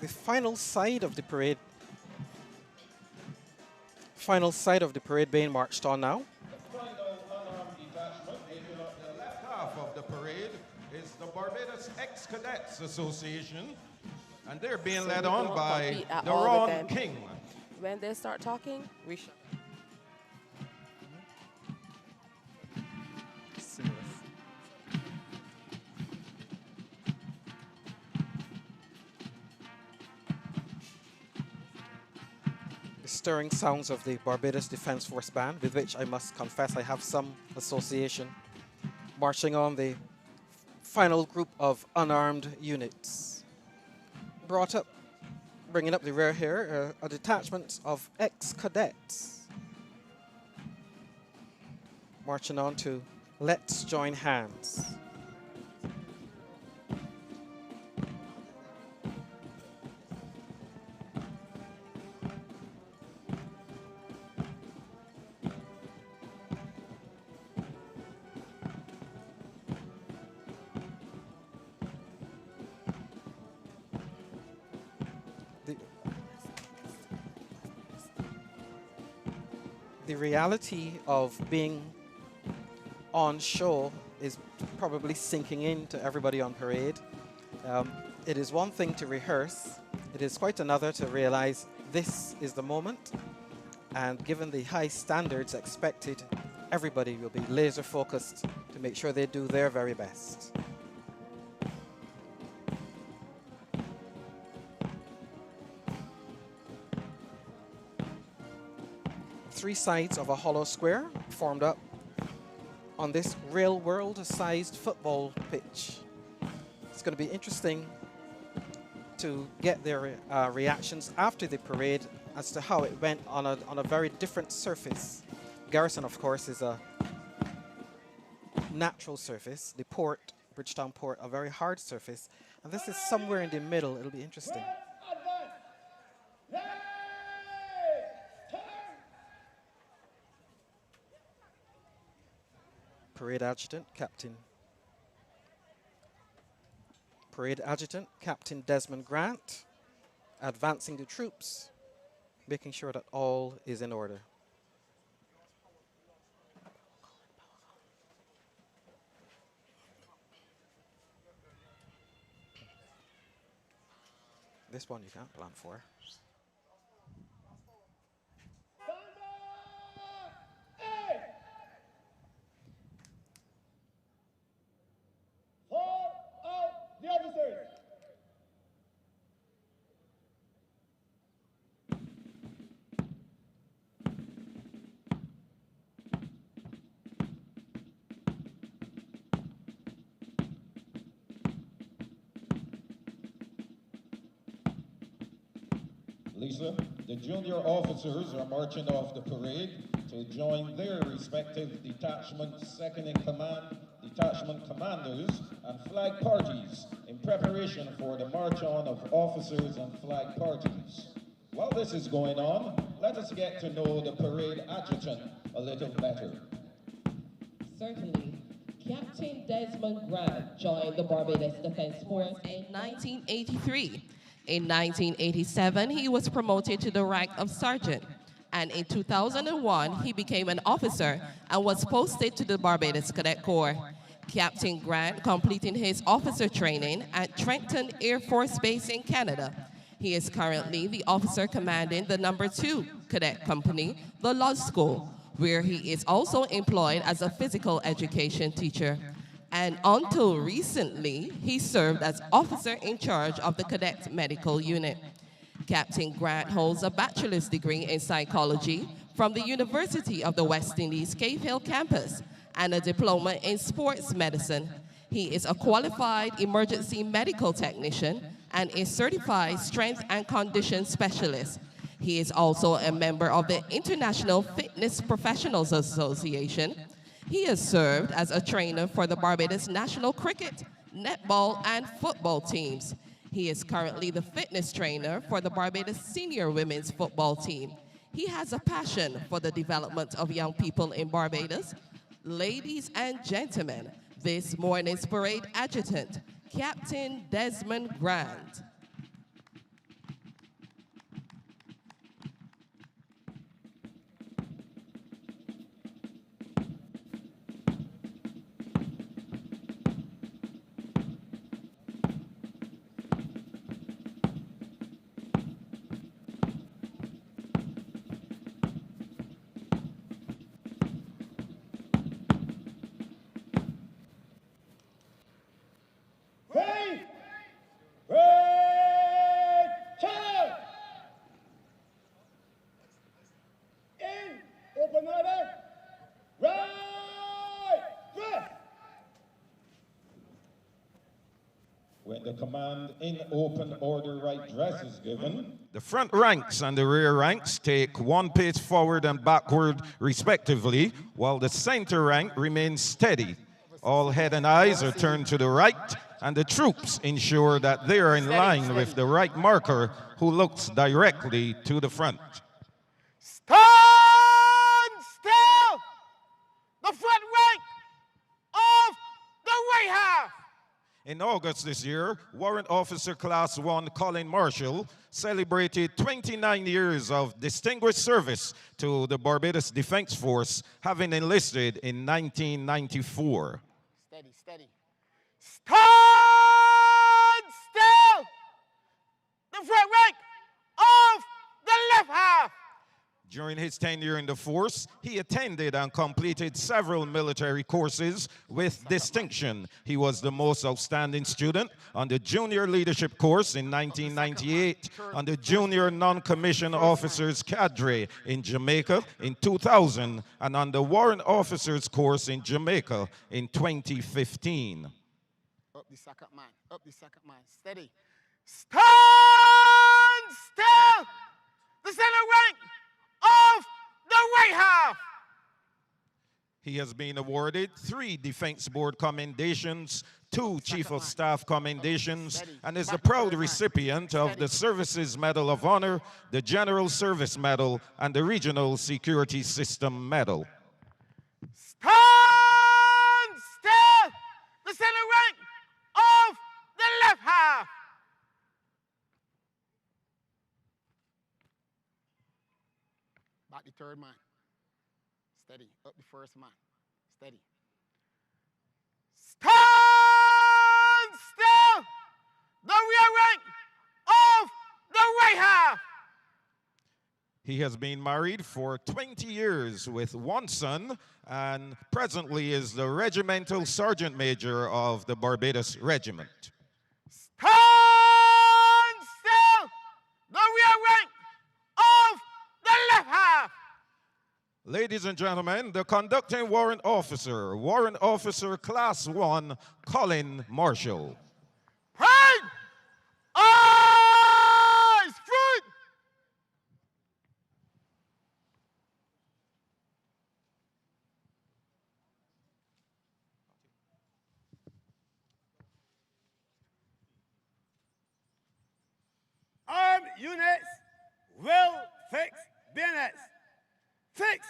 The final side of the parade being marched on now. Final unarmed detachment making up the left half of the parade is the Barbados Ex-Cadets Association, and they're being led on by Daron King. When they start talking, we shall. The stirring sounds of the Barbados Defence Force Band, with which I must confess I have some association, marching on the final group of unarmed units. Bringing up the rear here, a detachment of ex-cadets, marching on to Let's Join Hands. The reality of being on show is probably sinking into everybody on parade. It is one thing to rehearse. It is quite another to realize this is the moment. And given the high standards expected, everybody will be laser focused to make sure they do their very best. Three sides of a hollow square formed up on this real world-sized football pitch. It's going to be interesting to get their reactions after the parade as to how it went on a very different surface. Garrison, of course, is a natural surface. The port, Bridgetown Port, a very hard surface. And this is somewhere in the middle. It'll be interesting. Parade Adjutant, Captain Desmond Grant, advancing the troops, making sure that all is in order. This one you can't plan for. Lisa, the junior officers are marching off the parade to join their respective detachment second-in-command, detachment commanders, and flag parties in preparation for the march-on of officers and flag parties. While this is going on, let us get to know the parade adjutant a little better. Certainly. Captain Desmond Grant joined the Barbados Defence Force in 1983. In 1987, he was promoted to the rank of sergeant, and in 2001, he became an officer and was posted to the Barbados Cadet Corps. Captain Grant completing his officer training at Trenton Air Force Base in Canada. He is currently the officer commanding the No. 2 Cadet Company, the Lodge School, where he is also employed as a physical education teacher. And until recently, he served as officer in charge of the Cadet Medical Unit. Captain Grant holds a bachelor's degree in psychology from the University of the West Indies Cave Hill campus and a diploma in sports medicine. He is a qualified emergency medical technician and a certified strength and condition specialist. He is also a member of the International Fitness Professionals Association. He has served as a trainer for the Barbados national cricket, netball, and football teams. He is currently the fitness trainer for the Barbados senior women's football team. He has a passion for the development of young people in Barbados. Ladies and gentlemen, this morning's parade adjutant, Captain Desmond Grant. command in open order right dress is given. The front ranks and the rear ranks take 1 pace forward and backward respectively, while the center rank remains steady. All head and eyes are turned to the right, and the troops ensure that they are in line with the right marker, who looks directly to the front. Stand still! The front rank of the right half! In August this year, Warrant Officer Class 1 Colin Marshall celebrated 29 years of distinguished service to the Barbados Defense Force, having enlisted in 1994. Steady, steady. Stand still! The front rank of the left half! During his tenure in the force, he attended and completed several military courses with distinction. He was the most outstanding student on the Junior Leadership course in 1998, on the Junior Non-Commissioned Officers Cadre in Jamaica in 2000, and on the Warrant Officers course in Jamaica in 2015. Up the second man, up the second man, steady. Stand still! The center rank of the right half! He has been awarded 3 Defense Board commendations, 2 Chief of Staff commendations, and is the proud recipient of the Services Medal of Honor, the General Service Medal, and the Regional Security System Medal. Stand still! The center rank of the left half! Back the third man. Steady. Up the first man. Steady. Stand still! The rear rank of the right half! He has been married for 20 years with 1 son, and presently is the Regimental Sergeant Major of the Barbados Regiment. Stand still! The rear rank of the left half! Ladies and gentlemen, the conducting Warrant Officer Class 1, Colin Marshall. Pride! Eyes front! Armed units will fix bayonets. Fix!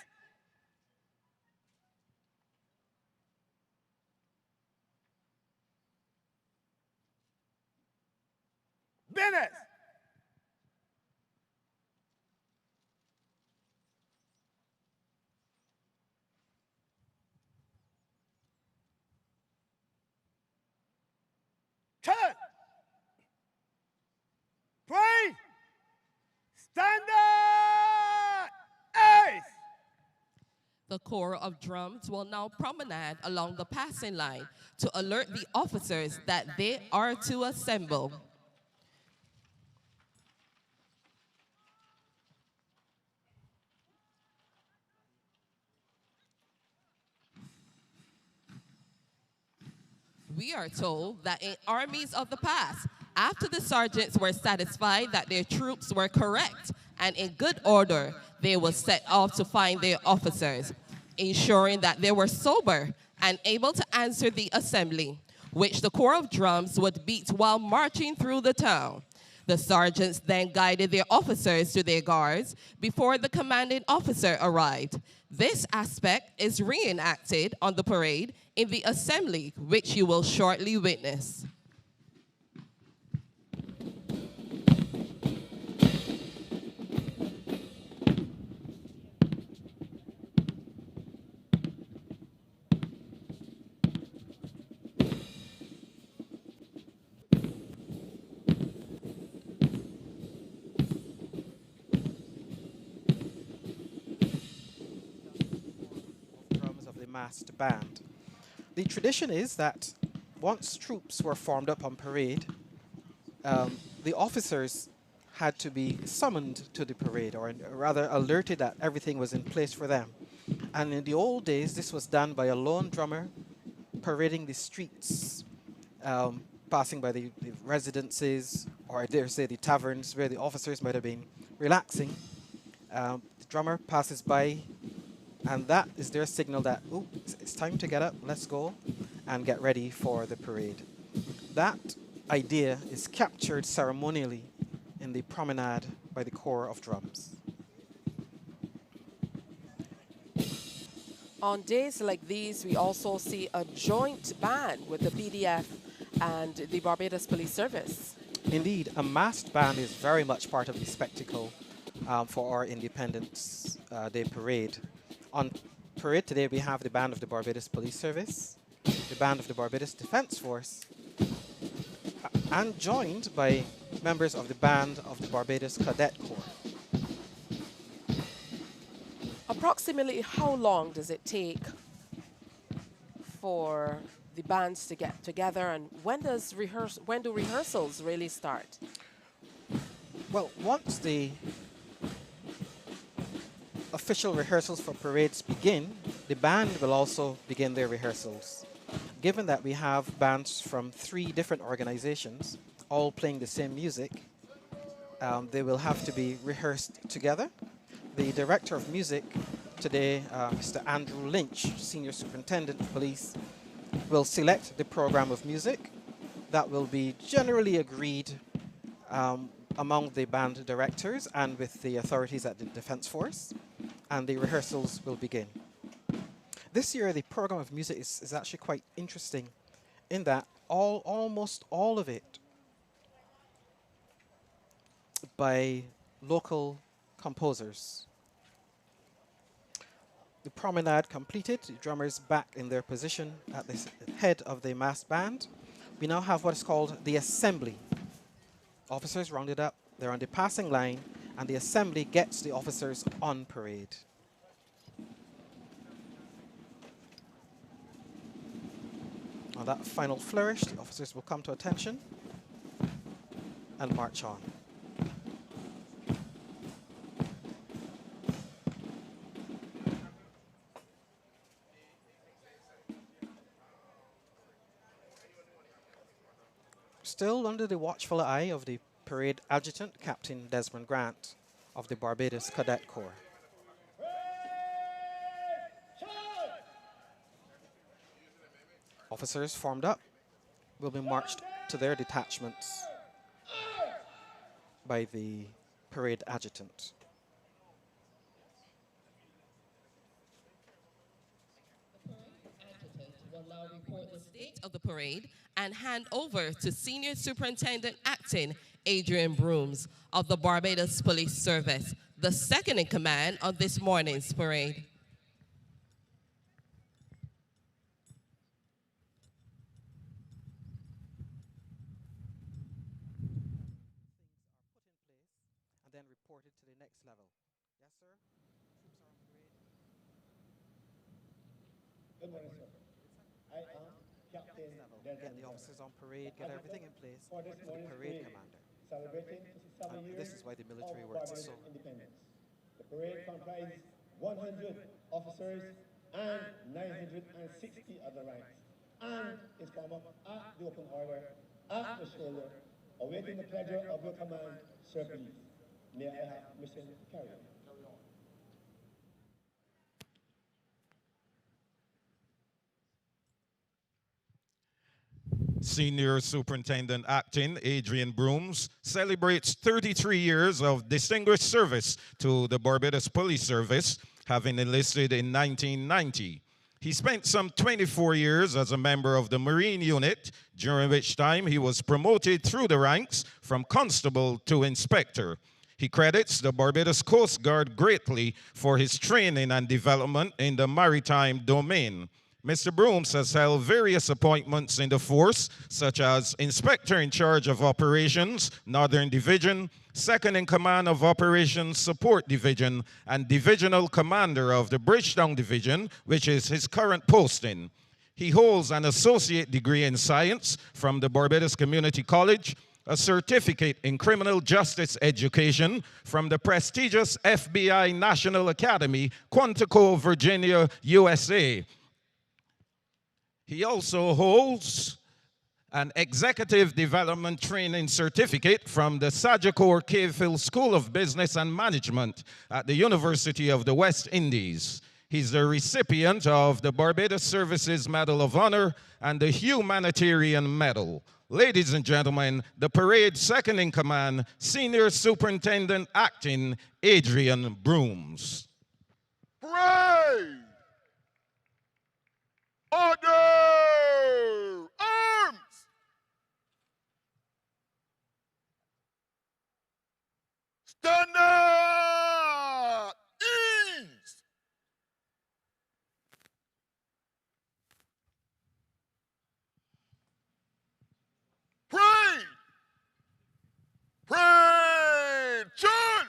Bayonets! Turn! Three! Stand up! Ace! The Corps of Drums will now promenade along the passing line to alert the officers that they are to assemble. We are told that in armies of the past, after the sergeants were satisfied that their troops were correct and in good order, they would set off to find their officers, ensuring that they were sober and able to answer the assembly, which the Corps of Drums would beat while marching through the town. The sergeants then guided their officers to their guards before the commanding officer arrived. This aspect is reenacted on the parade in the assembly, which you will shortly witness. Massed band. The tradition is that once troops were formed up on parade, the officers had to be summoned to the parade, or rather alerted that everything was in place for them. And in the old days, this was done by a lone drummer parading the streets passing by the residences, or I dare say the taverns where the officers might have been relaxing. The drummer passes by, and that is their signal that, oh, it's time to get up, let's go, and get ready for the parade. That idea is captured ceremonially in the promenade by the Corps of Drums. On days like these, we also see a joint band with the BDF and the Barbados Police Service. Indeed, a masked band is very much part of the spectacle for our Independence Day parade. On parade today, we have the band of the Barbados Police Service, the band of the Barbados Defence Force, and joined by members of the band of the Barbados Cadet Corps. Approximately how long does it take for the bands to get together, and when do rehearsals really start? Well, once the official rehearsals for parades begin, the band will also begin their rehearsals. Given that we have bands from 3 different organizations all playing the same music, they will have to be rehearsed together. The Director of Music today, Mr. Andrew Lynch, Senior Superintendent of Police, will select the program of music that will be generally agreed among the band directors and with the authorities at the Defence Force, and the rehearsals will begin. This year, the program of music is actually quite interesting in that almost all of it by local composers. The promenade completed, the drummers back in their position at the head of the mass band. We now have what is called the assembly. Officers rounded up, they're on the passing line, and the assembly gets the officers on parade. On that final flourish, the officers will come to attention and march on. Still under the watchful eye of the parade adjutant, Captain Desmond Grant of the Barbados Cadet Corps. Officers formed up will be marched to their detachments by the parade adjutant. Adjutant will now report the state of the parade and hand over to Senior Superintendent Acting Adrian Brooms of the Barbados Police Service, the second in command of this morning's parade. And then reported to the next level. Yes, sir? Troops are on parade. Good morning, sir. I am Captain Get the officers on parade, get everything in place for the parade commander. Celebrating 67 And years this is why the military of works Barbados so. independence. The parade comprises 100 officers and 960 other ranks, and is formed up at the open order, at the shoulder, awaiting the pleasure of your command, Sir Police. May I have permission to carry on? Senior Superintendent Acting Adrian Brooms celebrates 33 years of distinguished service to the Barbados Police Service, having enlisted in 1990. He spent some 24 years as a member of the Marine Unit, during which time he was promoted through the ranks from constable to inspector. He credits the Barbados Coast Guard greatly for his training and development in the maritime domain. Mr. Brooms has held various appointments in the force, such as Inspector in Charge of Operations, Northern Division, Second in Command of Operations Support Division, and Divisional Commander of the Bridgetown Division, which is his current posting. He holds an associate degree in science from the Barbados Community College, a certificate in criminal justice education from the prestigious FBI National Academy, Quantico, Virginia, USA. He also holds an Executive Development Training Certificate from the Sagicor Cavehill School of Business and Management at the University of the West Indies. He's the recipient of the Barbados Services Medal of Honor and the Humanitarian Medal. Ladies and gentlemen, the parade second in command, Senior Superintendent Acting, Adrian Brooms. Parade! Order! Arms! Stand up! Ease! Parade! Parade! Chant!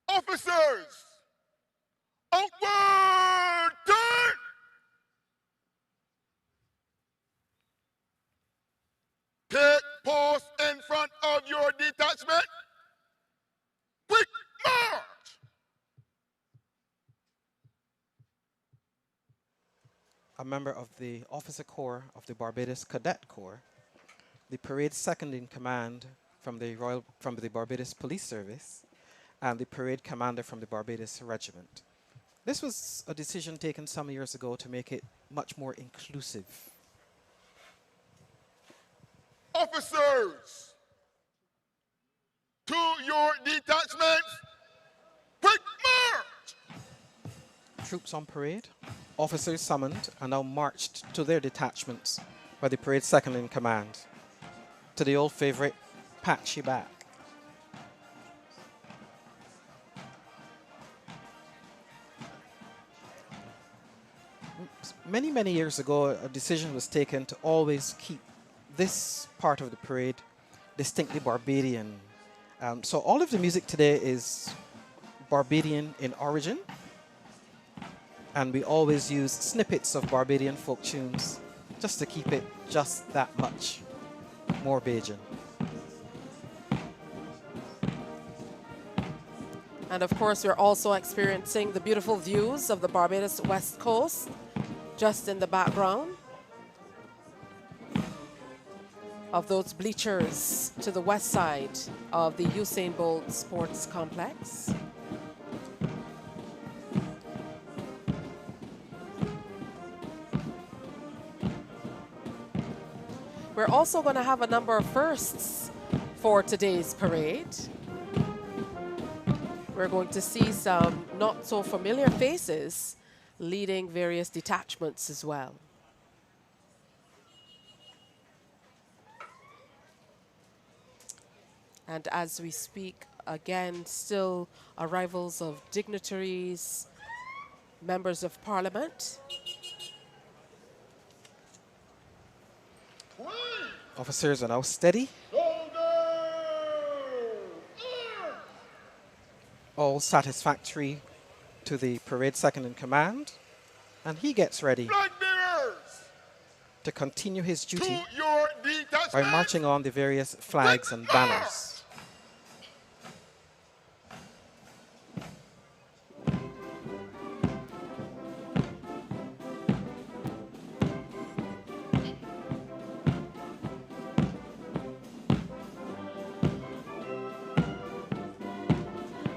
Officers! Outward! Turn! Take post in front of your detachment. Quick march! A member of the Officer Corps of the Barbados Cadet Corps, the parade second in command from the Barbados Police Service, and the parade commander from the Barbados Regiment. This was a decision taken some years ago to make it much more inclusive. Officers, to your detachments, quick march! Troops on parade, officers summoned, and now marched to their detachments by the parade second in command, to the old favorite, patchy back. Many years ago, a decision was taken to always keep this part of the parade distinctly Barbadian. So all of the music today is Barbadian in origin, and we always use snippets of Barbadian folk tunes just to keep it just that much more Bajan. And of course, we're also experiencing the beautiful views of the Barbados West Coast just in the background of those bleachers to the west side of the Usain Bolt Sports Complex. We're also going to have a number of firsts for today's parade. We're going to see some not so familiar faces leading various detachments as well. And as we speak, again, still arrivals of dignitaries, members of parliament. Officers are now steady. All satisfactory to the parade second in command, and he gets ready to continue his duty by marching on the various flags and banners.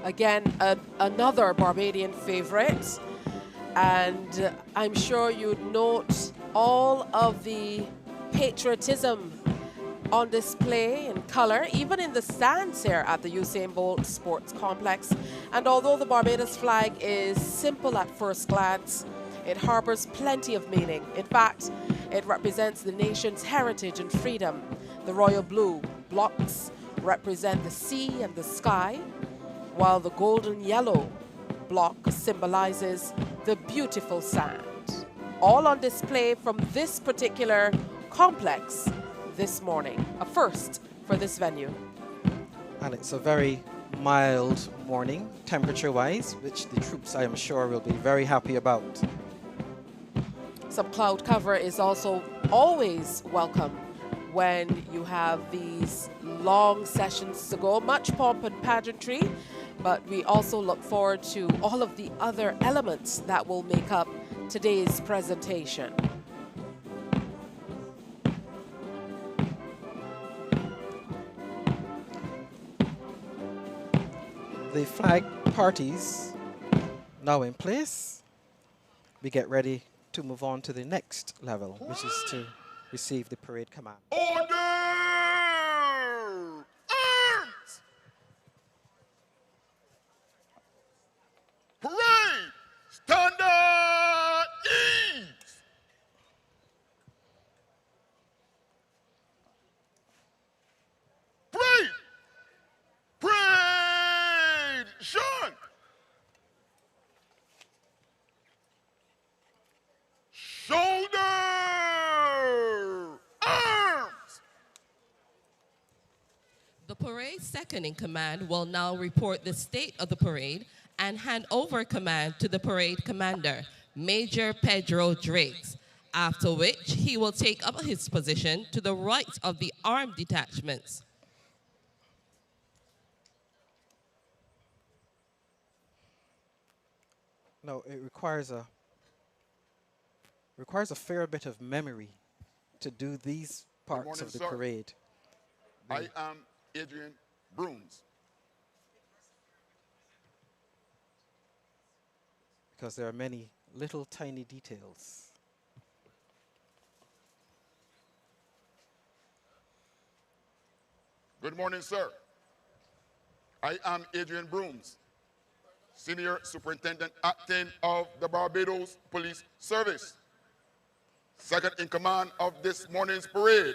Again, another Barbadian favorite, and I'm sure you'd note all of the patriotism on display in color, even in the stands here at the Usain Bolt Sports Complex. And although the Barbados flag is simple at first glance, it harbors plenty of meaning. In fact, it represents the nation's heritage and freedom. The royal blue blocks represent the sea and the sky, while the golden yellow block symbolizes the beautiful sand. All on display from this particular complex this morning. A first for this venue. And it's a very mild morning, temperature-wise, which the troops, I am sure, will be very happy about. Some cloud cover is also always welcome when you have these long sessions to go. Much pomp and pageantry, but we also look forward to all of the other elements that will make up today's presentation. The flag parties now in place. We get ready to move on to the next level, which is to receive the parade command. Order! Arms! Parade! Standard ease! Parade! Parade! Sean! Shoulder! Arms! The parade second in command will now report the state of the parade and hand over command to the parade commander, Major Pedro Drakes, after which he will take up his position to the right of the armed detachments. No, it requires a fair bit of memory to do these parts morning, of the sir. parade. I am Adrian Brooms. Because there are many little tiny details. Good morning, sir. I am Adrian Brooms, Senior Superintendent Acting of the Barbados Police Service, second in command of this morning's parade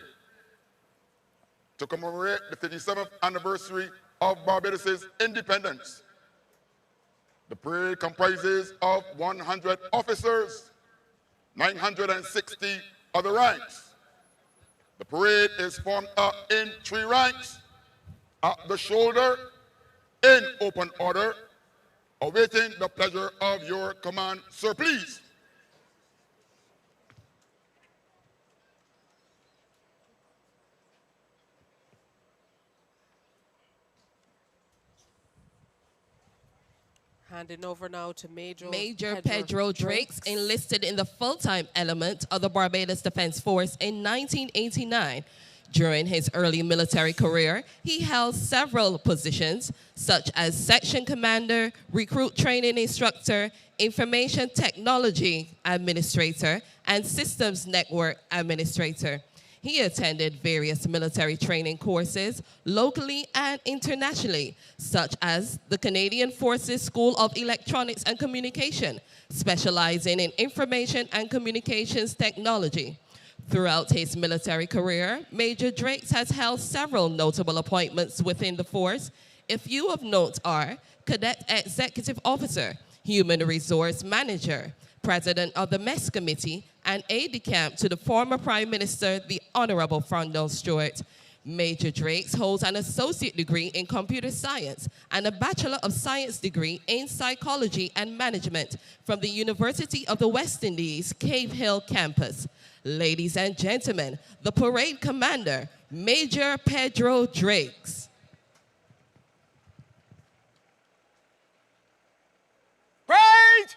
to commemorate the 57th anniversary of Barbados' independence. The parade comprises of 100 officers, 960 other ranks. The parade is formed up in 3 ranks, at the shoulder, in open order, awaiting the pleasure of your command, sir, please. Handing over now to Major Pedro Drakes enlisted in the full-time element of the Barbados Defense Force in 1989. During his early military career, he held several positions, such as section commander, recruit training instructor, information technology administrator, and systems network administrator. He attended various military training courses locally and internationally, such as the Canadian Forces School of Electronics and Communication, specializing in information and communications technology. Throughout his military career, Major Drakes has held several notable appointments within the force. A few of note are Cadet Executive Officer, Human Resource Manager, President of the Mess Committee, and aide-de-camp to the former Prime Minister, the Honorable Frondell Stewart. Major Drakes holds an associate degree in computer science and a Bachelor of Science degree in psychology and management from the University of the West Indies, Cave Hill campus. Ladies and gentlemen, the parade commander, Major Pedro Drakes. Parade!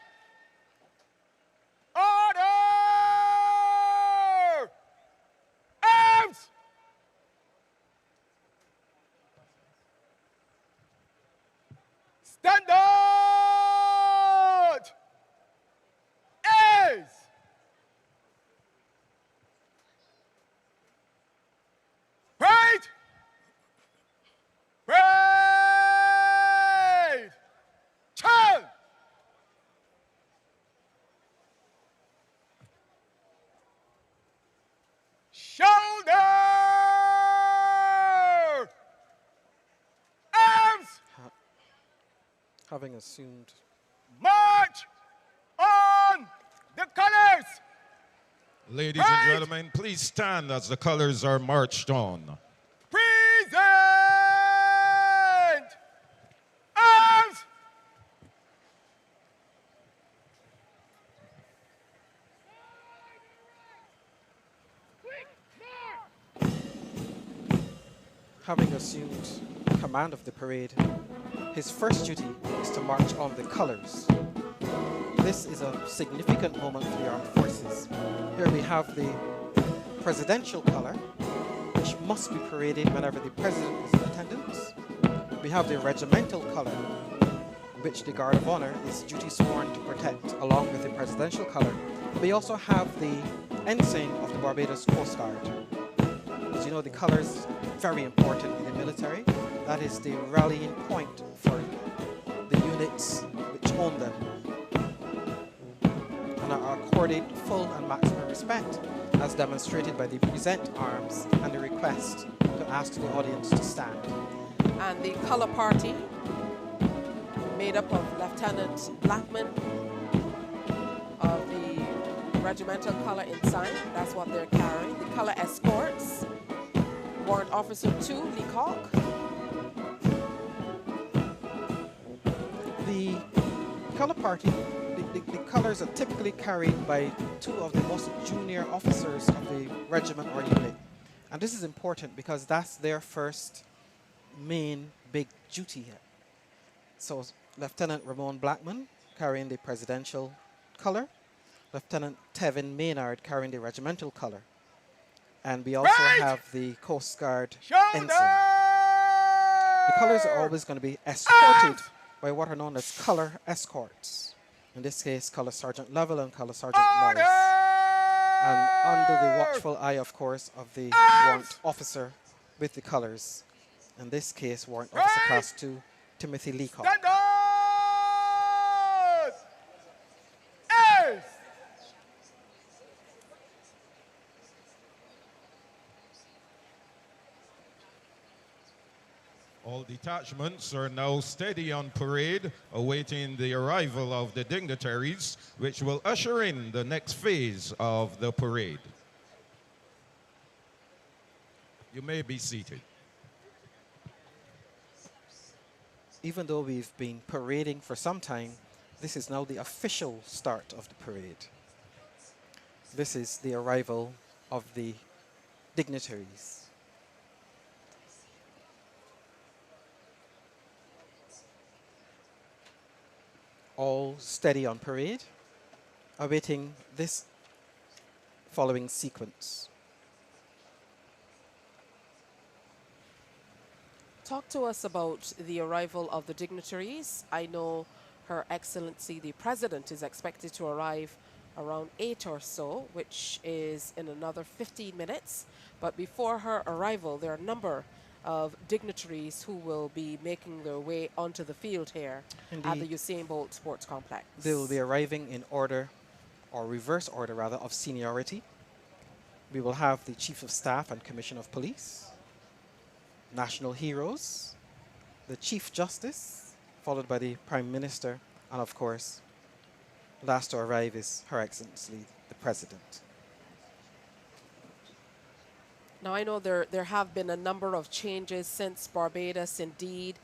Order! Arms! Standard! Is! Parade! Parade! Turn! Shoulder! Arms! Having assumed March on the colors! Ladies and gentlemen, please stand as the colors are marched on. Present! Arms! having assumed command of the parade, his first duty is to march on the colors. This is a significant moment for the armed forces. Here we have the presidential color, which must be paraded whenever the president is in attendance. We have the regimental color, which the Guard of Honor is duty sworn to protect along with the presidential color. We also have the ensign of the Barbados Coast Guard. As you know, the colors very important in the military. That is the rallying point for the units which own them and are accorded full and maximum respect, as demonstrated by the present arms and the request to ask the audience to stand. And the color party, made up of Lieutenant Blackman of the regimental color inside, that's what they're carrying. The color escorts, Warrant Officer 2, Leacock. The color party, the colors are typically carried by two of the most junior officers of the regiment or unit. And this is important because that's their first main big duty here. So Lieutenant Ramon Blackman carrying the presidential color, Lieutenant Tevin Maynard carrying the regimental color. And we also have the Coast Guard ensign. The colors are always going to be escorted by what are known as color escorts. In this case, Color Sergeant Lovell and Color Sergeant Morris. And under the watchful eye, of course, of the warrant officer with the colors. In this case, Warrant Officer Class 2, Timothy Leacock. All detachments are now steady on parade, awaiting the arrival of the dignitaries, which will usher in the next phase of the parade. You may be seated. Even though we've been parading for some time, this is now the official start of the parade. This is the arrival of the dignitaries. All steady on parade, awaiting this following sequence. Talk to us about the arrival of the dignitaries. I know Her Excellency the President is expected to arrive around 8 or so, which is in another 15 minutes. But before her arrival, there are a number of dignitaries who will be making their way onto the field here at the Usain Bolt Sports Complex. They will be arriving in order, or reverse order rather, of seniority. We will have the Chief of Staff and Commissioner of Police, national heroes, the Chief Justice, followed by the Prime Minister, and of course, last to arrive is Her Excellency the President. Now, I know there have been a number of changes since Barbados indeed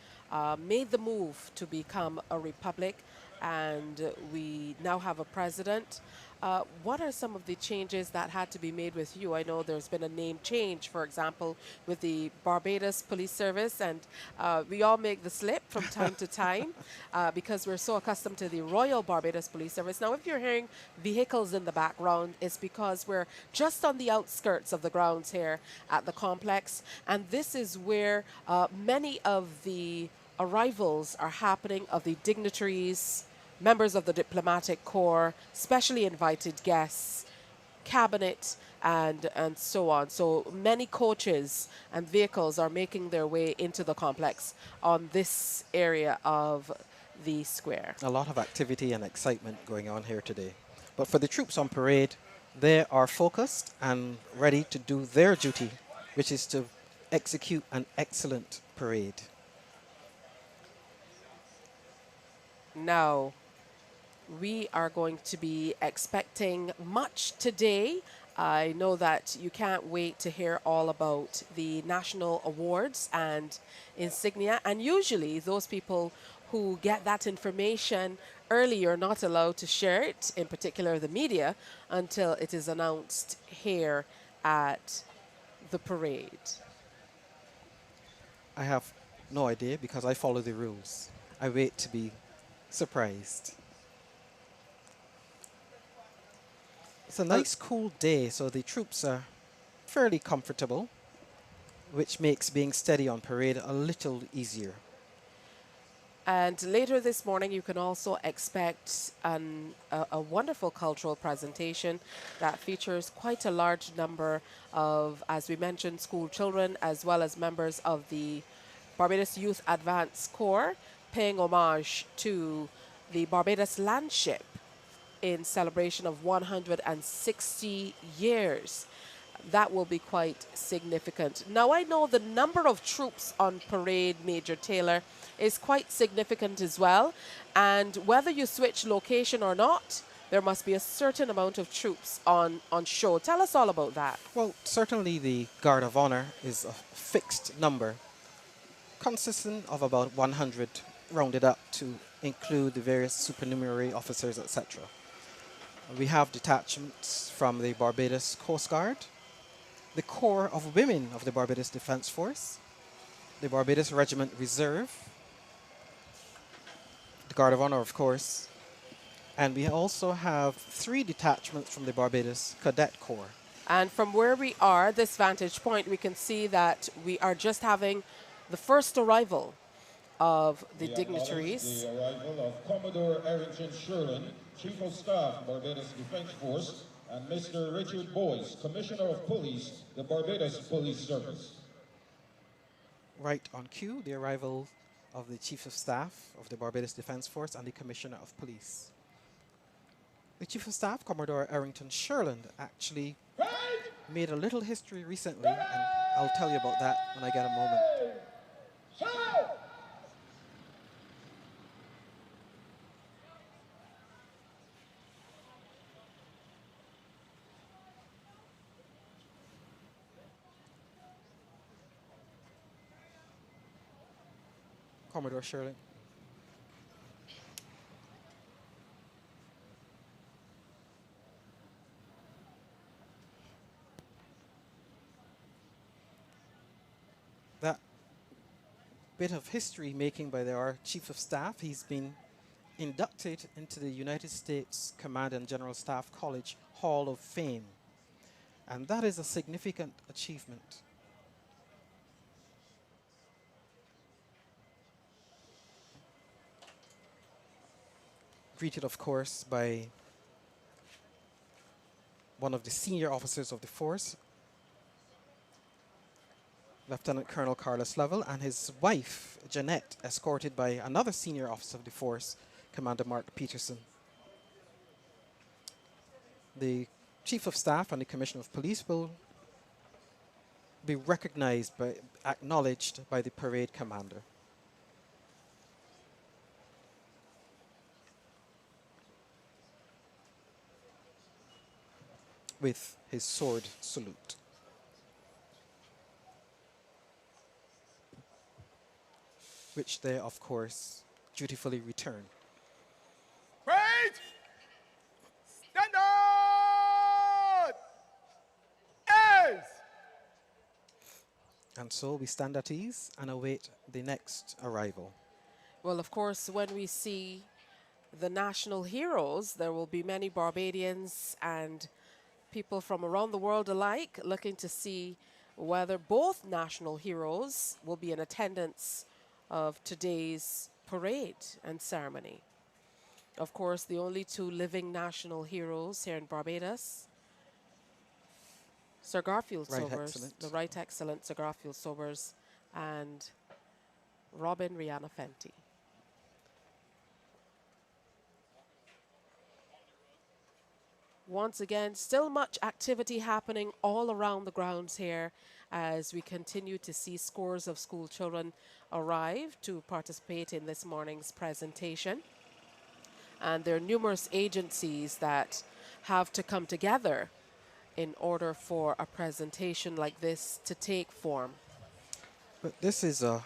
made the move to become a republic, and we now have a president. What are some of the changes that had to be made with you? I know there's been a name change, for example, with the Barbados Police Service, and we all make the slip from time to time because we're so accustomed to the Royal Barbados Police Service. Now, if you're hearing vehicles in the background, it's because we're just on the outskirts of the grounds here at the complex, and this is where many of the arrivals are happening of the dignitaries, members of the diplomatic corps, specially invited guests, cabinet, and so on. So many coaches and vehicles are making their way into the complex on this area of the square. A lot of activity and excitement going on here today. But for the troops on parade, they are focused and ready to do their duty, which is to execute an excellent parade. Now, we are going to be expecting much today. I know that you can't wait to hear all about the national awards and insignia. And usually those people who get that information early are not allowed to share it, in particular the media, until it is announced here at the parade. I have No idea, because I follow the rules. I wait to be surprised. It's a nice cool day, so the troops are fairly comfortable, which makes being steady on parade a little easier. And later this morning, you can also expect a wonderful cultural presentation that features quite a large number of, as we mentioned, school children, as well as members of the Barbados Youth Advance Corps, paying homage to the Barbados Landship in celebration of 160 years. That will be quite significant. Now, I know the number of troops on parade, Major Taylor, is quite significant as well. And whether you switch location or not, there must be a certain amount of troops on show. Tell us all about that. Well, certainly the Guard of Honor is a fixed number, consisting of about 100 rounded up to include the various supernumerary officers, etc. We have detachments from the Barbados Coast Guard, the Corps of Women of the Barbados Defence Force, the Barbados Regiment Reserve, the Guard of Honor, of course, and we also have 3 detachments from the Barbados Cadet Corps. And from where we are, this vantage point, we can see that we are just having the first arrival of the dignitaries. The arrival of Commodore Errington Sherlin, Chief of Staff, Barbados Defence Force, and Mr. Richard Boyce, Commissioner of Police, the Barbados Police Service. Right on cue, the arrival of the Chief of Staff of the Barbados Defence Force and the Commissioner of Police. The Chief of Staff, Commodore Errington Sherlin, actually made a little history recently, and I'll tell you about that when I get a moment. Commodore Sherlin. That bit of history making by our Chief of Staff, he's been inducted into the United States Command and General Staff College Hall of Fame. And that is a significant achievement. Greeted, of course, by one of the senior officers of the force, Lieutenant Colonel Carlos Lovell, and his wife, Jeanette, escorted by another senior officer of the force, Commander Mark Peterson. The Chief of Staff and the Commissioner of Police will be recognized by, acknowledged by the parade commander. With his sword salute. Which they, of course, dutifully return. Parade! Standard! As! And so we stand at ease and await the next arrival. Well, of course, when we see the national heroes, there will be many Barbadians and people from around the world alike looking to see whether both national heroes will be in attendance of today's parade and ceremony. Of course, the only 2 living national heroes here in Barbados, Sir Garfield Sobers, the Right Excellent Sir Garfield Sobers, and Robin Rihanna Fenty. Once again, still much activity happening all around the grounds here as we continue to see scores of school children arrive to participate in this morning's presentation. And there are numerous agencies that have to come together in order for a presentation like this to take form. But this is a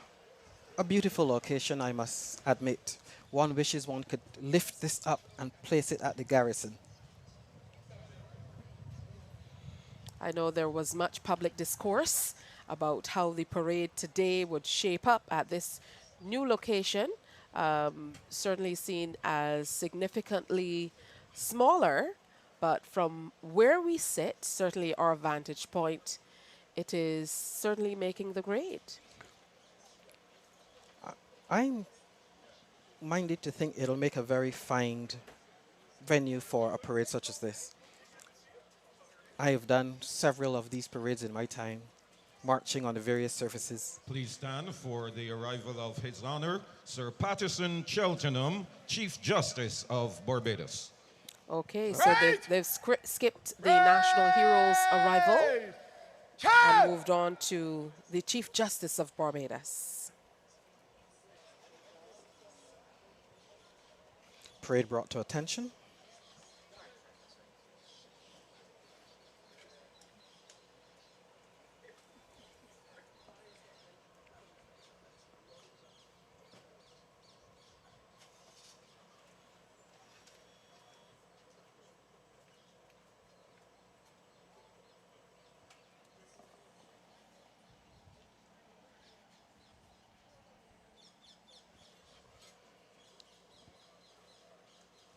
beautiful location, I must admit. One wishes one could lift this up and place it at the garrison. I know there was much public discourse about how the parade today would shape up at this new location, certainly seen as significantly smaller, but from where we sit, certainly our vantage point, it is certainly making the grade. I'm minded to think it'll make a very fine venue for a parade such as this. I have done several of these parades in my time, marching on the various surfaces. Please stand for the arrival of His Honor, Sir Patterson Cheltenham, Chief Justice of Barbados. Okay, so they've skipped the national heroes' arrival and moved on to the Chief Justice of Barbados. Parade brought to attention.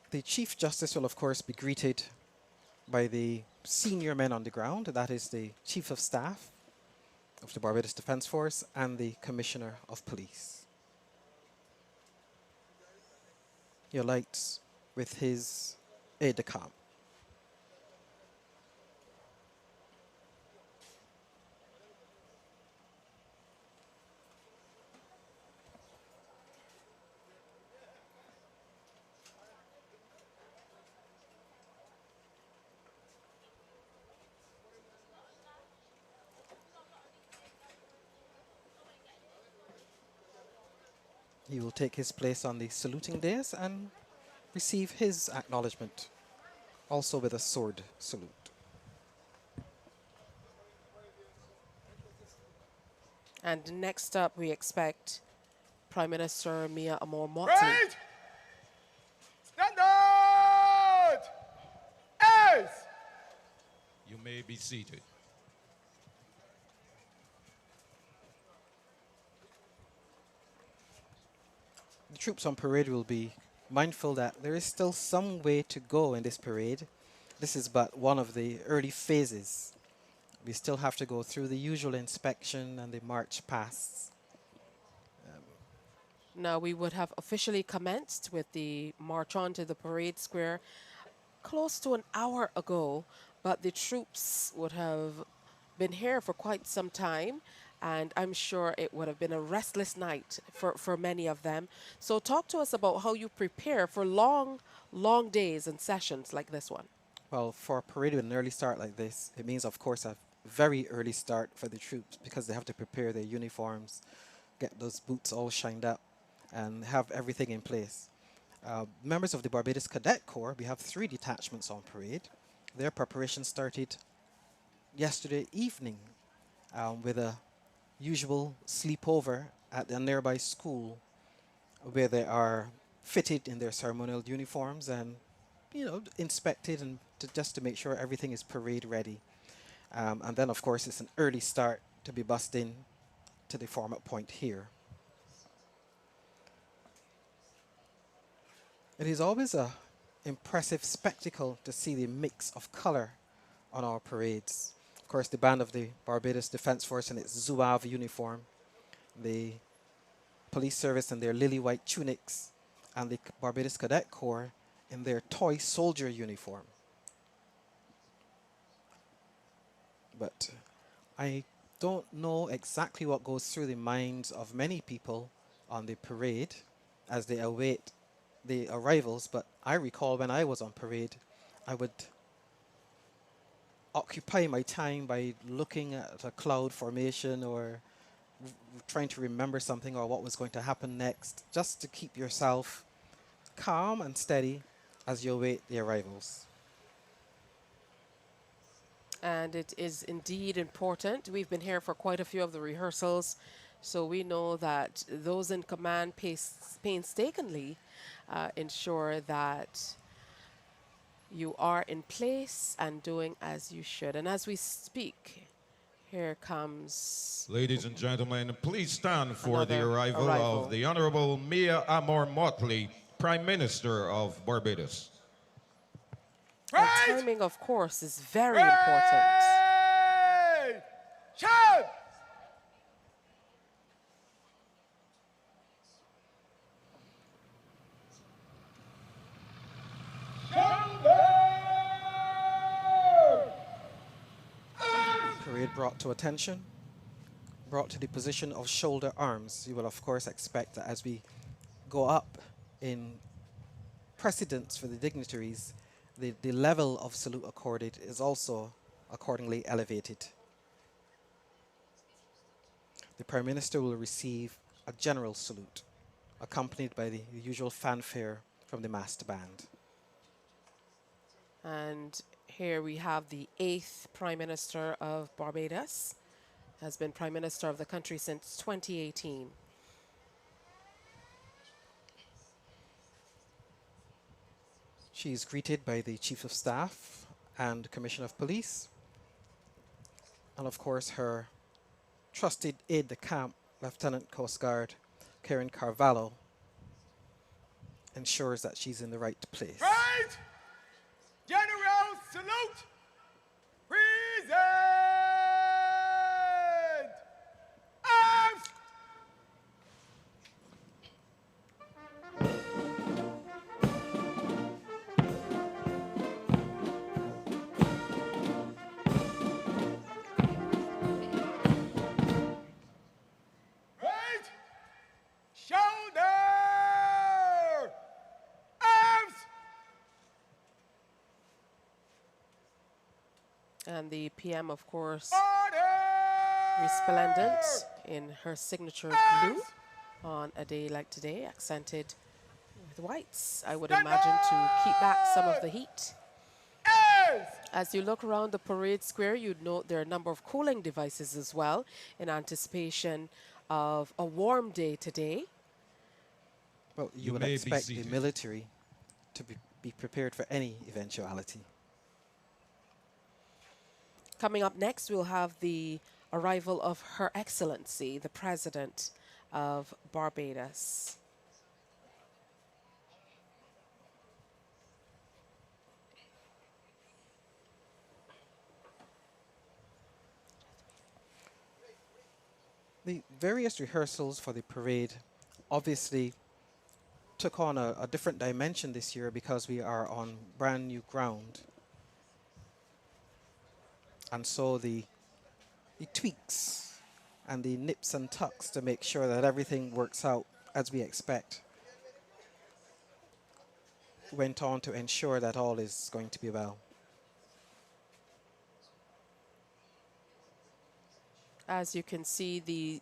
The Chief Justice will, of course, be greeted by the senior men on the ground. That is the Chief of Staff of the Barbados Defence Force and the Commissioner of Police. Your lights with his aide-de-camp. He will take his place on the saluting dais and receive his acknowledgement, also with a sword salute. And next up, we expect Prime Minister Mia Amor-Motley. Right! Standard! As! You may be seated. The troops on parade will be mindful that there is still some way to go in this parade. This is but one of the early phases. We still have to go through the usual inspection and the march pasts. Now, we would have officially commenced with the march on to the parade square close to an hour ago, but the troops would have been here for quite some time, and I'm sure it would have been a restless night for many of them. So talk to us about how you prepare for long, long days and sessions like this one. Well, for a parade with an early start like this, it means, of course, a very early start for the troops because they have to prepare their uniforms, get those boots all shined up, and have everything in place. Members of the Barbados Cadet Corps, we have 3 detachments on parade. Their preparation started yesterday evening with a usual sleepover at a nearby school where they are fitted in their ceremonial uniforms and, you know, inspected and just to make sure everything is parade ready. And then, of course, it's an early start to be bussed in to the format point here. It is always an impressive spectacle to see the mix of color on our parades. Of course, the band of the Barbados Defence Force in its zouave uniform, the police service in their lily white tunics, and the Barbados Cadet Corps in their toy soldier uniform. But I don't know exactly what goes through the minds of many people on the parade as they await the arrivals, but I recall when I was on parade, I would occupy my time by looking at a cloud formation or trying to remember something or what was going to happen next, just to keep yourself calm and steady as you await the arrivals. And it is indeed important. We've been here for quite a few of the rehearsals, so we know that those in command painstakingly ensure that you are in place and doing as you should. And as we speak, Here comes Ladies and gentlemen, please stand for the Another arrival arrival. of the Honorable Mia Amor Motley, Prime Minister of Barbados. and timing, of course, is very important. Shout! Parade brought to attention, brought to the position of shoulder arms. You will, of course, expect that as we go up in precedence for the dignitaries, the level of salute accorded is also accordingly elevated. The Prime Minister will receive a general salute, accompanied by the usual fanfare from the massed band. And here we have the 8th Prime Minister of Barbados, has been Prime Minister of the country since 2018. She is greeted by the Chief of Staff and Commissioner of Police, and of course her trusted aide-de-camp, Lieutenant Coast Guard Karen Carvalho, ensures that she's in the right place. Right! General salute! Present! Arms! Right! Shoulder! Arms! And the PM, of course, Order! resplendent in her signature blue on a day like today, accented with whites, I would imagine, to keep back some of the heat. Arms! As you look around the parade square, you'd note there are a number of cooling devices as well in anticipation of a warm day today. Well, you You would may be expect the seated. military to be prepared for any eventuality. Coming up next, we'll have the arrival of Her Excellency, the President of Barbados. The various rehearsals for the parade obviously took on a different dimension this year because we are on brand new ground. And so the tweaks and the nips and tucks to make sure that everything works out as we expect went on to ensure that all is going to be well. As you can see, the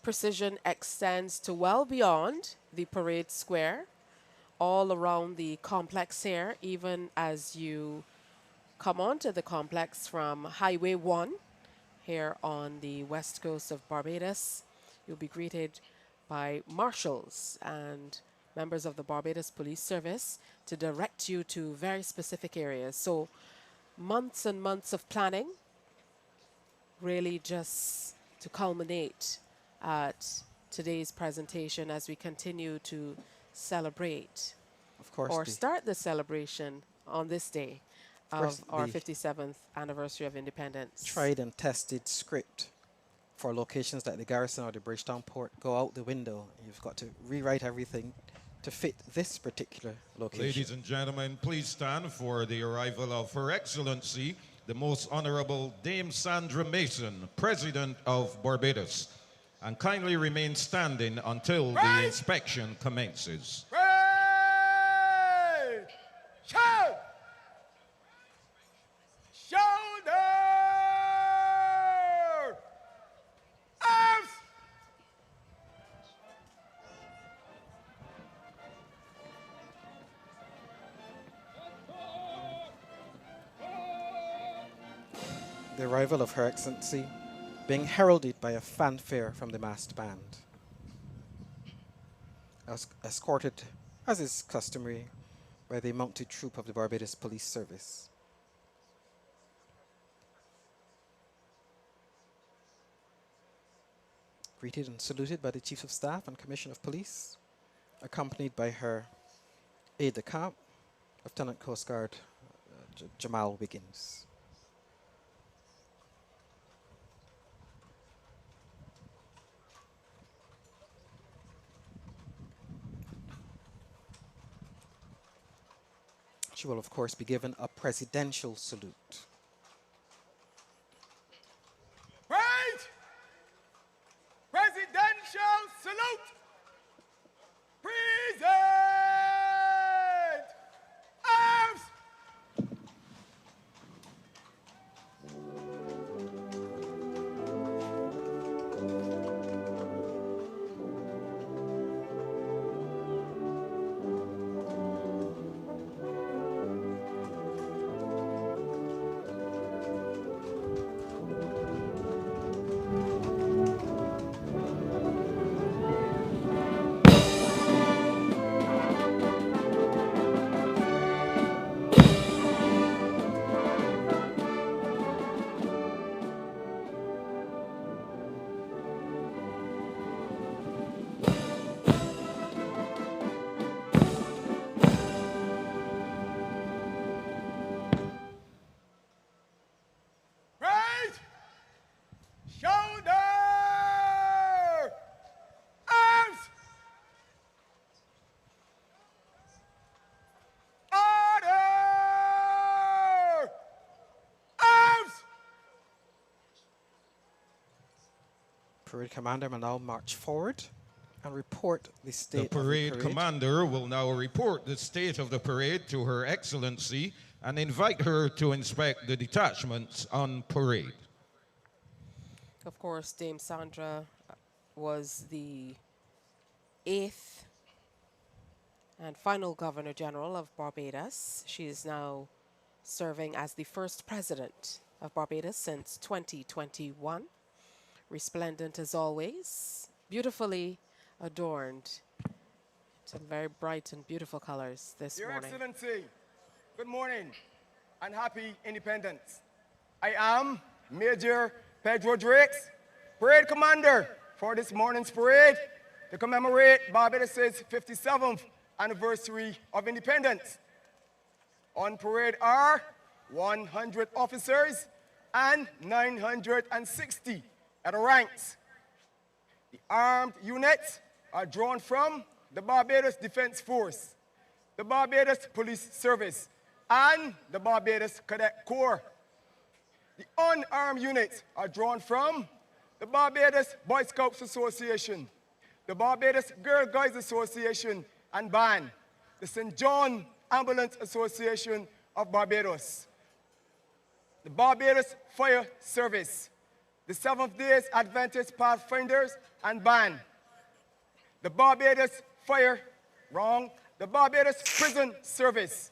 precision extends to well beyond the parade square, all around the complex here, even as you come onto the complex from Highway 1 here on the west coast of Barbados. You'll be greeted by marshals and members of the Barbados Police Service to direct you to very specific areas. So months and months of planning, really just to culminate at today's presentation as we continue to celebrate Of course, or the- start the celebration on this day course, of our the 57th anniversary of independence. tried and tested script for locations like the Garrison or the Bridgetown Port go out the window. You've got to rewrite everything to fit this particular location. Ladies and gentlemen, please stand for the arrival of Her Excellency, the Most Honorable Dame Sandra Mason, President of Barbados, and kindly remain standing until the inspection commences. Right! Shout! Shoulder! Arms! The arrival of Her Excellency being heralded by a fanfare from the massed band, escorted, as is customary, by the mounted troop of the Barbados Police Service. greeted and saluted by the Chief of Staff and Commissioner of Police, accompanied by her aide-de-camp, Lieutenant Coast Guard Jamal Wiggins. She will, of course, be given a presidential salute. Right! Presidential salute! Present! Arms! Right! Shoulder! Arms! Order! Arms! Parade commander will now march forward and report the state The of parade the parade. commander will now report the state of the parade to Her Excellency and invite her to inspect the detachments on parade. Of course, Dame Sandra was the 8th and final Governor General of Barbados. She is now serving as the first president of Barbados since 2021. Resplendent as always, beautifully adorned. Some very bright and beautiful colors this Your morning. Excellency, good morning and happy independence. I am Major Pedro Drakes, parade commander for this morning's parade to commemorate Barbados' 57th anniversary of independence. On parade are 100 officers and 960 other ranks. The armed units are drawn from the Barbados Defense Force, the Barbados Police Service, and the Barbados Cadet Corps. The unarmed units are drawn from the Barbados Boy Scouts Association, the Barbados Girl Guides Association and band, the St. John Ambulance Association of Barbados, the Barbados Fire Service, the Seventh-day Adventist Pathfinders and band, the Barbados the Barbados Prison Service,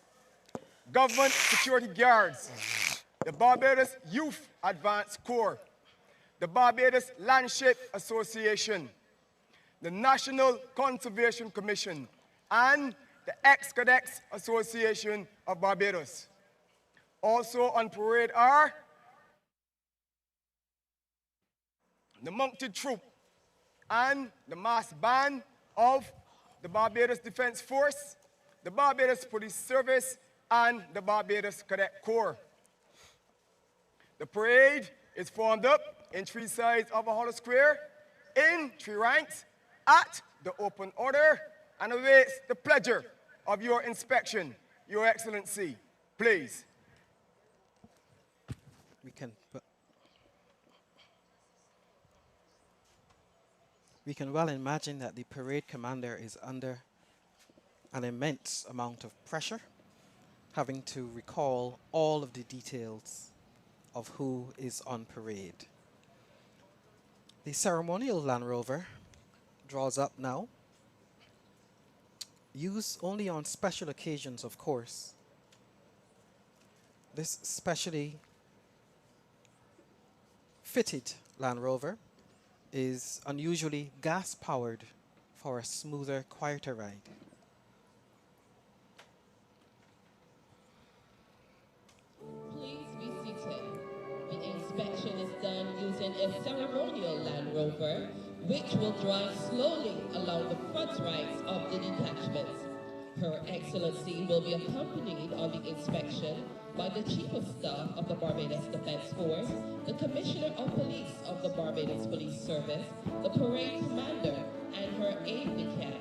Government Security Guards, the Barbados Youth Advance Corps, the Barbados Landship Association, the National Conservation Commission, and the Ex-Cadets Association of Barbados. Also on parade are the Mounted Troop and the Mass Band of the Barbados Defense Force, the Barbados Police Service, and the Barbados Cadet Corps. The parade is formed up in 3 sides of a hollow square, in 3 ranks, at the open order, and awaits the pleasure of your inspection, Your Excellency. Please. We can well imagine that the parade commander is under an immense amount of pressure, having to recall all of the details of who is on parade. The ceremonial Land Rover draws up now. Used only on special occasions, of course. This specially fitted Land Rover is unusually gas-powered for a smoother, quieter ride. Please be seated. The inspection is done using a ceremonial Land Rover which will drive slowly along the front ranks of the detachments. Her Excellency will be accompanied on the inspection by the Chief of Staff of the Barbados Defense Force, the Commissioner of Police of the Barbados Police Service, the Parade Commander, and her aide-de-camp.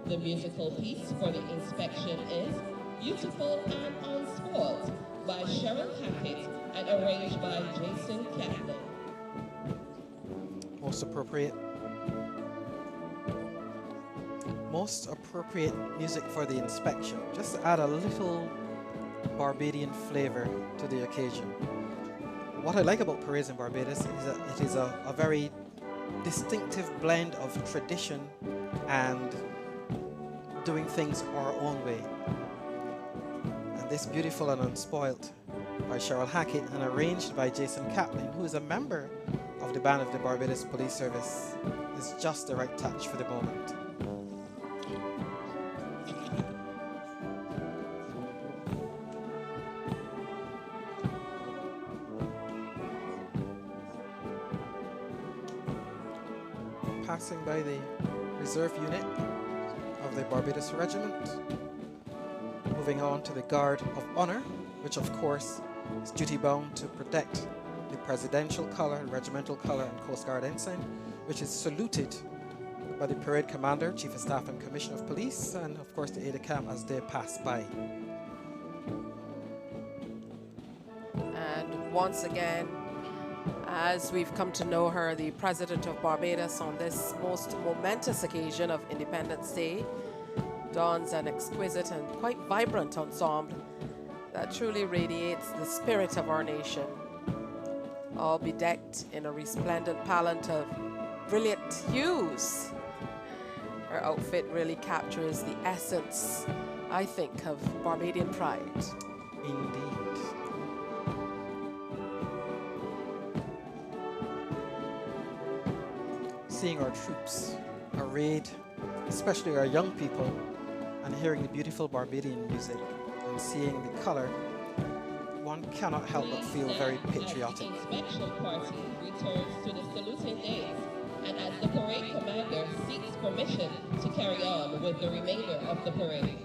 The musical piece for the inspection is Beautiful and Unspoiled by Cheryl Hackett and arranged by Jason Kaplan. Most appropriate. Most appropriate music for the inspection. Just to add a little Barbadian flavor to the occasion. What I like about parades in Barbados is that it is a very distinctive blend of tradition and doing things our own way. And this Beautiful and Unspoiled by Cheryl Hackett and arranged by Jason Kaplan, who is a member of the band of the Barbados Police Service, is just the right touch for the moment. Passing by the reserve unit of the Barbados Regiment, moving on to the Guard of Honor, which of course is duty bound to protect the presidential color, regimental color, and Coast Guard ensign, which is saluted by the parade commander, Chief of Staff, and Commissioner of Police, and of course the aide-de-camp as they pass by. And once again, as we've come to know her, the President of Barbados, on this most momentous occasion of Independence Day, dons an exquisite and quite vibrant ensemble that truly radiates the spirit of our nation, all bedecked in a resplendent palette of brilliant hues. Her outfit really captures the essence, I think, of Barbadian pride. Indeed. Seeing our troops arrayed, especially our young people, and hearing the beautiful Barbadian music and seeing the color, one cannot help but feel very patriotic. The inspection party returns to the saluting days, and as the parade commander seeks permission to carry on with the remainder of the parade.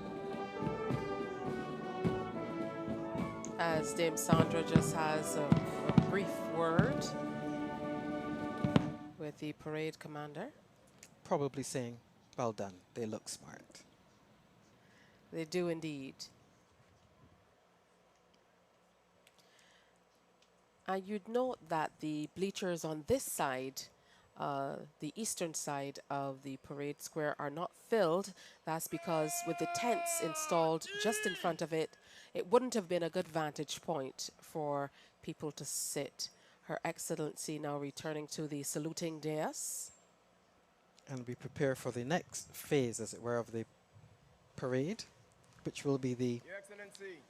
As Dame Sandra just has a brief word with the parade commander. Probably saying, well done, they look smart. They do indeed. And you'd note that the bleachers on this side, the eastern side of the parade square, are not filled. That's because with the tents installed just in front of it, it wouldn't have been a good vantage point for people to sit. Her Excellency now returning to the saluting dais. And we prepare for the next phase, as it were, of the parade, which will be the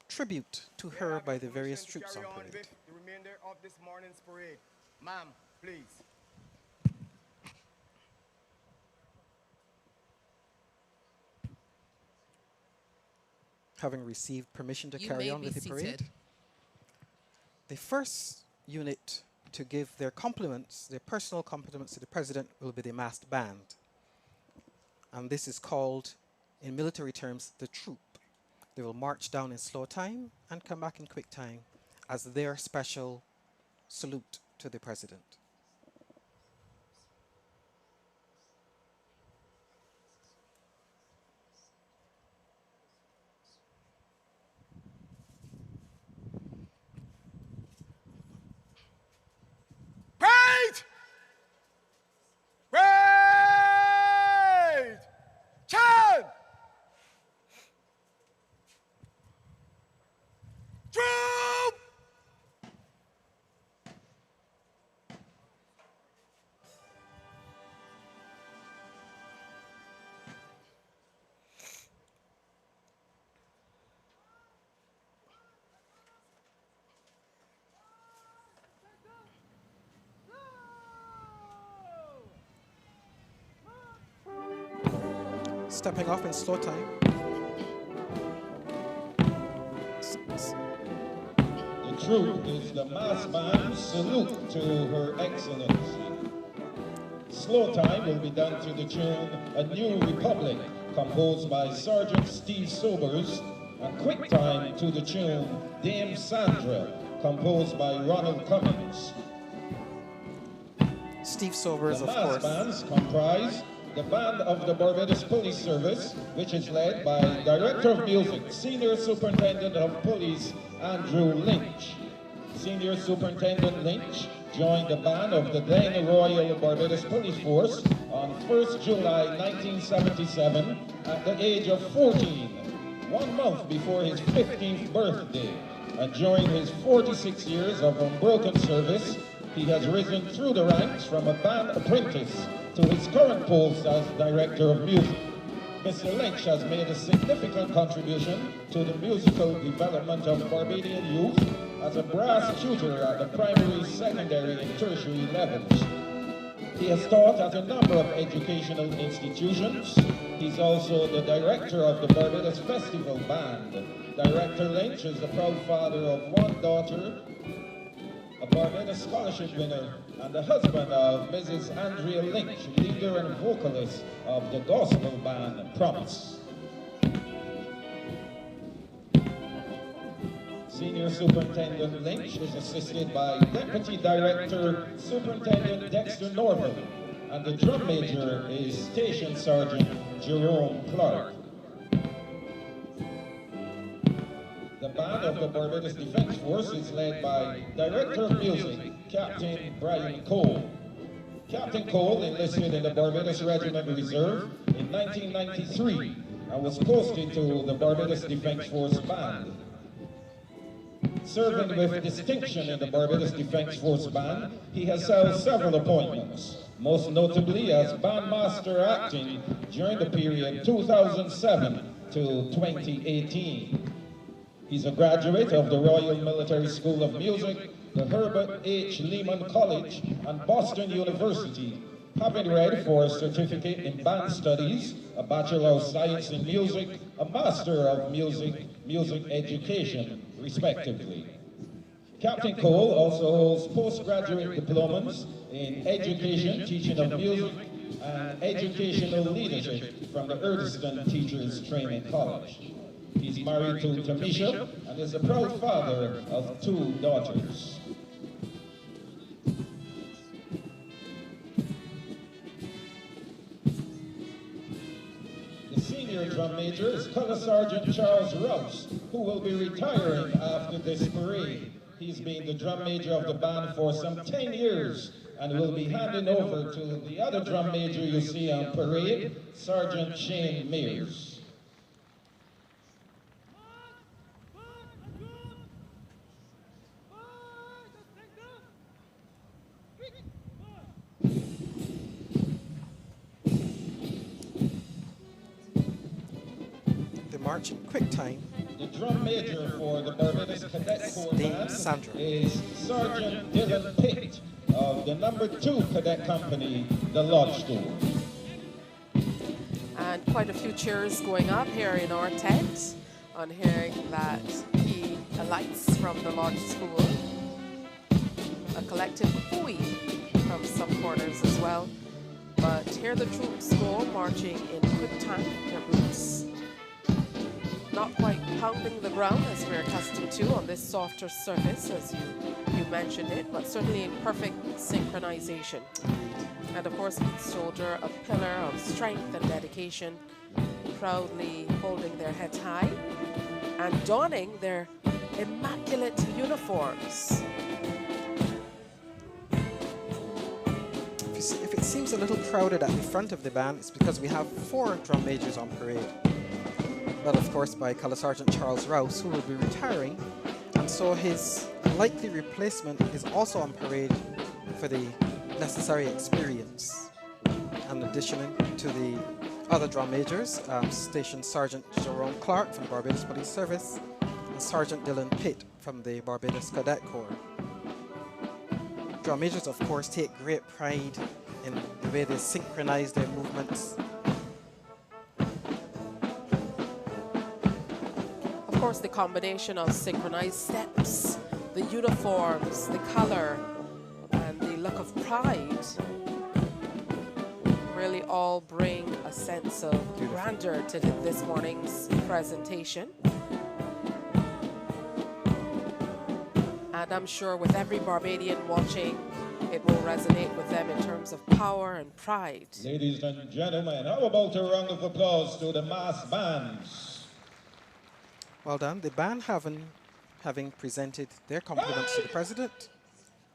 tribute to her by the various troops on parade. With the remainder of this morning's parade. Ma'am, please. Having received permission to carry on with the parade, the first unit to give their compliments, their personal compliments to the President, will be the massed band. And this is called, in military terms, the troop. They will march down in slow time and come back in quick time as their special salute to the President. Parade! Parade! Chant! Troop! Stepping off in slow time. The troop is the mass band salute to Her Excellency. slow time will be done to the tune A New Republic, composed by Sergeant Steve Sobers, and quick time to the tune Dame Sandra, composed by Ronald Cummings. Steve Sobers, the of mass course. bands comprise the Band of the Barbados Police Service, which is led by Director of Music, Senior Superintendent of Police, Andrew Lynch. Senior Superintendent Lynch joined the band of the then Royal Barbados Police Force on 1st July 1977 at the age of 14, 1 month before his 15th birthday. And during his 46 years of unbroken service, he has risen through the ranks from a band apprentice to his current post as Director of Music. Mr. Lynch has made a significant contribution to the musical development of Barbadian youth as a brass tutor at the primary, secondary, and tertiary levels. He has taught at a number of educational institutions. He's also the director of the Barbados Festival Band. Director Lynch is the proud father of one daughter, a Barbados Scholarship winner, and the husband of Mrs. Andrea Lynch, leader and vocalist of the gospel band Promise. Senior Superintendent Lynch is assisted by Deputy Director Superintendent Dexter Norville, and the drum major is Station Sergeant Jerome Clark. The band of the Barbados Defence Force is led by Director of Music, Captain Brian Cole. Captain Cole enlisted in the Barbados Regiment Reserve in 1993 and was posted to the Barbados Defence Force Band. Serving with distinction in the Barbados Defence Force Band, he has held several appointments, most notably as bandmaster acting during the period 2007 to 2018. He's a graduate of the Royal Military School of Music, the Herbert H. Lehman College, and Boston University, having read for a certificate in band studies, a Bachelor of Science in Music, a Master of Music Education, respectively. Captain Cole also holds postgraduate diplomas in Education, Teaching of Music, and Educational Leadership from the Erdeston Teachers Training College. He's married to Tamisha and is a proud father of 2 daughters. The senior drum major is Color Sergeant Charles Rouse, who will be retiring after this parade. He's been the drum major of the band for some 10 years and will be handing over to the other drum major you see on parade, Sergeant Shane Mears. Marching quick time. The drum major for the Barbados Cadet Corps Band Sandra is Sergeant Dylan Pitt of the number 2 Cadet Company, the Lodge School. And quite a few cheers going up here in our tent on hearing that he alights from the Lodge School. A collective hooey from some corners as well. But here the troops go marching in quick time, their boots not quite pounding the ground as we're accustomed to on this softer surface, as you mentioned it, but certainly in perfect synchronization. And of course, each soldier a pillar of strength and dedication, proudly holding their heads high and donning their immaculate uniforms. If it seems a little crowded at the front of the band, it's because we have 4 drum majors on parade. But of course by Colour Sergeant Charles Rouse, who will be retiring, and so his likely replacement is also on parade for the necessary experience. And additionally to the other drum majors, Station Sergeant Jerome Clark from the Barbados Police Service and Sergeant Dylan Pitt from the Barbados Cadet Corps. Drum majors, of course, take great pride in the way they synchronize their movements. Of course, the combination of synchronized steps, the uniforms, the color, and the look of pride all bring a sense of grandeur to this morning's presentation. And I'm sure with every Barbadian watching, it will resonate with them in terms of power and pride. Ladies and gentlemen, how about a round of applause to the mass bands? Well done. The band having presented their compliments to the president,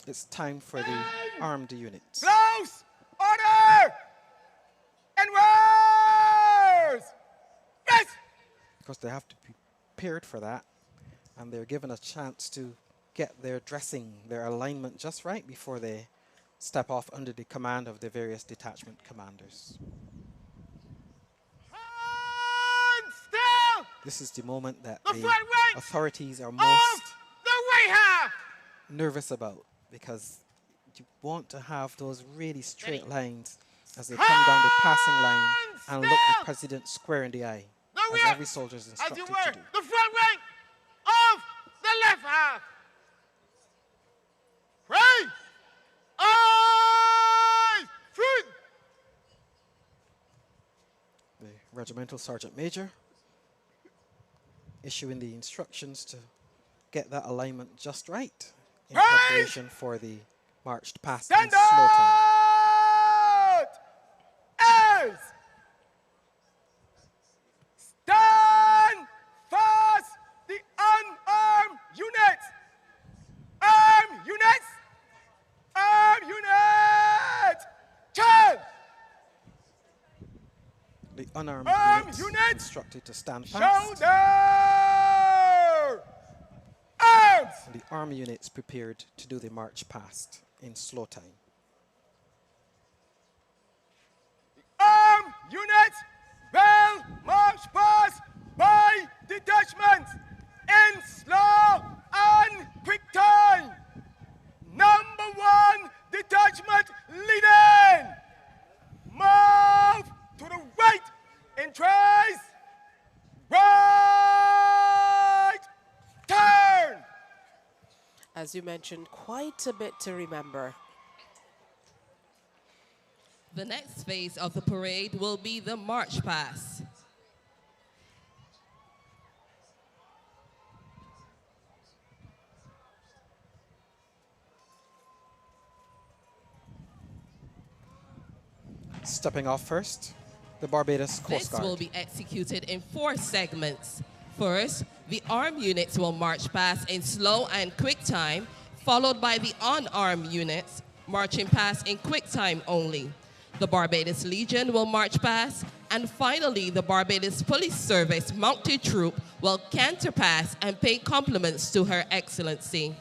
it's time for the armed units. Close! Order! And words! Yes! Because they have to be prepared for that, and they're given a chance to get their dressing, their alignment just right before they step off under the command of the various detachment commanders. Stand still! This is the moment that The the front rank authorities are of most the way half! nervous about, because you want to have those really straight lines as they come down the passing line and look the president square in the eye, as every soldier is instructed to do. The front rank of the left half! Pray! Eyes! Feet! The regimental sergeant major issuing the instructions to get that alignment just right in preparation for the marched past in Stand slow time. out! As! Stand fast! The unarmed units! Armed units! Armed units! Charge! The unarmed Armed units units! instructed to stand fast, Shoulder! Arms! and the armed units prepared to do the march past in slow time. Armed units will march past by detachments in slow and quick time. Number 1 detachment leading. Move to the right in trace. Right turn. As you mentioned, quite a bit to remember. The next phase of the parade will be the march past. Stepping off first, the Barbados Coast This will Guard. be executed in 4 segments. First, the armed units will march past in slow and quick time, followed by the unarmed units marching past in quick time only. The Barbados Legion will march past, and finally the Barbados Police Service mounted troop will canter past and pay compliments to Her Excellency.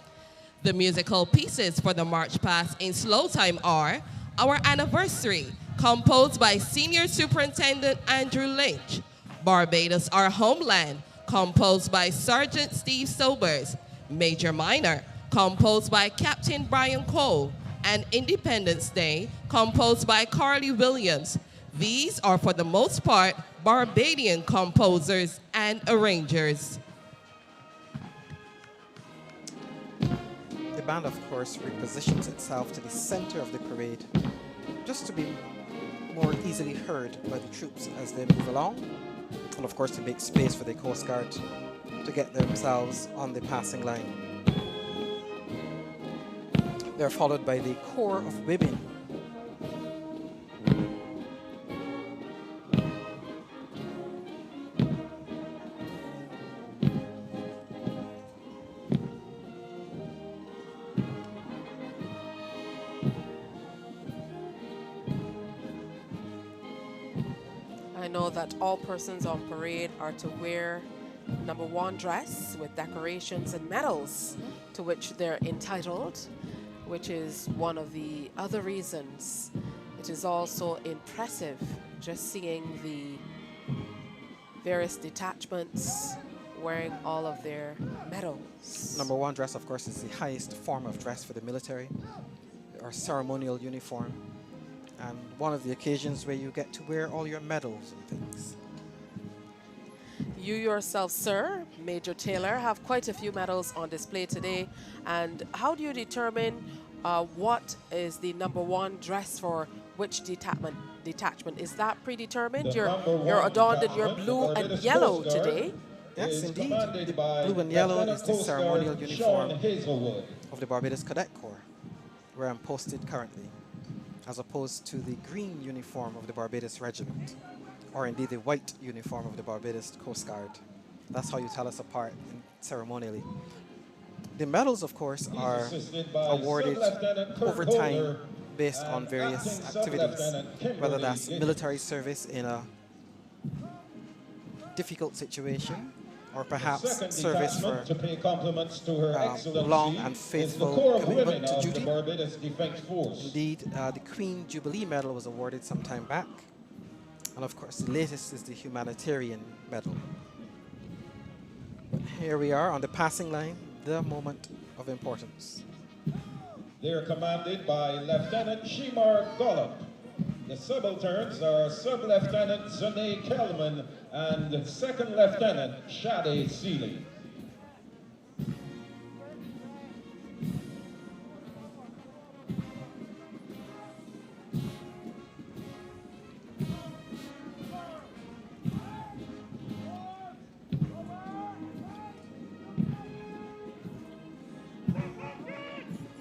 The musical pieces for the march past in slow time are Our Anniversary, composed by Senior Superintendent Andrew Lynch; Barbados Our Homeland, composed by Sergeant Steve Sobers; Major Minor, composed by Captain Brian Cole; and Independence Day, composed by Carly Williams. These are for the most part Barbadian composers and arrangers. The band, of course, repositions itself to the center of the parade just to be more easily heard by the troops as they move along, and of course to make space for the Coast Guard to get themselves on the passing line. They're followed by the Corps of Women. I know that all persons on parade are to wear number 1 dress with decorations and medals to which they're entitled, which is one of the other reasons it is also impressive just seeing the various detachments wearing all of their medals. Number 1 dress, of course, is the highest form of dress for the military, or ceremonial uniform, and one of the occasions where you get to wear all your medals and things. You yourself, sir, Major Taylor, have quite a few medals on display today. And how do you determine what is the number 1 dress for which detachment? detachment. Is that predetermined? The You're number you're one adorned in your detachment, blue the and Barbados yellow Coast Guard, today. Yes, is indeed. commanded The by blue and yellow Lieutenant is the Coast ceremonial Guard uniform Sean Hazelwood. of the Barbados Cadet Corps, where I'm posted currently, as opposed to the green uniform of the Barbados Regiment, or indeed the white uniform of the Barbados Coast Guard. That's how you tell us apart ceremonially. The medals, of course, are awarded over time based on various activities, whether that's military service in a difficult situation, or perhaps service for to pay compliments to her Excellency long and is the faithful Corps of commitment Women to of duty. the Barbados Defence Force. Indeed, the Queen Jubilee Medal was awarded some time back. And of course, the latest is the Humanitarian Medal. But here we are on the passing line, the moment of importance. They're commanded by Lieutenant Shimar Gollop. The subalterns are Sub-Lieutenant Zane Kelman and Second Lieutenant Shade Seeley.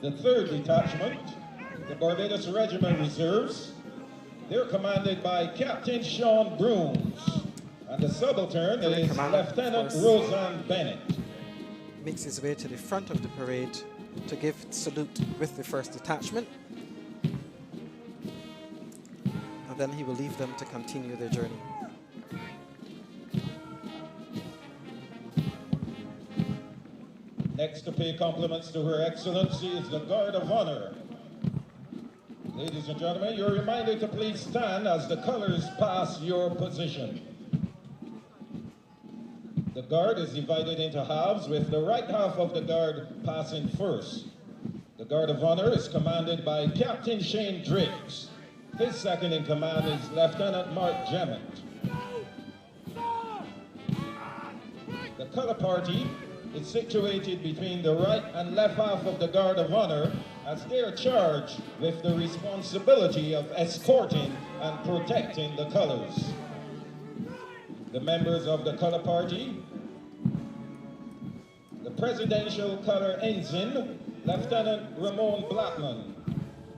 The 3rd Detachment, the Barbados Regiment Reserves, they're commanded by Captain Sean Brooms, and the subaltern is Lieutenant Roseanne Bennett. Makes his way to the front of the parade to give salute with the 1st Detachment, and then he will leave them to continue their journey. Next to pay compliments to Her Excellency is the Guard of Honor. Ladies and gentlemen, you're reminded to please stand as the colors pass your position. The Guard is divided into halves, with the right half of the Guard passing first. The Guard of Honor is commanded by Captain Shane Driggs. His second in command is Lieutenant Mark Jemmett. The color party is situated between the right and left half of the Guard of Honor, as they are charged with the responsibility of escorting and protecting the colors. The members of the color party: the Presidential Color Ensign, Lieutenant Ramon Blackman;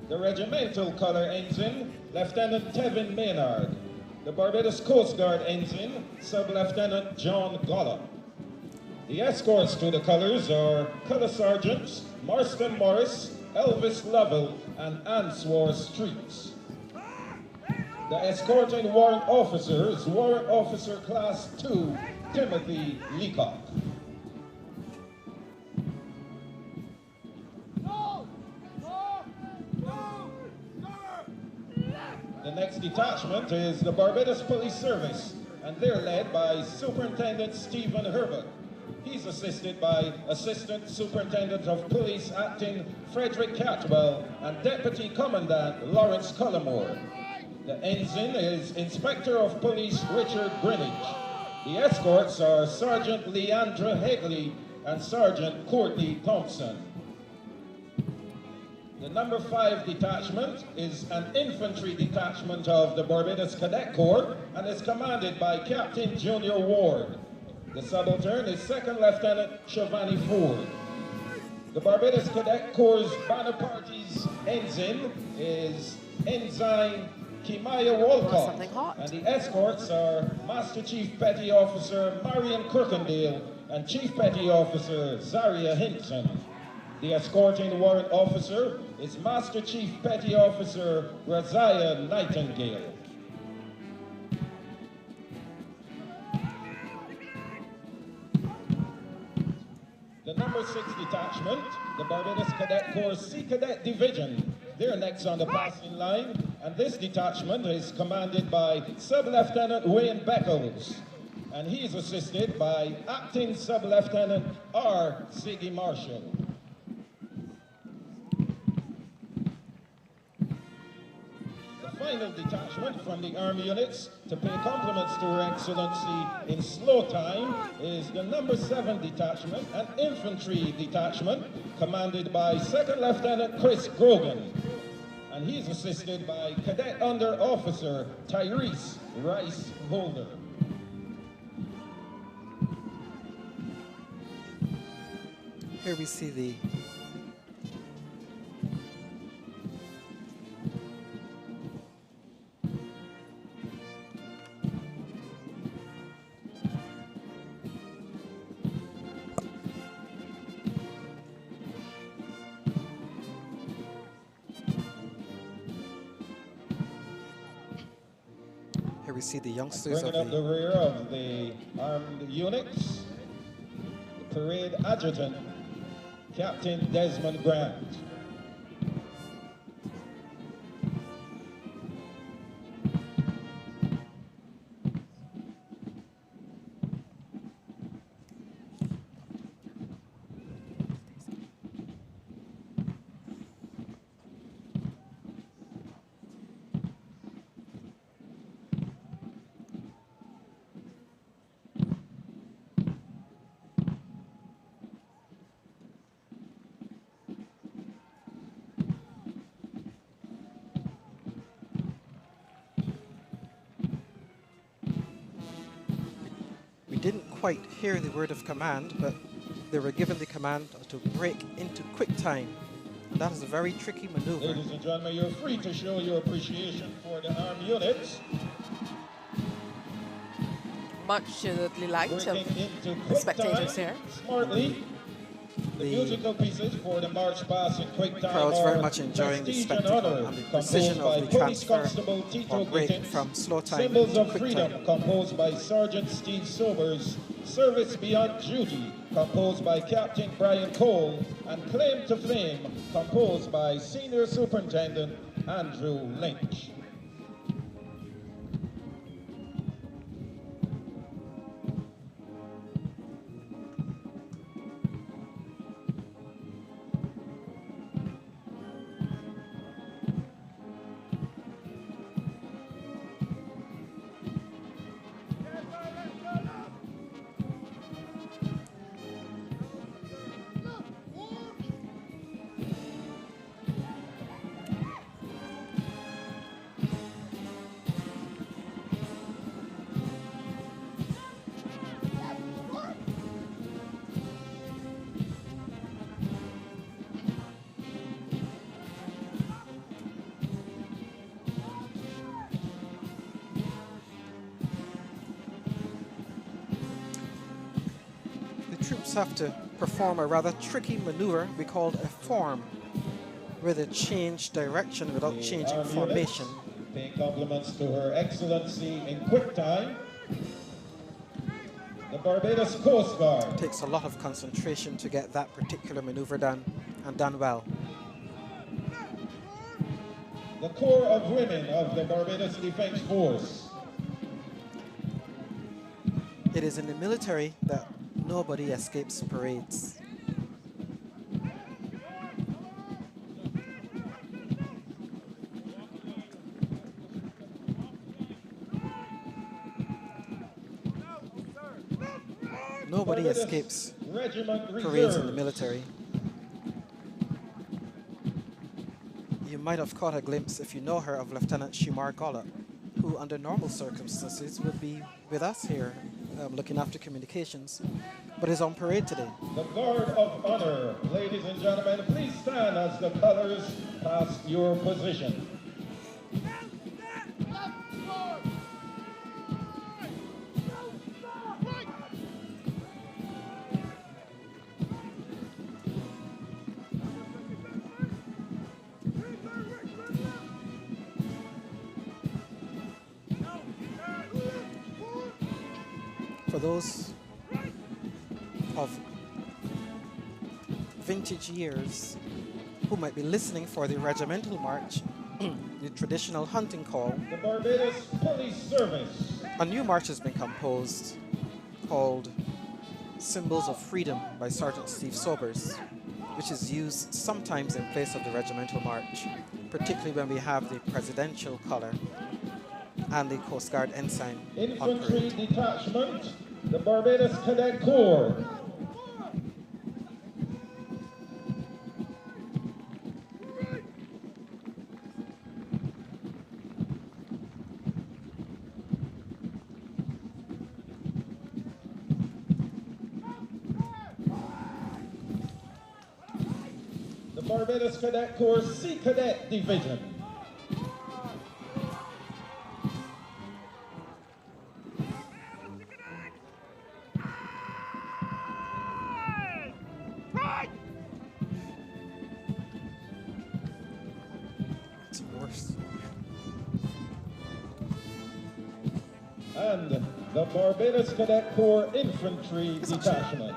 the Regimental Color Ensign, Lieutenant Tevin Maynard; the Barbados Coast Guard Ensign, Sub-Lieutenant John Gollop. The escorts to the colors are Color Sergeants Marston Morris, Elvis Lovell, and Answar Streets. The escorting warrant officer is Warrant Officer Class 2, Timothy Leacock. The next detachment is the Barbados Police Service, and they're led by Superintendent Stephen Herbert. He's assisted by Assistant Superintendent of Police Acting Frederick Catwell and Deputy Commandant Lawrence Cullimore. The ensign is Inspector of Police Richard Greenwich. The escorts are Sergeant Leandra Hegley and Sergeant Courtney Thompson. The number 5 detachment is an infantry detachment of the Barbados Cadet Corps and is commanded by Captain Junior Ward. The subaltern is Second Lieutenant Shivani Ford. The Barbados Cadet Corps' banner party's ensign is Ensign Kimaya Walcott, and the escorts are Master Chief Petty Officer Marion Kirkendale and Chief Petty Officer Zaria Hinton. The escorting warrant officer is Master Chief Petty Officer Razia Nightingale. The number 6 detachment, the Barbados Cadet Corps Sea Cadet Division. They're next on the passing line, and this detachment is commanded by Sub-Lieutenant Wayne Beckles, and he's assisted by Acting Sub-Lieutenant R. Ziggy Marshall. Final detachment from the Army units to pay compliments to Her Excellency in slow time is the number 7 detachment, an infantry detachment commanded by Second Lieutenant Chris Grogan. and he's assisted by Cadet Under Officer Tyrese Rice Holder. Here we see the youngsters Bringing up the rear of the armed units, the parade adjutant, Captain Desmond Grant. didn't quite hear the word of command, but they were given the command to break into quick time. And that is a very tricky maneuver. Ladies and gentlemen, you're free to show your appreciation for the armed units. Much to the delight of the spectators here. Smartly. The musical pieces for the march past in quick time. Crowds very much enjoying the spectacle and the precision of the transfer or break from slow time Symbols to of quick Freedom, time. composed by Sergeant Steve Sobers. Service Beyond Duty, composed by Captain Brian Cole. And Claim to Fame, composed by Senior Superintendent Andrew Lynch. Troops have to perform a rather tricky maneuver we call a form, where they change direction without changing formation. Paying compliments to Her Excellency in quick time, the Barbados Coast Guard. It takes a lot of concentration to get that particular maneuver done, and done well. The Corps of Women of the Barbados Defense Force. It is in the military that nobody escapes parades. Nobody escapes parades in the military. You might have caught a glimpse, if you know her, of Lieutenant Shumar Gollop, who under normal circumstances would be with us here looking after communications, but is on parade today. The Guard of Honor, ladies and gentlemen, please stand as the colors pass your position. For those of vintage years who might be listening for the regimental march, the traditional hunting call, the Barbados Police Service. A new march has been composed called Symbols of Freedom by Sergeant Steve Sobers, which is used sometimes in place of the regimental march, particularly when we have the presidential color and the Coast Guard ensign on Infantry parade. Detachment, the Barbados Cadet Corps. Barbados Cadet Corps Sea Cadet Division. It's worse. And the Barbados Cadet Corps Infantry Detachment.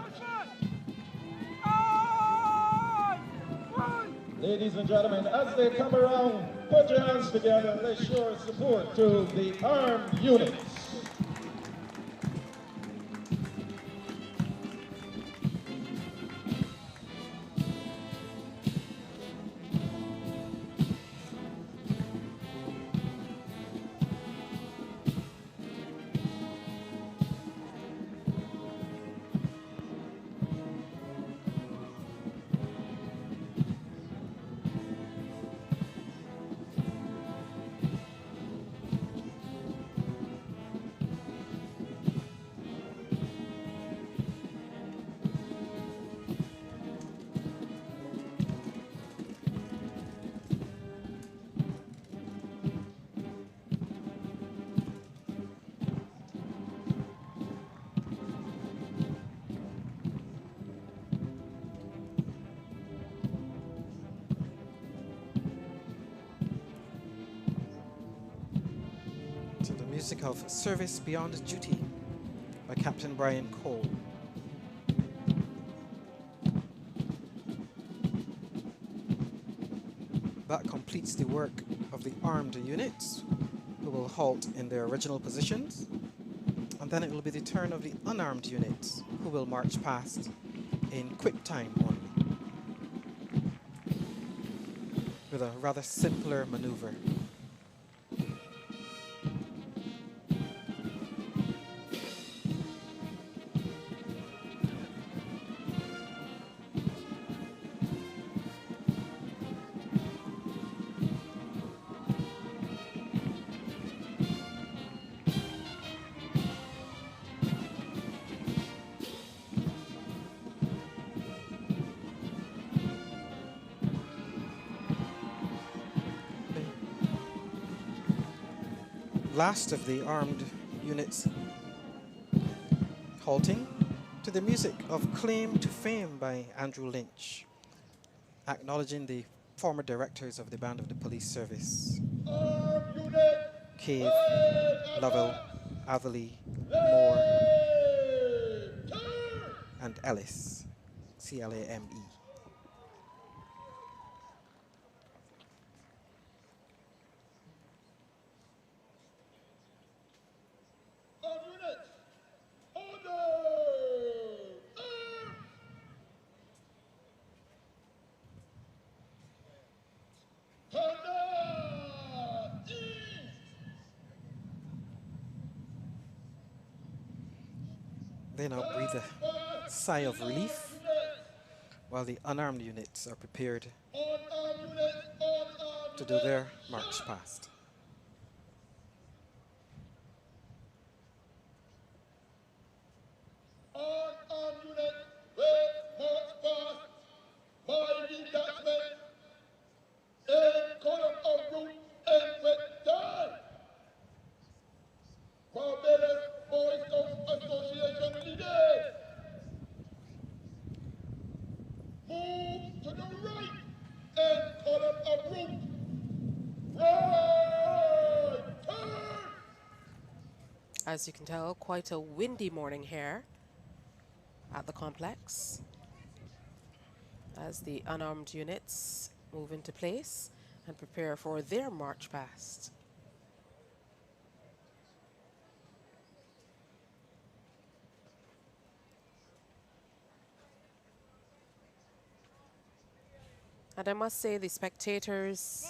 Ladies and gentlemen, as they come around, put your hands together and let's show our support to the armed units. To the music of Service Beyond Duty by Captain Brian Cole. That completes the work of the armed units, who will halt in their original positions, and then it will be the turn of the unarmed units, who will march past in quick time only, with a rather simpler maneuver. Last of the armed units halting to the music of Claim to Fame by Andrew Lynch, acknowledging the former directors of the Band of the Police Service: Cave, Lovell, Atherley, Moore, and Ellis, C-L-A-M-E. They now breathe a sigh of relief while the unarmed units are prepared to do their march past. As you can tell, quite a windy morning here at the complex as the unarmed units move into place and prepare for their march past. And I must say, the spectators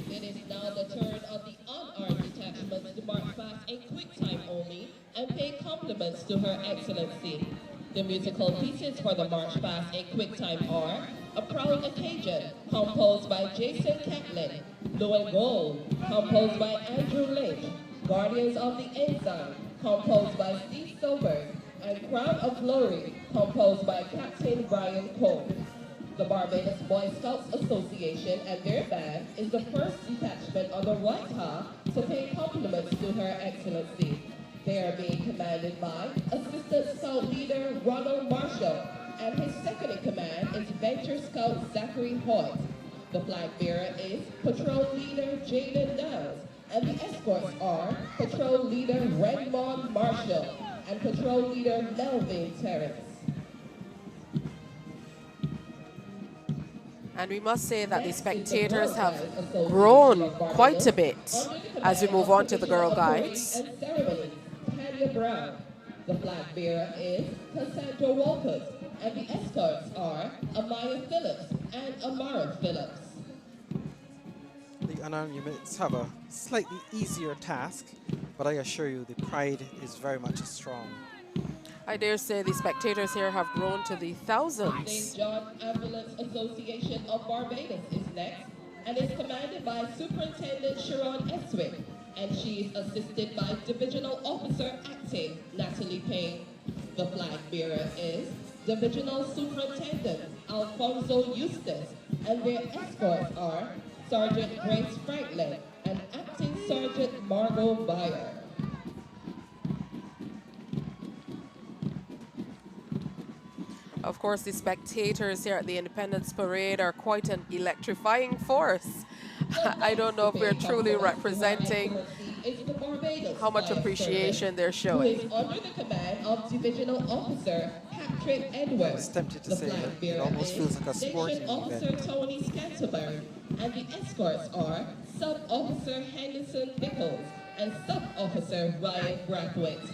It is now the turn of the unarmed detachments to march past in quick time only and pay compliments to Her Excellency. The musical pieces for the march past in quick time are A Proud Occasion, composed by Jason Catlin, Blue and Gold, composed by Andrew Lynch, Guardians of the Ensign, composed by Steve Sobers, and Crown of Glory, composed by Captain Brian Cole. The Barbados Boy Scouts Association and their band is the first detachment on the right half to pay compliments to Her Excellency. They are being commanded by Assistant Scout Leader Ronald Marshall, and his second in command is Venture Scout Zachary Hoyt. The flag bearer is Patrol Leader Jaden Downs, and the escorts are Patrol Leader Redmond Marshall and Patrol Leader Melvin Terrence. And we must say that the spectators have grown quite a bit as we move on to the Girl Guides. Brown. The flag bearer is Cassandra Walcott, and the escorts are Amaya Phillips and Amara Phillips. The unarmed have a slightly easier task, but I assure you the pride is very much strong. I dare say the spectators here have grown to the thousands. St. John Ambulance Association of Barbados is next, and is commanded by Superintendent Sharon Eswick, and she is assisted by Divisional Officer Acting Natalie Payne. The flag bearer is Divisional Superintendent Alfonso Eustace, and their escorts are Sergeant Grace Franklin and Acting Sergeant Margot Beyer. Of course, the spectators here at the Independence Parade are quite an electrifying force. I don't know if we're truly representing how much appreciation they're showing. Who is under the command of Divisional Officer Patrick Edwards. I was tempted to say that it almost feels like a sporting Officer event. Tony Scantlebury, and the escorts are Sub Officer Henderson Nichols and Sub Officer Ryan Brathwaite.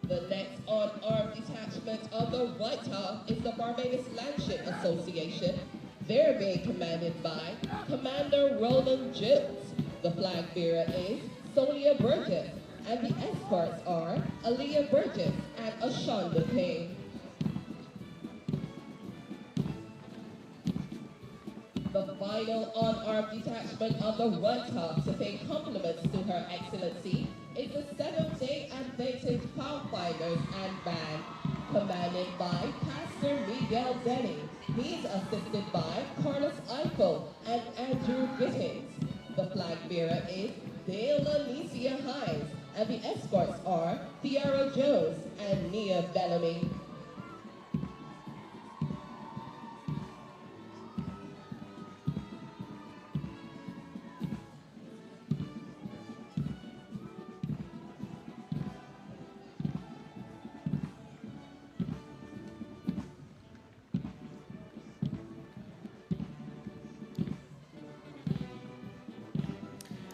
The next unarmed detachment of the White half is the Barbados Landship Association. They're being commanded by Commander Roland Jones. The flag bearer is Sonia Burgess, and the escorts are Aaliyah Burgess and Ashonda Payne. The final unarmed detachment of the White half to pay compliments to Her Excellency is the 7th-day Adventist Pathfinders and Band, commanded by Pastor Miguel Denny. He's assisted by Carlos Eichel and Andrew Gittins. The flag bearer is Dale Alicia Hines, and the escorts are Tiara Jones and Nia Bellamy.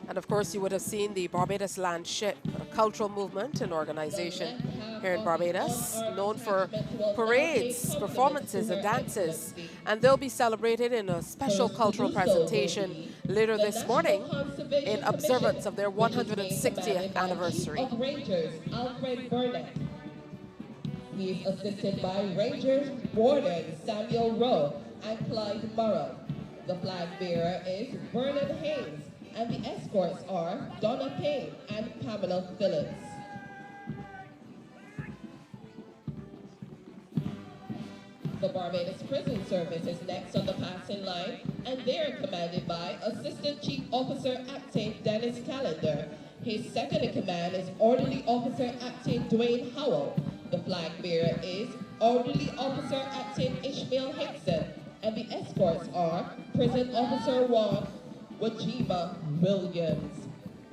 And of course, you would have seen the Barbados Landship cultural movement and organization here in Barbados, known for parades, performances, and dances. And they'll be celebrated in a special cultural presentation later this morning in observance of their 160th anniversary. Rangers Alfred Burnett. He is assisted by Rangers Warden Samuel Rowe and Clyde Morrow. The flag bearer is Vernon Haynes, and the escorts are Donna Payne and Pamela Phillips. The Barbados Prison Service is next on the passing line, and they're commanded by Assistant Chief Officer Acting Dennis Callender. His second in command is Orderly Officer Acting Dwayne Howell. The flag bearer is Orderly Officer Acting Ishmael Hickson, and the escorts are Prison Officer 1 Wajima Williams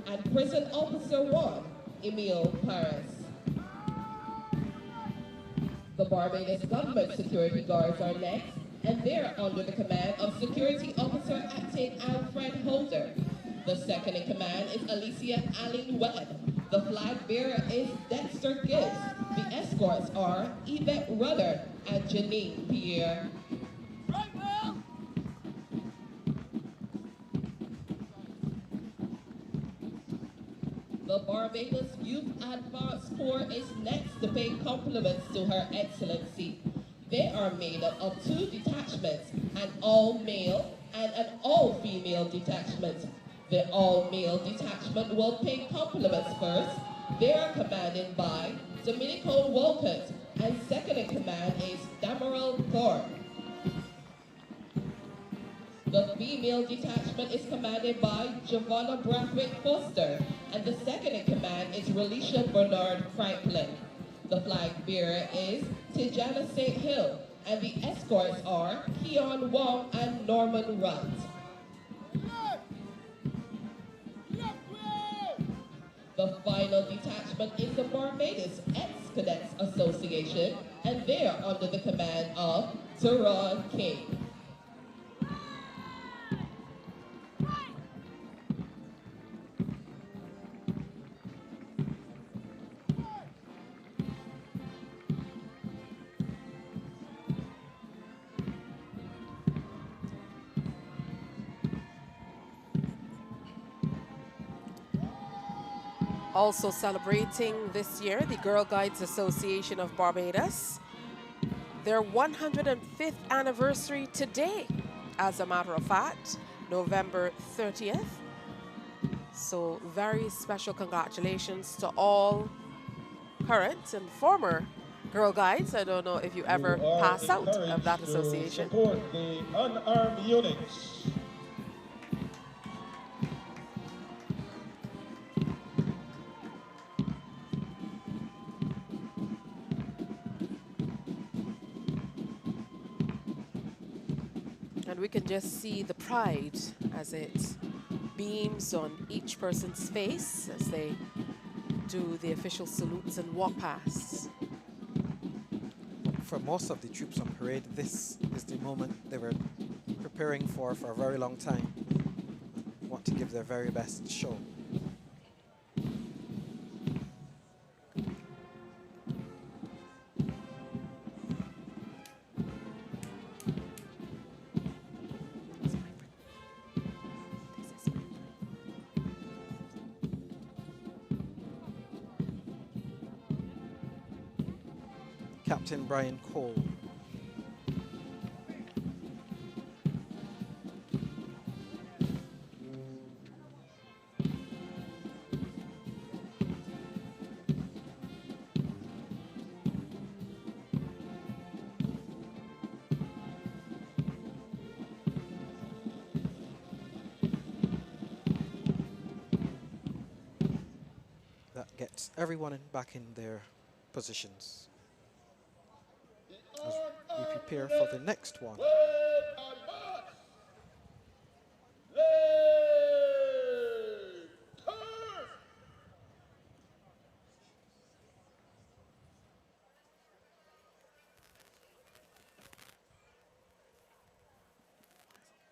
and Prison Officer 1 Emil Paris. The Barbados Government Security Guards are next, and they're under the command of Security Officer Acting Alfred Holder. The second in command is Alicia Allen Webb. The flag bearer is Dexter Gibbs. The escorts are Yvette Rudder and Janine Pierre. The Barbados Youth Advance Corps is next to pay compliments to Her Excellency. They are made up of 2 detachments, an all-male and an all-female detachment. The all-male detachment will pay compliments first. They are commanded by Domenico Wolcott, and second in command is Dameril Thorpe. The female detachment is commanded by Giovanna Brathwaite Foster, and the second in command is Relisha Bernard Franklin. The flag bearer is Tijana St. Hill, and the escorts are Keon Wong and Norman Rutt. The final detachment is the Barbados Ex-Cadets Association, and they are under the command of Teron King. Also celebrating this year, the Girl Guides Association of Barbados, their 105th anniversary today, as a matter of fact, November 30th. So very special congratulations to all current and former Girl Guides. I don't know if you ever pass out of that association. Support the unarmed units. And we can just see the pride as it beams on each person's face as they do the official salutes and walk past. For most of the troops on parade, this is the moment they were preparing for a very long time. Want to give their very best show. Captain Brian Cole. That gets everyone back in their positions as we prepare for the next one.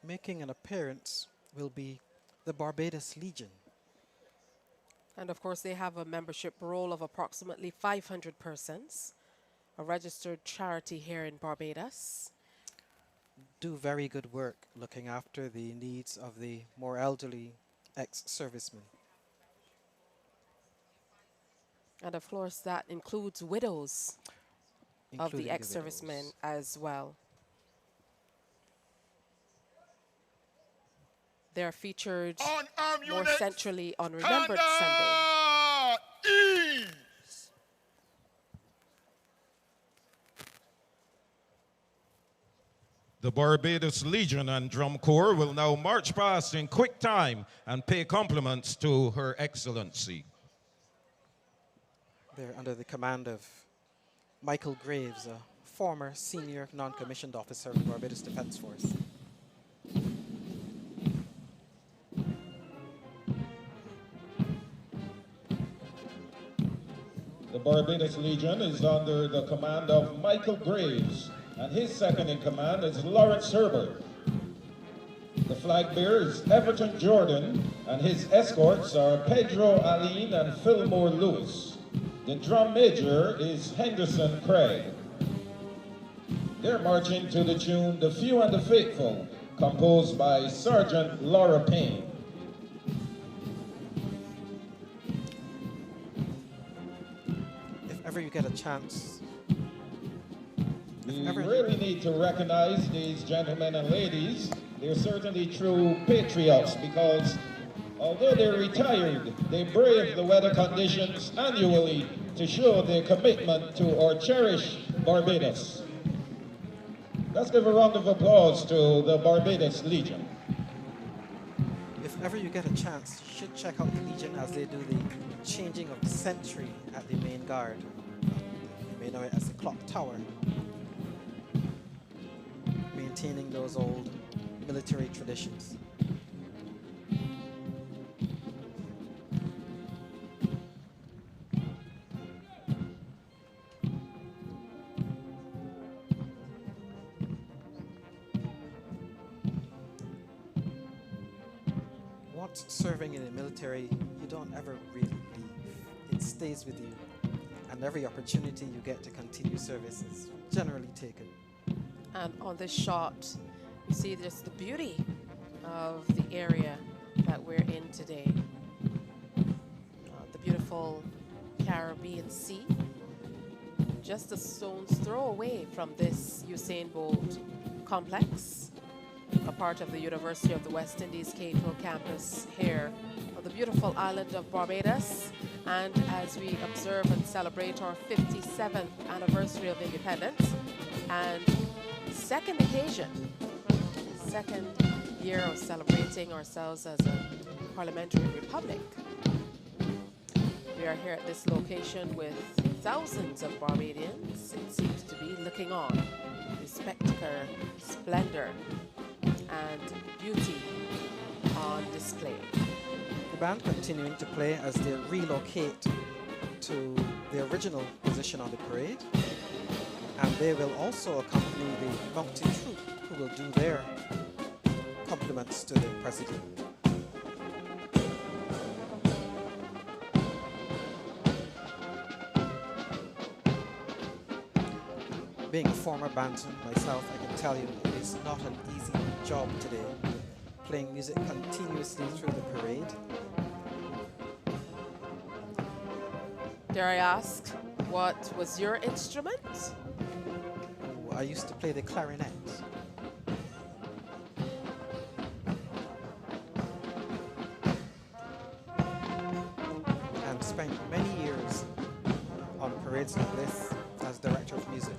Making an appearance will be the Barbados Legion. And of course, they have a membership roll of approximately 500 persons, a registered charity here in Barbados. Do very good work looking after the needs of the more elderly ex-servicemen. And of course, that includes widows of Including the ex-servicemen widows. as well. They're featured Unarmed more units. centrally on Remembrance Sunday. Ease. The Barbados Legion and Drum Corps will now march past in quick time and pay compliments to Her Excellency. They're under the command of Michael Graves, a former senior non-commissioned officer of the Barbados Defence Force. The Barbados Legion is under the command of Michael Graves, and his second in command is Lawrence Herbert. The flag bearer is Everton Jordan, and his escorts are Pedro Aline and Fillmore Lewis. The drum major is Henderson Craig. They're marching to the tune The Few and the Faithful, composed by Sergeant Laura Payne. If ever you get a chance, We really need to recognize these gentlemen and ladies. They're certainly true patriots because Although they're retired, they brave the weather conditions annually to show their commitment to our cherished Barbados. Let's give a round of applause to the Barbados Legion. If ever you get a chance, you should check out the Legion as they do the changing of the sentry at the main guard. You may know it as the clock tower. Maintaining those old military traditions. Once serving in the military, you don't ever really leave. It stays with you, and every opportunity you get to continue service is generally taken. And on this shot, you see just the beauty of the area that we're in today. The beautiful Caribbean Sea, just a stone's throw away from this Usain Bolt complex, a part of the University of the West Indies Cape Hill campus here on the beautiful island of Barbados. And as we observe and celebrate our 57th anniversary of independence and second year of celebrating ourselves as a parliamentary republic. We are here at this location with thousands of Barbadians, it seems to be, looking on the spectacle, splendor, and beauty on display. The band continuing to play as they relocate to the original position on the parade, and they will also accompany the mounted troop who will do their compliments to the president. Being a former bandsman myself, I can tell you it is not an easy job today, playing music continuously through the parade. Dare I ask, what was your instrument? I used to play the clarinet. And spent many years on parades like this as director of music.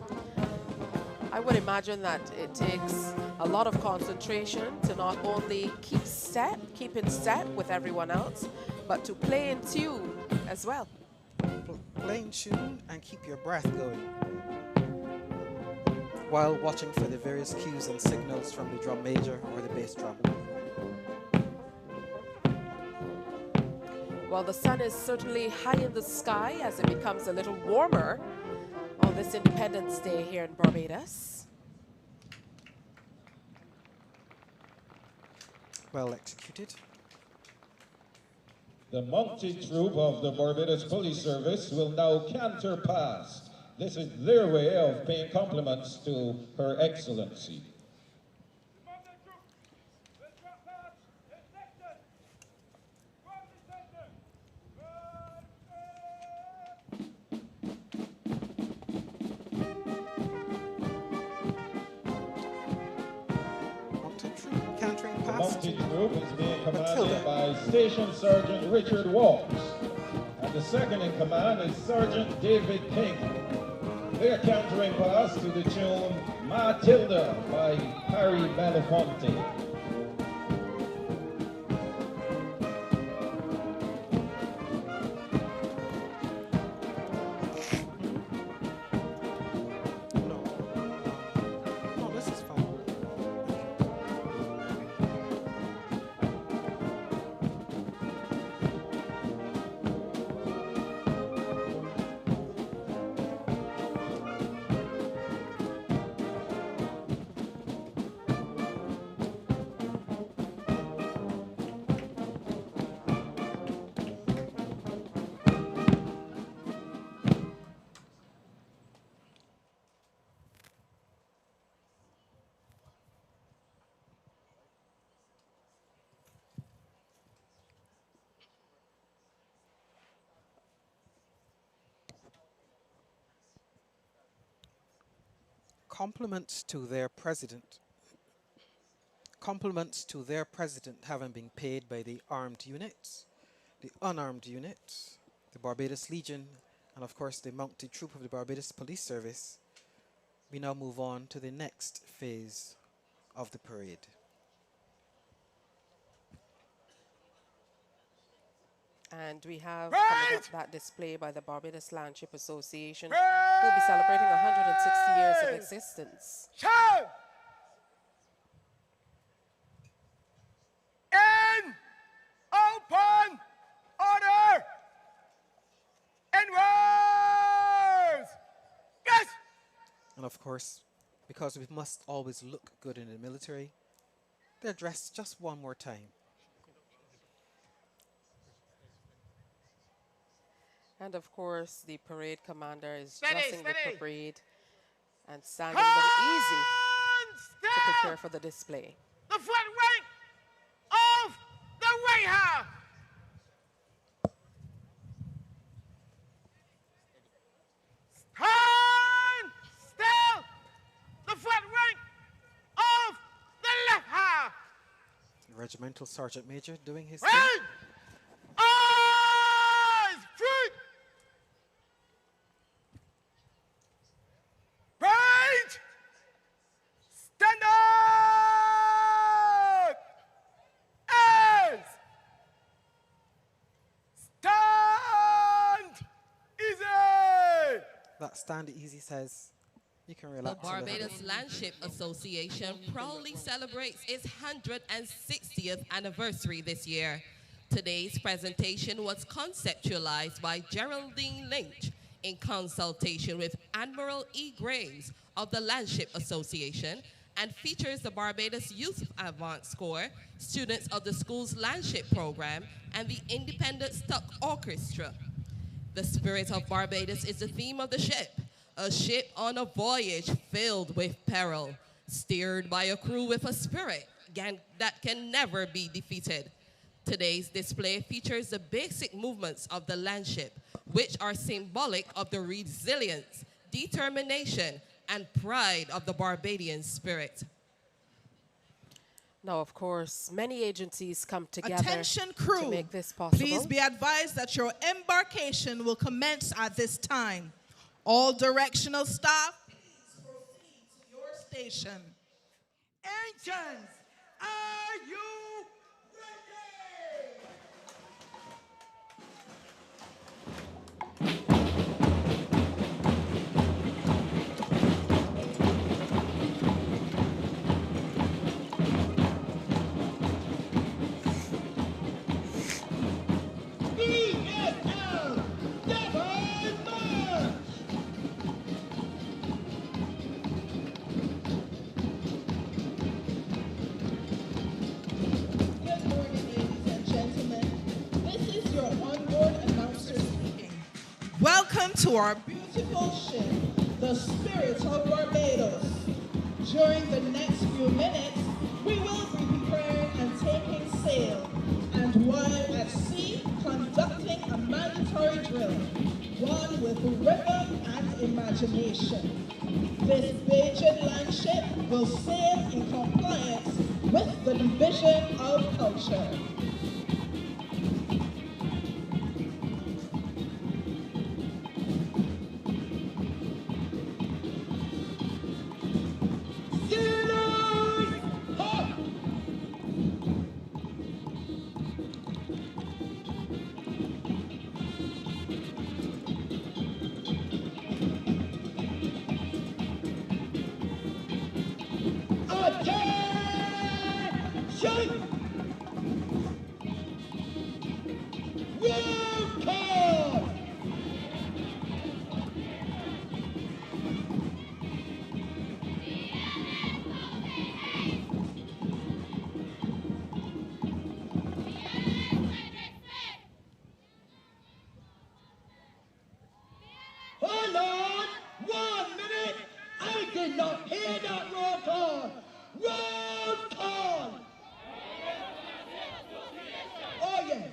I would imagine that it takes a lot of concentration to not only keep in step with everyone else, but to play in tune as well. Play in tune and keep your breath going, while watching for the various cues and signals from the drum major or the bass drum. Well, the sun is certainly high in the sky as it becomes a little warmer on this Independence Day here in Barbados. Well executed. The mounted troop of the Barbados Police Service will now canter past. This is their way of paying compliments to Her Excellency. The mounted troop is being commanded by Station Sergeant Richard Walsh, and the second in command is Sergeant David King. They are cantering past to the tune Matilda by Harry Belafonte. Compliments to their president. compliments to their president having been paid by the armed units, the unarmed unit, the Barbados Legion, and of course the mounted troop of the Barbados Police Service, we now move on to the next phase of the parade. And we have coming up that display by the Barbados Landship Association, who will be celebrating 160 years of existence. Show! In open order! In rows! Yes! And of course, because we must always look good in the military, they're dressed just one more time. And of course, the parade commander is Steady, dressing steady. the parade and standing them easy to Stand prepare for the display. the front rank of the right half. Stand still the front rank of the left half. The Regimental Sergeant Major doing his Right. thing. Eyes front. Right. Stand up. As. Stand easy. That stand easy says you can The relax a little bit. Barbados Landship Association proudly celebrates its 160th anniversary this year. Today's presentation was conceptualized by Geraldine Lynch in consultation with Admiral E. Graves of the Landship Association and features the Barbados Youth Advanced Corps, students of the school's Landship program, and the Independent Stuck Orchestra. The spirit of Barbados is the theme of the ship, a ship on a voyage filled with peril, steered by a crew with a spirit that can never be defeated. Today's display features the basic movements of the Landship, which are symbolic of the resilience, determination, and pride of the Barbadian spirit. Now, of course, many agencies come together Attention crew, to make this possible. please be advised that your embarkation will commence at this time. All directional staff, please proceed to your station. Engines, are you ready? BSL, Devon March! Good morning, ladies and gentlemen. This is your onboard announcer speaking. Welcome to our beautiful ship, the Spirit of Barbados. During the next few minutes, we will be preparing and taking sail, and while at sea, conducting a mandatory drill, one with rhythm and imagination. This Bajan landship will sail in compliance with the Division of Culture. Sailors, up! Attention! Roll call! Hold on! 1 minute! I did not hear that roll call! Roll call! Oh, yes.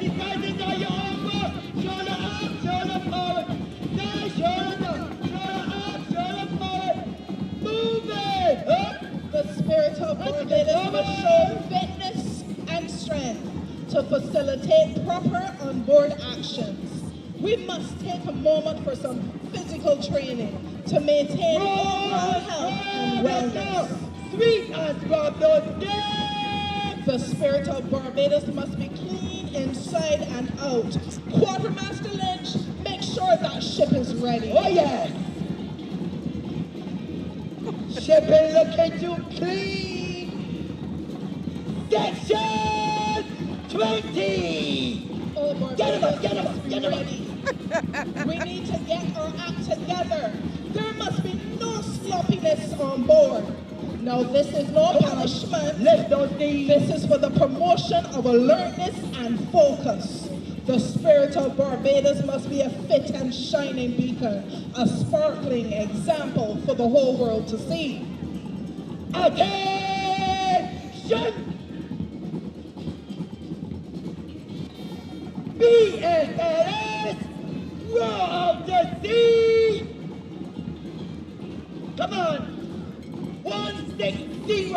ladies, rising on your over. Shoulder up, shoulder forward. Now shoulder down. Shoulder up, shoulder forward. Move it. Up. The spirit of Barbados must show fitness and strength to facilitate proper onboard actions. We must take a moment for some physical training to maintain overall health and wellness. 3 times rub those legs. The spirit of Barbados must be clean inside and out. Quartermaster Lynch, make sure that ship is ready. Oh yes. Ship is looking too clean. Section 20. Oh, Get him up, Barbados get him up, must be get him up. ready. We need to get our act together. There must be no sloppiness on board. Now, this is no punishment. Lift those knees. This is for the promotion of alertness and focus. The spirit of Barbados must be a fit and shining beacon, a sparkling example for the whole world to see. Attention! BSLS, roar of the sea! Come on! 160!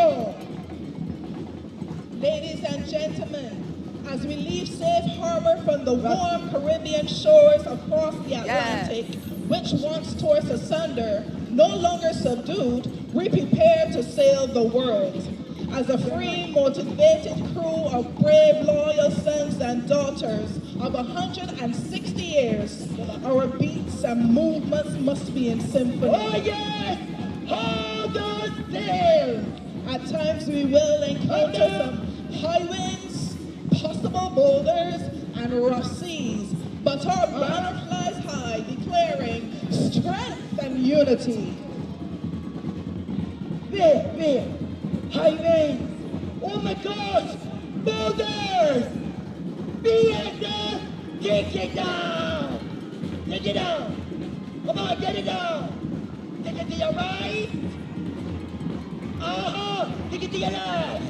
Ladies and gentlemen, as we leave safe harbor from the warm Caribbean shores across the Atlantic, which once tore us asunder, no longer subdued, we prepare to sail the world. As a free, motivated crew of brave, loyal sons and daughters of 160 years, our beats and movements must be in symphony. Oh yes! Hold those sails! At times we will encounter some high winds, possible boulders, and rough seas, but our banner flies high, declaring strength and unity. There! High winds! Oh my gosh! Boulders! BSS! Take it down! Take it down! Come on, get it down! Take it to your right! Take it to your left!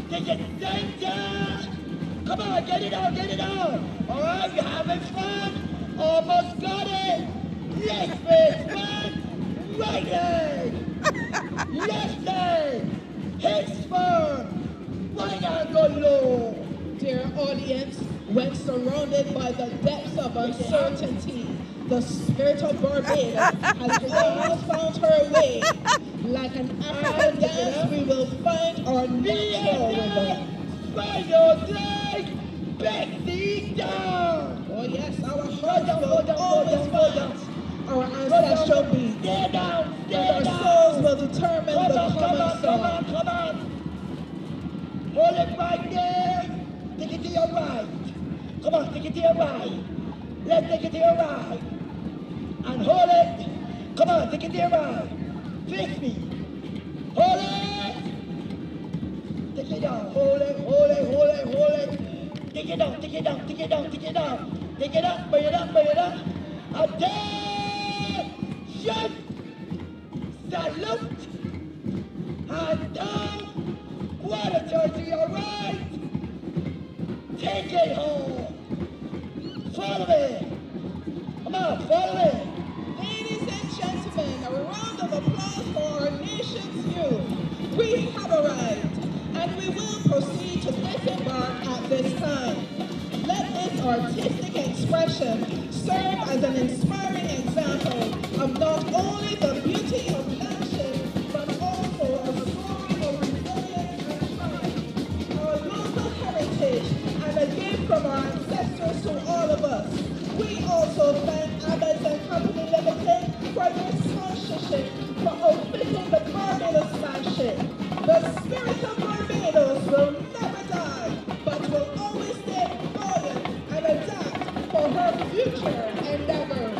Take it center! Come on, get it out, get it out! Alright, you having fun? Almost got it! Left face one! Right leg! Left leg! Hips firm! Right angle low! Dear audience, when surrounded by the depths of uncertainty, the spirit of Barbados has almost found her way. Like an African dance, we will find our natural rhythm. Spread your legs! Back these down! Oh yes, our hearts will always find our ancestral beat. Stay down! Stay And down! our souls will determine the common song. Come on! Hold it right there! Take it to your right! Come on, take it to your right! Let's take it to your right! And hold it! Come on, take it to your right! Fix me! Hold it! Take it down! Hold it! Hold it! Hold it! Hold it! Take it down! Take it down! Take it down! Take it down! Take it up! Bring it up! Bring it up! Attention! Salute! And down! Water turn to your right! Take it home! Follow me! Come on, follow me! Ladies and gentlemen, a round of applause for our nation's youth. We have arrived, and we will proceed to disembark at this time. Let this artistic expression serve as an inspiring example of not only the beauty of landscape, but also a story of resilience and triumph, our local heritage, and a gift from our ancestors to all of us. We also thank Abbott's and Company Limited for their sponsorship for outfitting the Barbados flagship. The spirit of Barbados will never die, but will always stay buoyant and adapt for her future endeavors.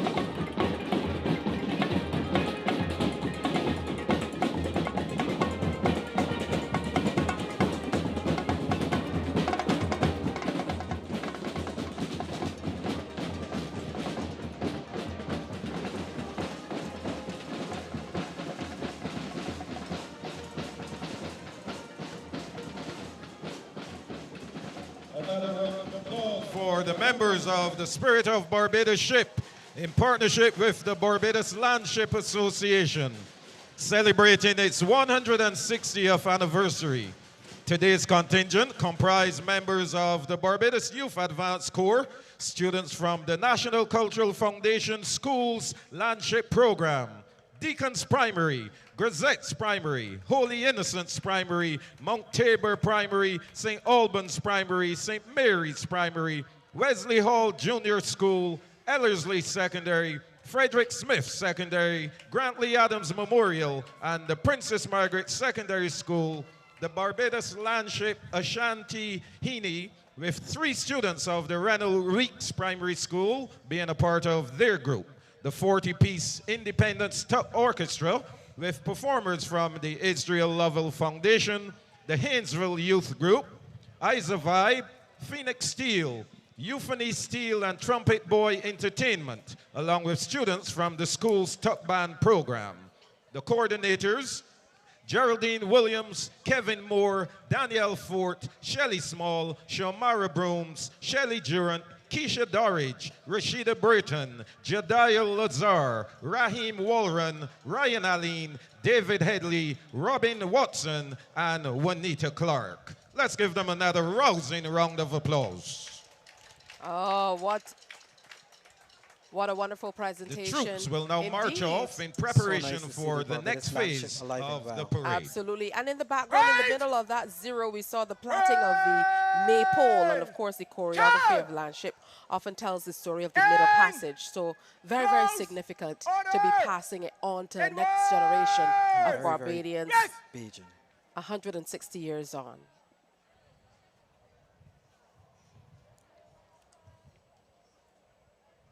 for the members of the Spirit of Barbados Ship in partnership with the Barbados Landship Association, celebrating its 160th anniversary. Today's contingent comprised members of the Barbados Youth Advanced Corps, students from the National Cultural Foundation Schools Landship Program, Deacons Primary, Grisette's Primary, Holy Innocents Primary, Mount Tabor Primary, St. Albans Primary, St. Mary's Primary, Wesley Hall Junior School, Ellerslie Secondary, Frederick Smith Secondary, Grantley Adams Memorial, and the Princess Margaret Secondary School, the Barbados Landship Ashanti Heaney, with 3 students of the Rennell Reeks Primary School being a part of their group. The 40-piece Independence Orchestra, with performers from the Israel Lovell Foundation, the Haynesville Youth Group, Isa Vibe, Phoenix Steel, Euphony Steel and Trumpet Boy Entertainment, along with students from the school's tuck band program. The coordinators, Geraldine Williams, Kevin Moore, Danielle Fort, Shelley Small, Shamara Brooms, Shelley Durant, Keisha Dorridge, Rashida Burton, Jediah Lazar, Raheem Walren, Ryan Aline, David Headley, Robin Watson, and Juanita Clark. Let's give them another rousing round of applause. Oh, what a wonderful presentation. The troops will now march off in preparation for the next phase of the parade. Absolutely. And in the background, in the middle of that zero, we saw the planting of the maypole. And of course, the choreography of Landship often tells the story of the Middle Passage. So very, very significant to be passing it on to the next generation of Barbadians, 160 years on.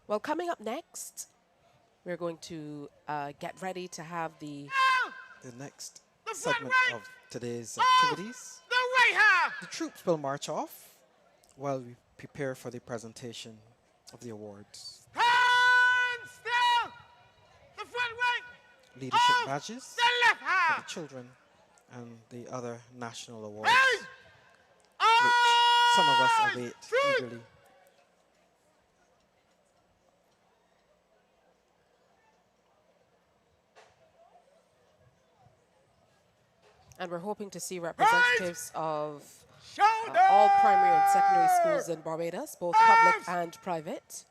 Well, coming up next, we're going to get ready to have the next segment of today's activities. The troops will march off while we prepare for the presentation of the awards. Still! The front rank! Leadership badges for the children and the other national awards, which some of us await eagerly. And we're hoping to see representatives of all primary and secondary schools in Barbados, both public and private.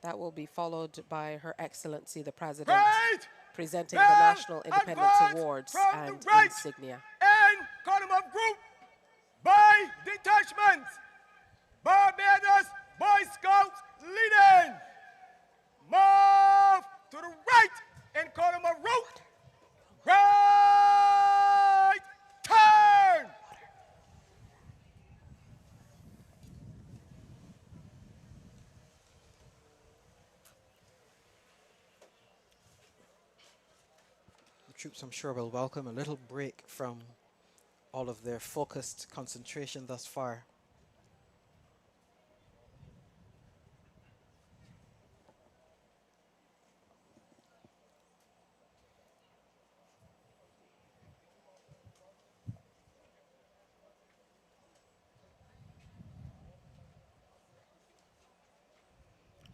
That will be followed by Her Excellency the President presenting the National Independence Awards and insignia. And column of group by detachment. Barbados Boy Scouts leading. Move to the right in column of route. Right turn. The troops, I'm sure, will welcome a little break from all of their focused concentration thus far.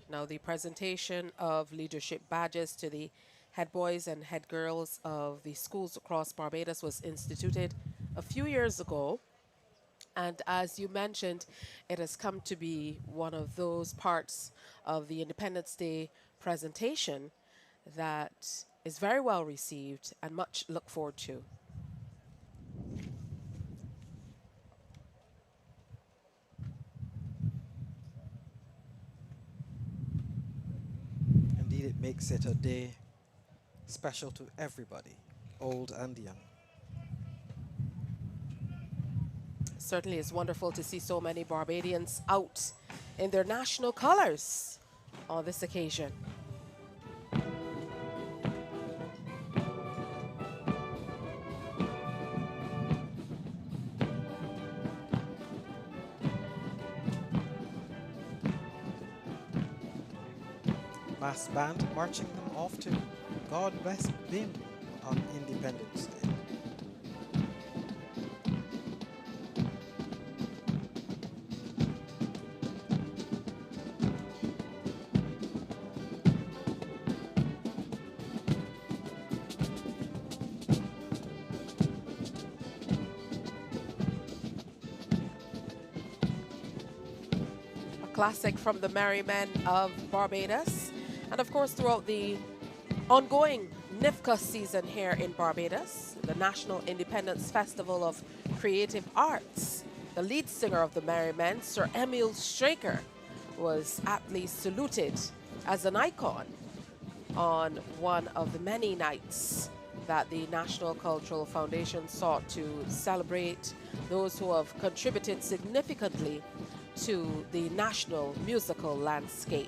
Now the presentation of leadership badges to the head boys and head girls of the schools across Barbados was instituted a few years ago. And as you mentioned, it has come to be one of those parts of the Independence Day presentation that is very well received and much looked forward to. Indeed, it makes it a day special to everybody, old and young. Certainly it's wonderful to see so many Barbadians out in their national colors on this occasion. Mass band marching them off to God Bless Bim on Independence Day. classic from the Merry Men of Barbados. And of course, throughout the ongoing NIFCA season here in Barbados, the National Independence Festival of Creative Arts, the lead singer of the Merry Men, Sir Emil Straker, was aptly saluted as an icon on one of the many nights that the National Cultural Foundation sought to celebrate those who have contributed significantly to the national musical landscape.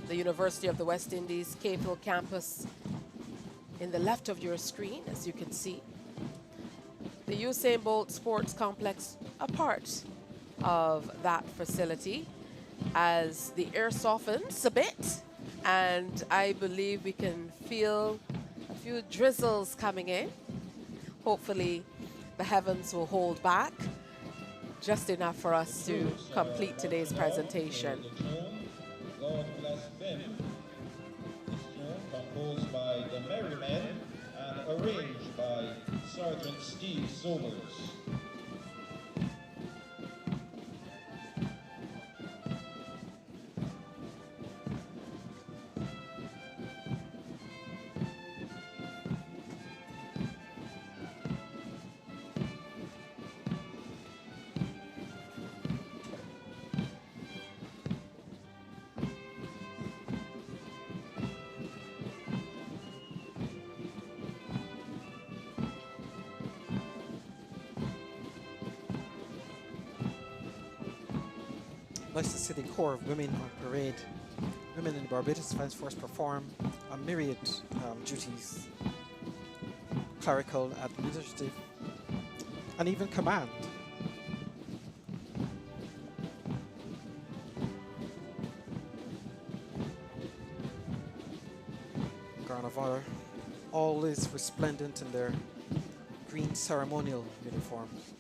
The University of the West Indies Cape Hill campus in the left of your screen, as you can see. The Usain Bolt Sports Complex, a part of that facility, as the air softens a bit, and I believe we can feel a few drizzles coming in. Hopefully the heavens will hold back just enough for us to complete today's presentation. God Bless Them. This tune composed by the Merry Men and arranged by Sergeant Steve Sobers. Nice to see the corps of women on parade. Women in the Barbados Defence Force perform a myriad duties, clerical, administrative, and even command. Guard of Honor, always resplendent in their green ceremonial uniforms.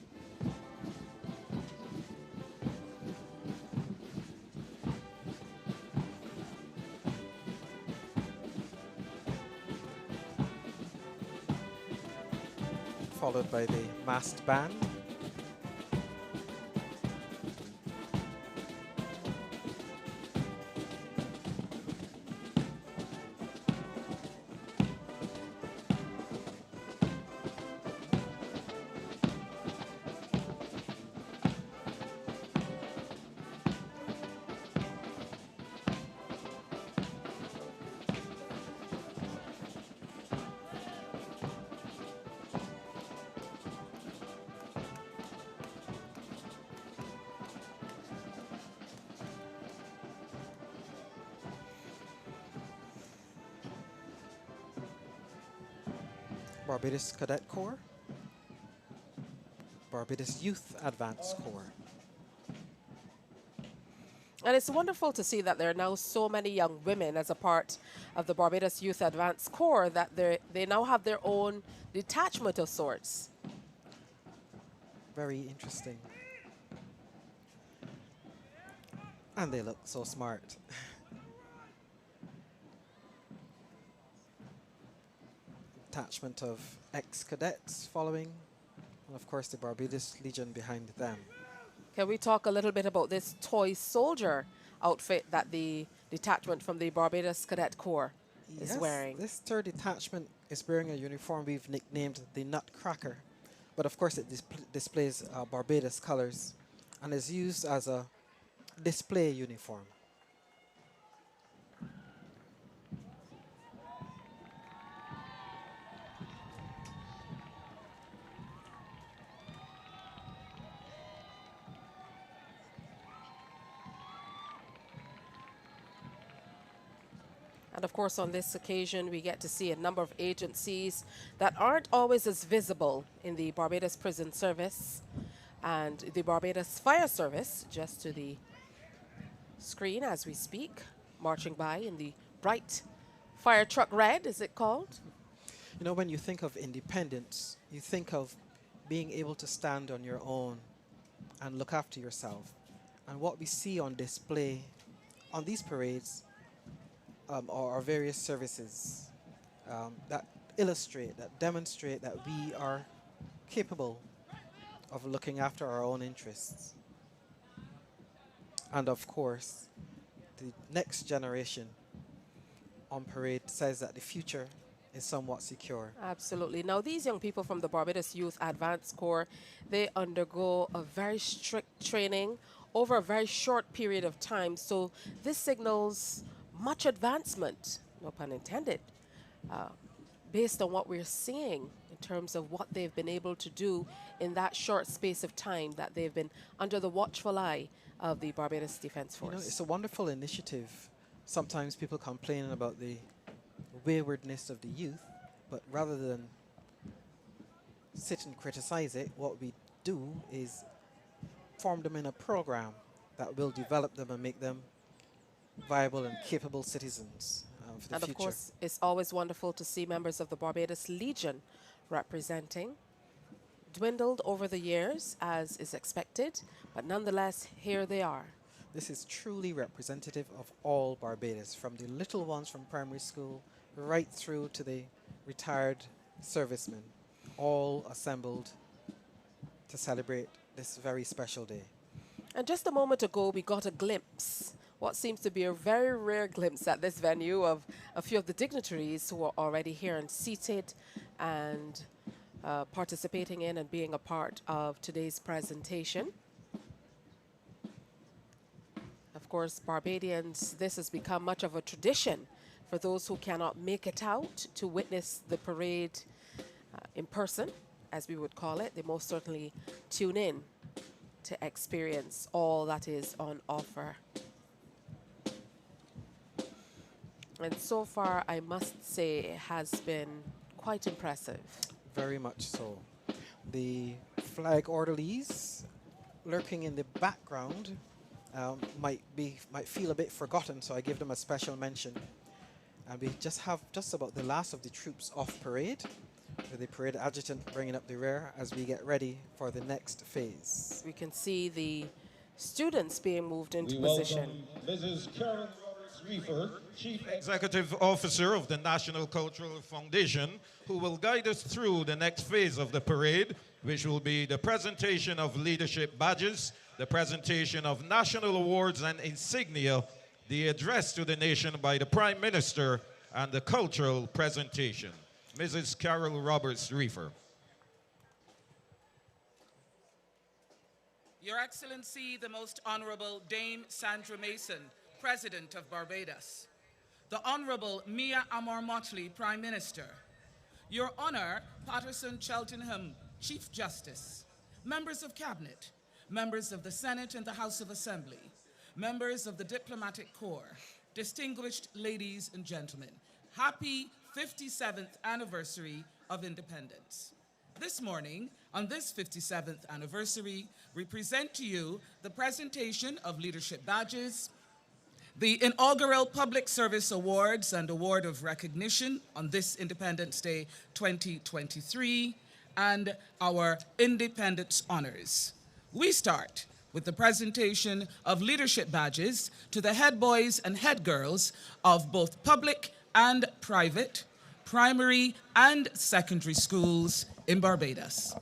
Followed by the masked band. Barbados Cadet Corps, Barbados Youth Advance Corps. And it's wonderful to see that there are now so many young women as a part of the Barbados Youth Advance Corps that they now have their own detachment of sorts. Very interesting. And they look so smart. Detachment of ex-cadets following, and of course the Barbados Legion behind them. Can we talk a little bit about this toy soldier outfit that the detachment from the Barbados Cadet Corps is wearing? This third detachment is wearing a uniform we've nicknamed the Nutcracker, but of course it displays Barbados colors and is used as a display uniform. And of course, on this occasion, we get to see a number of agencies that aren't always as visible in the Barbados Prison Service and the Barbados Fire Service, just to the screen as we speak, marching by in the bright fire truck red, is it called? You know, when you think of independence, you think of being able to stand on your own and look after yourself. And what we see on display on these parades are various services that illustrate, that demonstrate that we are capable of looking after our own interests. And of course, the next generation on parade says that the future is somewhat secure. Absolutely. Now, these young people from the Barbados Youth Advanced Corps, they undergo a very strict training over a very short period of time. So this signals much advancement, no pun intended, based on what we're seeing in terms of what they've been able to do in that short space of time that they've been under the watchful eye of the Barbados Defence You know, Force. it's a wonderful initiative. Sometimes people complain about the waywardness of the youth, but rather than sit and criticize it, what we do is form them in a program that will develop them and make them viable and capable citizens for the And future. of course, it's always wonderful to see members of the Barbados Legion representing. Dwindled over the years, as is expected, but nonetheless, here they are. This is truly representative of all Barbados, from the little ones from primary school right through to the retired servicemen, all assembled to celebrate this very special day. And just a moment ago, we got a glimpse, what seems to be a very rare glimpse at this venue, of a few of the dignitaries who are already here and seated and participating in and being a part of today's presentation. Of course, Barbadians, this has become much of a tradition for those who cannot make it out to witness the parade in person, as we would call it. They most certainly tune in to experience all that is on offer. And so far, I must say, it has been quite impressive. Very much so. The flag orderlies lurking in the background might feel a bit forgotten, so I give them a special mention. And we just have just about the last of the troops off parade, with the parade adjutant bringing up the rear as we get ready for the next phase. We can see the students being moved into We position. welcome Mrs. Carol Reefer, Chief Executive Officer of the National Cultural Foundation, who will guide us through the next phase of the parade, which will be the presentation of leadership badges, the presentation of national awards and insignia, the address to the nation by the Prime Minister, and the cultural presentation. Mrs. Carol Roberts Reefer. Your Excellency, the Most Honorable Dame Sandra Mason, President of Barbados. The Honorable Mia Amor Motley, Prime Minister. Your Honor, Patterson Cheltenham, Chief Justice. Members of Cabinet, members of the Senate and the House of Assembly, members of the Diplomatic Corps, distinguished ladies and gentlemen, happy 57th anniversary of independence. This morning, on this 57th anniversary, we present to you the presentation of leadership badges, the inaugural Public Service Awards and Award of Recognition on this Independence Day 2023, and our Independence Honors. We start with the presentation of leadership badges to the head boys and head girls of both public and private, primary and secondary schools in Barbados.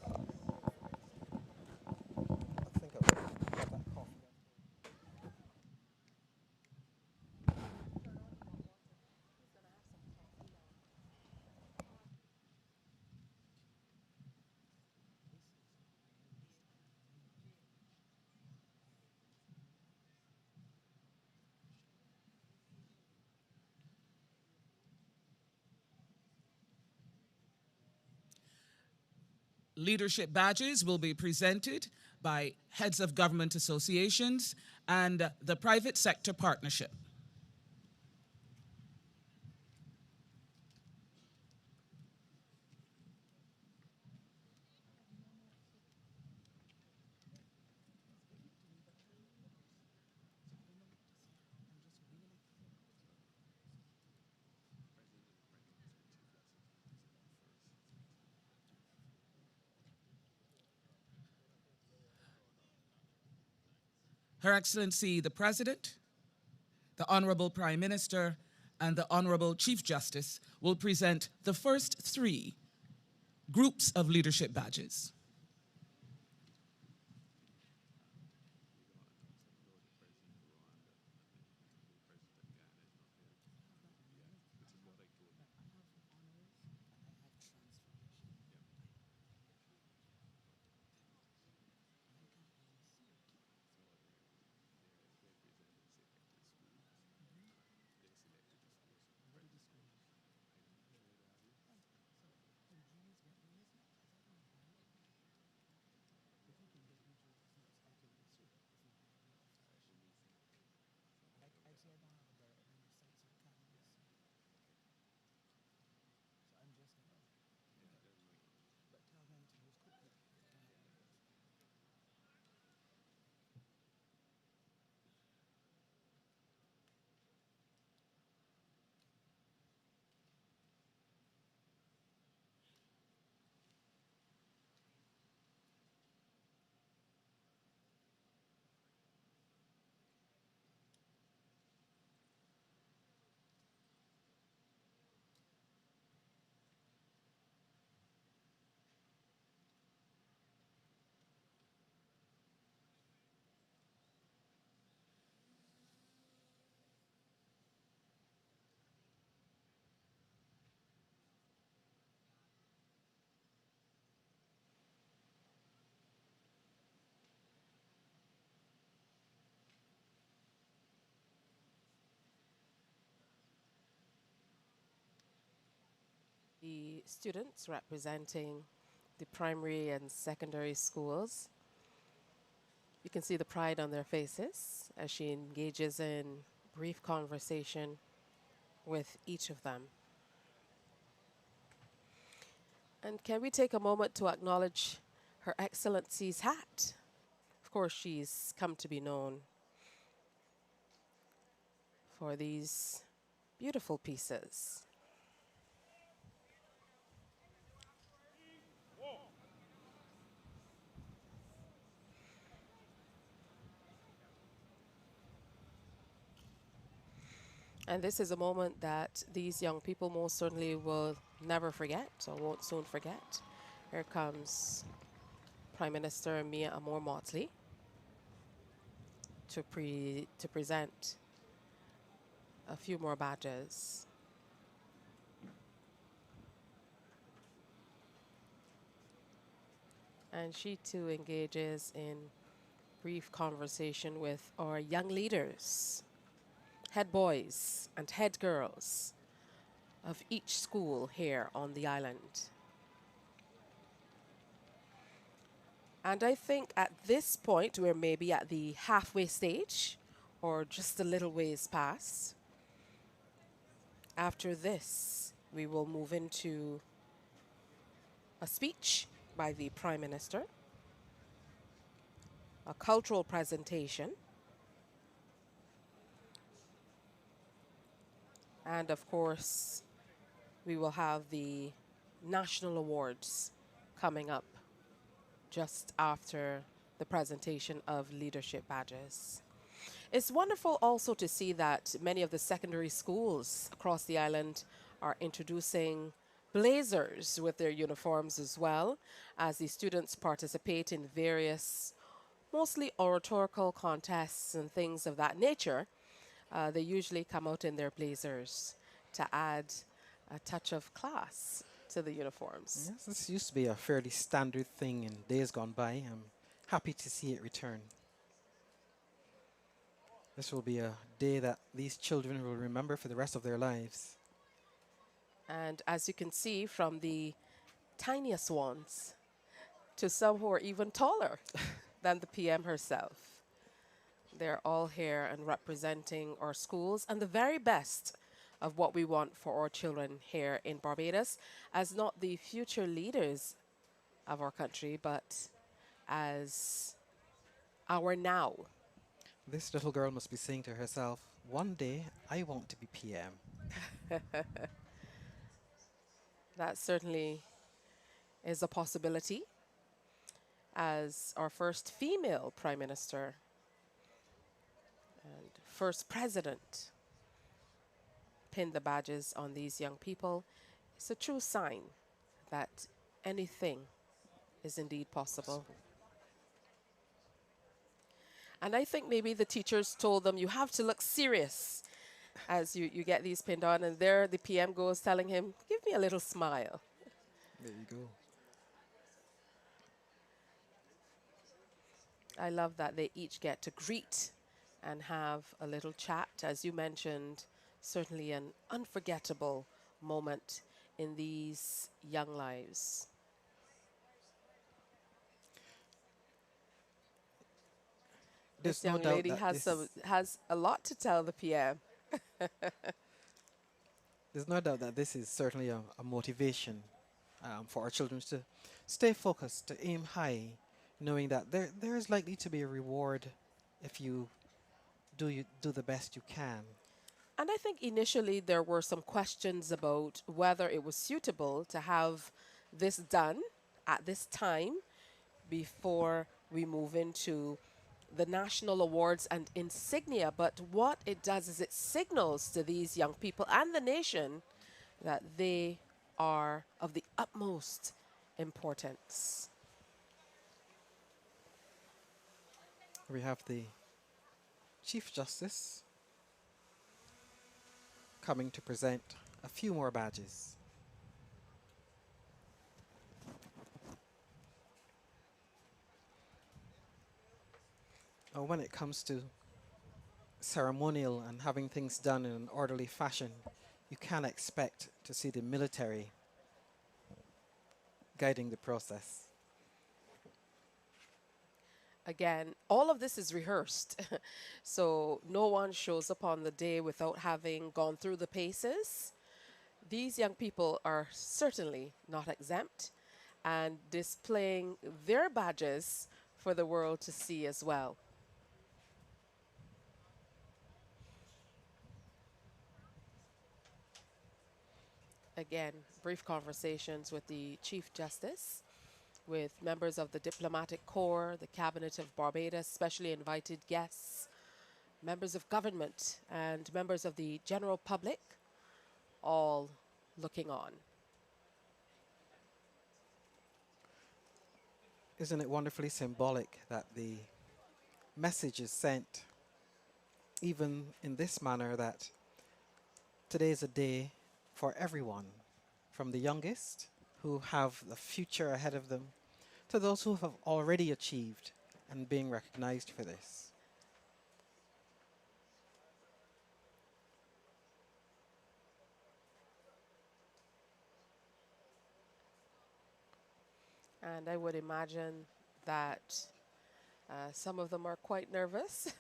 Leadership badges will be presented by heads of government associations and the private sector partnership. Her Excellency the President, the Honorable Prime Minister, and the Honorable Chief Justice will present the first three groups of leadership badges. The students representing the primary and secondary schools. You can see the pride on their faces as she engages in brief conversation with each of them. And can we take a moment to acknowledge Her Excellency's hat? Of course, she's come to be known for these beautiful pieces. And this is a moment that these young people most certainly will never forget, or won't soon forget. Here comes Prime Minister Mia Motley to present a few more badges. And she too engages in brief conversation with our young leaders, head boys and head girls of each school here on the island. And I think at this point, we're maybe at the halfway stage or just a little ways past. After this, we will move into a speech by the Prime Minister, a cultural presentation, and of course, we will have the national awards coming up just after the presentation of leadership badges. It's wonderful also to see that many of the secondary schools across the island are introducing blazers with their uniforms as well, as the students participate in various, mostly oratorical contests and things of that nature. They usually come out in their blazers to add a touch of class to the uniforms. Yes, this used to be a fairly standard thing in days gone by. I'm happy to see it return. This will be a day that these children will remember for the rest of their lives. And as you can see, from the tiniest ones to some who are even taller than the PM herself, they're all here and representing our schools and the very best of what we want for our children here in Barbados, as not the future leaders of our country, but as our now. This little girl must be saying to herself, one day I want to be PM. That certainly is a possibility, as our first female Prime Minister and first President pin the badges on these young people. It's a true sign that anything is indeed possible. And I think maybe the teachers told them, you have to look serious as you get these pinned on. And there the PM goes telling him, give me a little smile. There you go. I love that they each get to greet and have a little chat. As you mentioned, certainly an unforgettable moment in these young lives. This young lady has a lot to tell the PM. There's no doubt that this is certainly a motivation for our children to stay focused, to aim high, knowing that there is likely to be a reward if you do the best you can. And I think initially there were some questions about whether it was suitable to have this done at this time before we move into the national awards and insignia. But what it does is it signals to these young people and the nation that they are of the utmost importance. We have the Chief Justice coming to present a few more badges. When it comes to ceremonial and having things done in an orderly fashion, you can expect to see the military guiding the process. Again, all of this is rehearsed. So no one shows up on the day without having gone through the paces. These young people are certainly not exempt and displaying their badges for the world to see as well. Again, brief conversations with the Chief Justice, with members of the Diplomatic Corps, the Cabinet of Barbados, specially invited guests, members of government, and members of the general public, all looking on. Isn't it wonderfully symbolic that the message is sent, even in this manner, that today is a day for everyone, from the youngest who have the future ahead of them to those who have already achieved and being recognized for this. And I would imagine that some of them are quite nervous,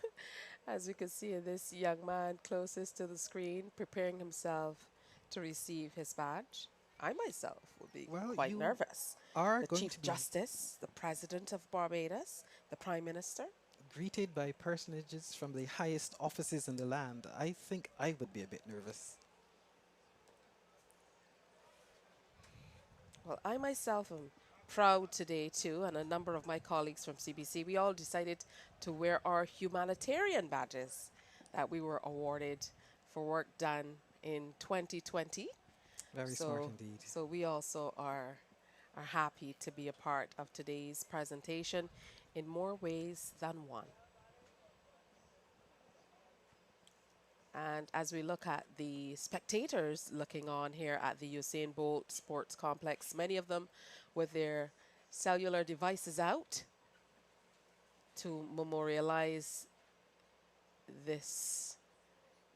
as we can see in this young man closest to the screen, preparing himself to receive his badge. I myself would be quite nervous. Are the going Chief to be Justice, the President of Barbados, the Prime Minister. greeted by personages from the highest offices in the land. I think I would be a bit nervous. Well, I myself am proud today too, and a number of my colleagues from CBC, we all decided to wear our humanitarian badges that we were awarded for work done in 2020. Very smart indeed. So we also are happy to be a part of today's presentation in more ways than one. And as we look at the spectators looking on here at the Usain Bolt Sports Complex, many of them with their cellular devices out to memorialize this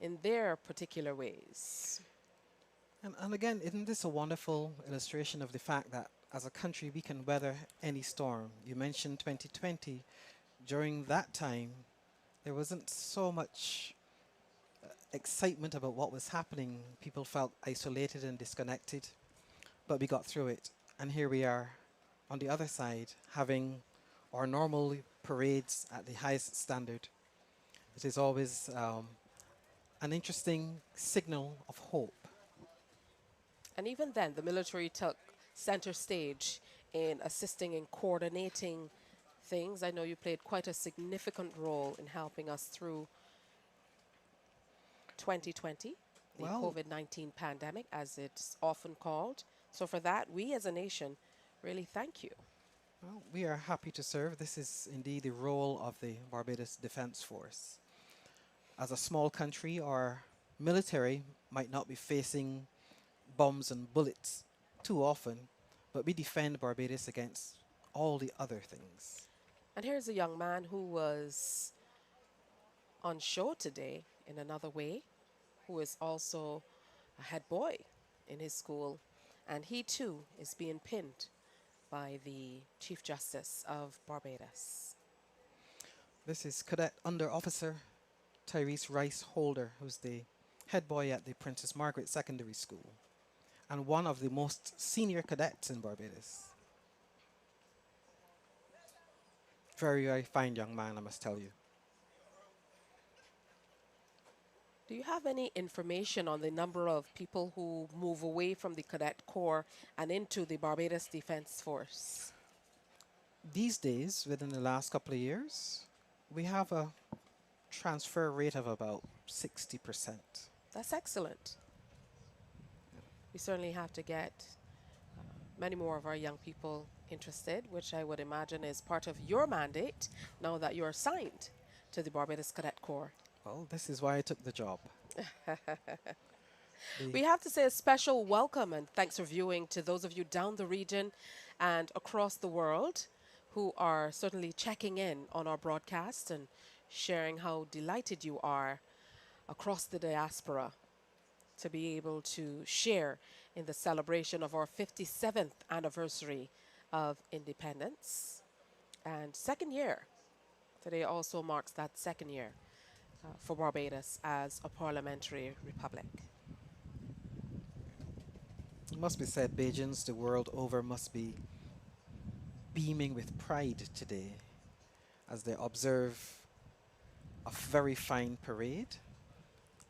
in their particular ways. And again, isn't this a wonderful illustration of the fact that as a country we can weather any storm? You mentioned 2020. During that time, there wasn't so much excitement about what was happening. People felt isolated and disconnected, but we got through it. And here we are on the other side, having our normal parades at the highest standard. It is always an interesting signal of hope. And even then, the military took center stage in assisting in coordinating things. I know you played quite a significant role in helping us through 2020, the COVID-19 pandemic, as it's often called. So for that, we as a nation really thank you. Well, we are happy to serve. This is indeed the role of the Barbados Defence Force. As a small country, our military might not be facing bombs and bullets too often, but we defend Barbados against all the other things. And here's a young man who was on show today in another way, who is also a head boy in his school, and he too is being pinned by the Chief Justice of Barbados. This is Cadet Under Officer Tyrese Rice Holder, who's the head boy at the Princess Margaret Secondary School and one of the most senior cadets in Barbados. Very, very fine young man, I must tell you. Do you have any information on the number of people who move away from the Cadet Corps and into the Barbados Defence Force? These days, within the last couple of years, we have a transfer rate of about 60%. That's excellent. We certainly have to get many more of our young people interested, which I would imagine is part of your mandate now that you're assigned to the Barbados Cadet Corps. Well, this is why I took the job. We have to say a special welcome and thanks for viewing to those of you down the region and across the world who are certainly checking in on our broadcast and sharing how delighted you are across the diaspora to be able to share in the celebration of our 57th anniversary of independence. And second year, today also marks that second year for Barbados as a parliamentary republic. It must be said, Bajans the world over must be beaming with pride today as they observe a very fine parade,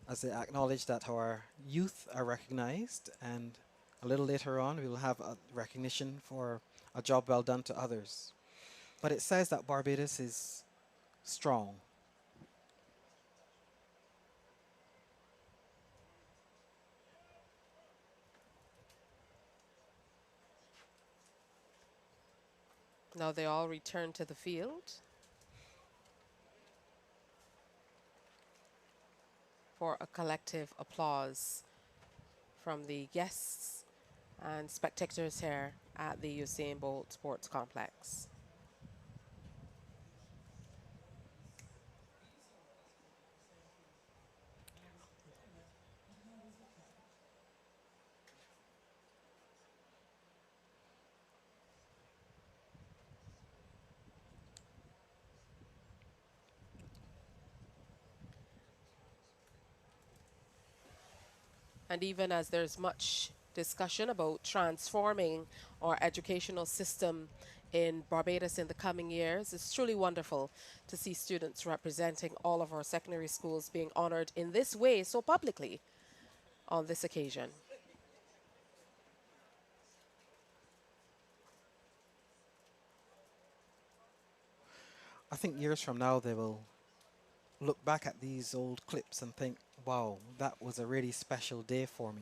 as they acknowledge that our youth are recognized, and a little later on we will have a recognition for a job well done to others. But it says that Barbados is strong. Now they all return to the field for a collective applause from the guests and spectators here at the Usain Bolt Sports Complex. And even as there's much discussion about transforming our educational system in Barbados in the coming years, it's truly wonderful to see students representing all of our secondary schools being honored in this way so publicly on this occasion. I think years from now they will look back at these old clips and think, wow, that was a really special day for me.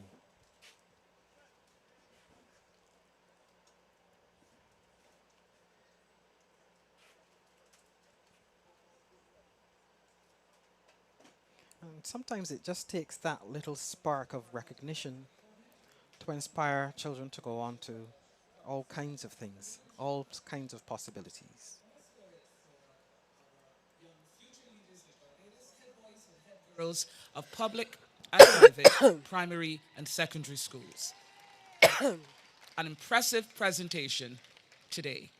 And sometimes it just takes that little spark of recognition to inspire children to go on to all kinds of things, all kinds of possibilities. Girls of public and private primary and secondary schools. An impressive presentation today.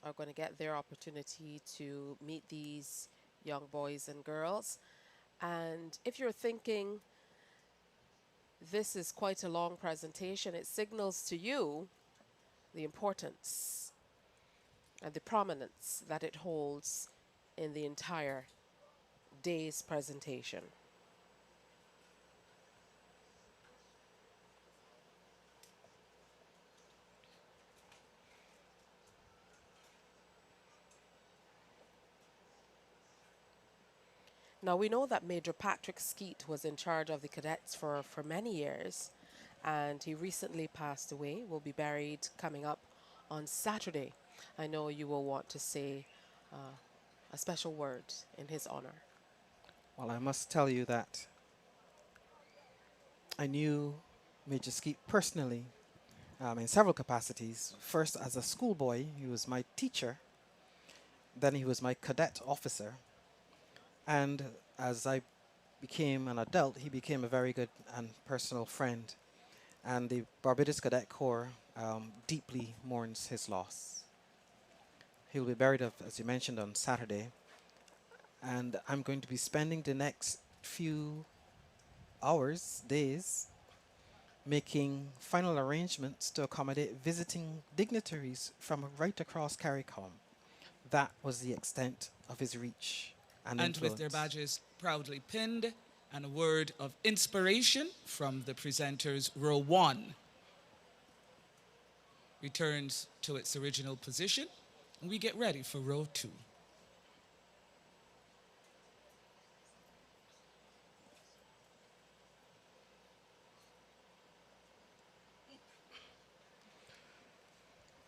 Are going to get their opportunity to meet these young boys and girls. And if you're thinking this is quite a long presentation, it signals to you the importance and the prominence that it holds in the entire day's presentation. Now, we know that Major Patrick Skeet was in charge of the cadets for many years, and he recently passed away, will be buried coming up on Saturday. I know you will want to say a special word in his honor. Well, I must tell you that I knew Major Skeet personally in several capacities. First, as a schoolboy, he was my teacher. Then he was my cadet officer. And as I became an adult, he became a very good and personal friend. And the Barbados Cadet Corps deeply mourns his loss. He will be buried, as you mentioned, on Saturday. And I'm going to be spending the next few hours, days, making final arrangements to accommodate visiting dignitaries from right across CARICOM. That was the extent of his reach and influence. With their badges proudly pinned and a word of inspiration from the presenters. Row 1 returns to its original position, and we get ready for row 2.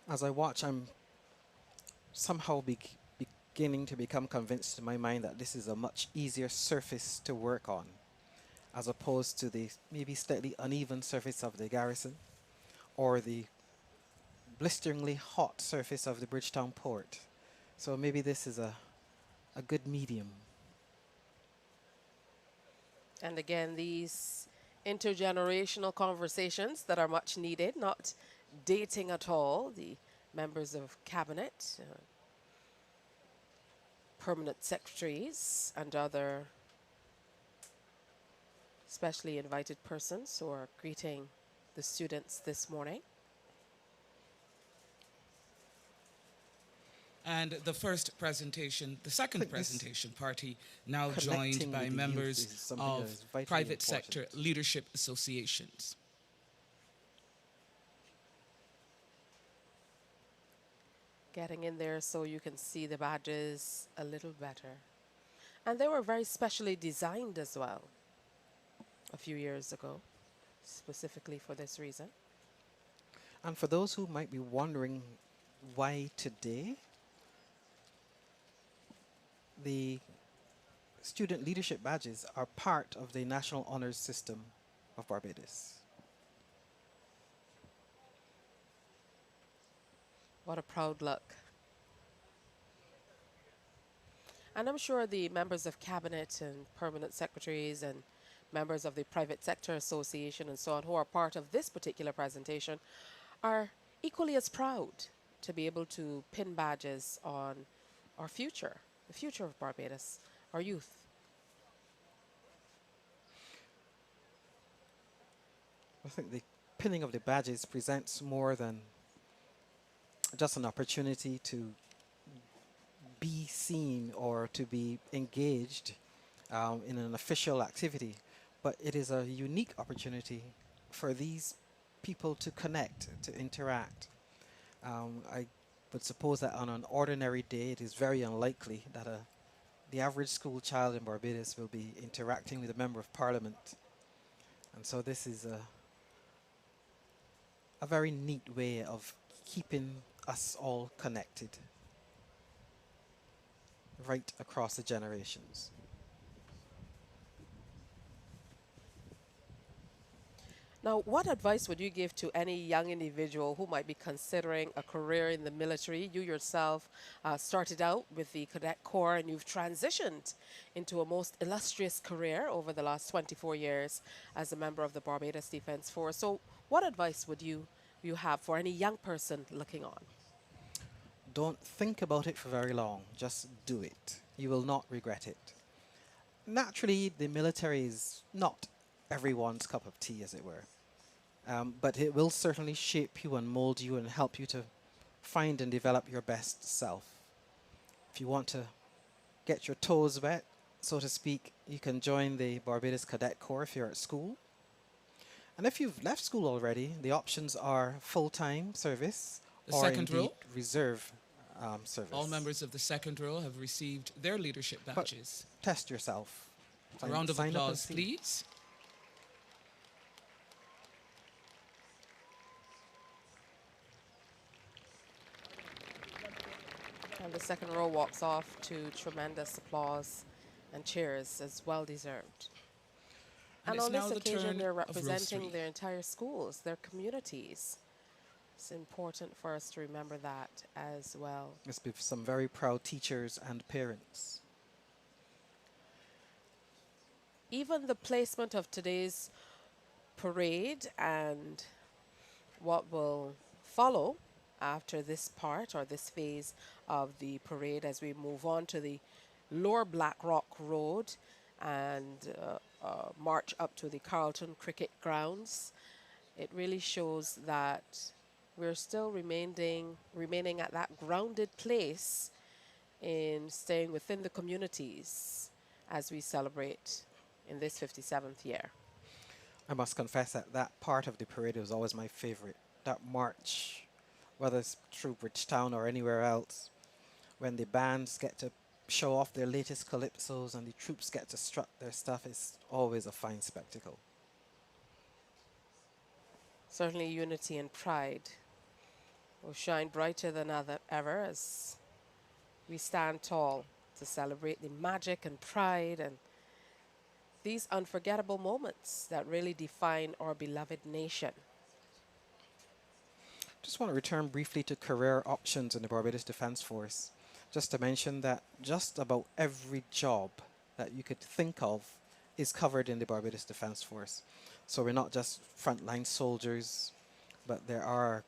As I watch, I'm somehow beginning to become convinced in my mind that this is a much easier surface to work on, as opposed to the maybe slightly uneven surface of the Garrison or the blisteringly hot surface of the Bridgetown port. So maybe this is a good medium. And again, these intergenerational conversations that are much needed, not dating at all. The members of cabinet, permanent secretaries, and other specially invited persons who are greeting the students this morning. And the first presentation, the second presentation party, now joined connecting by with the youth members is something that of is vitally private important. sector leadership associations. Getting in there so you can see the badges a little better. And they were very specially designed as well a few years ago, specifically for this reason. And for those who might be wondering why today, the student leadership badges are part of the National Honors System of Barbados. What a proud look. And I'm sure the members of cabinet and permanent secretaries and members of the private sector association and so on who are part of this particular presentation are equally as proud to be able to pin badges on our future, the future of Barbados, our youth. I think the pinning of the badges presents more than just an opportunity to be seen or to be engaged in an official activity, but it is a unique opportunity for these people to connect, to interact. I would suppose that on an ordinary day, it is very unlikely that the average school child in Barbados will be interacting with a member of parliament. And so this is a very neat way of keeping us all connected right across the generations. Now, what advice would you give to any young individual who might be considering a career in the military? You yourself started out with the Cadet Corps and you've transitioned into a most illustrious career over the last 24 years as a member of the Barbados Defence Force. So what advice would you have for any young person looking on? Don't think about it for very long. Just do it. You will not regret it. Naturally, the military is not everyone's cup of tea, as it were. But it will certainly shape you and mold you and help you to find and develop your best self. If you want to get your toes wet, so to speak, you can join the Barbados Cadet Corps if you're at school. And if you've left school already, the options are full-time service or indeed reserve service. All members of the second row have received their leadership badges. But test yourself. A round of applause, please. And the second row walks off to tremendous applause and cheers, as well deserved. And on this occasion, they're representing their entire schools, their communities. It's important for us to remember that as well. Must be some very proud teachers and parents. Even the placement of today's parade and what will follow after this part or this phase of the parade as we move on to the Lower Black Rock Road and march up to the Carlton cricket grounds. It really shows that we're still remaining at that grounded place in staying within the communities as we celebrate in this 57th year. I must confess that that part of the parade was always my favorite. That march, whether it's through Bridgetown or anywhere else, when the bands get to show off their latest calypsos and the troops get to strut their stuff, is always a fine spectacle. Certainly unity and pride will shine brighter than ever as we stand tall to celebrate the magic and pride and these unforgettable moments that really define our beloved nation. Just want to return briefly to career options in the Barbados Defence Force. Just to mention that just about every job that you could think of is covered in the Barbados Defence Force. So we're not just frontline soldiers, but there are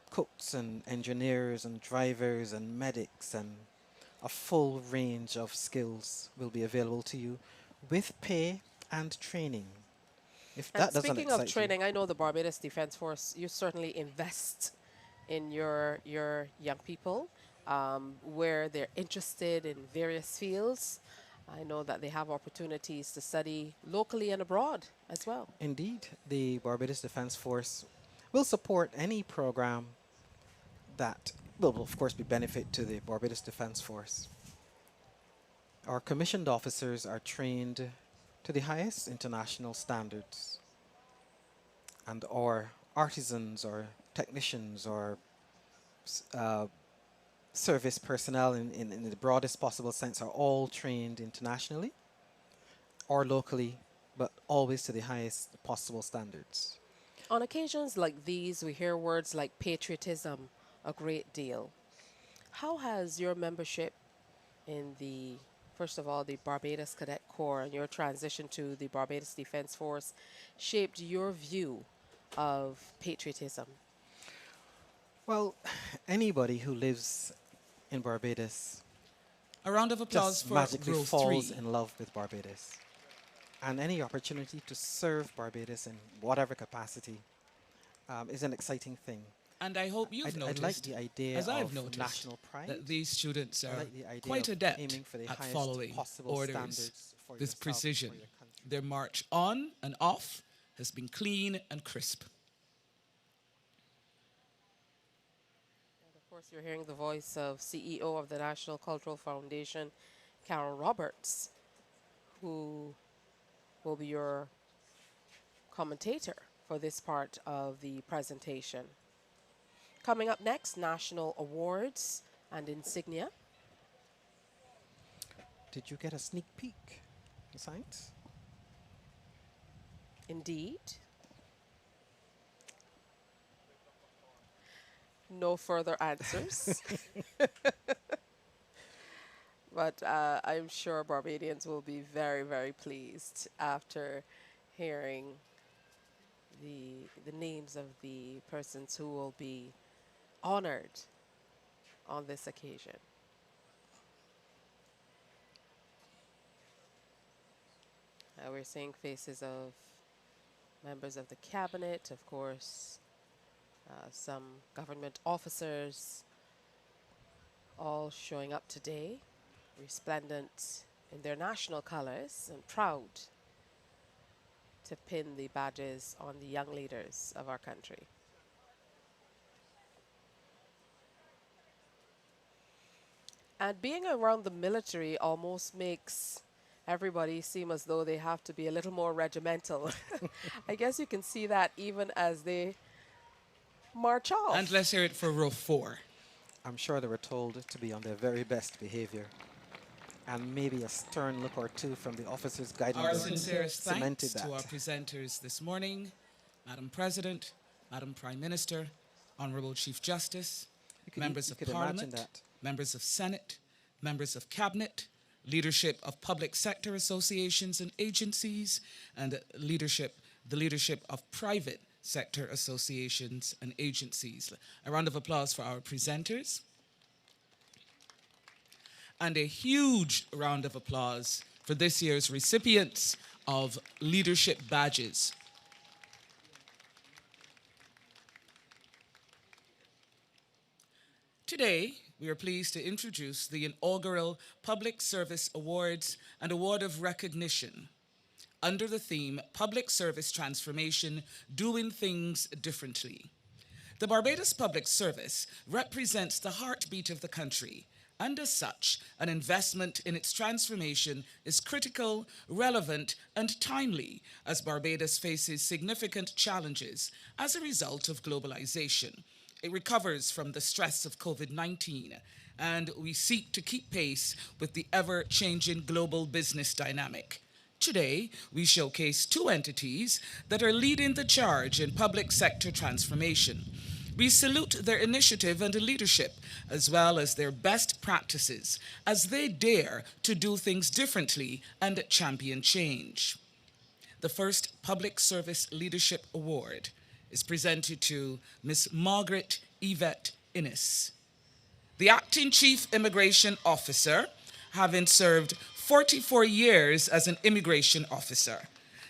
cooks and engineers and drivers and medics, and a full range of skills will be available to you with pay and training. If And that doesn't speaking of excite training, I know the Barbados Defence Force, you certainly invest in your young people where they're interested in various fields. I know that they have opportunities to study locally and abroad as well. Indeed, the Barbados Defence Force will support any program that will, of course, be benefit to the Barbados Defence Force. Our commissioned officers are trained to the highest international standards, and our artisans or technicians or service personnel in the broadest possible sense are all trained internationally or locally, but always to the highest possible standards. On occasions like these, we hear words like patriotism a great deal. How has your membership in the, first of all, the Barbados Cadet Corps and your transition to the Barbados Defence Force shaped your view of patriotism? Well, anybody who lives in Barbados A round of applause just for magically row falls 3. in love with Barbados. And any opportunity to serve Barbados in whatever capacity is an exciting thing. And I hope you've I'd noticed, like the idea as I've of noticed, national pride. that these students I are like the idea quite of adept aiming for the at highest following possible orders standards for with yourself, precision. for your country. Their march on and off has been clean and crisp. And of course, you're hearing the voice of CEO of the National Cultural Foundation, Carol Roberts, who will be your commentator for this part of the presentation. Coming up next, national awards and insignia. Did you get a sneak peek, Science? Indeed. No further answers. But I'm sure Barbadians will be very, very pleased after hearing the names of the persons who will be honored on this occasion. We're seeing faces of members of the cabinet, of course, some government officers, all showing up today, resplendent in their national colors and proud to pin the badges on the young leaders of our country. And being around the military almost makes everybody seem as though they have to be a little more regimental. I guess you can see that even as they march off. And let's hear it for row 4. I'm sure they were told to be on their very best behavior. And maybe a stern look or two from the officers guiding Our them sincerest cemented thanks to our that. presenters this morning, Madam President, Madam Prime Minister, Honourable Chief Justice, members of Parliament, members of Senate, members of Cabinet, leadership of public sector associations and agencies, and the leadership of private sector associations and agencies. A round of applause for our presenters. And a huge round of applause for this year's recipients of leadership badges. Today, we are pleased to introduce the inaugural Public Service Awards and Award of Recognition under the theme Public Service Transformation, Doing Things Differently. The Barbados Public Service represents the heartbeat of the country, and as such, an investment in its transformation is critical, relevant, and timely as Barbados faces significant challenges as a result of globalization. It recovers from the stress of COVID-19 and we seek to keep pace with the ever-changing global business dynamic. Today, we showcase two entities that are leading the charge in public sector transformation. We salute their initiative and leadership, as well as their best practices, as they dare to do things differently and champion change. The first Public Service Leadership Award is presented to Ms. Margaret Yvette Innes. The Acting Chief Immigration Officer, having served 44 years as an immigration officer.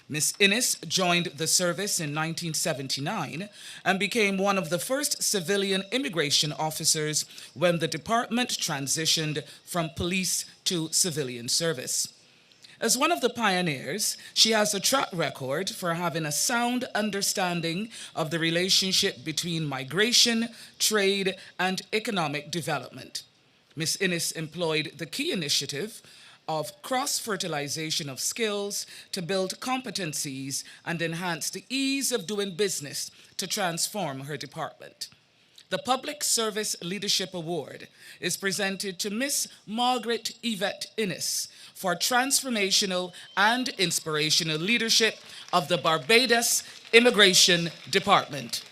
Ms. Innes joined the service in 1979 and became one of the first civilian immigration officers when the department transitioned from police to civilian service. As one of the pioneers, she has a track record for having a sound understanding of the relationship between migration, trade, and economic development. Ms. Innes employed the key initiative of cross-fertilization of skills to build competencies and enhance the ease of doing business to transform her department. The Public Service Leadership Award is presented to Ms. Margaret Yvette Innes for transformational and inspirational leadership of the Barbados Immigration Department.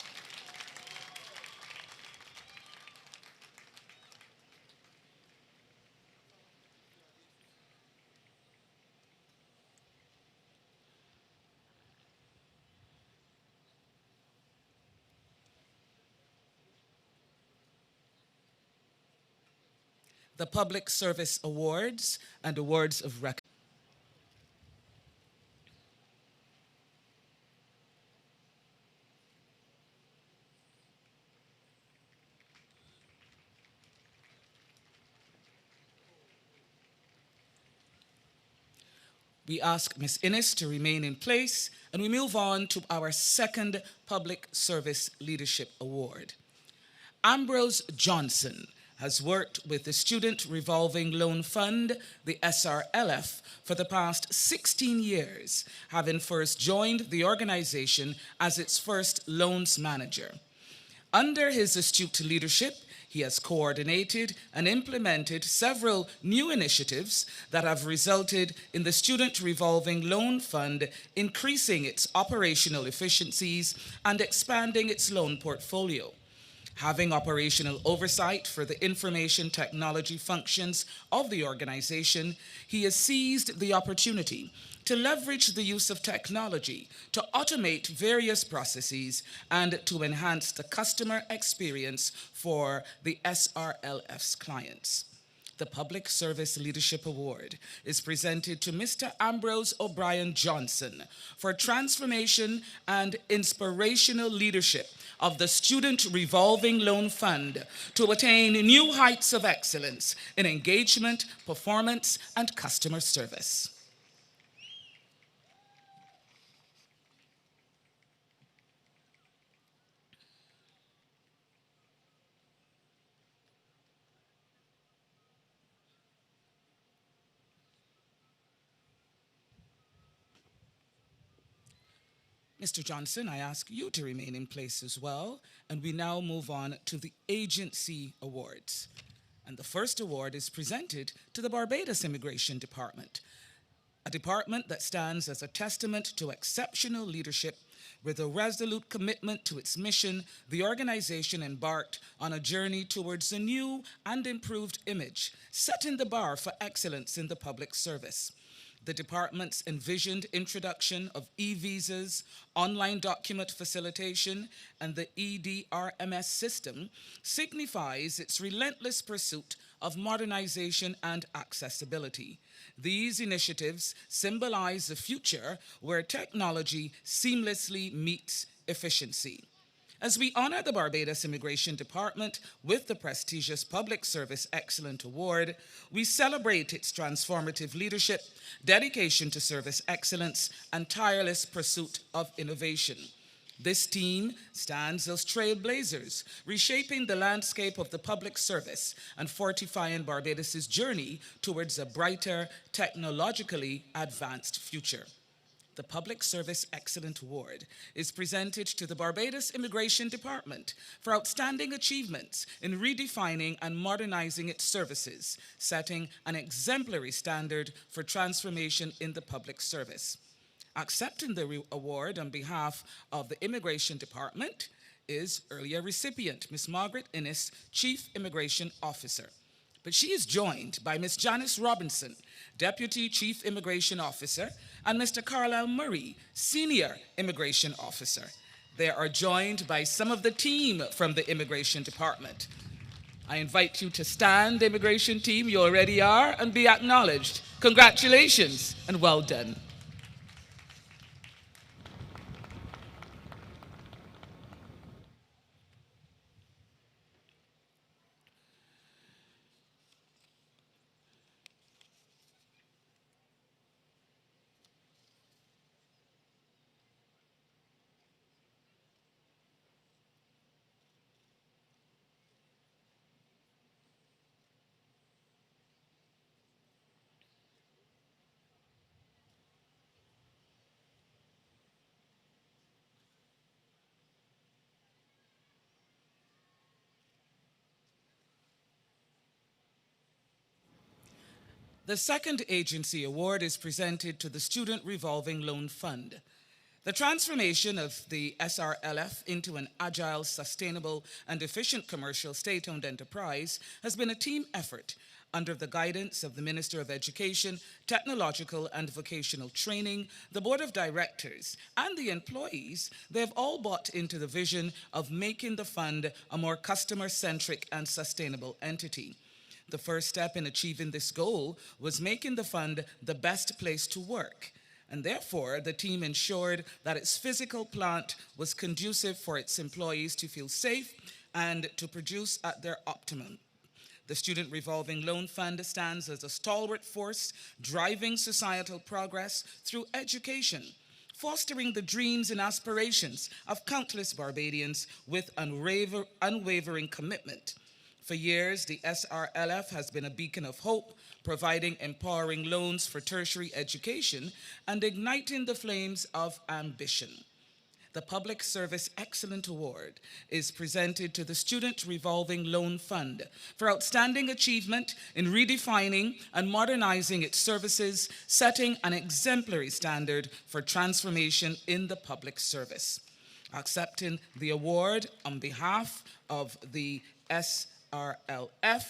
The Public Service Awards and Awards of Recognition. We ask Ms. Innes to remain in place, and we move on to our second Public Service Leadership Award. Ambrose Johnson has worked with the Student Revolving Loan Fund, the SRLF, for the past 16 years, having first joined the organization as its first loans manager. Under his astute leadership, he has coordinated and implemented several new initiatives that have resulted in the Student Revolving Loan Fund increasing its operational efficiencies and expanding its loan portfolio. Having operational oversight for the information technology functions of the organization, he has seized the opportunity to leverage the use of technology to automate various processes and to enhance the customer experience for the SRLF's clients. The Public Service Leadership Award is presented to Mr. Ambrose O'Brien Johnson for transformation and inspirational leadership of the Student Revolving Loan Fund to attain new heights of excellence in engagement, performance, and customer service. Mr. Johnson, I ask you to remain in place as well, and we now move on to the Agency Awards. And the first award is presented to the Barbados Immigration Department, a department that stands as a testament to exceptional leadership. With a resolute commitment to its mission, the organization embarked on a journey towards a new and improved image, setting the bar for excellence in the public service. The department's envisioned introduction of e-visas, online document facilitation, and the EDRMS system signifies its relentless pursuit of modernization and accessibility. These initiatives symbolize the future where technology seamlessly meets efficiency. As we honor the Barbados Immigration Department with the prestigious Public Service Excellence Award, we celebrate its transformative leadership, dedication to service excellence, and tireless pursuit of innovation. This team stands as trailblazers, reshaping the landscape of the public service and fortifying Barbados's journey towards a brighter, technologically advanced future. the Public Service Excellent Award is presented to the Barbados Immigration Department for outstanding achievements in redefining and modernizing its services, setting an exemplary standard for transformation in the public service. Accepting the award on behalf of the Immigration Department is earlier recipient, Ms. Margaret Innes, Chief Immigration Officer. But she is joined by Ms. Janice Robinson, Deputy Chief Immigration Officer, and Mr. Carlisle Murray, Senior Immigration Officer. They are joined by some of the team from the Immigration Department. I invite you to stand, the Immigration team, you already are, and be acknowledged. Congratulations and well done. The second agency award is presented to the Student Revolving Loan Fund. The transformation of the SRLF into an agile, sustainable, and efficient commercial state-owned enterprise has been a team effort under the guidance of the Minister of Education, Technological and Vocational Training, the Board of Directors, and the employees. They have all bought into the vision of making the fund a more customer-centric and sustainable entity. The first step in achieving this goal was making the fund the best place to work, and therefore the team ensured that its physical plant was conducive for its employees to feel safe and to produce at their optimum. The Student Revolving Loan Fund stands as a stalwart force driving societal progress through education, fostering the dreams and aspirations of countless Barbadians with unwavering commitment. For years, the SRLF has been a beacon of hope, providing empowering loans for tertiary education and igniting the flames of ambition. The Public Service Excellent Award is presented to the Student Revolving Loan Fund for outstanding achievement in redefining and modernizing its services, setting an exemplary standard for transformation in the public service. Accepting the award on behalf of the SRLF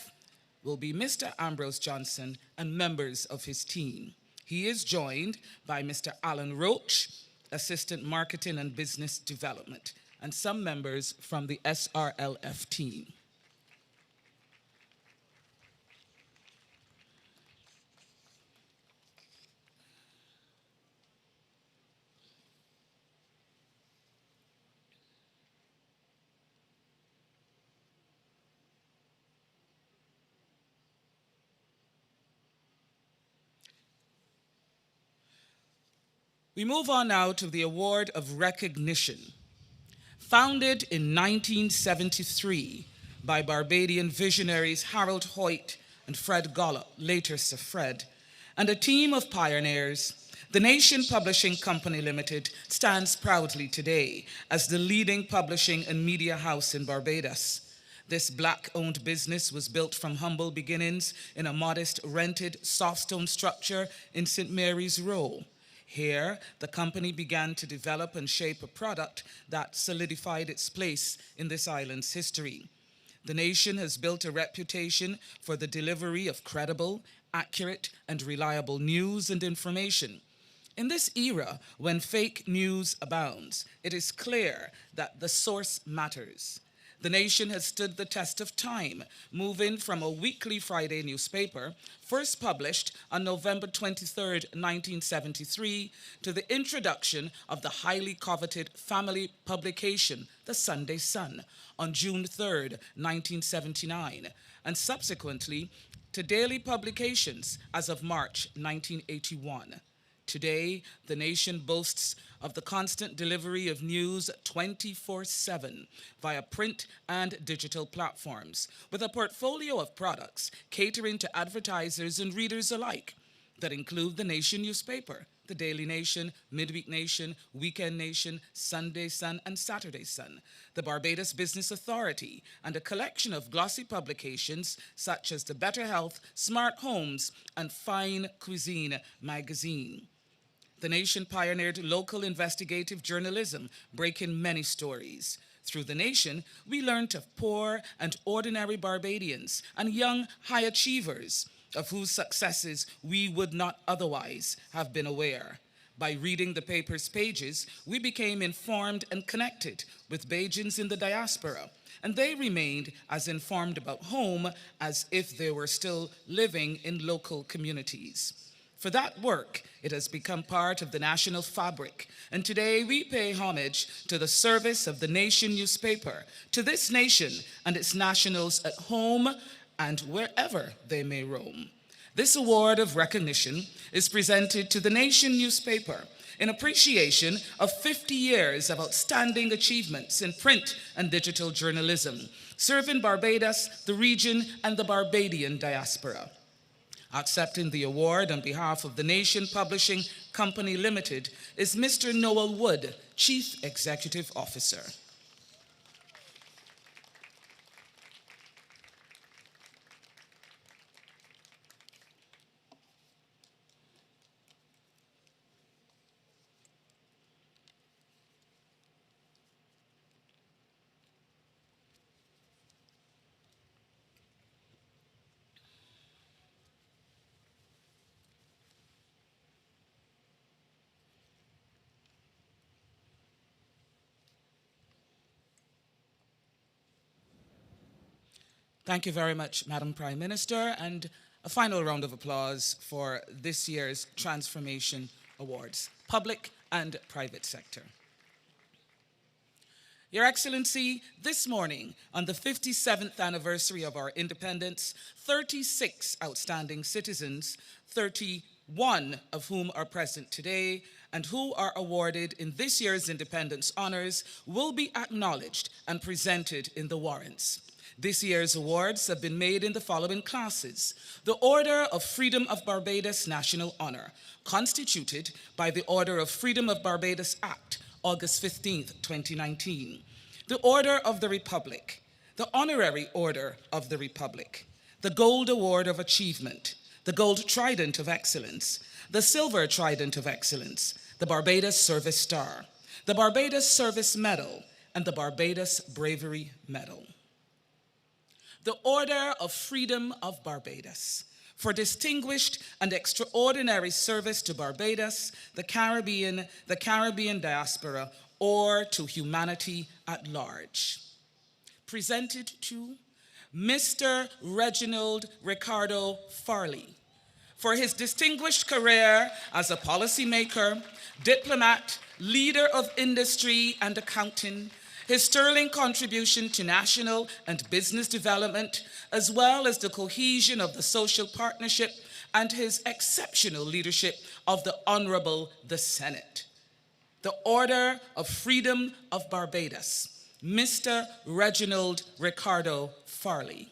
will be Mr. Ambrose Johnson and members of his team. He is joined by Mr. Alan Roach, Assistant Marketing and Business Development, and some members from the SRLF team. We move on now to the Award of Recognition. Founded in 1973 by Barbadian visionaries Harold Hoyt and Fred Gollop, later Sir Fred, and a team of pioneers, the Nation Publishing Company Limited stands proudly today as the leading publishing and media house in Barbados. This Black-owned business was built from humble beginnings in a modest rented softstone structure in St. Mary's Row. Here, the company began to develop and shape a product that solidified its place in this island's history. The Nation has built a reputation for the delivery of credible, accurate, and reliable news and information. In this era, when fake news abounds, it is clear that the source matters. The Nation has stood the test of time, moving from a weekly Friday newspaper, first published on November 23, 1973, to the introduction of the highly coveted family publication, The Sunday Sun, on June 3, 1979, and subsequently to daily publications as of March 1981. Today, the Nation boasts of the constant delivery of news 24/7 via print and digital platforms, with a portfolio of products catering to advertisers and readers alike that include the Nation newspaper, the Daily Nation, Midweek Nation, Weekend Nation, Sunday Sun, and Saturday Sun, the Barbados Business Authority, and a collection of glossy publications such as the Better Health, Smart Homes, and Fine Cuisine magazine. The Nation pioneered local investigative journalism, breaking many stories. Through The Nation, we learned of poor and ordinary Barbadians and young high achievers, of whose successes we would not otherwise have been aware. By reading the paper's pages, we became informed and connected with Bajans in the diaspora, and they remained as informed about home as if they were still living in local communities. For that work, it has become part of the national fabric, and today we pay homage to the service of the Nation newspaper, to this nation and its nationals at home and wherever they may roam. This award of recognition is presented to the Nation newspaper in appreciation of 50 years of outstanding achievements in print and digital journalism, serving Barbados, the region, and the Barbadian diaspora. Accepting the award on behalf of the Nation Publishing Company Limited is Mr. Noel Wood, Chief Executive Officer. Thank you very much, Madam Prime Minister, and a final round of applause for this year's Transformation Awards, public and private sector. Your Excellency, this morning, on the 57th anniversary of our independence, 36 outstanding citizens, 31 of whom are present today, and who are awarded in this year's independence honors, will be acknowledged and presented in the warrants. This year's awards have been made in the following classes: the Order of Freedom of Barbados National Honor, constituted by the Order of Freedom of Barbados Act, August 15, 2019, the Order of the Republic, the Honorary Order of the Republic, the Gold Award of Achievement, the Gold Trident of Excellence, the Silver Trident of Excellence, the Barbados Service Star, the Barbados Service Medal, and the Barbados Bravery Medal. The Order of Freedom of Barbados, for distinguished and extraordinary service to Barbados, the Caribbean diaspora, or to humanity at large. Presented to Mr. Reginald Ricardo Farley, for his distinguished career as a policymaker, diplomat, leader of industry and accounting, his sterling contribution to national and business development, as well as the cohesion of the social partnership, and his exceptional leadership of the Honorable the Senate. The Order of Freedom of Barbados, Mr. Reginald Ricardo Farley.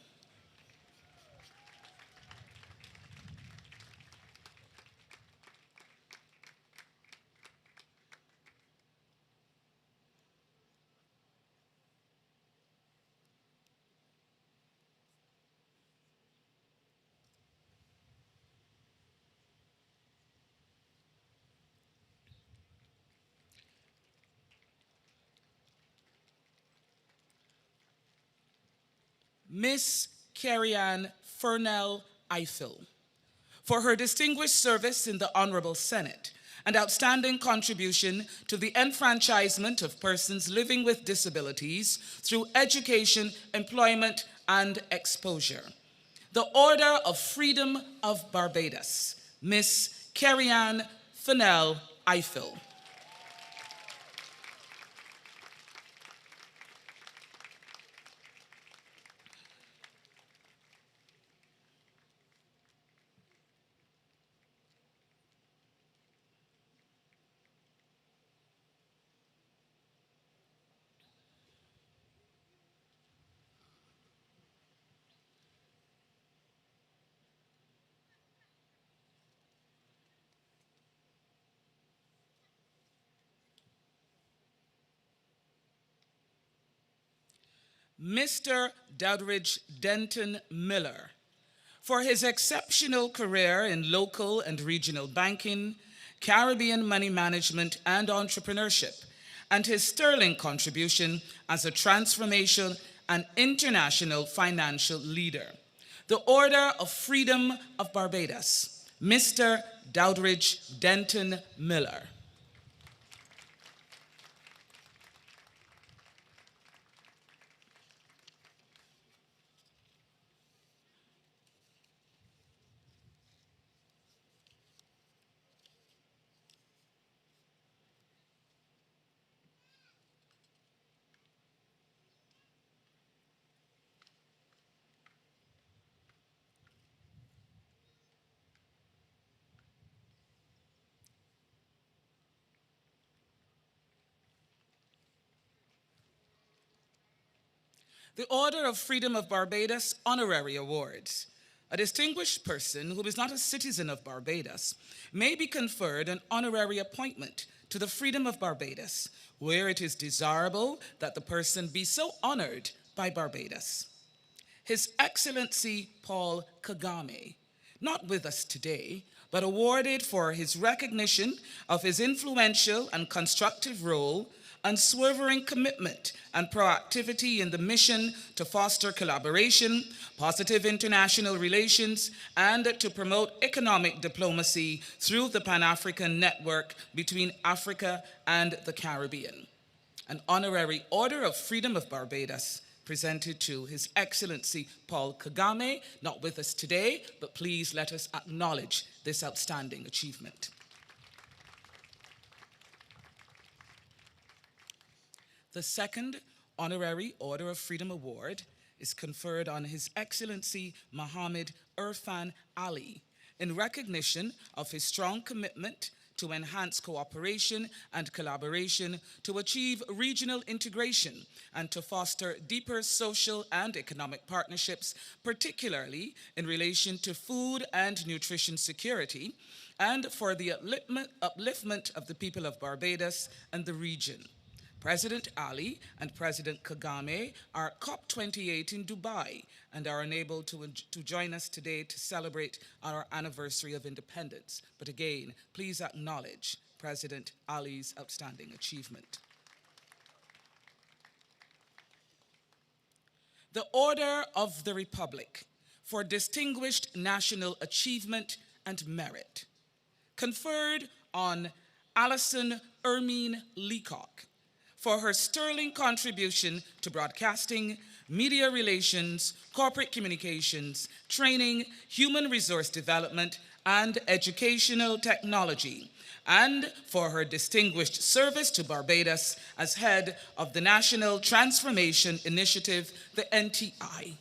Miss Carrie-Ann Furnell Eiffel, for her distinguished service in the Honorable Senate and outstanding contribution to the enfranchisement of persons living with disabilities through education, employment, and exposure. The Order of Freedom of Barbados, Miss Carrie-Ann Furnell Eiffel. Mr. Doudridge Denton Miller, for his exceptional career in local and regional banking, Caribbean money management, and entrepreneurship, and his sterling contribution as a transformation and international financial leader. The Order of Freedom of Barbados, Mr. Doudridge Denton Miller. The Order of Freedom of Barbados Honorary Awards. A distinguished person who is not a citizen of Barbados may be conferred an honorary appointment to the Freedom of Barbados, where it is desirable that the person be so honored by Barbados. His Excellency Paul Kagame, not with us today, but awarded for his recognition of his influential and constructive role, unswerving commitment, and proactivity in the mission to foster collaboration, positive international relations, and to promote economic diplomacy through the Pan-African network between Africa and the Caribbean. An honorary Order of Freedom of Barbados presented to His Excellency Paul Kagame, not with us today, but please let us acknowledge this outstanding achievement. The second Honorary Order of Freedom Award is conferred on His Excellency Mohammed Irfan Ali in recognition of his strong commitment to enhance cooperation and collaboration to achieve regional integration and to foster deeper social and economic partnerships, particularly in relation to food and nutrition security, and for the upliftment of the people of Barbados and the region. President Ali and President Kagame are at COP28 in Dubai and are unable to join us today to celebrate our anniversary of independence. But again, please acknowledge President Ali's outstanding achievement. The Order of the Republic for distinguished national achievement and merit, conferred on Alison Ermine Leacock for her sterling contribution to broadcasting, media relations, corporate communications, training, human resource development, and educational technology, and for her distinguished service to Barbados as head of the National Transformation Initiative, the NTI.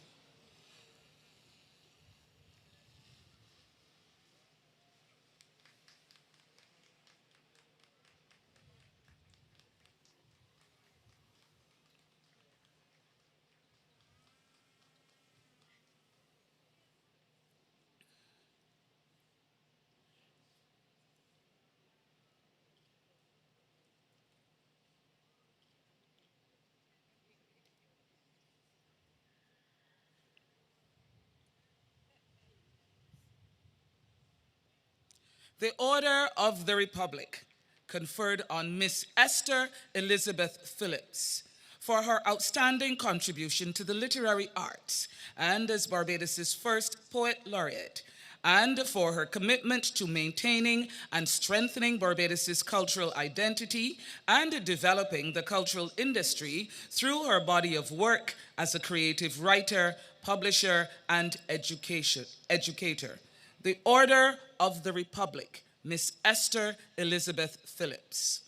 The Order of the Republic, conferred on Miss Esther Elizabeth Phillips for her outstanding contribution to the literary arts and as Barbados's first poet laureate, and for her commitment to maintaining and strengthening Barbados's cultural identity and developing the cultural industry through her body of work as a creative writer, publisher, and educator. The Order of the Republic, Miss Esther Elizabeth Phillips.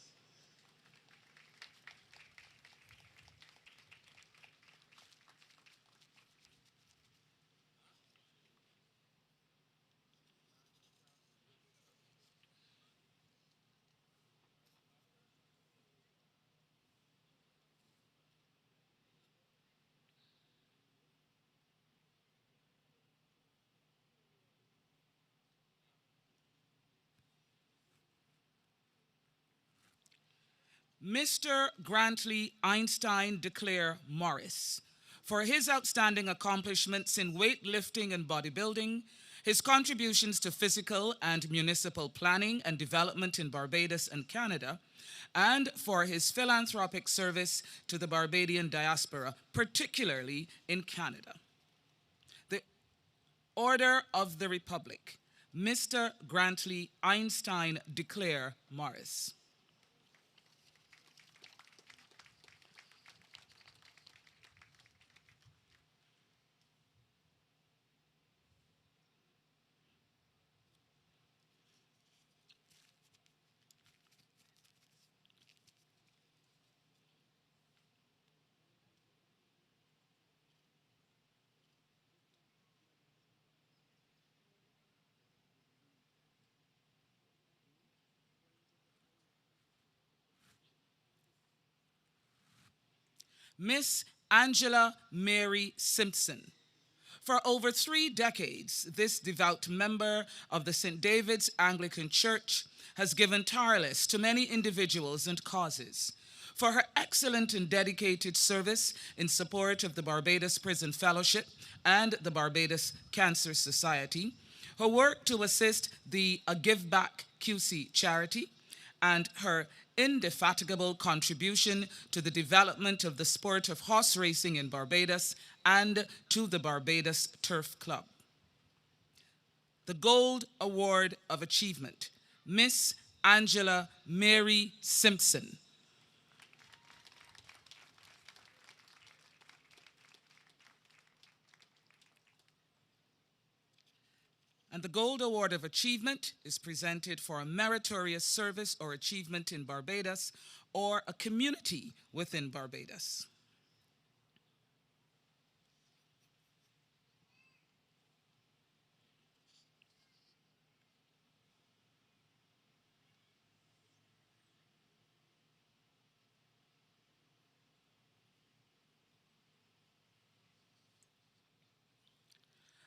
Mr. Grantley Einstein Declare Morris, for his outstanding accomplishments in weightlifting and bodybuilding, his contributions to physical and municipal planning and development in Barbados and Canada, and for his philanthropic service to the Barbadian diaspora, particularly in Canada. The Order of the Republic, Mr. Grantley Einstein de Clare Morris. Miss Angela Mary Simpson. For over 3 decades, this devout member of the St. David's Anglican Church has given tireless to many individuals and causes. For her excellent and dedicated service in support of the Barbados Prison Fellowship and the Barbados Cancer Society, her work to assist the A Give Back QC charity, and her indefatigable contribution to the development of the sport of horse racing in Barbados and to the Barbados Turf Club. The Gold Award of Achievement, Miss Angela Mary Simpson. And the Gold Award of Achievement is presented for a meritorious service or achievement in Barbados or a community within Barbados.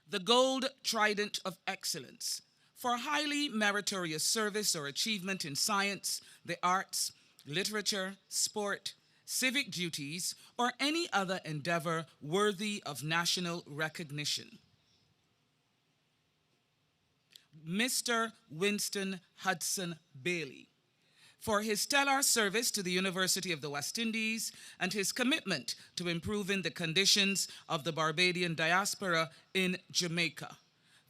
The Gold Trident of Excellence for highly meritorious service or achievement in science, the arts, literature, sport, civic duties, or any other endeavor worthy of national recognition. Mr. Winston Hudson Bailey, for his stellar service to the University of the West Indies and his commitment to improving the conditions of the Barbadian diaspora in Jamaica.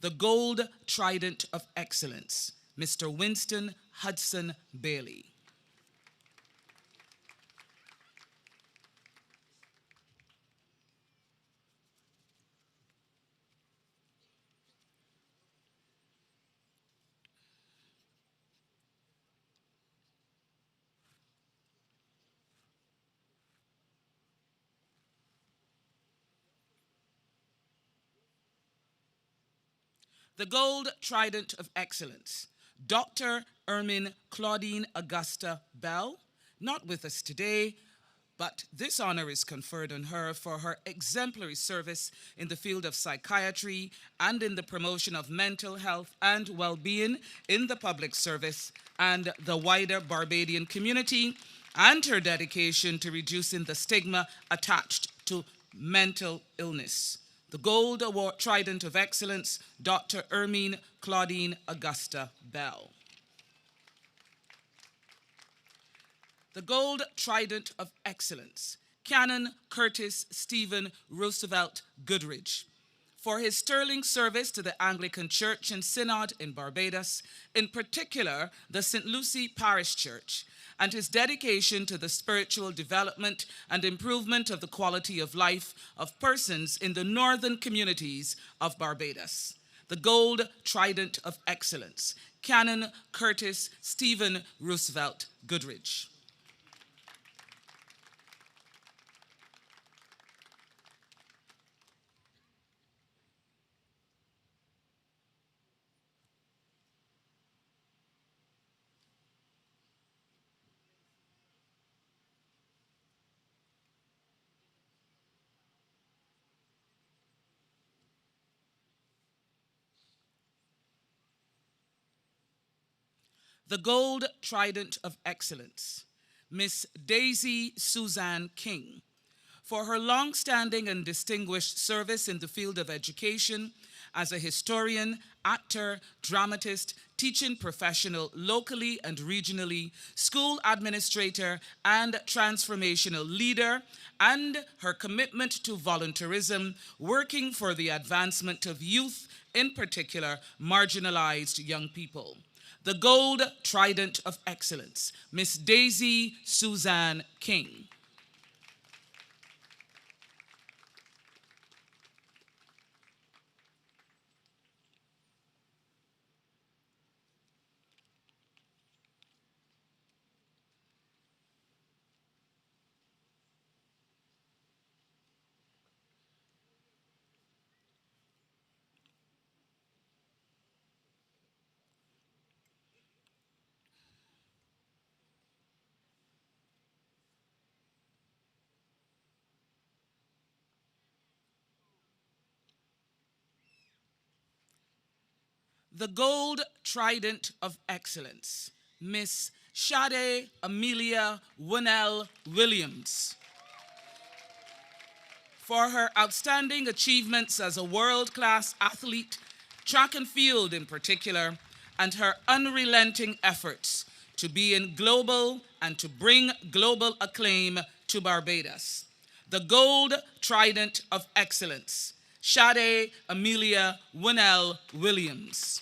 The Gold Trident of Excellence, Mr. Winston Hudson Bailey. The Gold Trident of Excellence, Dr. Ermine Claudine Augusta Bell, not with us today, but this honor is conferred on her for her exemplary service in the field of psychiatry and in the promotion of mental health and well-being in the public service and the wider Barbadian community, and her dedication to reducing the stigma attached to mental illness. The Gold Award Trident of Excellence, Dr. Ermine Claudine Augusta Bell. The Gold Trident of Excellence, Canon Curtis Stephen Roosevelt Goodridge, for his sterling service to the Anglican Church and Synod in Barbados, in particular the St. Lucy Parish Church, and his dedication to the spiritual development and improvement of the quality of life of persons in the northern communities of Barbados. The Gold Trident of Excellence, Canon Curtis Stephen Roosevelt Goodridge. The Gold Trident of Excellence, Miss Daisy Suzanne King, for her long-standing and distinguished service in the field of education as a historian, actor, dramatist, teaching professional locally and regionally, school administrator, and transformational leader, and her commitment to volunteerism, working for the advancement of youth, in particular, marginalized young people. The Gold Trident of Excellence, Miss Daisy Suzanne King. The Gold Trident of Excellence, Miss Sade Amelia Winnell Williams. For her outstanding achievements as a world-class athlete, track and field in particular, and her unrelenting efforts to be in global and to bring global acclaim to Barbados. The Gold Trident of Excellence, Sade Amelia Winnell Williams.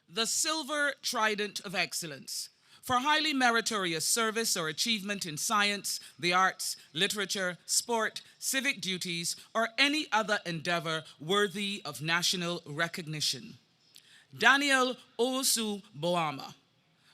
The Silver Trident of Excellence, for highly meritorious service or achievement in science, the arts, literature, sport, civic duties, or any other endeavor worthy of national recognition. Daniel Owusu Boama,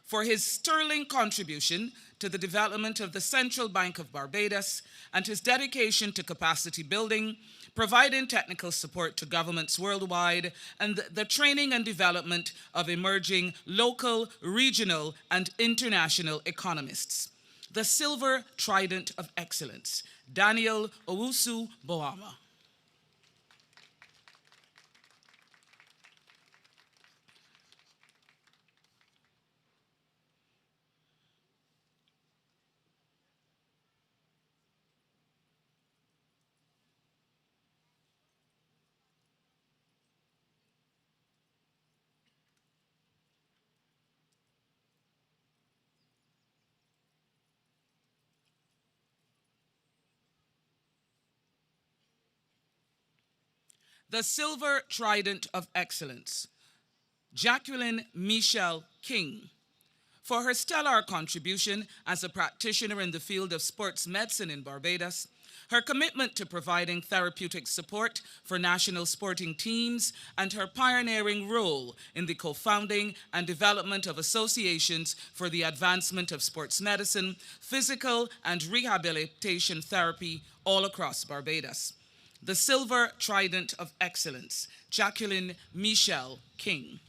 for his sterling contribution to the development of the Central Bank of Barbados and his dedication to capacity building, providing technical support to governments worldwide, and the training and development of emerging local, regional, and international economists. The Silver Trident of Excellence, Daniel Owusu Boama. The Silver Trident of Excellence, Jacqueline Michelle King, for her stellar contribution as a practitioner in the field of sports medicine in Barbados, her commitment to providing therapeutic support for national sporting teams, and her pioneering role in the co-founding and development of associations for the advancement of sports medicine, physical and rehabilitation therapy all across Barbados. The Silver Trident of Excellence, Jacqueline Michelle King.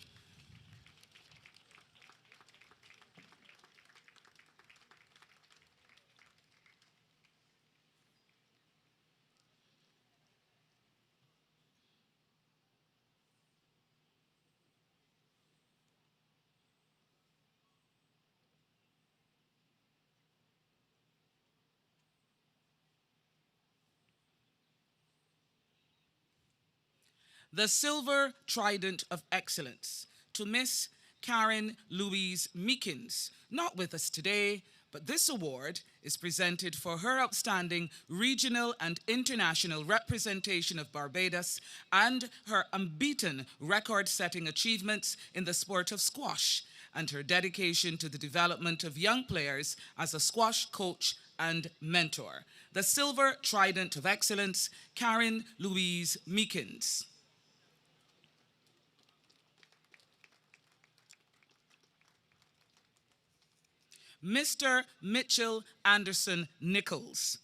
The Silver Trident of Excellence to Miss Karen Louise Meekins, not with us today, but this award is presented for her outstanding regional and international representation of Barbados and her unbeaten record-setting achievements in the sport of squash and her dedication to the development of young players as a squash coach and mentor. The Silver Trident of Excellence, Karen Louise Meekins. Mr. Mitchell Anderson Nichols,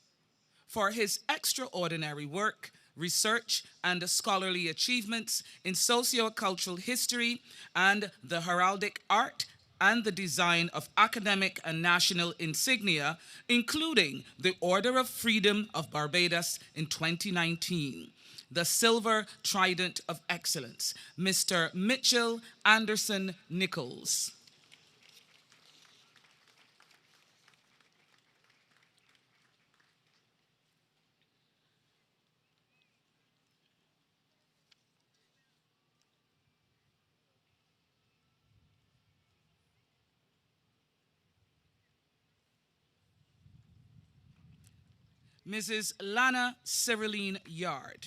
for his extraordinary work, research, and scholarly achievements in sociocultural history and the heraldic art and the design of academic and national insignia, including the Order of Freedom of Barbados in 2019, the Silver Trident of Excellence, Mr. Mitchell Anderson Nichols. Mrs. Lana Cyriline Yard,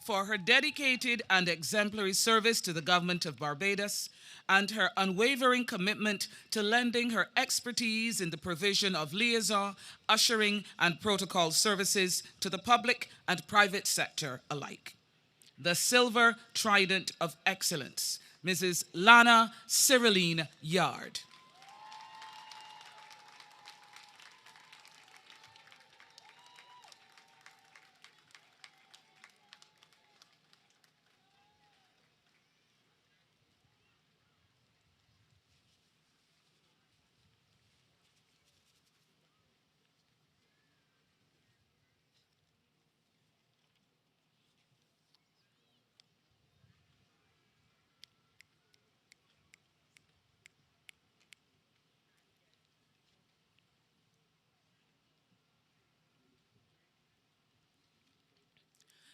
for her dedicated and exemplary service to the government of Barbados and her unwavering commitment to lending her expertise in the provision of liaison, ushering, and protocol services to the public and private sector alike. The Silver Trident of Excellence, Mrs. Lana Cyriline Yard.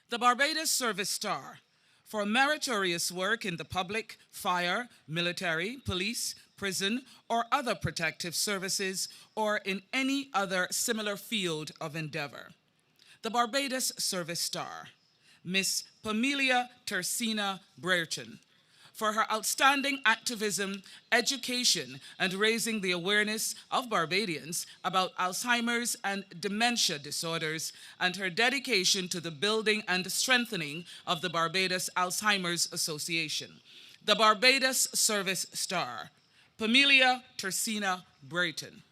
The Barbados Service Star, for meritorious work in the public, fire, military, police, prison, or other protective services, or in any other similar field of endeavor. The Barbados Service Star, Miss Pamelia Tersina Brereton, for her outstanding activism, education, and raising the awareness of Barbadians about Alzheimer's and dementia disorders, and her dedication to the building and strengthening of the Barbados Alzheimer's Association. The Barbados Service Star, Pamelia Tersina Brereton.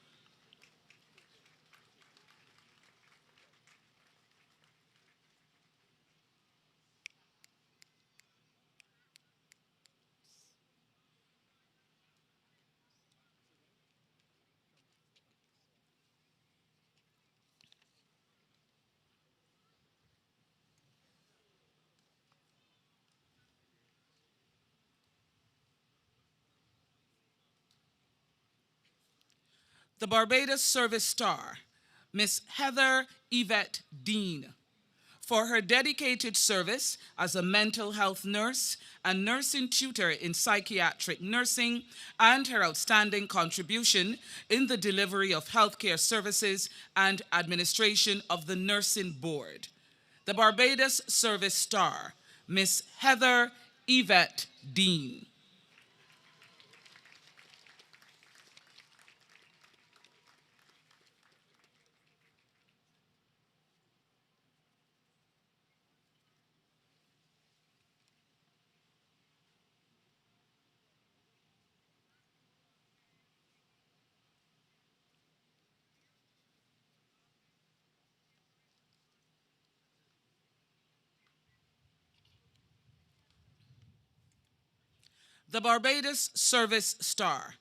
The Barbados Service Star, Miss Heather Yvette Dean, for her dedicated service as a mental health nurse and nursing tutor in psychiatric nursing, and her outstanding contribution in the delivery of healthcare services and administration of the Nursing Board. The Barbados Service Star, Miss Heather Yvette Dean. The Barbados Service Star,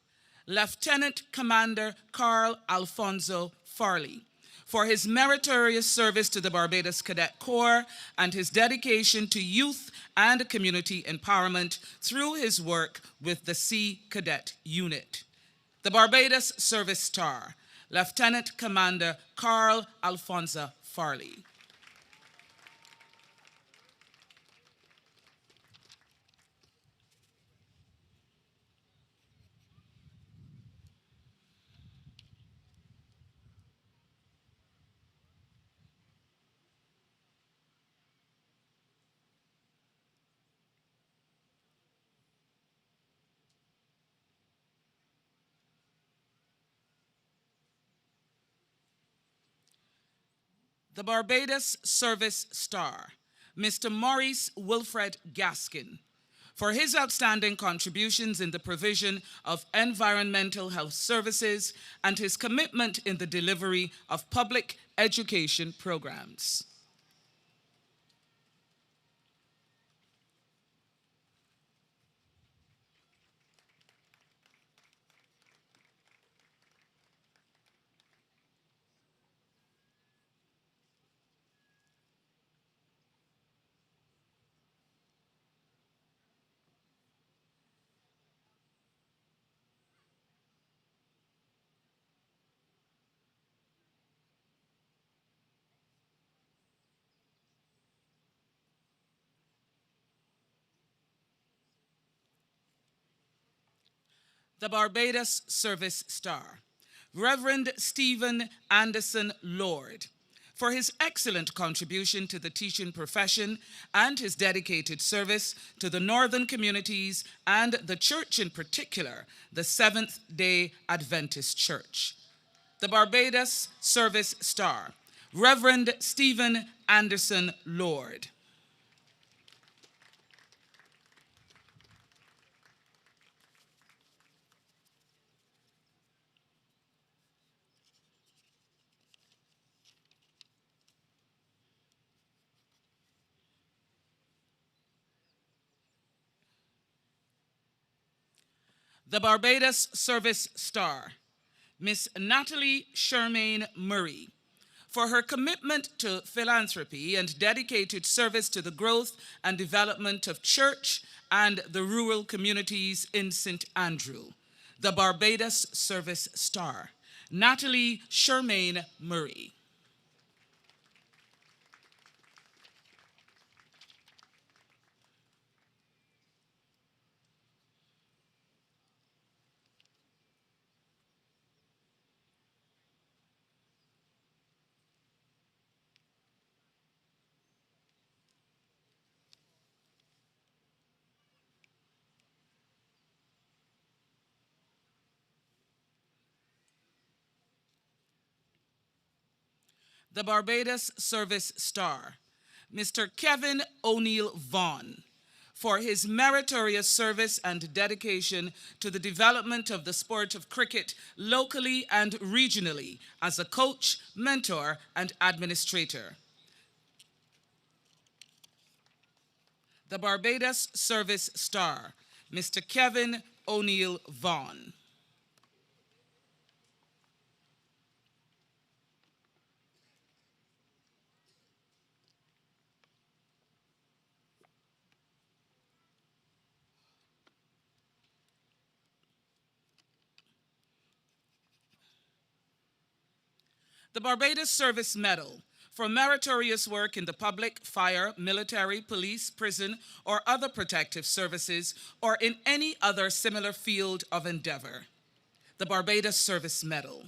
Lieutenant Commander Carl Alfonso Farley, for his meritorious service to the Barbados Cadet Corps and his dedication to youth and community empowerment through his work with the Sea Cadet Unit. The Barbados Service Star, Lieutenant Commander Carl Alfonso Farley. The Barbados Service Star, Mr. Maurice Wilfred Gaskin, for his outstanding contributions in the provision of environmental health services and his commitment in the delivery of public education programs. The Barbados Service Star, Reverend Stephen Anderson Lord, for his excellent contribution to the teaching profession and his dedicated service to the northern communities and the church in particular, the Seventh-day Adventist Church. The Barbados Service Star, Reverend Stephen Anderson Lord. The Barbados Service Star, Miss Natalie Shermaine Murray, for her commitment to philanthropy and dedicated service to the growth and development of church and the rural communities in St. Andrew. The Barbados Service Star, Natalie Shermaine Murray. The Barbados Service Star, Mr. Kevin O'Neill Vaughan, for his meritorious service and dedication to the development of the sport of cricket locally and regionally as a coach, mentor, and administrator. The Barbados Service Star, Mr. Kevin O'Neill Vaughan. The Barbados Service Medal, for meritorious work in the public, fire, military, police, prison, or other protective services, or in any other similar field of endeavor. The Barbados Service Medal,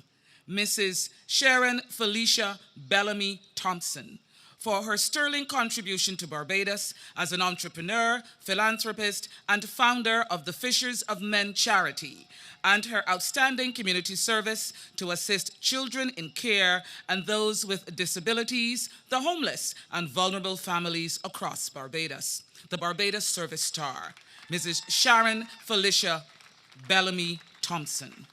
Mrs. Sharon Felicia Bellamy Thompson, for her sterling contribution to Barbados as an entrepreneur, philanthropist, and founder of the Fishers of Men charity, and her outstanding community service to assist children in care and those with disabilities, the homeless, and vulnerable families across Barbados. The Barbados Service Star, Mrs. Sharon Felicia Bellamy Thompson.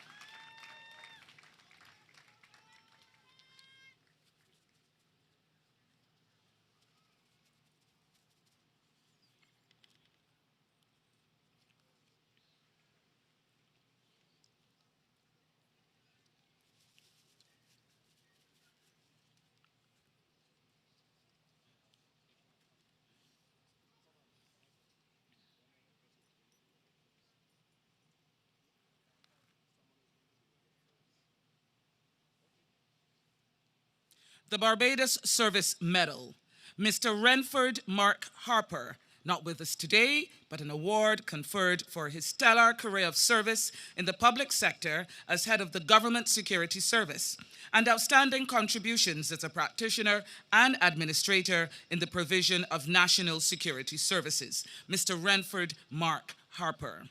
The Barbados Service Medal, Mr. Renford Mark Harper, not with us today, but an award conferred for his stellar career of service in the public sector as head of the Government Security Service, and outstanding contributions as a practitioner and administrator in the provision of national security services, Mr. Renford Mark Harper.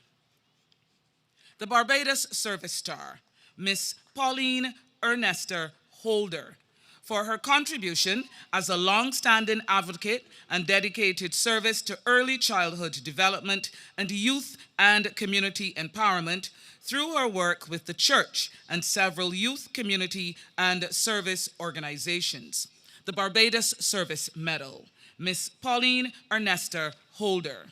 The Barbados Service Star, Miss Pauline Ernesta Holder, for her contribution as a long-standing advocate and dedicated service to early childhood development and youth and community empowerment through her work with the church and several youth, community, and service organizations. The Barbados Service Medal, Miss Pauline Ernesta Holder.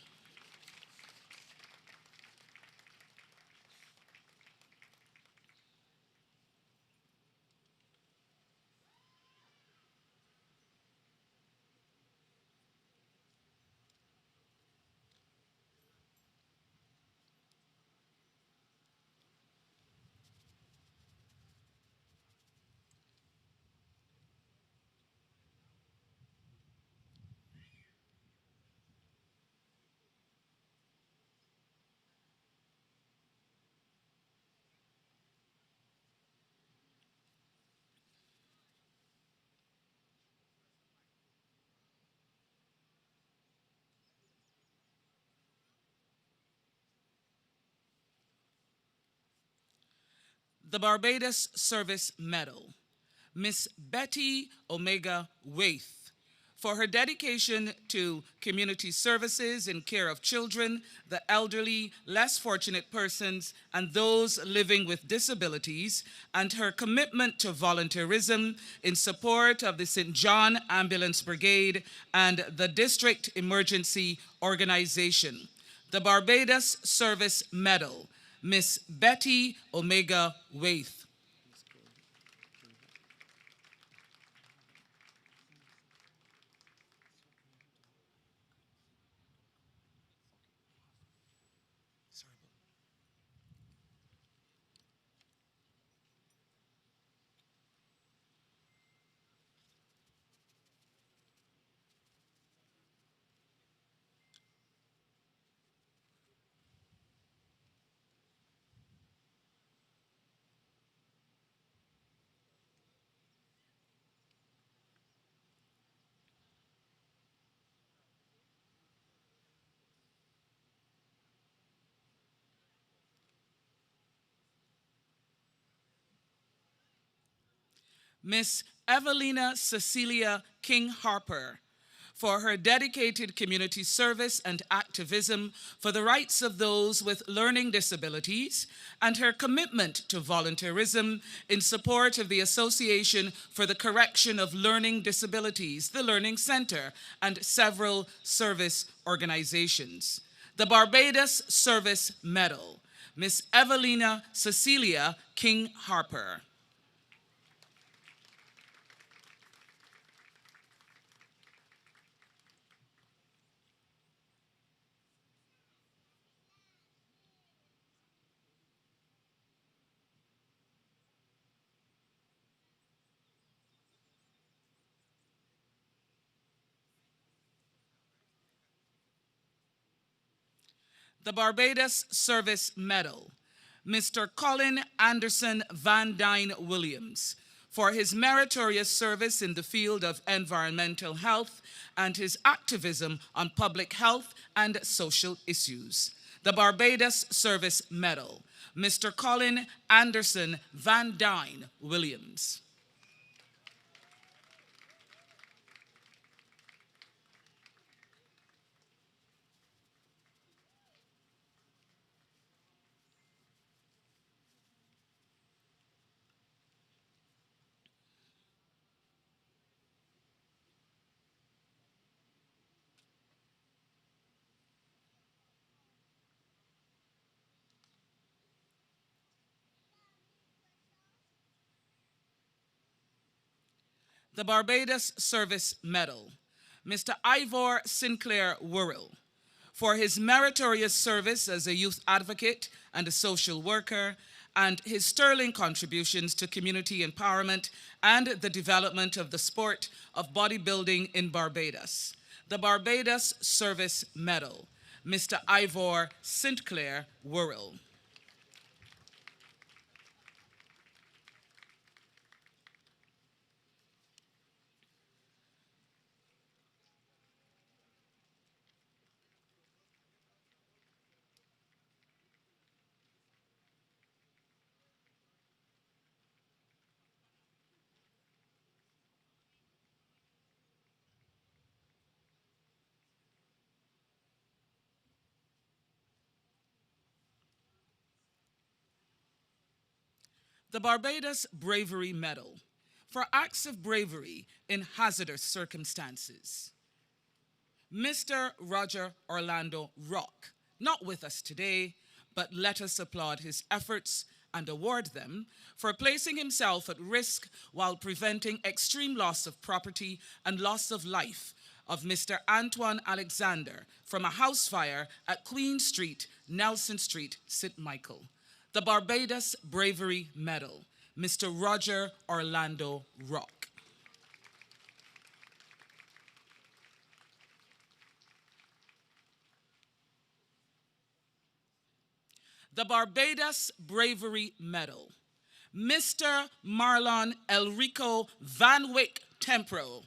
The Barbados Service Medal, Miss Betty Omega Waith, for her dedication to community services in care of children, the elderly, less fortunate persons, and those living with disabilities, and her commitment to volunteerism in support of the St. John Ambulance Brigade and the District Emergency Organization. The Barbados Service Medal, Miss Betty Omega Waith. Miss Evelina Cecilia King Harper, for her dedicated community service and activism for the rights of those with learning disabilities, and her commitment to volunteerism in support of the Association for the Correction of Learning Disabilities, the Learning Center, and several service organizations. The Barbados Service Medal, Miss Evelina Cecilia King Harper. The Barbados Service Medal, Mr. Colin Anderson Van Dyne Williams, for his meritorious service in the field of environmental health and his activism on public health and social issues. The Barbados Service Medal, Mr. Colin Anderson Van Dyne Williams. The Barbados Service Medal, Mr. Ivor Sinclair Worrell, for his meritorious service as a youth advocate and a social worker, and his sterling contributions to community empowerment and the development of the sport of bodybuilding in Barbados. The Barbados Service Medal, Mr. Ivor Sinclair Worrell. the Barbados Bravery Medal for acts of bravery in hazardous circumstances. Mr. Roger Orlando Rock, not with us today, but let us applaud his efforts and award them for placing himself at risk while preventing extreme loss of property and loss of life of Mr. Antoine Alexander from a house fire at Queen Street, Nelson Street, St. Michael. The Barbados Bravery Medal, Mr. Roger Orlando Rock. The Barbados Bravery Medal, Mr. Marlon Elrico Van Wyck Tempro,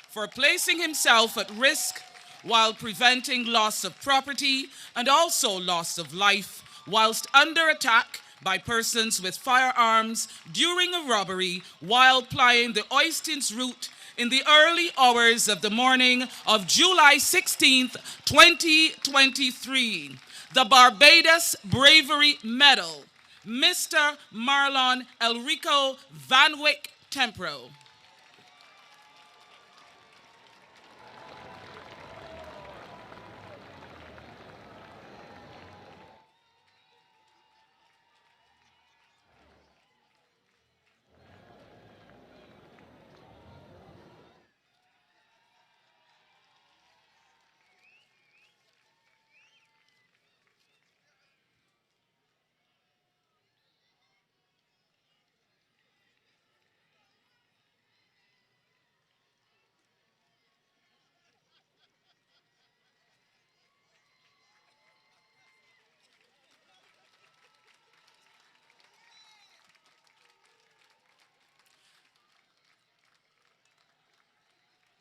for placing himself at risk while preventing loss of property and also loss of life whilst under attack by persons with firearms during a robbery while plying the Oistins route in the early hours of the morning of July 16th, 2023. The Barbados Bravery Medal, Mr. Marlon Elrico Van Wyck Tempro.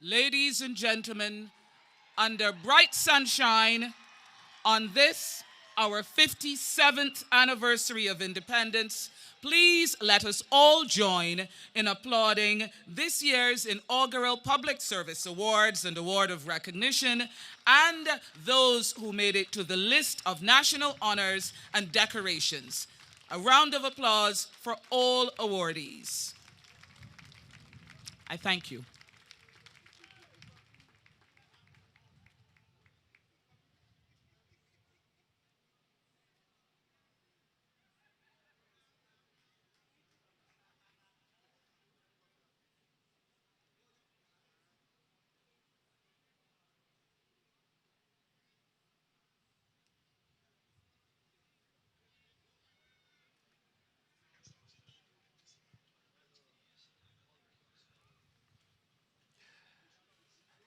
Ladies and gentlemen, under bright sunshine, on this, our 57th anniversary of independence, please let us all join in applauding this year's inaugural Public Service Awards and Award of Recognition and those who made it to the list of national honors and decorations. A round of applause for all awardees. I thank you.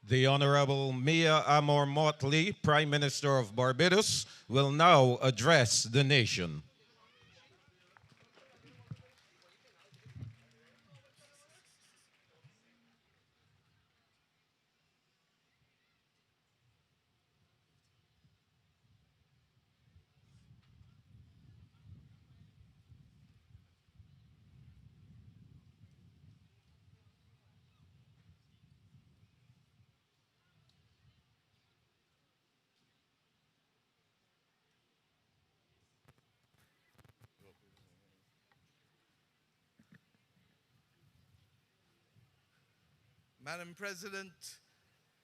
The Honorable Mia Amor Motley, Prime Minister of Barbados, will now address the nation. Madam President,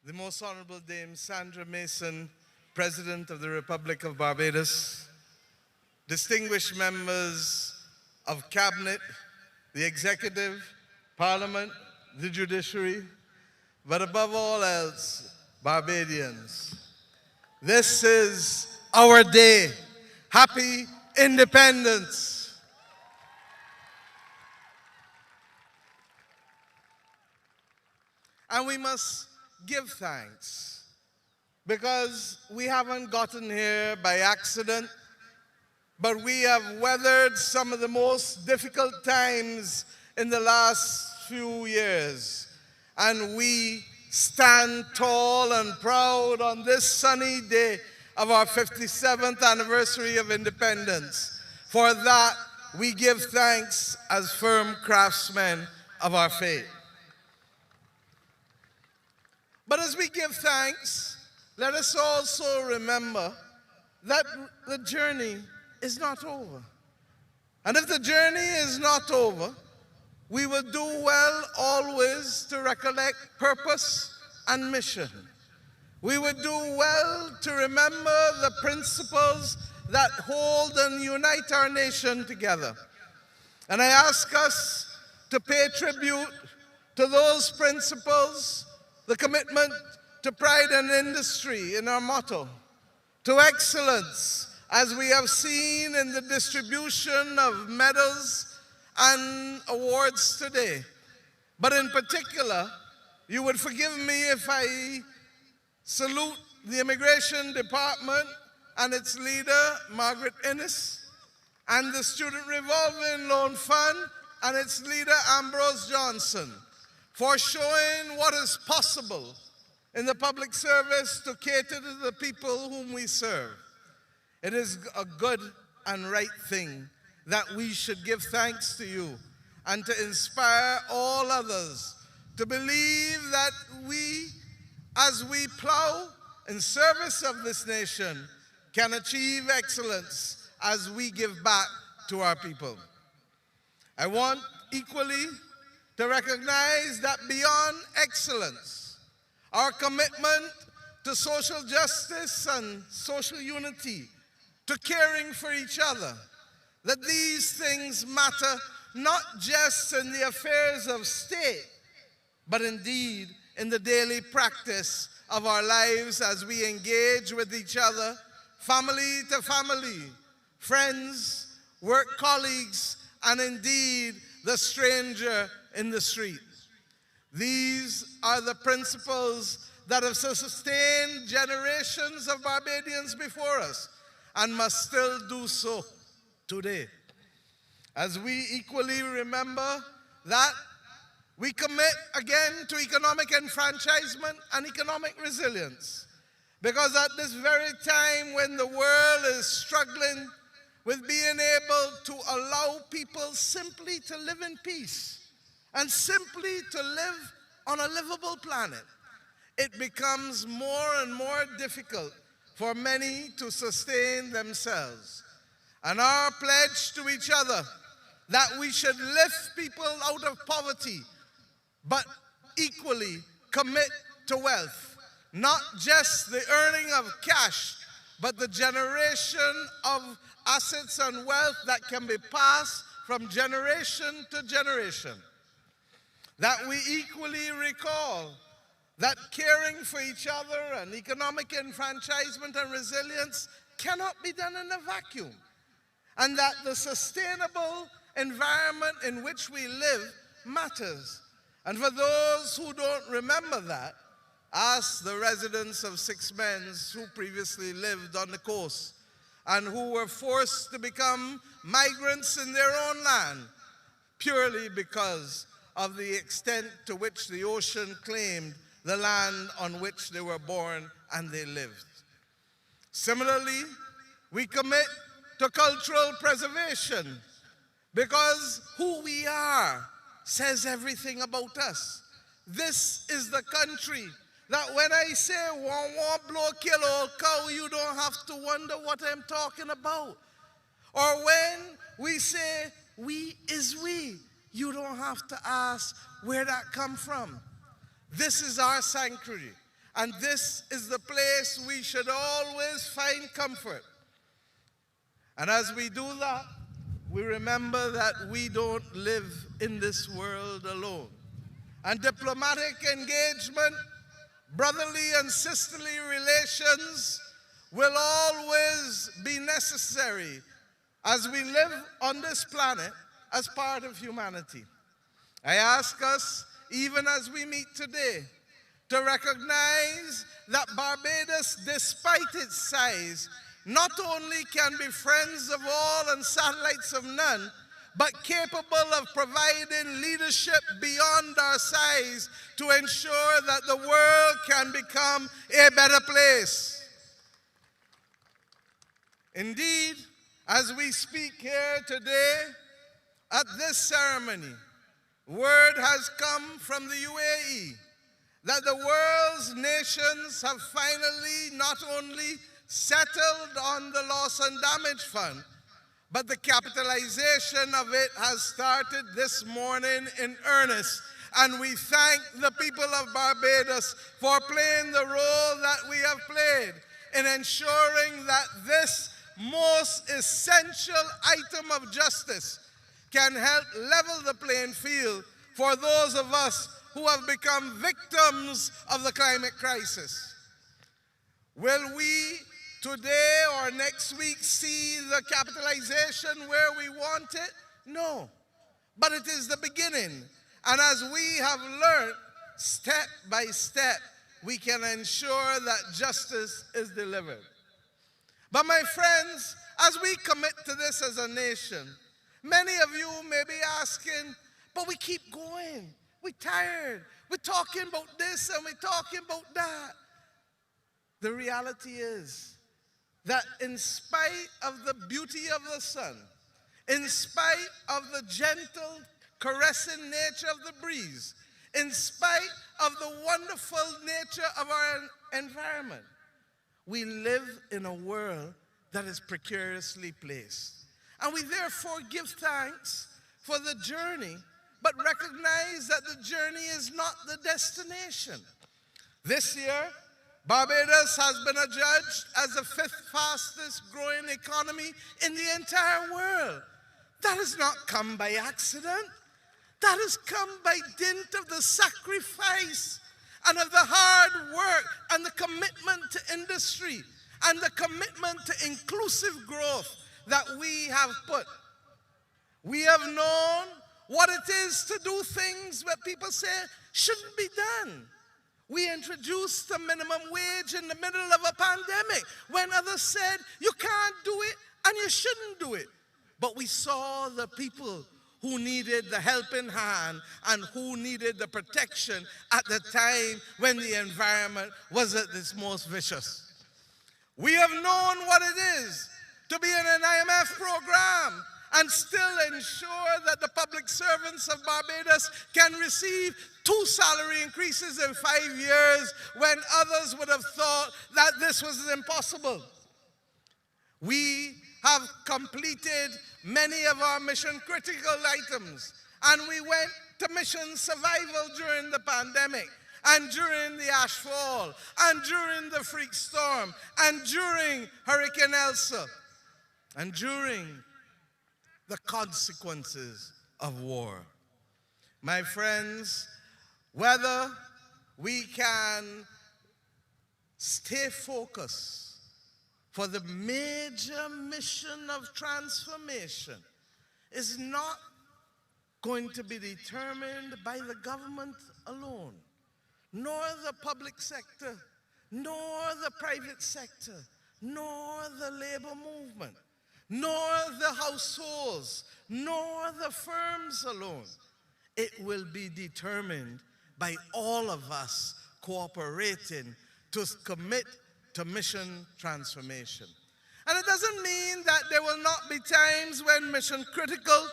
the Most Honorable Dame Sandra Mason, President of the Republic of Barbados, distinguished members of Cabinet, the Executive, Parliament, the Judiciary, but above all else, Barbadians. This is our day. Happy Independence. And we must give thanks because we haven't gotten here by accident, but we have weathered some of the most difficult times in the last few years. And we stand tall and proud on this sunny day of our 57th anniversary of independence. For that, we give thanks as firm craftsmen of our faith. But as we give thanks, let us also remember that the journey is not over. And if the journey is not over, we will do well always to recollect purpose and mission. We would do well to remember the principles that hold and unite our nation together. And I ask us to pay tribute to those principles, the commitment to pride and industry in our motto, to excellence, as we have seen in the distribution of medals and awards today. But in particular, you would forgive me if I salute the Immigration Department and its leader, Margaret Innes, and the Student Revolving Loan Fund and its leader, Ambrose Johnson, for showing what is possible in the public service to cater to the people whom we serve. It is a good and right thing that we should give thanks to you and to inspire all others to believe that we, as we plow in service of this nation, can achieve excellence as we give back to our people. I want equally to recognize that beyond excellence, our commitment to social justice and social unity, to caring for each other, that these things matter not just in the affairs of state, but indeed in the daily practice of our lives as we engage with each other, family to family, friends, work colleagues, and indeed the stranger in the street. These are the principles that have sustained generations of Barbadians before us and must still do so today. As we equally remember that, we commit again to economic enfranchisement and economic resilience. Because at this very time when the world is struggling with being able to allow people simply to live in peace and simply to live on a livable planet, it becomes more and more difficult for many to sustain themselves. And our pledge to each other that we should lift people out of poverty, but equally commit to wealth, not just the earning of cash, but the generation of assets and wealth that can be passed from generation to generation. That we equally recall that caring for each other and economic enfranchisement and resilience cannot be done in a vacuum, and that the sustainable environment in which we live matters. And for those who don't remember that, ask the residents of Six Bends who previously lived on the coast and who were forced to become migrants in their own land purely because of the extent to which the ocean claimed the land on which they were born and they lived. Similarly, we commit to cultural preservation because who we are says everything about us. This is the country that when I say "wah wah blow kill old cow," you don't have to wonder what I'm talking about. Or when we say "we is we," you don't have to ask where that come from. This is our sanctuary, and this is the place we should always find comfort. And as we do that, we remember that we don't live in this world alone. And diplomatic engagement, brotherly and sisterly relations will always be necessary as we live on this planet as part of humanity. I ask us, even as we meet today, to recognize that Barbados, despite its size, not only can be friends of all and satellites of none, but capable of providing leadership beyond our size to ensure that the world can become a better place. Indeed, as we speak here today at this ceremony, word has come from the UAE that the world's nations have finally not only settled on the loss and damage fund, but the capitalization of it has started this morning in earnest. And we thank the people of Barbados for playing the role that we have played in ensuring that this most essential item of justice can help level the playing field for those of us who have become victims of the climate crisis. Will we today or next week see the capitalization where we want it? No. But it is the beginning. And as we have learned, step by step, we can ensure that justice is delivered. But my friends, as we commit to this as a nation, many of you may be asking, but we keep going. We're tired. We're talking about this and we're talking about that. The reality is that in spite of the beauty of the sun, in spite of the gentle, caressing nature of the breeze, in spite of the wonderful nature of our environment, we live in a world that is precariously placed. And we therefore give thanks for the journey, but recognize that the journey is not the destination. This year, Barbados has been adjudged as the 5th fastest growing economy in the entire world. That has not come by accident. That has come by dint of the sacrifice and of the hard work and the commitment to industry and the commitment to inclusive growth that we have put. We have known what it is to do things that people say shouldn't be done. We introduced the minimum wage in the middle of a pandemic when others said you can't do it and you shouldn't do it. But we saw the people who needed the helping hand and who needed the protection at the time when the environment was at its most vicious. We have known what it is to be in an IMF program and still ensure that the public servants of Barbados can receive 2 salary increases in 5 years when others would have thought that this was impossible. We have completed many of our mission critical items, and we went to mission survival during the pandemic, and during the ash fall, and during the freak storm, and during Hurricane Elsa, and during the consequences of war. My friends, whether we can stay focused for the major mission of transformation is not going to be determined by the government alone, nor the public sector, nor the private sector, nor the labor movement, nor the households, nor the firms alone. It will be determined by all of us cooperating to commit to mission transformation. And it doesn't mean that there will not be times when mission critical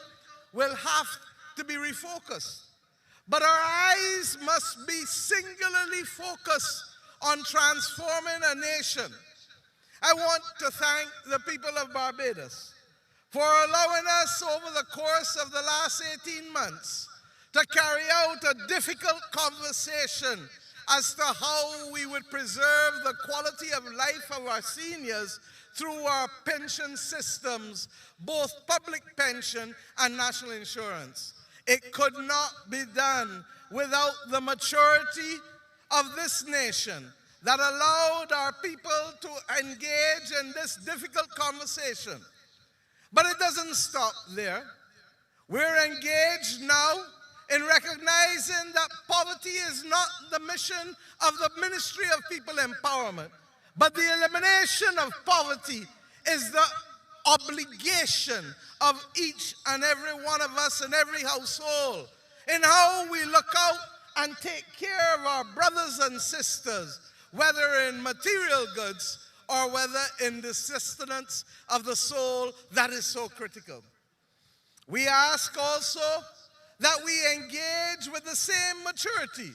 will have to be refocused. But our eyes must be singularly focused on transforming a nation. I want to thank the people of Barbados for allowing us over the course of the last 18 months to carry out a difficult conversation as to how we would preserve the quality of life of our seniors through our pension systems, both public pension and national insurance. It could not be done without the maturity of this nation that allowed our people to engage in this difficult conversation. But it doesn't stop there. We're engaged now in recognizing that poverty is not the mission of the Ministry of People Empowerment, but the elimination of poverty is the obligation of each and every one of us in every household in how we look out and take care of our brothers and sisters, whether in material goods or whether in the sustenance of the soul that is so critical. We ask also that we engage with the same maturity,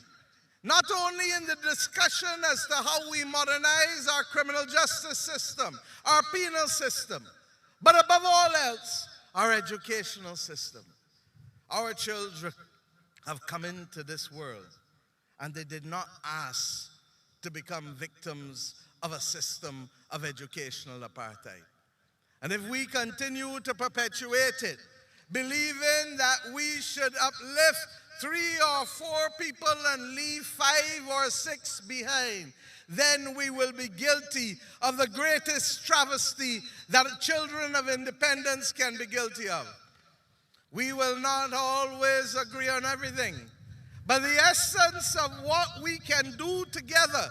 not only in the discussion as to how we modernize our criminal justice system, our penal system, but above all else, our educational system. Our children have come into this world, and they did not ask to become victims of a system of educational apartheid. And if we continue to perpetuate it, believing that we should uplift 3 or 4 people and leave 5 or 6 behind, then we will be guilty of the greatest travesty that children of independence can be guilty of. We will not always agree on everything, but the essence of what we can do together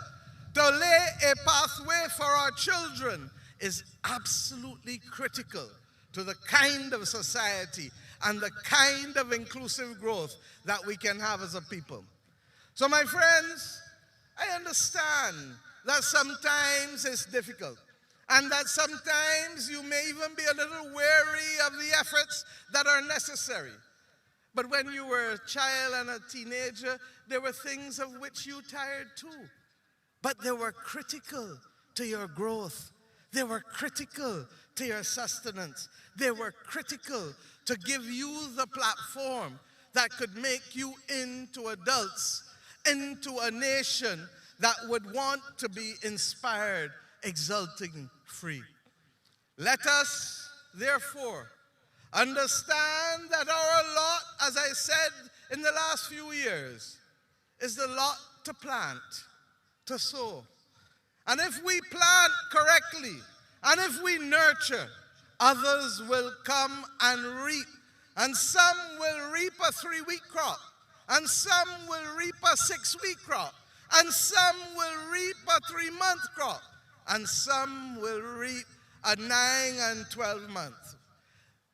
to lay a pathway for our children is absolutely critical to the kind of society and the kind of inclusive growth that we can have as a people. So my friends, I understand that sometimes it's difficult, and that sometimes you may even be a little wary of the efforts that are necessary. But when you were a child and a teenager, there were things of which you tired too. But they were critical to your growth. They were critical to your sustenance. They were critical to give you the platform that could make you into adults, into a nation that would want to be inspired, exulting, free. Let us, therefore, understand that our lot, as I said in the last few years, is the lot to plant, to sow. And if we plant correctly, and if we nurture, others will come and reap. And some will reap a 3-week crop, and some will reap a 6-week crop, and some will reap a 3-month crop, and some will reap a 9 and 12 month.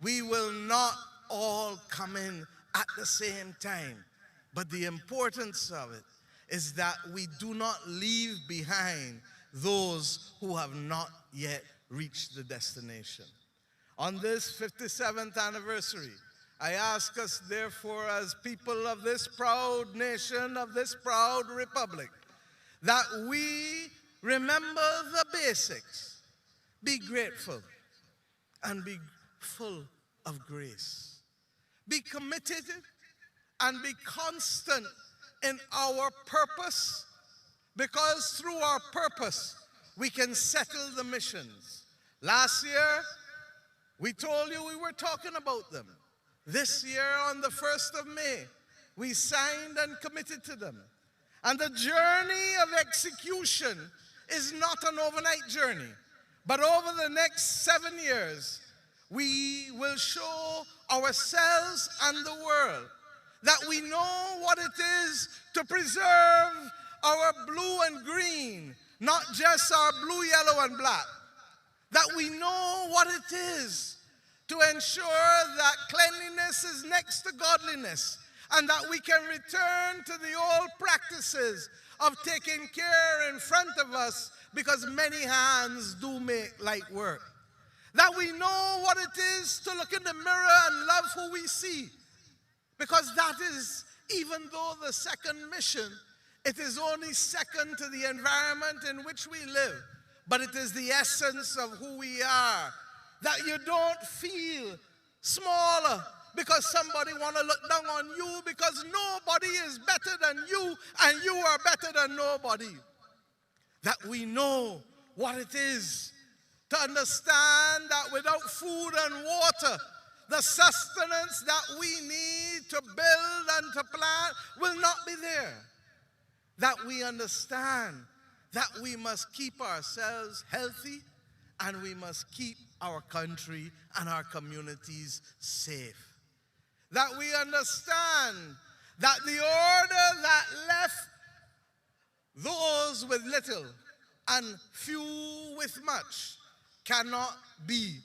We will not all come in at the same time, but the importance of it is that we do not leave behind those who have not yet reached the destination. On this 57th anniversary, I ask us, therefore, as people of this proud nation, of this proud republic, that we remember the basics, be grateful, and be full of grace. Be committed and be constant in our purpose, because through our purpose, we can settle the missions. Last year, we told you we were talking about them. This year, on the 1st of May, we signed and committed to them. And the journey of execution is not an overnight journey, but over the next 7 years, we will show ourselves and the world that we know what it is to preserve our blue and green, not just our blue, yellow, and black. That we know what it is to ensure that cleanliness is next to godliness, and that we can return to the old practices of taking care in front of us, because many hands do make light work. That we know what it is to look in the mirror and love who we see, because that is, even though the second mission, it is only second to the environment in which we live, but it is the essence of who we are. That you don't feel smaller because somebody want to look down on you, because nobody is better than you and you are better than nobody. That we know what it is to understand that without food and water, the sustenance that we need to build and to plant will not be there. That we understand that we must keep ourselves healthy, and we must keep our country and our communities safe. That we understand that the order that left those with little and few with much cannot be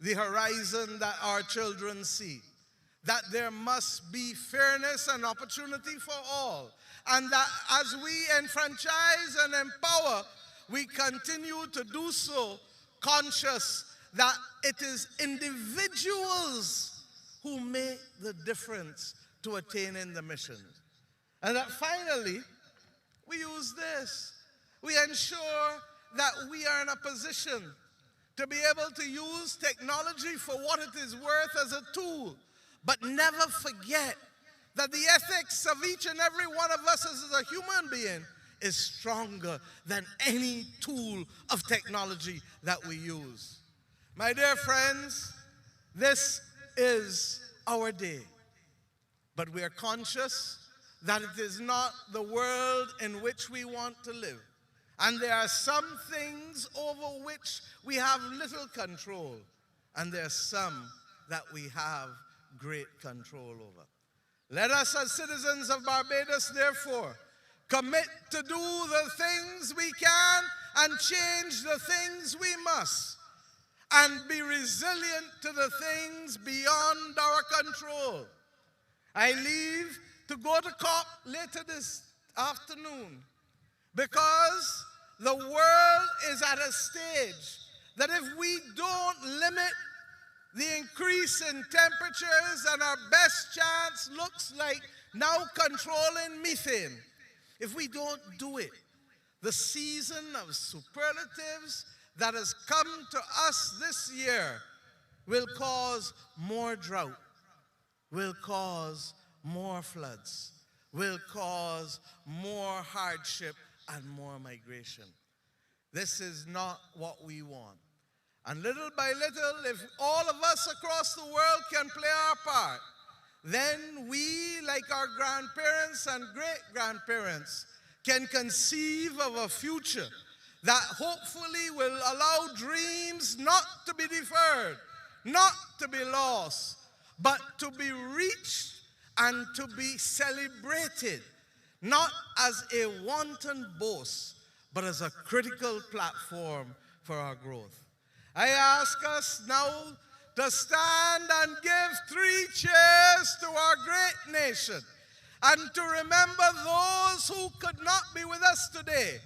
the horizon that our children see. That there must be fairness and opportunity for all. And that as we enfranchise and empower, we continue to do so conscious that it is individuals who make the difference to attaining the mission. And that finally, we use this. We ensure that we are in a position to be able to use technology for what it is worth as a tool, but never forget that the ethics of each and every one of us as a human being is stronger than any tool of technology that we use. My dear friends, this is our day, but we are conscious that it is not the world in which we want to live. And there are some things over which we have little control, and there are some that we have great control over. Let us as citizens of Barbados, therefore, commit to do the things we can and change the things we must, and be resilient to the things beyond our control. I leave to go to COP later this afternoon because the world is at a stage that if we don't limit the increase in temperatures, and our best chance looks like now controlling methane, if we don't do it, the season of superlatives that has come to us this year will cause more drought, will cause more floods, will cause more hardship and more migration. This is not what we want. And little by little, if all of us across the world can play our part, then we, like our grandparents and great-grandparents, can conceive of a future that hopefully will allow dreams not to be deferred, not to be lost, but to be reached and to be celebrated, not as a wanton boast, but as a critical platform for our growth. I ask us now to stand and give 3 cheers to our great nation, and to remember those who could not be with us today,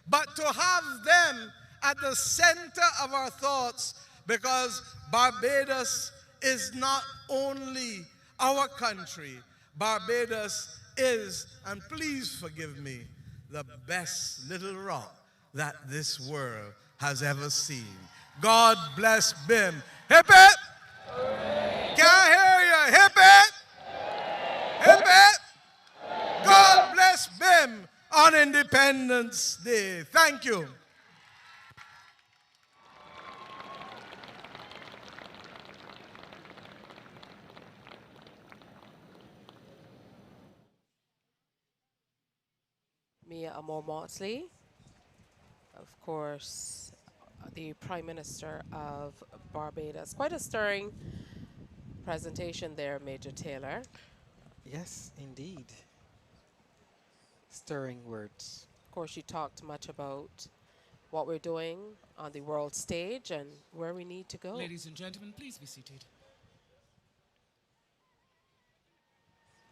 but to have them at the center of our thoughts, because Barbados is not only our country, Barbados is, and please forgive me, the best little rock that this world has ever seen. God bless BIM. Hip hip! Can't hear you. Hip hip! Hip hip! God bless BIM on Independence Day. Thank you. Mia Amor-Motley, of course, the Prime Minister of Barbados. Quite a stirring presentation there, Major Taylor. Yes, indeed. Stirring words. Of course, you talked much about what we're doing on the world stage and where we need to go. Ladies and gentlemen, please be seated.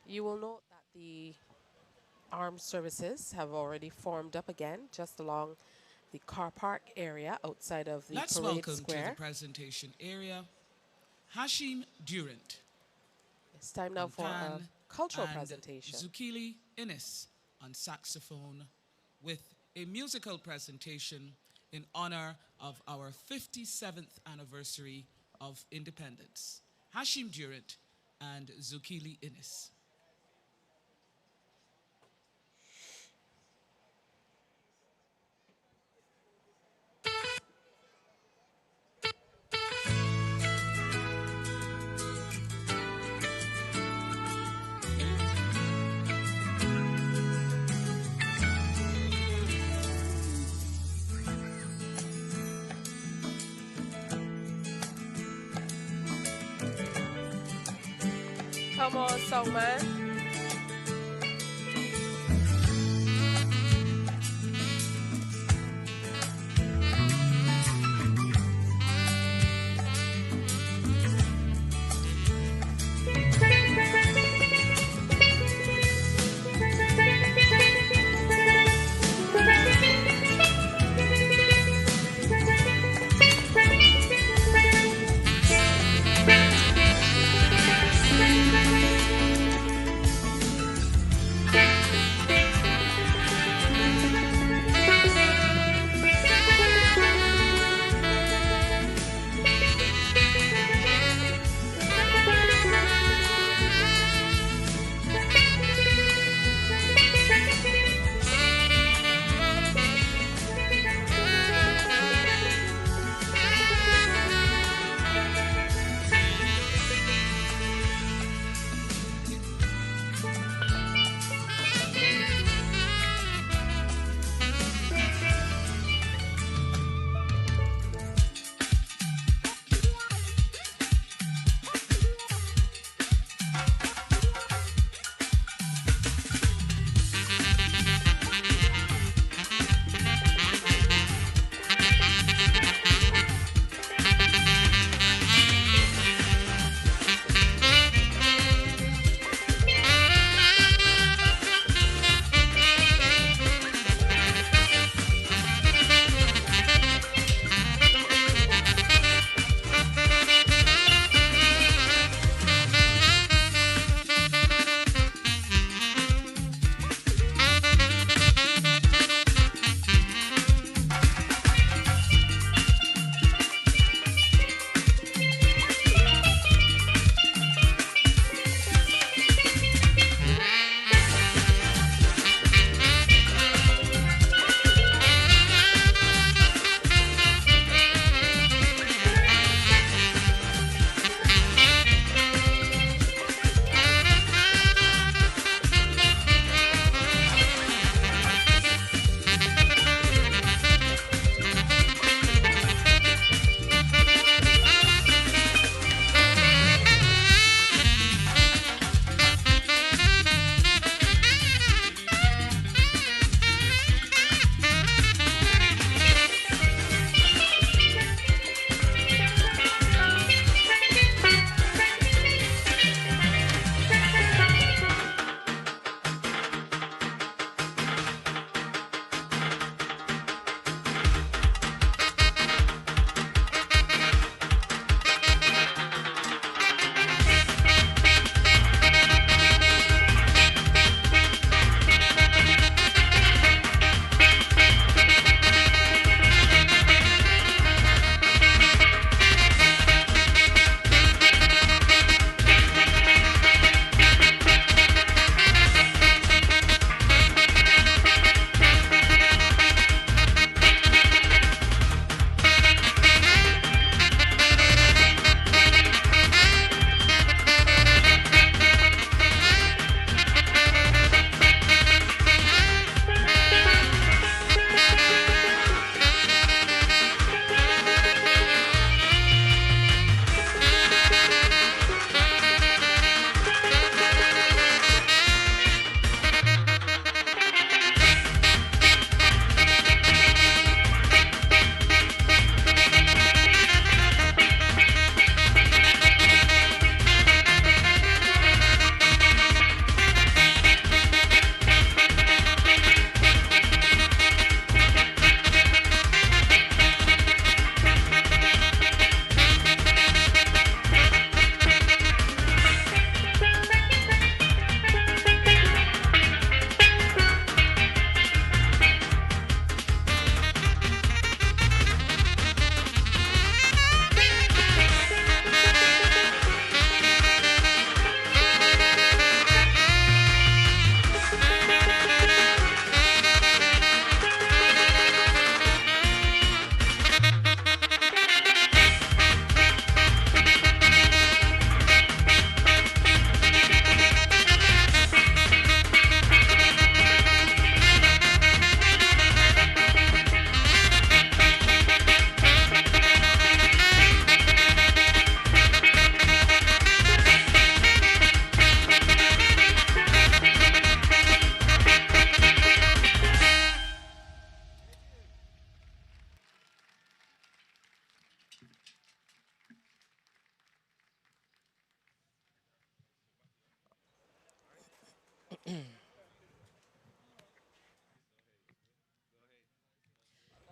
You will note that the armed services have already formed up again just along the car park area outside of the Let's parade welcome square. to the presentation area Hashim Durant. It's time now for a cultural presentation. Zukili Innes on saxophone with a musical presentation in honor of our 57th anniversary of independence. Hashim Durant and Zukili Innes. Come on, songman.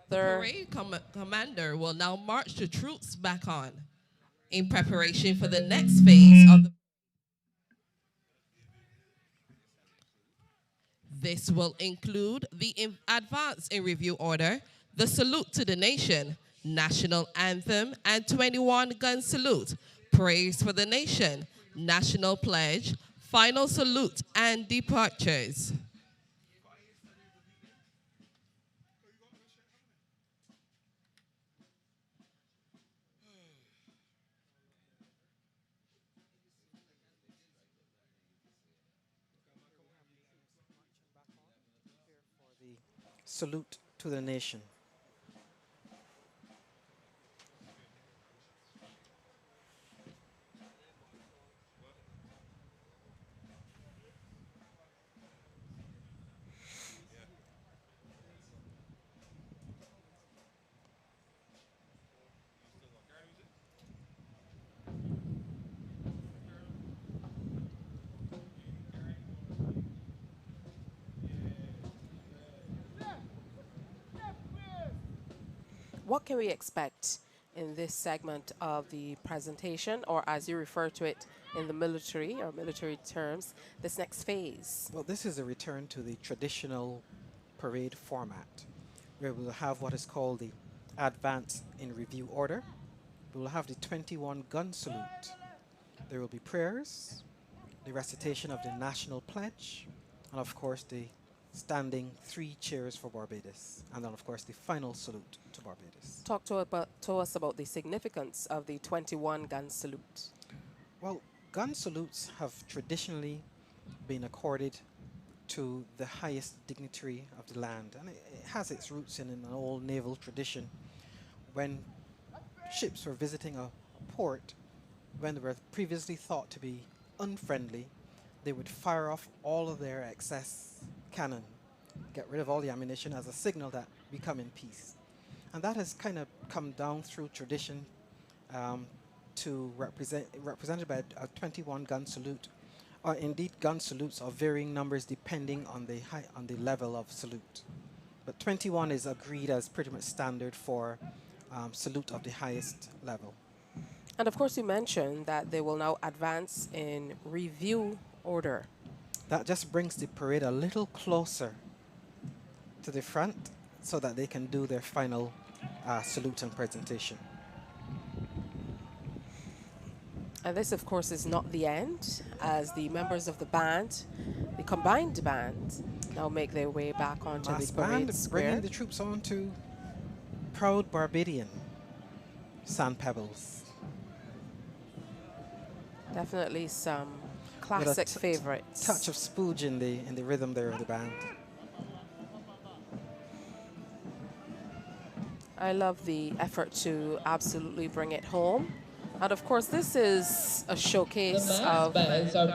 The parade commander will now march the troops back on in preparation for the next phase of the. This will include the advance in review order, the salute to the nation, national anthem, and 21-gun salute, praise for the nation, national pledge, final salute, and departures. Salute to the nation. What can we expect in this segment of the presentation, or as you refer to it in the military or military terms, this next phase? Well, this is a return to the traditional parade format, where we'll have what is called the advance in review order. We'll have the 21-gun salute. There will be prayers, the recitation of the national pledge, and of course the standing 3 cheers for Barbados, and then of course the final salute to Barbados. Talk to us about the significance of the 21-gun salute. Well, gun salutes have traditionally been accorded to the highest dignitary of the land, and it has its roots in an old naval tradition. When ships were visiting a port, when they were previously thought to be unfriendly, they would fire off all of their excess cannon, get rid of all the ammunition as a signal that we come in peace. And that has kind of come down through tradition represented by a 21-gun salute, or indeed gun salutes of varying numbers depending on the level of salute. But 21 is agreed as pretty much standard for salute of the highest level. And of course you mentioned that they will now advance in review order. That just brings the parade a little closer to the front so that they can do their final salute and presentation. And this, of course, is not the end, as the members of the band, the combined band, now make their way back onto the parade square. Bringing the troops on to proud Barbadian Sand Pebbles. Definitely some classic favorites. Touch of spooge in the rhythm there of the band. I love the effort to absolutely bring it home. And of course, this is a showcase of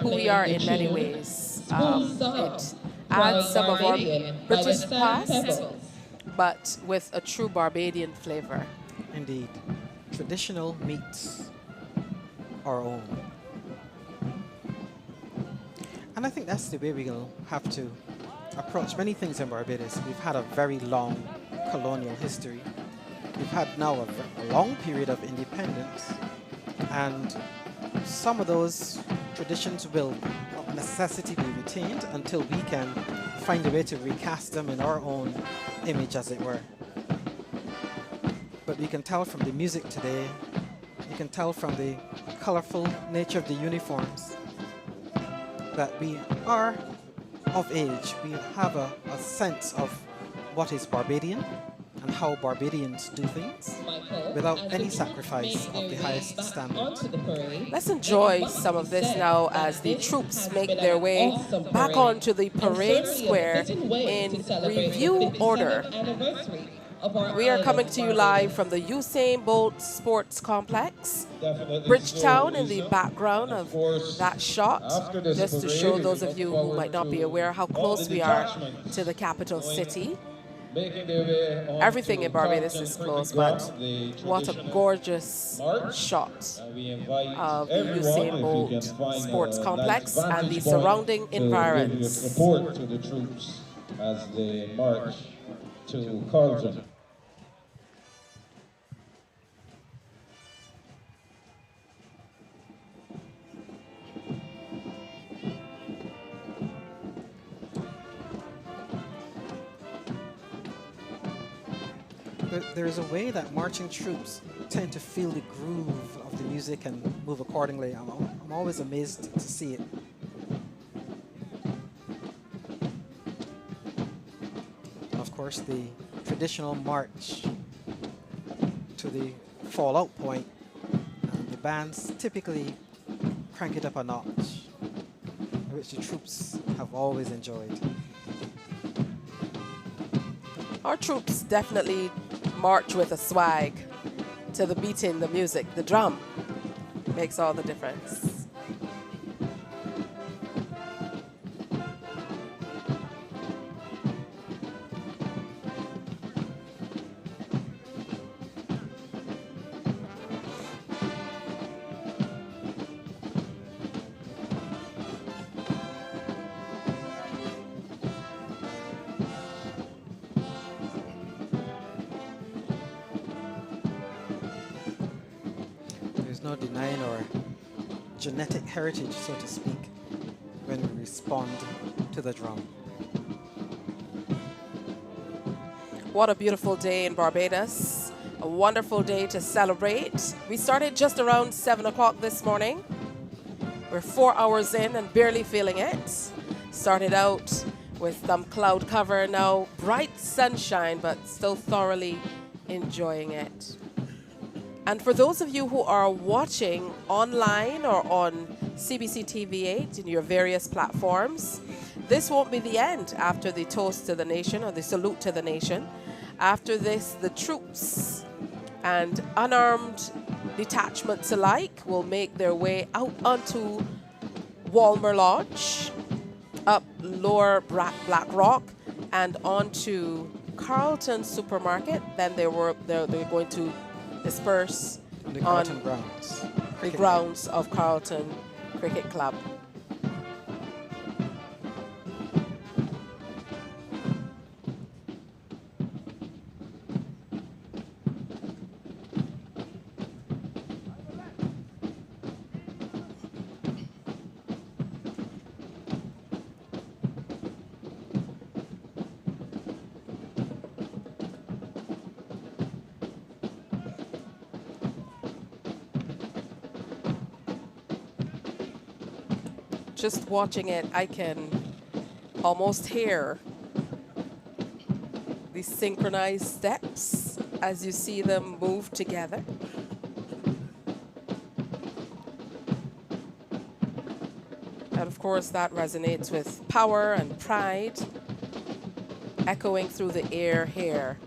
who we are in many ways. It adds some of our British past, but with a true Barbadian flavor. Indeed. Traditional meets our own. And I think that's the way we'll have to approach many things in Barbados. We've had a very long colonial history. We've had now a long period of independence. And some of those traditions will of necessity be retained until we can find a way to recast them in our own image, as it were. But we can tell from the music today, you can tell from the colorful nature of the uniforms, that we are of age. We have a sense of what is Barbadian and how Barbadians do things without any sacrifice of the highest standard. Let's enjoy some of this now as the troops make their way back onto the parade square in review order. We are coming to you live from the Usain Bolt Sports Complex. Bridgetown in the background of that shot, just to show those of you who might not be aware how close we are to the capital city. Making their way on Everything to in Barbados Carlton is Cricket closed, Ground, but the what a traditional gorgeous march. shot And we invite of the everyone, Usain if you Bolt can find Sports a Complex nice and the vantage surrounding point to give your environs. support to the troops as they march to Carlton. There's a way that marching troops tend to feel the groove of the music and move accordingly. I'm always amazed to see it. And of course, the traditional march to the fallout point, the bands typically crank it up a notch, which the troops have always enjoyed. Our troops definitely march with a swag to the beating, the music, the drum makes all the difference. There's no denying our genetic heritage, so to speak, when we respond to the drum. What a beautiful day in Barbados. A wonderful day to celebrate. We started just around 7 o'clock this morning. We're 4 hours in and barely feeling it. Started out with some cloud cover, now bright sunshine, but still thoroughly enjoying it. And for those of you who are watching online or on CBC TV8 in your various platforms, this won't be the end after the toast to the nation or the salute to the nation. After this, the troops and unarmed detachments alike will make their way out onto Walmer Lodge, up Lower Black Rock, and onto Carlton Supermarket. Then they're going to disperse On the on Carlton grounds. the grounds of Carlton Cricket Club. Just watching it, I can almost hear the synchronized steps as you see them move together. And of course, that resonates with power and pride, echoing through the air here.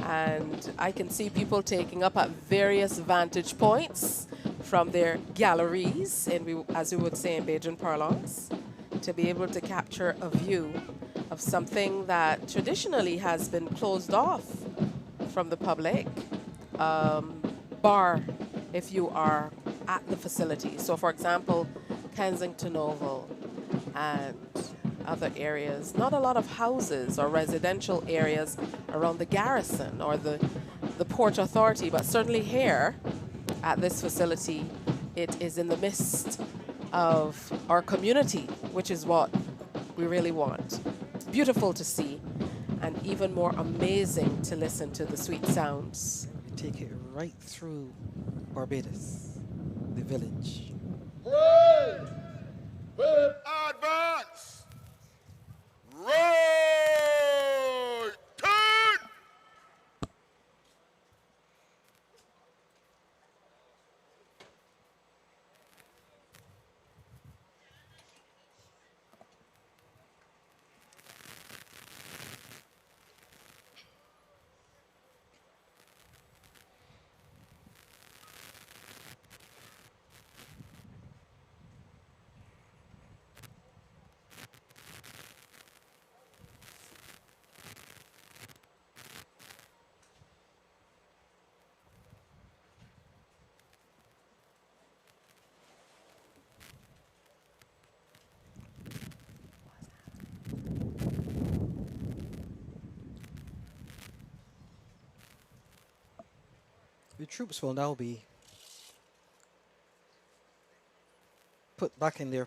And I can see people taking up at various vantage points from their galleries, and as we would say in Bajan parlance, to be able to capture a view of something that traditionally has been closed off from the public, bar if you are at the facility. So for example, Kensington Oval and other areas, not a lot of houses or residential areas around the garrison or the Port Authority, but certainly here at this facility, it is in the midst of our community, which is what we really want. Beautiful to see, and even more amazing to listen to the sweet sounds. We take it right through Barbados, the village. Parade with advance. Right turn. The troops will now be put back in their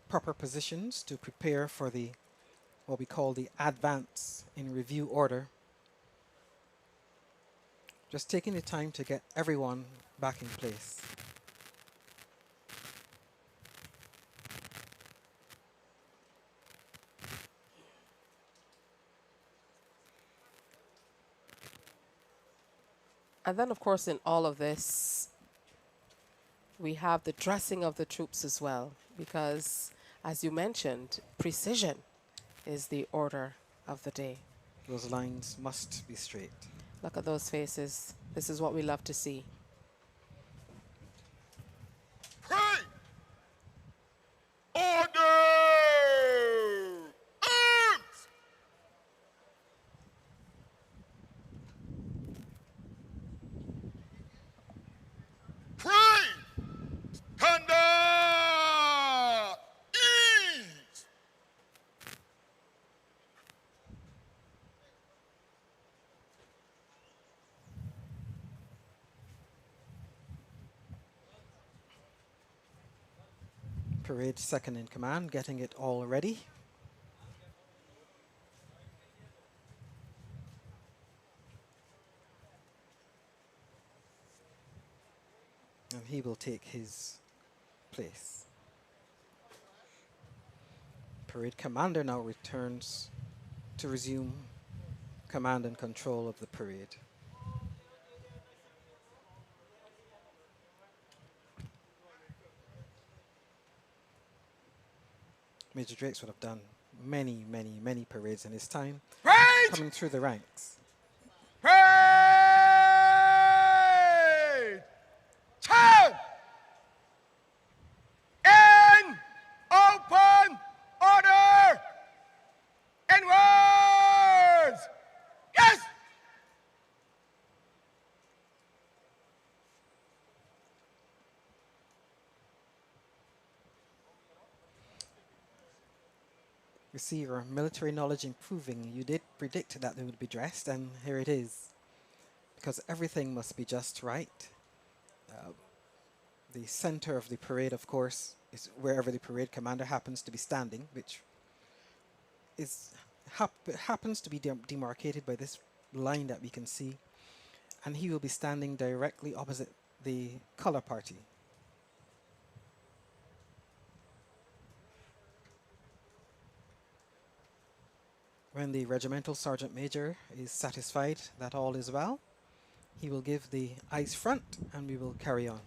proper positions to prepare for the what we call the advance in review order. Just taking the time to get everyone back in place. And then, of course, in all of this, we have the dressing of the troops as well, because, as you mentioned, precision is the order of the day. Those lines must be straight. Look at those faces. This is what we love to see. Pray! Order! Arms! Pray! Thunder! Ease! Parade second in command, getting it all ready. And he will take his place. Parade commander now returns to resume command and control of the parade. Major Drakes would have done many, many, many parades in his time, Right! coming through the ranks. Parade! Turn! In open order! Inwards! Yes! You see your military knowledge improving. You did predict that they would be dressed, and here it is. Because everything must be just right. The center of the parade, of course, is wherever the parade commander happens to be standing, which is happens to be demarcated by this line that we can see. And he will be standing directly opposite the color party. When the regimental sergeant major is satisfied that all is well, he will give the eyes front and we will carry on.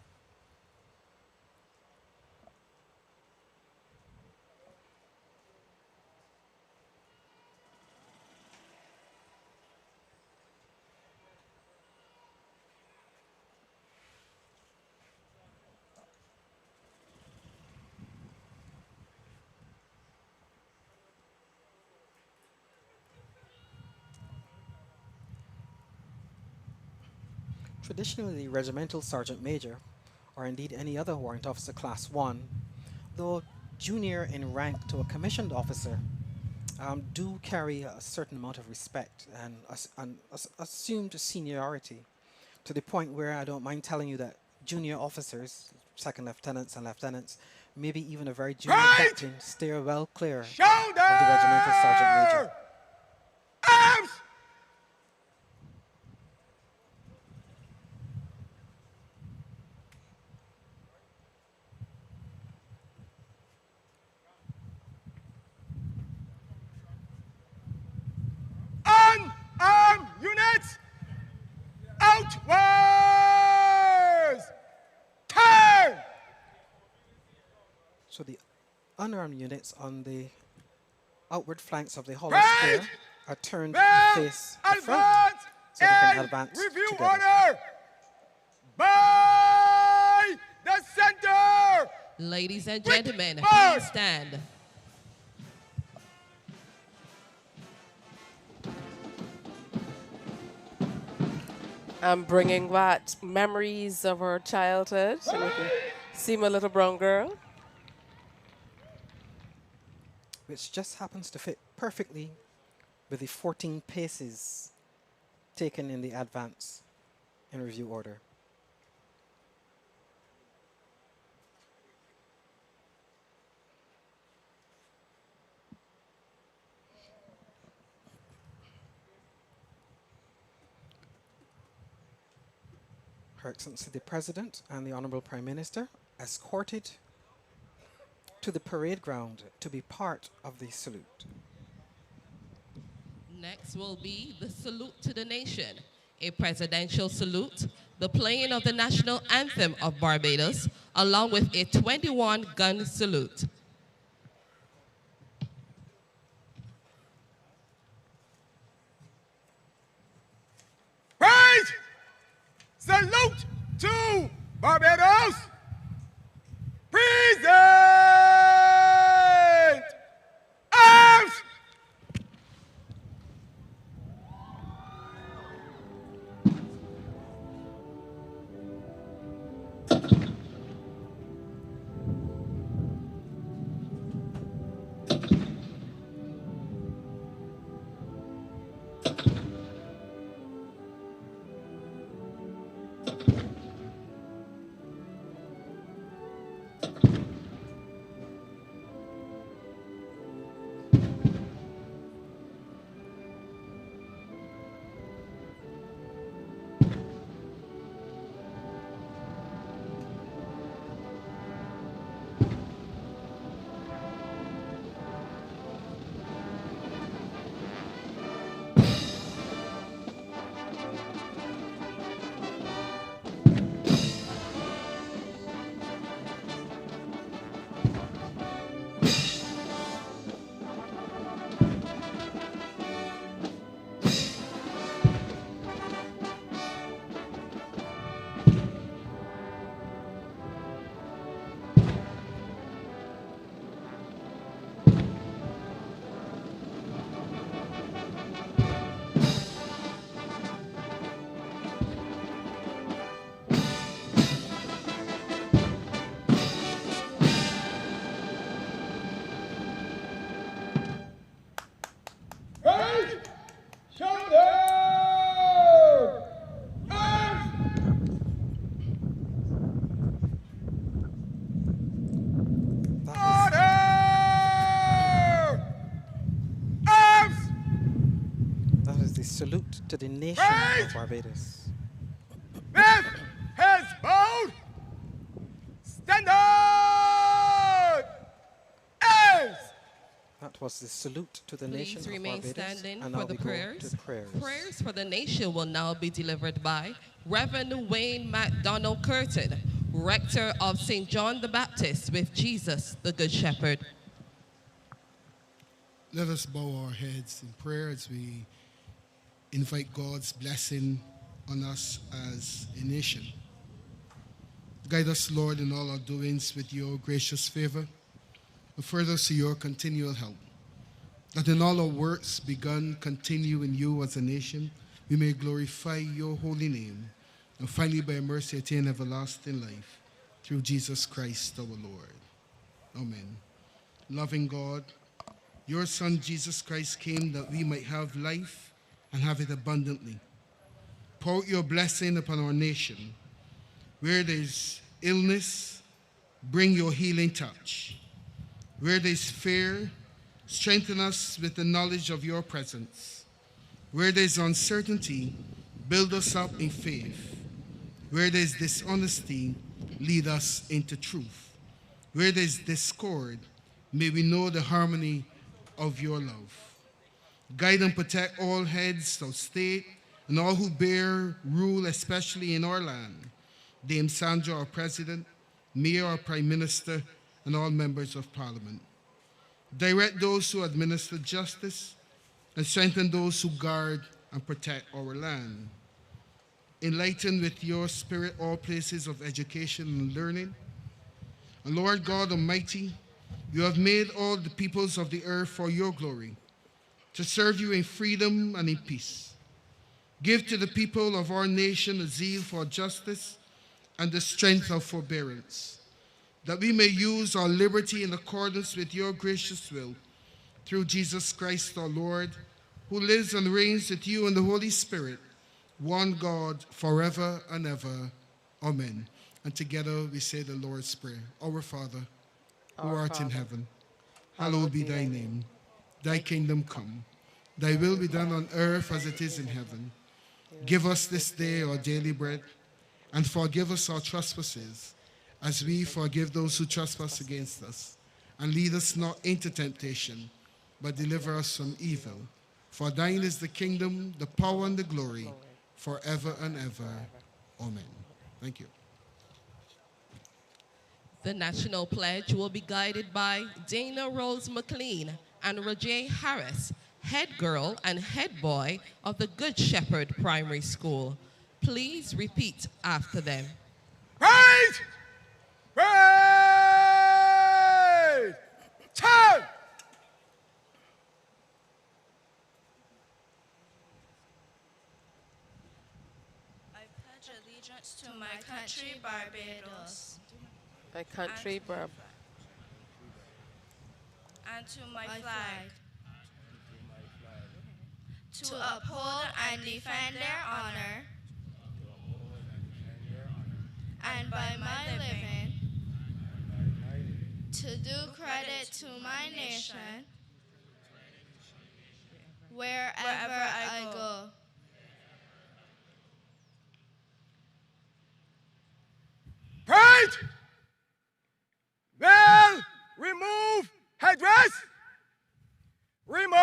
Traditionally, the regimental sergeant major, or indeed any other warrant officer class 1, though junior in rank to a commissioned officer, do carry a certain amount of respect and assumed seniority, to the point where I don't mind telling you that junior officers, second lieutenants and lieutenants, maybe even a very junior captain, steer well clear of the regimental sergeant major. Arms! Unarmed units! Outwards! Turn! So the unarmed units on the outward flanks of the hollow square are turned to face the front so they can advance review together. order by the center. Ladies and Quick gentlemen, march! please stand. I'm bringing back memories of our childhood. And you can see my little brown girl. Which just happens to fit perfectly with the 14 paces taken in the advance in review order. Her Excellency the President and the Honourable Prime Minister escorted to the parade ground to be part of the salute. Next will be the salute to the nation, a presidential salute, the playing of the national anthem of Barbados, along with a 21-gun salute. Praise! Salute to Barbados! Present! Arms! Salute to the nation of Barbados. Left has bowed. Stand up. As. That was the salute to the Please nation of remain Barbados. standing And for now the we go prayers. to the prayers. Prayers for the nation will now be delivered by Reverend Wayne MacDonald Curtin, Rector of St. John the Baptist with Jesus, the Good Shepherd. Let us bow our heads in prayer as we invite God's blessing on us as a nation. Guide us, Lord, in all our doings with your gracious favor, and further to your continual help, that in all our works begun continue in you as a nation, we may glorify your holy name, and finally by mercy attain everlasting life, through Jesus Christ our Lord. Amen. Loving God, your Son Jesus Christ came that we might have life and have it abundantly. Pour out your blessing upon our nation. Where there's illness, bring your healing touch. Where there's fear, strengthen us with the knowledge of your presence. Where there's uncertainty, build us up in faith. Where there's dishonesty, lead us into truth. Where there's discord, may we know the harmony of your love. Guide and protect all heads of state and all who bear rule, especially in our land. Dame Sandra, our President, Mayor, our Prime Minister, and all members of Parliament. Direct those who administer justice and strengthen those who guard and protect our land. Enlighten with your spirit all places of education and learning. And Lord God Almighty, you have made all the peoples of the earth for your glory, to serve you in freedom and in peace. Give to the people of our nation a zeal for justice and the strength of forbearance, that we may use our liberty in accordance with your gracious will, through Jesus Christ our Lord, who lives and reigns with you in the Holy Spirit, one God, forever and ever. Amen. And together we say the Lord's Prayer. Our Father, who art in heaven, hallowed be thy name. Thy kingdom come, thy will be done on earth as it is in heaven. Give us this day our daily bread, And forgive us our trespasses, as we forgive those who trespass against us. And lead us not into temptation, but deliver us from evil. For thine is the kingdom, the power, and the glory, forever and ever. Amen. Thank you. The National Pledge will be guided by Dana Rose McLean and Roger Harris, head girl and head boy of the Good Shepherd Primary School. Please repeat after them. Right! Right! Turn! I pledge allegiance to my country, Barbados, My country, and to my flag, to uphold and defend their honor, and by my living, to do credit to my nation, wherever I go. Right! Well, remove headdress. Remove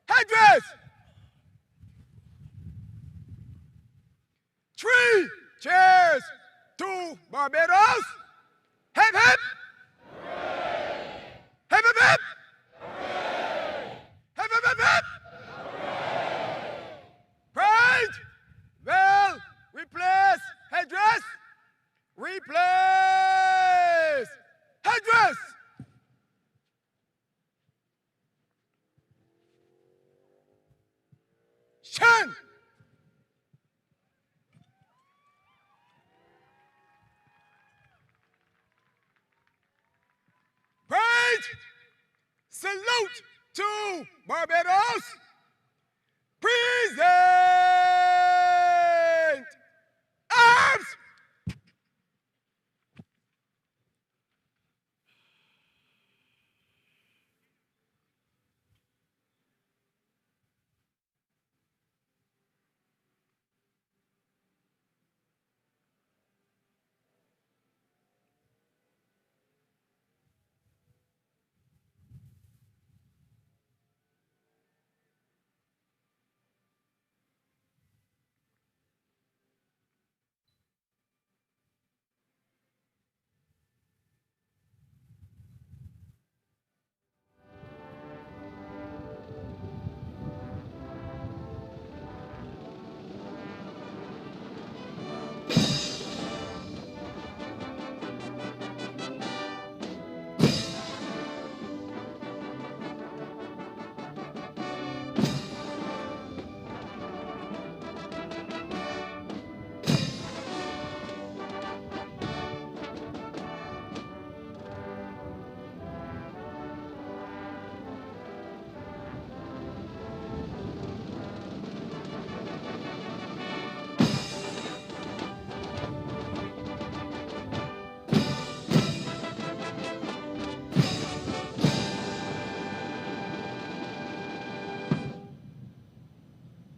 headdress. 3 cheers to Barbados. Hip hip. Hip hip hip. Hip hip hip hip. Right! Well, replace headdress. Replace headdress. Shin. Right. Salute to Barbados. Present arms.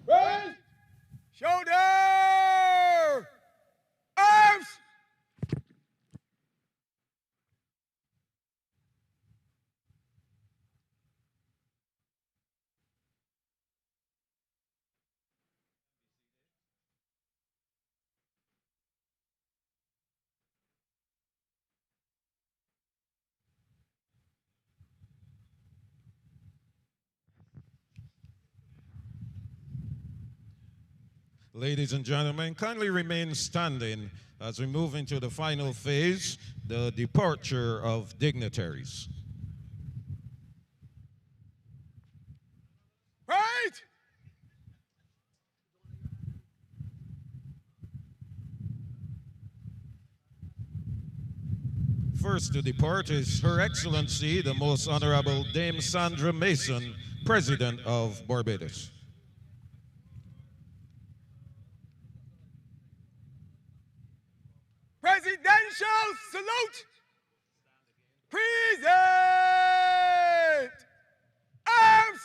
Raise. Shoulder. Arms. Ladies and gentlemen, kindly remain standing as we move into the final phase, the departure of dignitaries. Right. First to depart is Her Excellency, the Most Honorable Dame Sandra Mason, President of Barbados. Presidential salute. Present arms.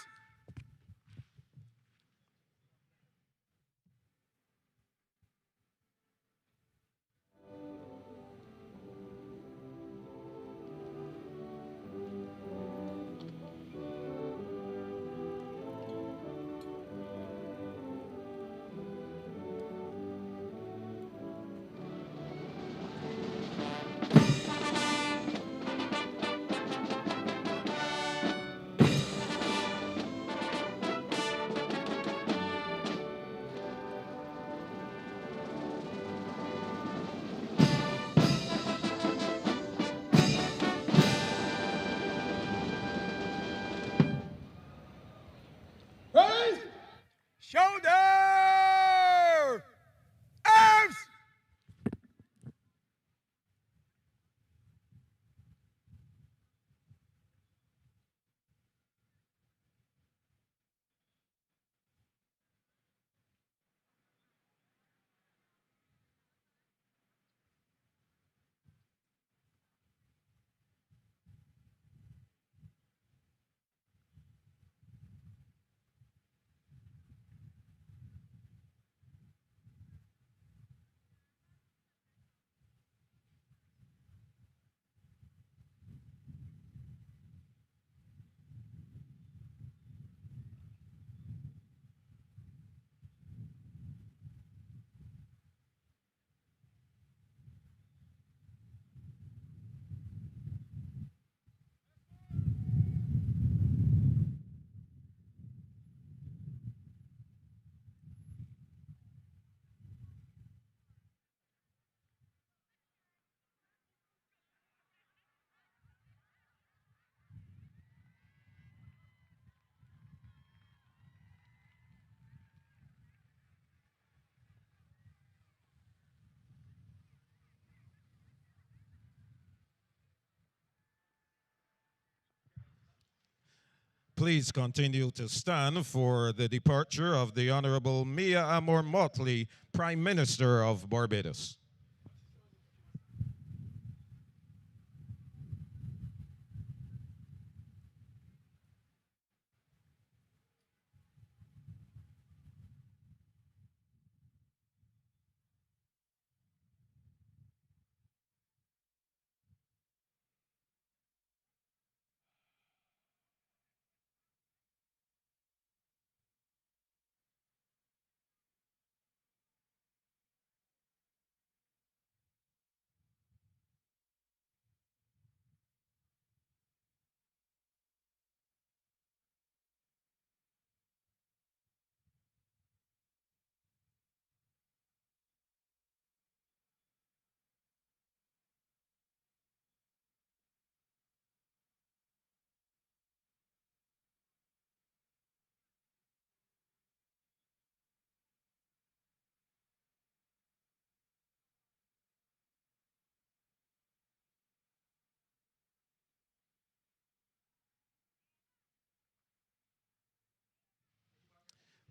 please continue to stand for the departure of the Honorable Mia Amor Motley, Prime Minister of Barbados.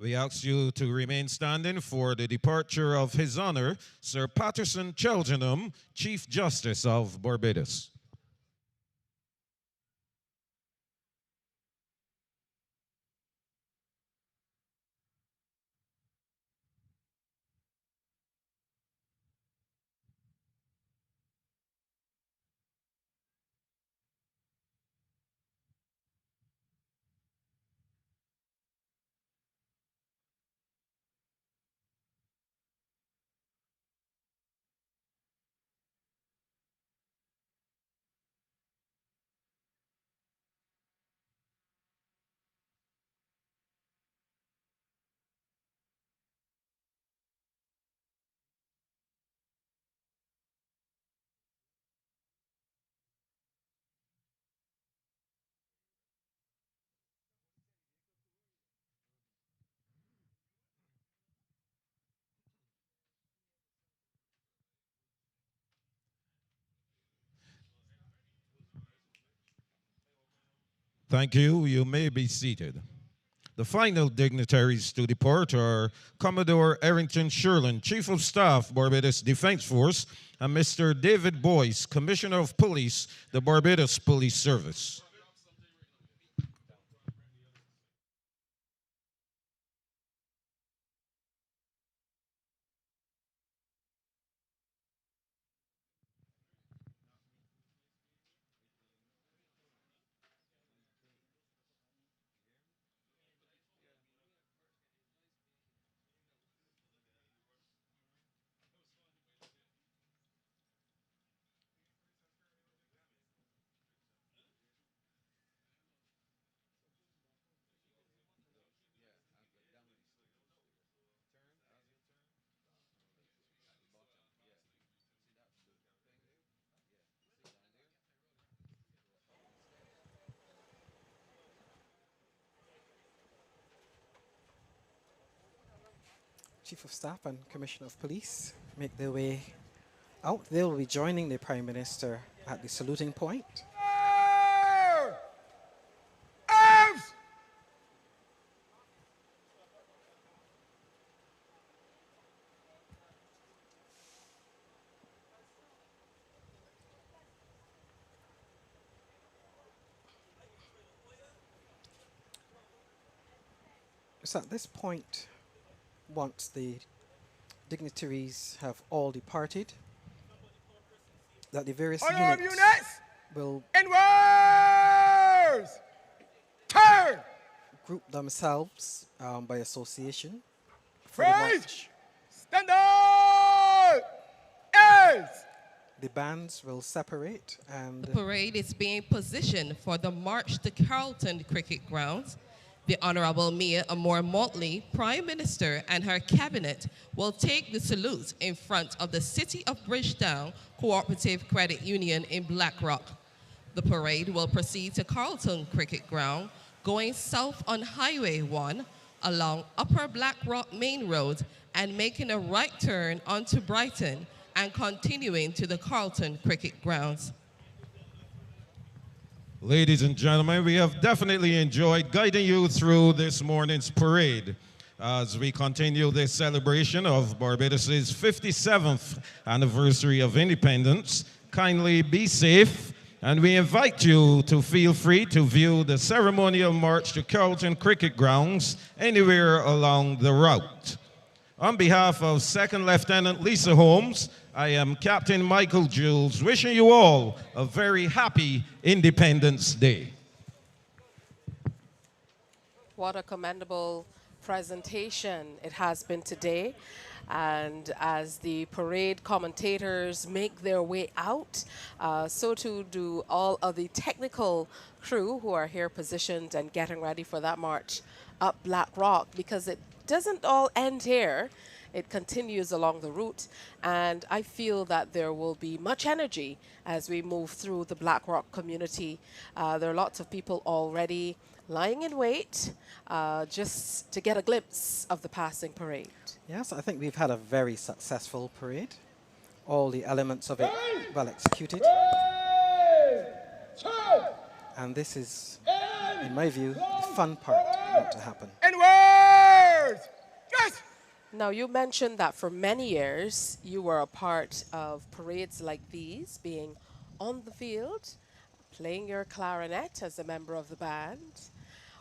We ask you to remain standing for the departure of His Honor, Sir Patterson Cheltenham, Chief Justice of Barbados. Thank you. You may be seated. The final dignitaries to depart are Commodore Errington Sherlin, Chief of Staff, Barbados Defense Force, and Mr. David Boyce, Commissioner of Police, the Barbados Police Service. Chief of Staff and Commissioner of Police make their way out. They will be joining the Prime Minister at the saluting point. Arms! So at this point, once the dignitaries have all departed, that the various units will Inwards! Turn! group themselves by association for Rise! the march. Stand up! As! The bands will separate and The parade is being positioned for the march to Carlton Cricket Grounds. The Honorable Mia Amor Motley, Prime Minister, and her cabinet will take the salute in front of the City of Bridgetown Cooperative Credit Union in Blackrock. The parade will proceed to Carlton Cricket Ground, going south on Highway 1 along Upper Blackrock Main Road and making a right turn onto Brighton and continuing to the Carlton Cricket Grounds. Ladies and gentlemen, we have definitely enjoyed guiding you through this morning's parade as we continue this celebration of Barbados' 57th anniversary of independence. Kindly be safe, and we invite you to feel free to view the ceremonial march to Carlton Cricket Grounds anywhere along the route. On behalf of Second Lieutenant Lisa Holmes, I am Captain Michael Jules, wishing you all a very happy Independence Day. What a commendable presentation it has been today. And as the parade commentators make their way out, so too do all of the technical crew who are here positioned and getting ready for that march up Black Rock, because it doesn't all end here. It continues along the route, and I feel that there will be much energy as we move through the Black Rock community. There are lots of people already lying in wait just to get a glimpse of the passing parade. Yes, I think we've had a very successful parade. All the elements of it well executed. And this is, in my view, the fun part about to happen. And words! Yes! Now, you mentioned that for many years you were a part of parades like these, being on the field, playing your clarinet as a member of the band.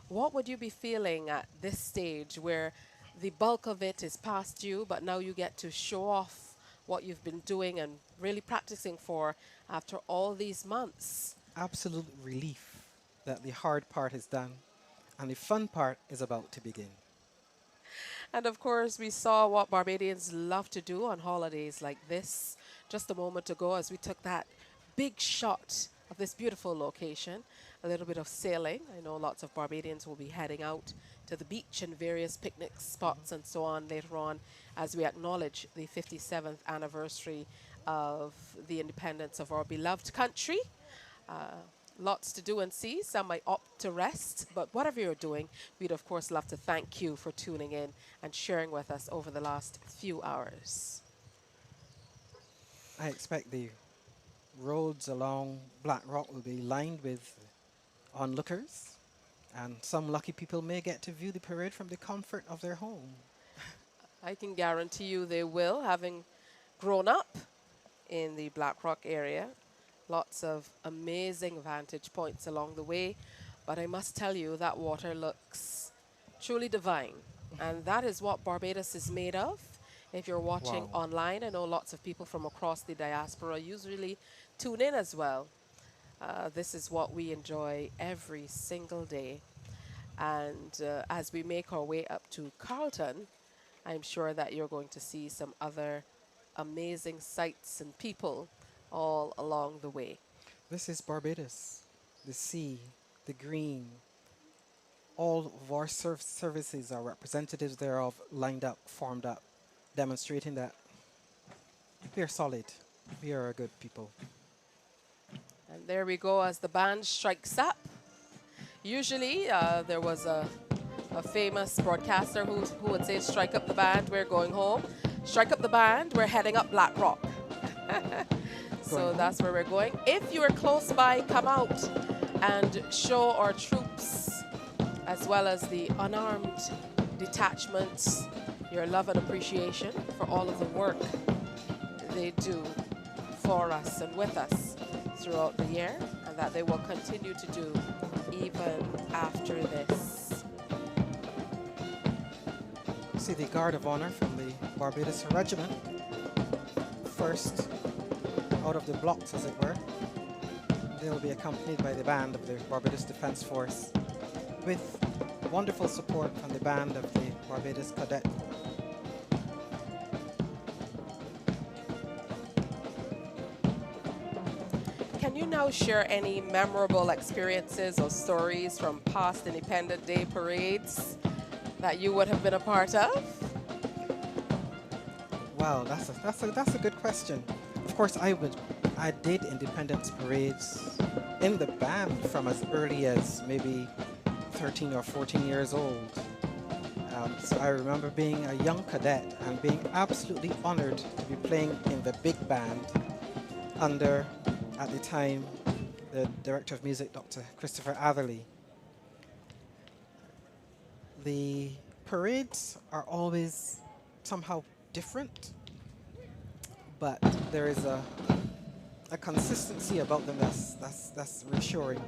What would you be feeling at this stage where the bulk of it is past you, but now you get to show off what you've been doing and really practicing for after all these months? Absolute relief that the hard part is done and the fun part is about to begin. And of course, we saw what Barbadians love to do on holidays like this just a moment ago as we took that big shot of this beautiful location. A little bit of sailing. I know lots of Barbadians will be heading out to the beach and various picnic spots and so on later on as we acknowledge the 57th anniversary of the independence of our beloved country. Lots to do and see. Some might opt to rest, but whatever you're doing, we'd of course love to thank you for tuning in and sharing with us over the last few hours. I expect the roads along Black Rock will be lined with onlookers, and some lucky people may get to view the parade from the comfort of their home. I can guarantee you they will, having grown up in the Black Rock area. Lots of amazing vantage points along the way, but I must tell you that water looks truly divine, and that is what Barbados is made of. If you're watching online, I know lots of people from across the diaspora usually tune in as well. This is what we enjoy every single day. And as we make our way up to Carlton, I'm sure that you're going to see some other amazing sights and people all along the way. This is Barbados. The sea, the green. All of our services are representatives thereof lined up, formed up, demonstrating that we are solid. We are a good people. And there we go as the band strikes up. Usually there was a famous broadcaster who would say, strike up the band, we're going home. Strike up the band, we're heading up Black Rock. So that's where we're going. If you are close by, come out and show our troops, as well as the unarmed detachments, your love and appreciation for all of the work they do for us and with us throughout the year, and that they will continue to do even after this. See the Guard of Honor from the Barbados Regiment, first out of the blocks, as it were. They'll be accompanied by the band of the Barbados Defence Force, with wonderful support from the band of the Barbados Cadet. Can you now share any memorable experiences or stories from past Independence Day parades that you would have been a part of? Wow, that's a good question. Of course, I did independence parades in the band from as early as maybe 13 or 14 years old. So I remember being a young cadet and being absolutely honored to be playing in the big band under, at the time, the Director of Music, Dr. Christopher Atherley. The parades are always somehow different, but there is a consistency about them that's reassuring.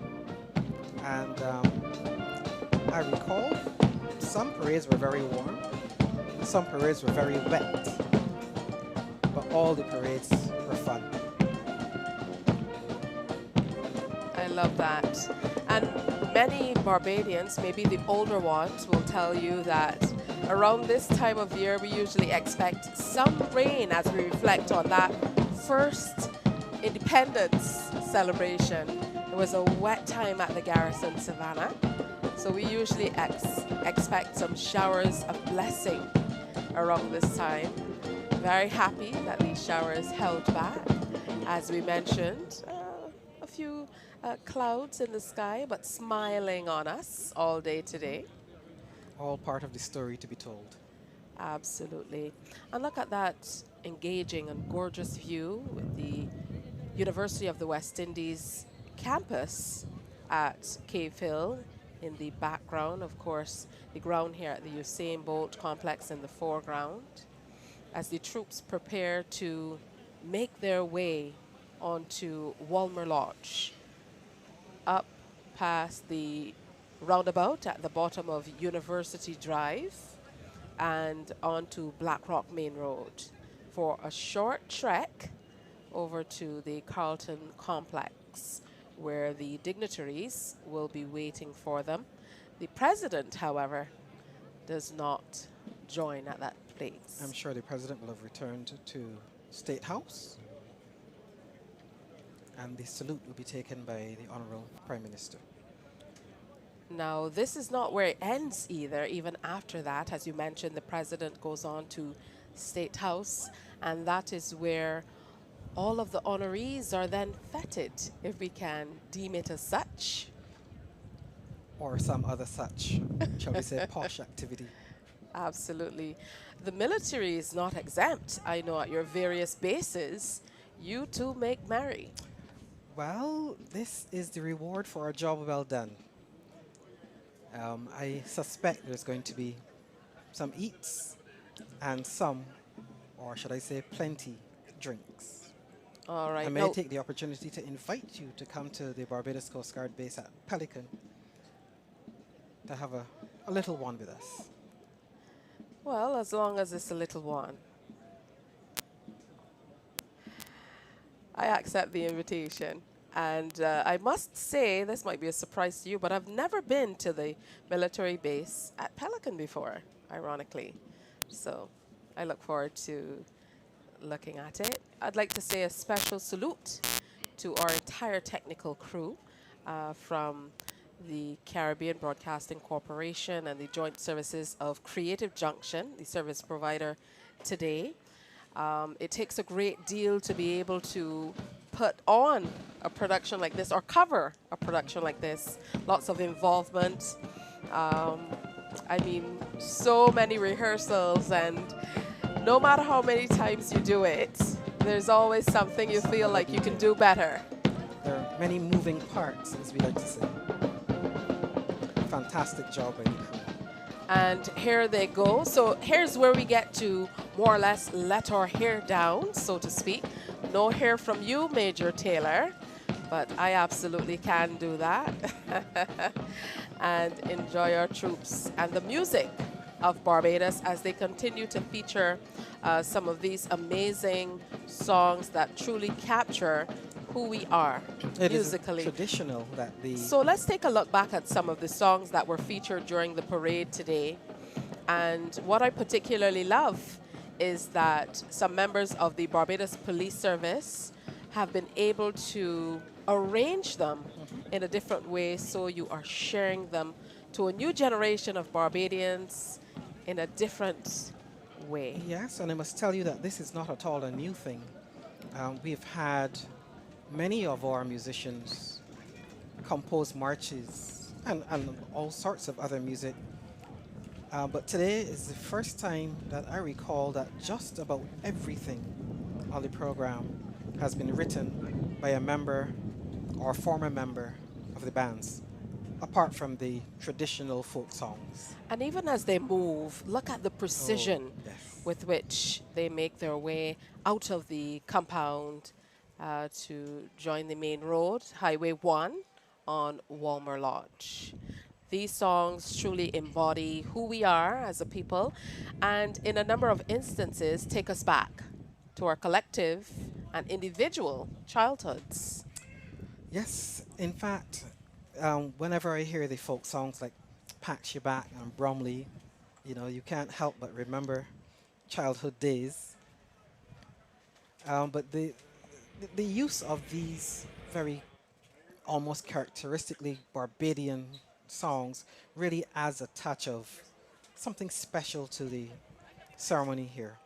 And I recall some parades were very warm, some parades were very wet, but all the parades were fun. I love that. And many Barbadians, maybe the older ones, will tell you that around this time of year, we usually expect some rain as we reflect on that first independence celebration. It was a wet time at the Garrison Savannah, so we usually expect some showers of blessing around this time. Very happy that these showers held back. As we mentioned, a few clouds in the sky, but smiling on us all day today. All part of the story to be told. Absolutely. And look at that engaging and gorgeous view with the University of the West Indies campus at Cave Hill in the background. Of course, the ground here at the Usain Bolt complex in the foreground, as the troops prepare to make their way onto Walmer Lodge, up past the roundabout at the bottom of University Drive and onto Blackrock Main Road for a short trek over to the Carlton complex, where the dignitaries will be waiting for them. The president, however, does not join at that place. I'm sure the president will have returned to State House, and the salute will be taken by the Honorable Prime Minister. Now, this is not where it ends either. Even after that, as you mentioned, the president goes on to State House, and that is where all of the honorees are then feted, if we can deem it as such. Or some other such, shall we say, posh activity. Absolutely. The military is not exempt. I know at your various bases, you too make merry. Well, this is the reward for a job well done. I suspect there's going to be some eats and some, or should I say plenty, drinks. All right. I may take the opportunity to invite you to come to the Barbados Coast Guard base at Pelican to have a little one with us. Well, as long as it's a little one. I accept the invitation. And I must say, this might be a surprise to you, but I've never been to the military base at Pelican before, ironically. So I look forward to looking at it. I'd like to say a special salute to our entire technical crew from the Caribbean Broadcasting Corporation and the Joint Services of Creative Junction, the service provider today. It takes a great deal to be able to put on a production like this or cover a production like this. Lots of involvement. I mean, so many rehearsals, and no matter how many times you do it, there's always something you feel like you can do better. There are many moving parts, as we like to say. Fantastic job by the crew. And here they go. So here's where we get to more or less let our hair down, so to speak. No hair from you, Major Taylor, but I absolutely can do that. And enjoy our troops and the music of Barbados as they continue to feature some of these amazing songs that truly capture who we are musically. It is traditional that the... So let's take a look back at some of the songs that were featured during the parade today. And what I particularly love is that some members of the Barbados Police Service have been able to arrange them in a different way, so you are sharing them to a new generation of Barbadians in a different way. Yes, and I must tell you that this is not at all a new thing. We've had many of our musicians compose marches and all sorts of other music. But today is the first time that I recall that just about everything on the program has been written by a member or former member of the bands, apart from the traditional folk songs. And even as they move, look at the precision with which they make their way out of the compound to join the main road, Highway 1 on Walmer Lodge. These songs truly embody who we are as a people, and in a number of instances take us back to our collective and individual childhoods. Yes, in fact, whenever I hear the folk songs like Packs Your Back and Bromley, you know, you can't help but remember childhood days. But the use of these very almost characteristically Barbadian songs really adds a touch of something special to the ceremony here.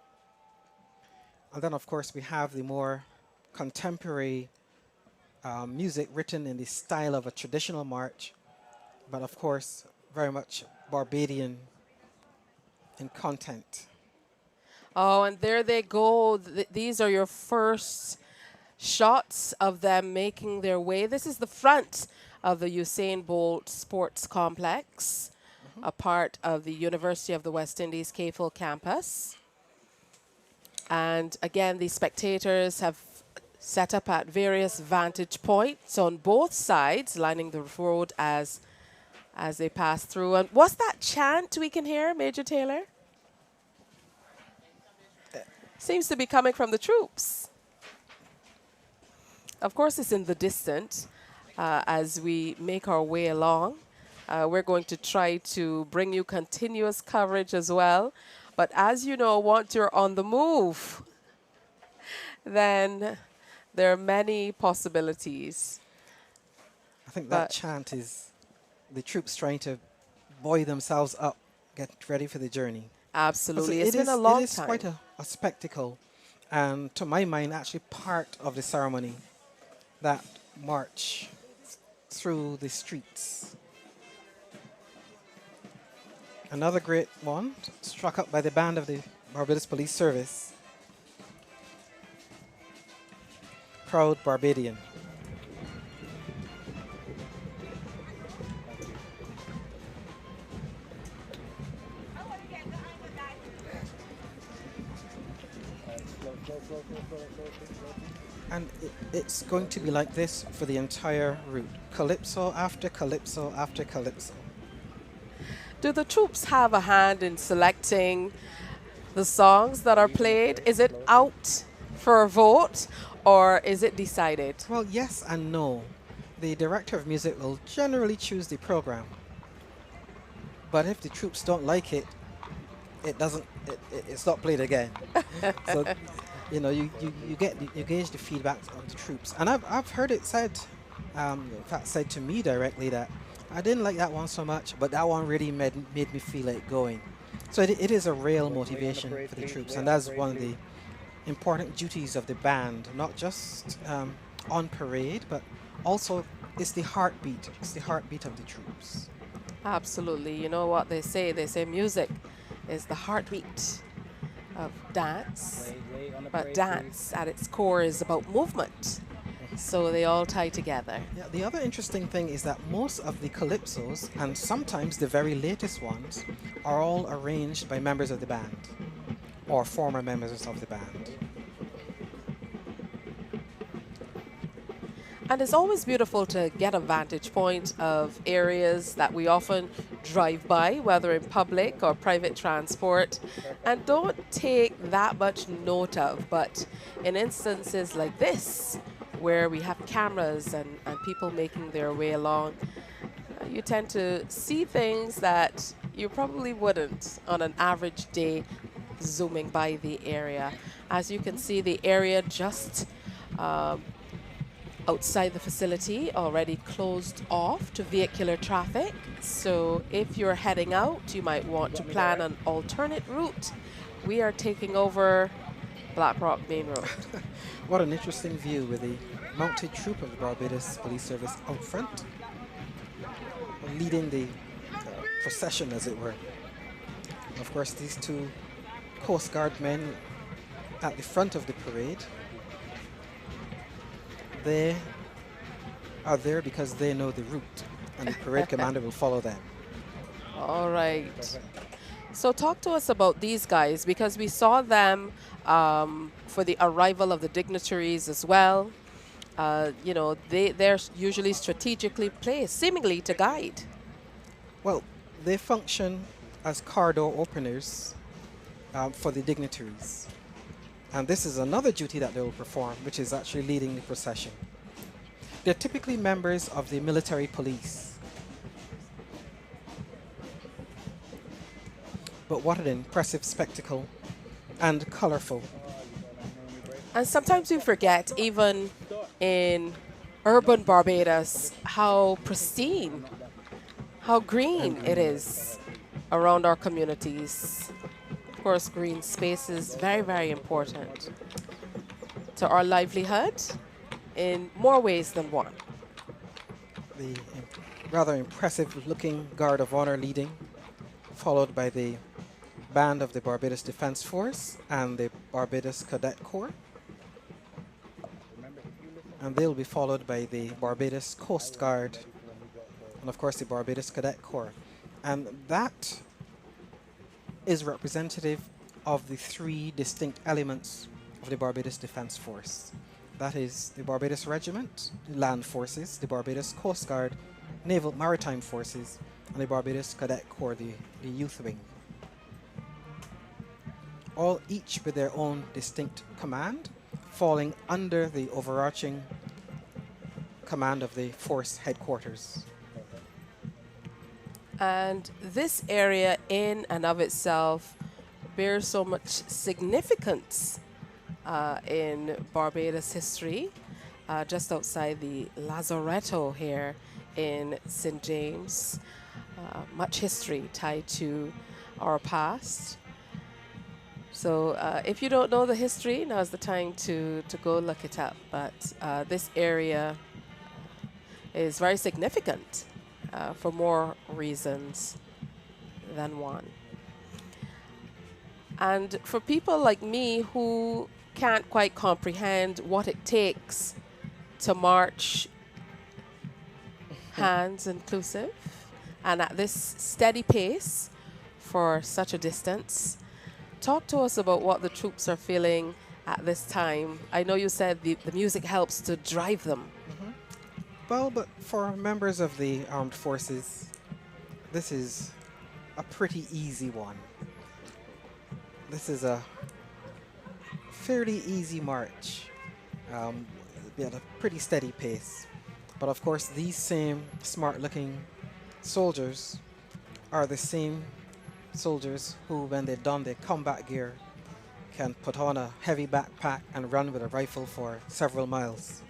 And then, of course, we have the more contemporary music written in the style of a traditional march, but of course, very much Barbadian in content. Oh, and there they go. These are your first shots of them making their way. This is the front of the Usain Bolt Sports Complex, a part of the University of the West Indies CAFL campus. And again, the spectators have set up at various vantage points on both sides, lining the road as they pass through. And what's that chant we can hear, Major Taylor? Seems to be coming from the troops. Of course, it's in the distance as we make our way along. We're going to try to bring you continuous coverage as well. But as you know, once you're on the move, then there are many possibilities. I think that chant is the troops trying to buoy themselves up, get ready for the journey. Absolutely. It's been a long time. It is quite a spectacle, and to my mind, actually part of the ceremony, that march through the streets. Another great one, struck up by the band of the Barbados Police Service. Proud Barbadian. And it's going to be like this for the entire route. Calypso after calypso after calypso. Do the troops have a hand in selecting the songs that are played? Is it out for a vote or is it decided? Well, yes and no. The director of music will generally choose the program. But if the troops don't like it, it's not played again. So, you know, you gauge the feedback of the troops. And I've heard it said, in fact said to me directly, that I didn't like that one so much, but that one really made me feel like going. So it is a real motivation for the troops, and that's one of the important duties of the band, not just on parade, but also it's the heartbeat. It's the heartbeat of the troops. Absolutely. You know what they say? They say music is the heartbeat of dance, but dance at its core is about movement. So they all tie together. Yeah, the other interesting thing is that most of the calypsos, and sometimes the very latest ones, are all arranged by members of the band or former members of the band. And it's always beautiful to get a vantage point of areas that we often drive by, whether in public or private transport, and don't take that much note of. But in instances like this, where we have cameras and people making their way along, you tend to see things that you probably wouldn't on an average day zooming by the area. As you can see, the area just outside the facility already closed off to vehicular traffic. So if you're heading out, you might want to plan an alternate route. We are taking over Black Rock Main Road. What an interesting view with the mounted troop of the Barbados Police Service out front, leading the procession, as it were. And of course, these two Coast Guard men at the front of the parade. They are there because they know the route, and the parade commander will follow them. All right. So talk to us about these guys, because we saw them for the arrival of the dignitaries as well. You know, they're usually strategically placed, seemingly to guide. Well, they function as car door openers for the dignitaries. And this is another duty that they will perform, which is actually leading the procession. They're typically members of the military police. But what an impressive spectacle, and colorful. And sometimes we forget, even in urban Barbados, how pristine, how green it is around our communities. Of course, green space is very, very important to our livelihood in more ways than one. The rather impressive looking Guard of Honor leading, followed by the band of the Barbados Defense Force and the Barbados Cadet Corps. And they'll be followed by the Barbados Coast Guard and of course the Barbados Cadet Corps. And that is representative of the three distinct elements of the Barbados Defense Force. That is the Barbados Regiment, the Land Forces, the Barbados Coast Guard, Naval Maritime Forces, and the Barbados Cadet Corps, the Youth Wing. All each with their own distinct command, falling under the overarching command of the force headquarters. And this area in and of itself bears so much significance in Barbados history, just outside the Lazaretto here in St. James. Much history tied to our past. So if you don't know the history, now's the time to go look it up. But this area is very significant for more reasons than one. And for people like me who can't quite comprehend what it takes to march hands inclusive and at this steady pace for such a distance, talk to us about what the troops are feeling at this time. I know you said the music helps to drive them. Well, but for members of the armed forces, this is a pretty easy one. This is a fairly easy march at a pretty steady pace. But of course, these same smart-looking soldiers are the same soldiers who, when they don their combat gear, can put on a heavy backpack and run with a rifle for several miles.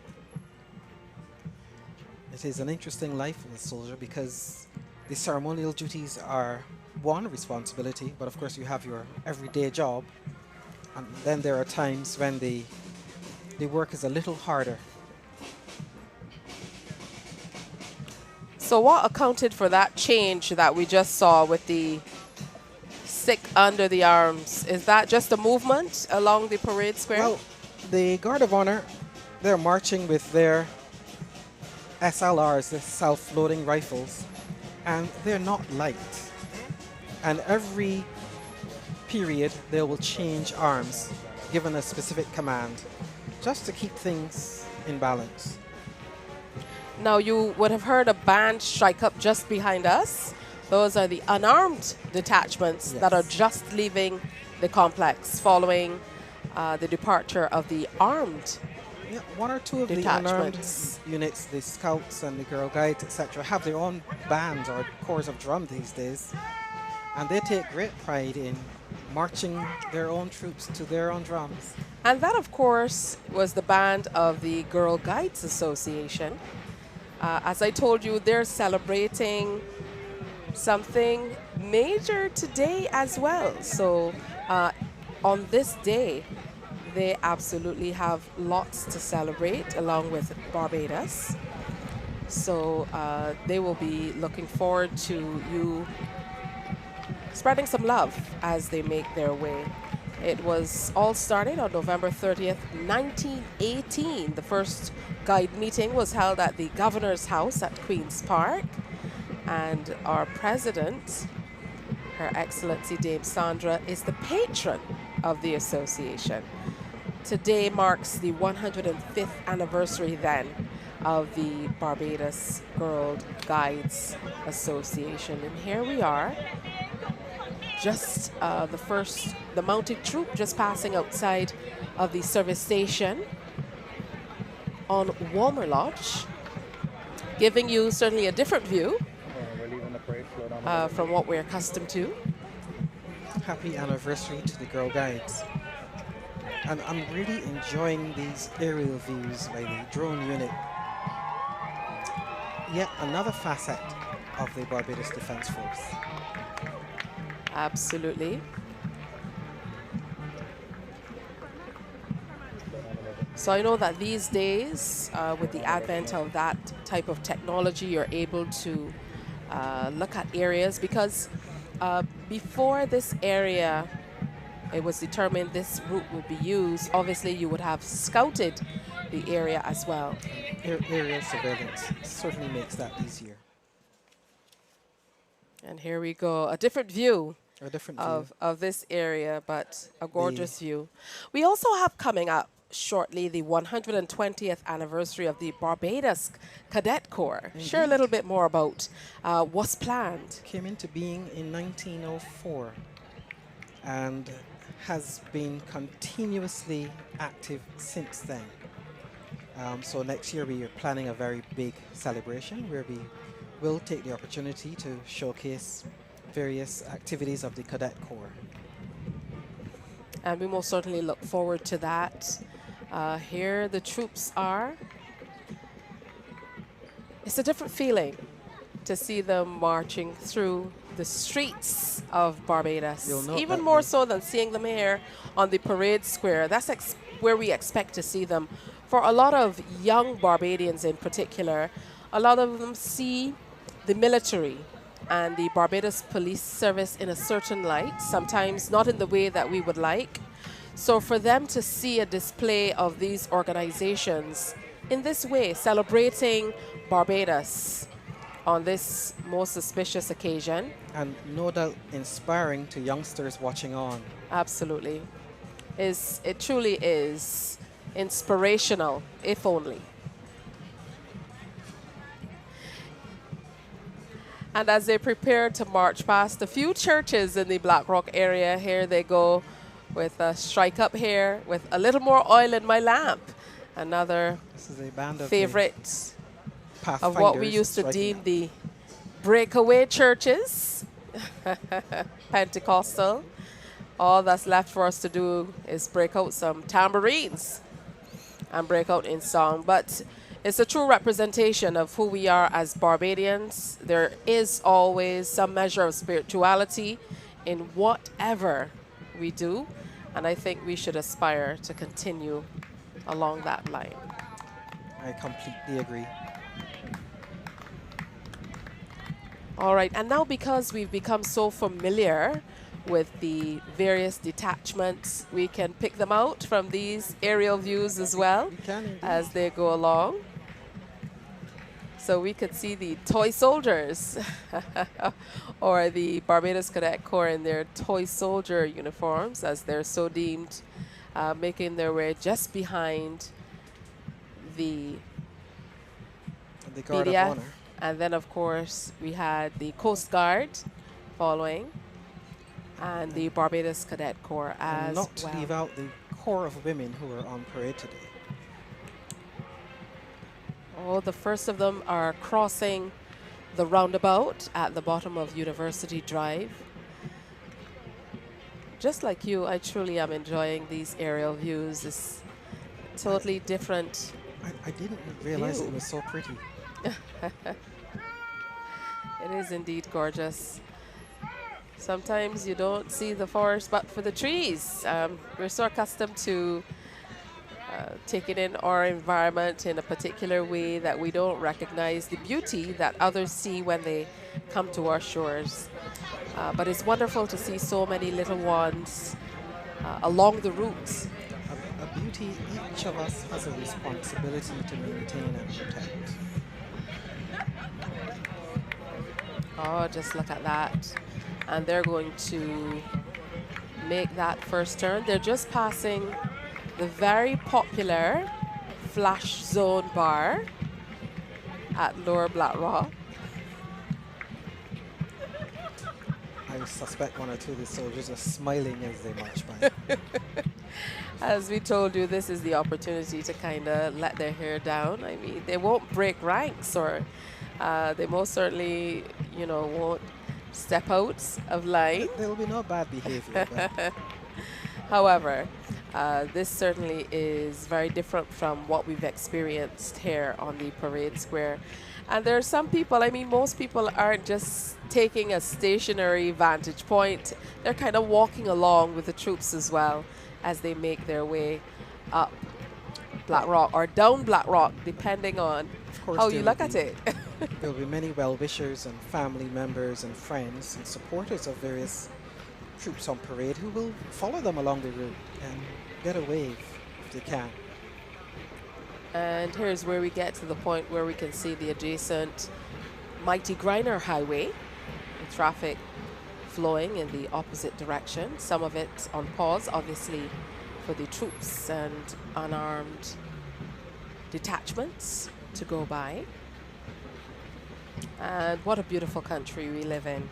It is an interesting life of a soldier because the ceremonial duties are one responsibility, but of course you have your everyday job, and then there are times when the work is a little harder. So what accounted for that change that we just saw with the stick under the arms? Is that just a movement along the parade square? Well, the Guard of Honor, they're marching with their SLRs, the self-loading rifles, and they're not light. And every period they will change arms, given a specific command, just to keep things in balance. Now you would have heard a band strike up just behind us. Those are the unarmed detachments that are just leaving the complex following the departure of the armed. Yeah, one or two of the unarmed units, the Scouts and the Girl Guides, etc., have their own bands or corps of drum these days. And they take great pride in marching their own troops to their own drums. And that, of course, was the band of the Girl Guides Association. As I told you, they're celebrating something major today as well. So on this day, they absolutely have lots to celebrate along with Barbados. So they will be looking forward to you spreading some love as they make their way It was all started on November 30th, 1918. The first guide meeting was held at the Governor's House at Queen's Park. And our president, Her Excellency Dame Sandra, is the patron of the association. Today marks the 105th anniversary then of the Barbados Girl Guides Association. And here we are, just the mounted troop just passing outside of the service station on Walmer Lodge, giving you certainly a different view from what we're accustomed to. Happy anniversary to the Girl Guides. And I'm really enjoying these aerial views by the drone unit. Yet another facet of the Barbados Defence Force. Absolutely. So I know that these days, with the advent of that type of technology, you're able to look at areas, because before this area, it was determined this route would be used. Obviously, you would have scouted the area as well. Aerial surveillance certainly makes that easier. And here we go, a different view, of this area, but a gorgeous view. We also have coming up shortly the 120th anniversary of the Barbados Cadet Corps. Indeed. Share a little bit more about what's planned. Came into being in 1904 and has been continuously active since then. So next year we are planning a very big celebration where we will take the opportunity to showcase various activities of the Cadet Corps. And we most certainly look forward to that. Here the troops are. It's a different feeling to see them marching through the streets of Barbados. Even more so than seeing them here on the parade square. That's where we expect to see them. For a lot of young Barbadians in particular, a lot of them see the military and the Barbados Police Service in a certain light, sometimes not in the way that we would like. So for them to see a display of these organizations in this way, celebrating Barbados on this most auspicious occasion. And no doubt inspiring to youngsters watching on. Absolutely. It truly is inspirational, if only. And as they prepare to march past a few churches in the Black Rock area, here they go with a strike up here with a little more oil in my lamp. Another favorite of what we used to deem the breakaway churches, Pentecostal. All that's left for us to do is break out some tambourines and break out in song. But it's a true representation of who we are as Barbadians. There is always some measure of spirituality in whatever we do, and I think we should aspire to continue along that line. I completely agree. All right, and now because we've become so familiar with the various detachments, we can pick them out from these aerial views as well as they go along. So we could see the toy soldiers or the Barbados Cadet Corps in their toy soldier uniforms, as they're so deemed, making their way just behind the Guard of BDF. Honor. And then, of course, we had the Coast Guard following and the Barbados Cadet Corps as well. Not to leave out the Corps of Women who are on parade today. Oh, the first of them are crossing the roundabout at the bottom of University Drive. Just like you, I truly am enjoying these aerial views. It's totally different. I didn't realize it was so pretty. It is indeed gorgeous. Sometimes you don't see the forest but for the trees. We're so accustomed to taking in our environment in a particular way that we don't recognize the beauty that others see when they come to our shores. But it's wonderful to see so many little ones along the routes. A beauty each of us has a responsibility to maintain and protect. Oh, just look at that. And they're going to make that first turn. They're just passing the very popular Flash Zone Bar at Lower Black Rock. I suspect one or two of the soldiers are smiling as they march by. As we told you, this is the opportunity to kind of let their hair down. I mean, they won't break ranks, or they most certainly, you know, won't step out of line. There will be no bad behavior. However, this certainly is very different from what we've experienced here on the parade square. And there are some people, I mean, most people aren't just taking a stationary vantage point. They're kind of walking along with the troops as well as they make their way up Black Rock or down Black Rock, depending on how you look at it. There will be many well-wishers and family members and friends and supporters of various troops on parade who will follow them along the route and get a wave if they can. And here's where we get to the point where we can see the adjacent Mighty Griner Highway, the traffic flowing in the opposite direction, some of it on pause, obviously, for the troops and unarmed detachments to go by. And what a beautiful country we live in.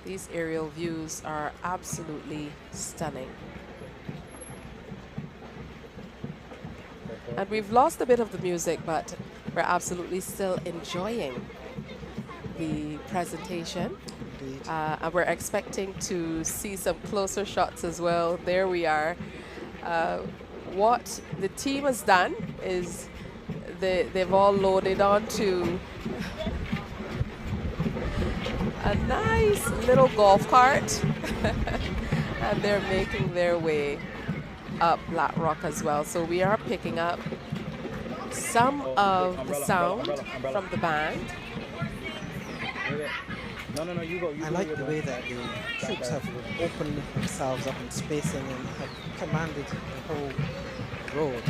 These aerial views are absolutely stunning. And we've lost a bit of the music, but we're absolutely still enjoying the presentation. And we're expecting to see some closer shots as well. There we are. What the team has done is they've all loaded onto a nice little golf cart and they're making their way up Black Rock as well. So we are picking up some of the sound from the band. I like the way that the troops have opened themselves up in spacing and have commanded the whole road.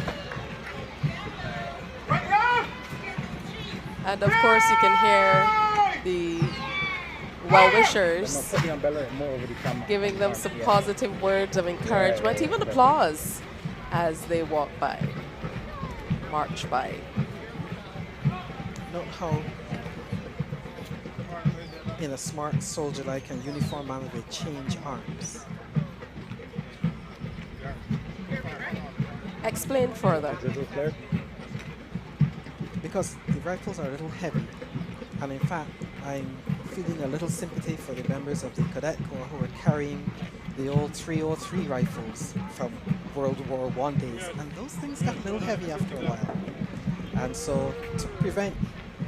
And of course you can hear the well-wishers giving them some positive words of encouragement, even applause as they walk by, march by. Note how in a smart soldier-like and uniform manner they change arms. Explain further. Because the rifles are a little heavy, and in fact I'm feeling a little sympathy for the members of the Cadet Corps who are carrying the old 303 rifles from World War I days, and those things got a little heavy after a while. And so to prevent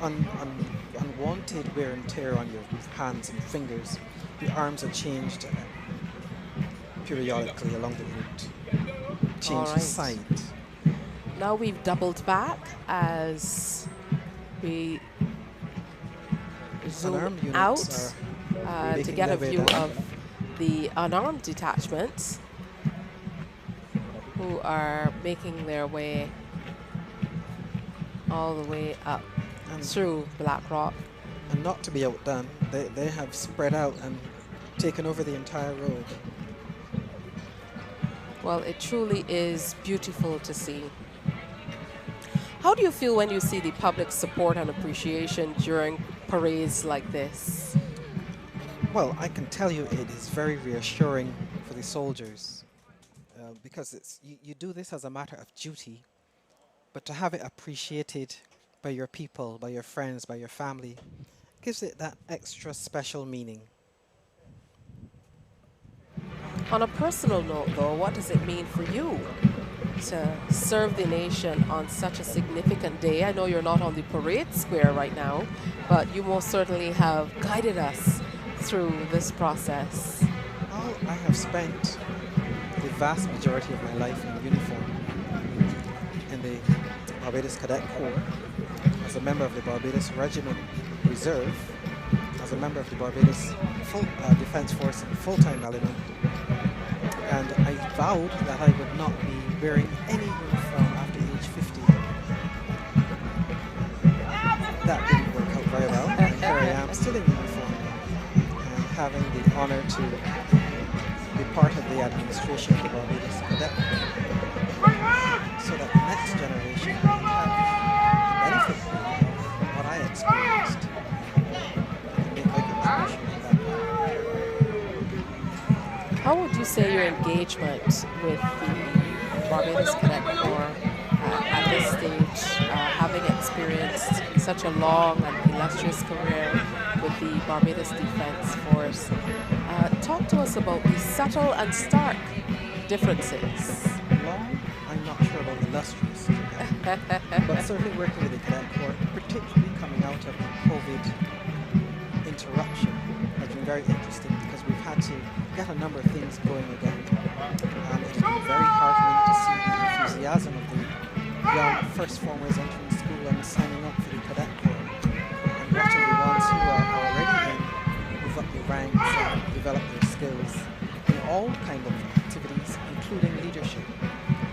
unwanted wear and tear on your hands and fingers, the arms are changed periodically along the route. Change the side. Now we've doubled back as we zoom out to get a view of the unarmed detachments who are making their way all the way up and through Black Rock. And not to be outdone, they have spread out and taken over the entire road. Well, it truly is beautiful to see. How do you feel when you see the public support and appreciation during parades like this? Well, I can tell you it is very reassuring for the soldiers because you do this as a matter of duty, but to have it appreciated by your people, by your friends, by your family, gives it that extra special meaning. On a personal note, though, what does it mean for you to serve the nation on such a significant day? I know you're not on the parade square right now, but you most certainly have guided us through this process. Well, I have spent the vast majority of my life in uniform in the Barbados Cadet Corps, as a member of the Barbados Regiment Reserve, as a member of the Barbados Defense Force full-time element, And I vowed that I would not be wearing any uniform after age 50. That didn't work out very well. And here I am, still in uniform, and having the honor to be part of the administration of the Barbados Cadet Corps, so that the next generation can have the benefit of what I experienced and make my contribution at that point. How would you say your engagement with the Barbados Cadet Corps at this stage, having experienced such a long and illustrious career with the Barbados Defense Force? Talk to us about the subtle and stark differences. Long, I'm not sure about illustrious, but certainly working with the Cadet Corps, particularly coming out of the COVID interruption, has been very interesting because we've had to get a number of things going again. It has been very heartening to see the enthusiasm of the young first formers entering school and signing up for the Cadet Corps, and watching the ones who are already in move up the ranks and develop their skills in all kind of activities, including leadership.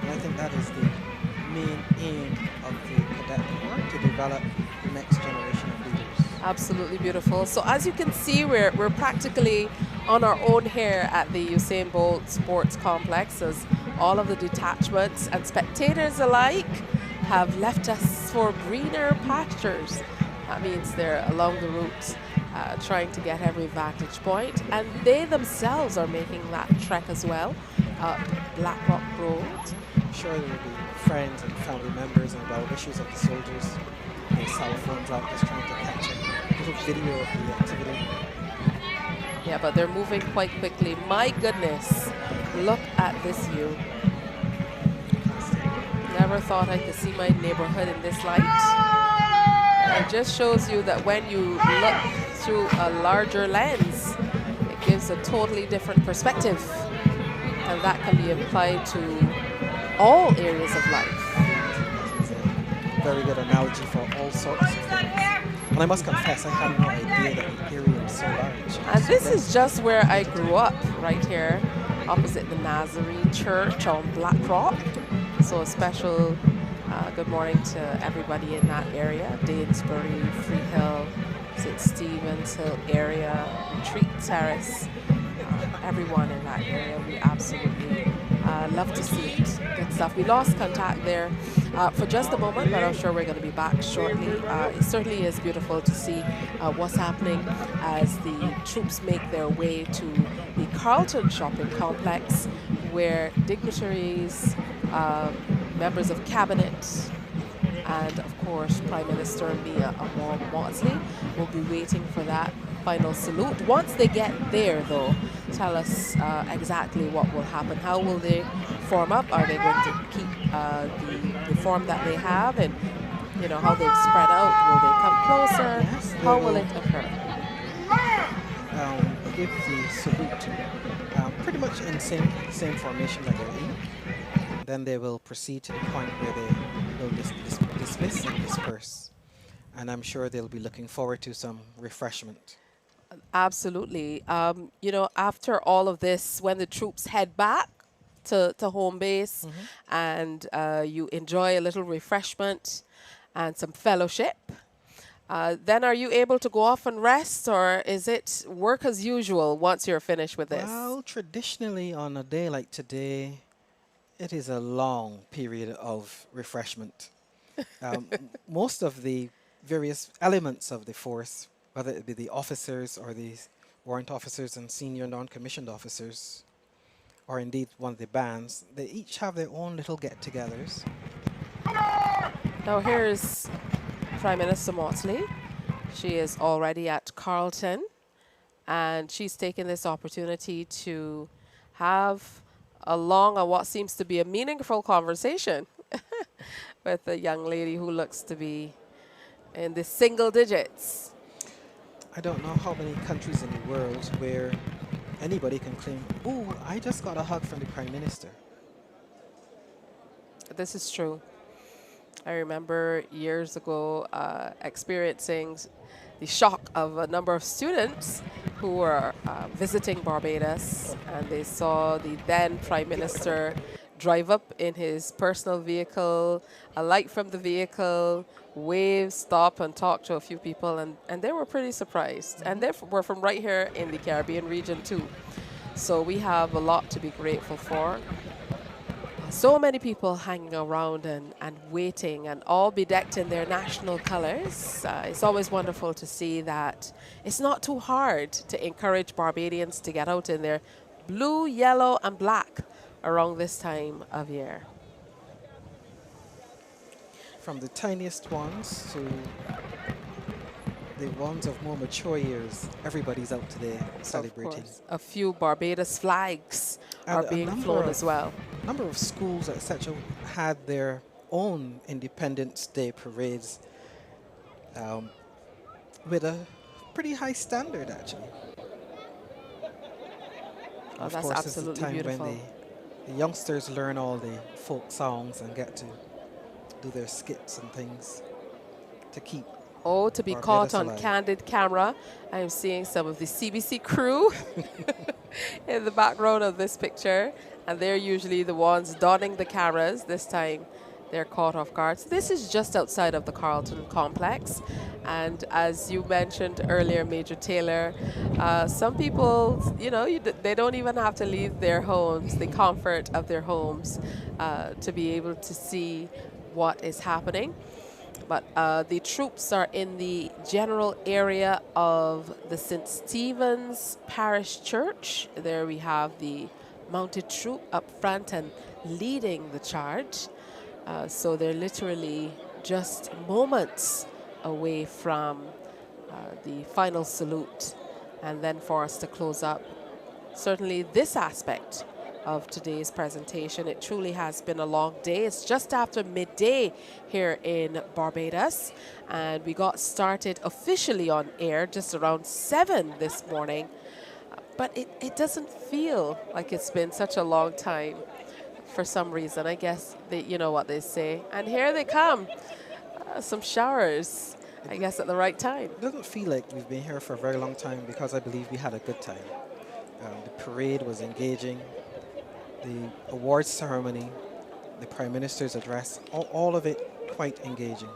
And I think that is the main aim of the Cadet Corps, to develop the next generation of leaders. Absolutely beautiful. So as you can see, we're practically on our own here at the Usain Bolt Sports Complex, as all of the detachments and spectators alike have left us for greener pastures. That means they're along the route trying to get every vantage point, and they themselves are making that trek as well up Black Rock Road. I'm sure there will be friends and family members and well-wishers of the soldiers, their cell phones out just trying to catch a little video of the activity. Yeah, but they're moving quite quickly. My goodness, look at this view. Never thought I could see my neighborhood in this light. It just shows you that when you look through a larger lens, it gives a totally different perspective. And that can be applied to all areas of life. Very good analogy for all sorts of things. And I must confess, I had no idea that the area was so large. And this is just where I grew up, right here, opposite the Nazarene Church on Black Rock. So a special good morning to everybody in that area, Danesbury, Freehill, St. Stephen's Hill area, Retreat Terrace, everyone in that area. We absolutely love to see it. Good stuff. We lost contact there for just a moment, but I'm sure we're going to be back shortly. It certainly is beautiful to see what's happening as the troops make their way to the Carlton shopping complex, where dignitaries, members of cabinet, and of course Prime Minister Mia Amor-Maudsley will be waiting for that final salute. Once they get there, though, tell us exactly what will happen. How will they form up? Are they going to keep the form that they have, and you know how they've spread out? Will they come closer? Yes, How will it occur? Give the salute pretty much in same formation that they're in. Then they will proceed to the point where they will dismiss and disperse. And I'm sure they'll be looking forward to some refreshment. Absolutely. You know, after all of this, when the troops head back to home base, and you enjoy a little refreshment and some fellowship, then are you able to go off and rest, or is it work as usual once you're finished with this? Well, traditionally on a day like today, it is a long period of refreshment. Most of the various elements of the force, whether it be the officers or the warrant officers and senior non-commissioned officers, or indeed one of the bands, they each have their own little get-togethers. Now here's Prime Minister Maudsley. She is already at Carlton, and she's taken this opportunity to have a long and what seems to be a meaningful conversation with a young lady who looks to be in the single digits. I don't know how many countries in the world where anybody can claim, "Ooh, I just got a hug from the Prime Minister." This is true. I remember years ago experiencing the shock of a number of students who were visiting Barbados, and they saw the then Prime Minister drive up in his personal vehicle, alight from the vehicle, wave, stop, and talk to a few people, and they were pretty surprised. And they were from right here in the Caribbean region too. So we have a lot to be grateful for. So many people hanging around and waiting, and all bedecked in their national colors. It's always wonderful to see that it's not too hard to encourage Barbadians to get out in their blue, yellow, and black around this time of year. From the tiniest ones to the ones of more mature years, everybody's out today celebrating. Of course, a few Barbados flags are being flown as well. A number of schools, etc., had their own Independence Day parades with a pretty high standard, actually. Oh, of that's course, absolutely it's the time beautiful. when the youngsters learn all the folk songs and get to do their skits and things to keep Oh, to be Barbados caught on alive. candid camera. I'm seeing some of the CBC crew in the background of this picture, and they're usually the ones donning the cameras. This time they're caught off guard. So this is just outside of the Carlton complex, and as you mentioned earlier, Major Taylor, some people, you know, they don't even have to leave their homes, the comfort of their homes, to be able to see what is happening. But the troops are in the general area of the St. Stephen's Parish Church. There we have the mounted troop up front and leading the charge. So they're literally just moments away from the final salute. And then for us to close up, certainly this aspect of today's presentation. It truly has been a long day. It's just after midday here in Barbados, and we got started officially on air just around 7 this morning, but it doesn't feel like it's been such a long time for some reason. I guess you know what they say. And here they come, some showers, I guess at the right time. It doesn't feel like we've been here for a very long time because I believe we had a good time. The parade was engaging. The awards ceremony, the Prime Minister's address, all of it quite engaging.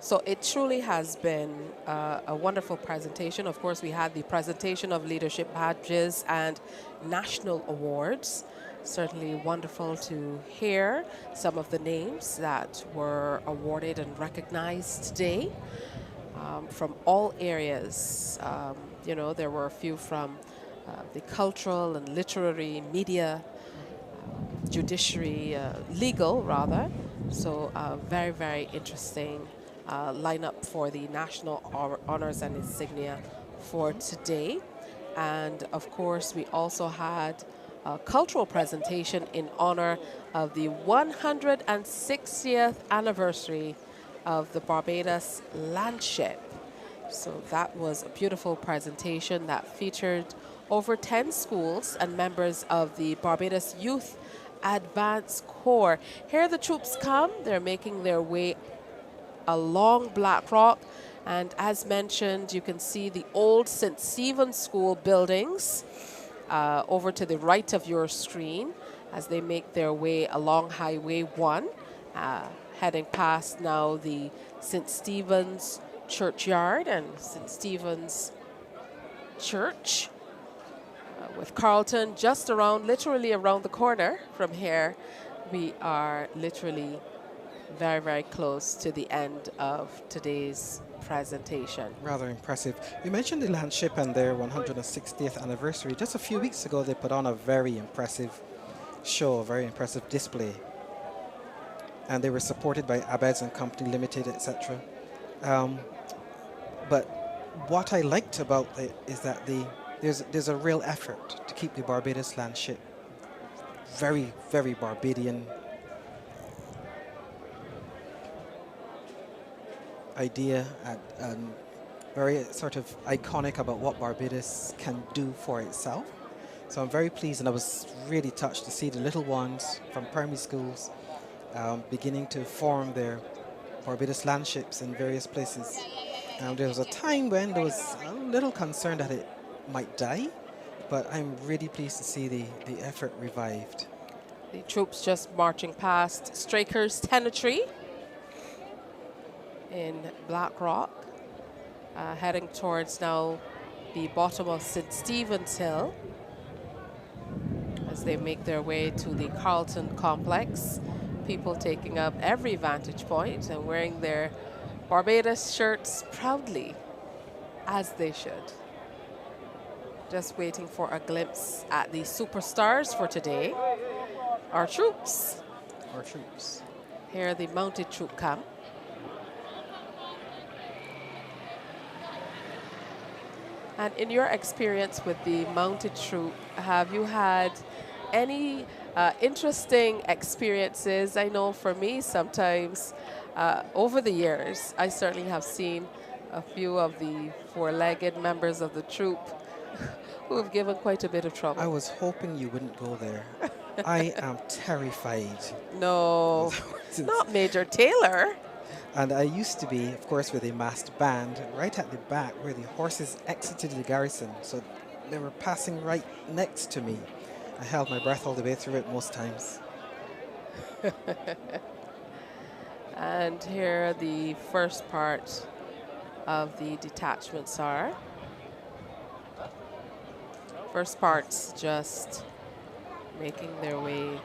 So it truly has been a wonderful presentation. Of course, we had the presentation of leadership badges and national awards. Certainly wonderful to hear some of the names that were awarded and recognized today from all areas. You know, there were a few from the cultural and literary, media, judiciary, legal rather. So very, very interesting lineup for the national honors and insignia for today. And of course, we also had a cultural presentation in honor of the 160th anniversary of the Barbados Landship. So that was a beautiful presentation that featured over 10 schools and members of the Barbados Youth Advanced Corps. Here the troops come. They're making their way along Black Rock. And as mentioned, you can see the old St. Stephen's School buildings over to the right of your screen as they make their way along Highway 1, heading past now the St. Stephen's Churchyard and St. Stephen's Church. With Carlton just around, literally around the corner from here, we are literally very, very close to the end of today's presentation. Rather impressive. You mentioned the Landship and their 160th anniversary. Just a few weeks ago, they put on a very impressive show, a very impressive display. And they were supported by Abeds and Company Limited, etc. But what I liked about it is that there's a real effort to keep the Barbados Landship very, very Barbadian idea and very sort of iconic about what Barbados can do for itself. So I'm very pleased, and I was really touched to see the little ones from primary schools beginning to form their Barbados Landships in various places. There was a time when there was a little concern that it might die, but I'm really pleased to see the effort revived. The troops just marching past Straker's Tenetry in Black Rock, heading towards now the bottom of St. Stephen's Hill as they make their way to the Carlton complex. People taking up every vantage point and wearing their Barbados shirts proudly, as they should. Just waiting for a glimpse at the superstars for today. Our troops. Our troops. Here the mounted troop camp. And in your experience with the mounted troop, have you had any interesting experiences? I know for me sometimes over the years, I certainly have seen a few of the four-legged members of the troop who have given quite a bit of trouble. I was hoping you wouldn't go there. I am terrified. No, not Major Taylor. And I used to be, of course, with a masked band right at the back where the horses exited the garrison. So they were passing right next to me. I held my breath all the way through it most times. And here the first part of the detachments are. First part's just making their way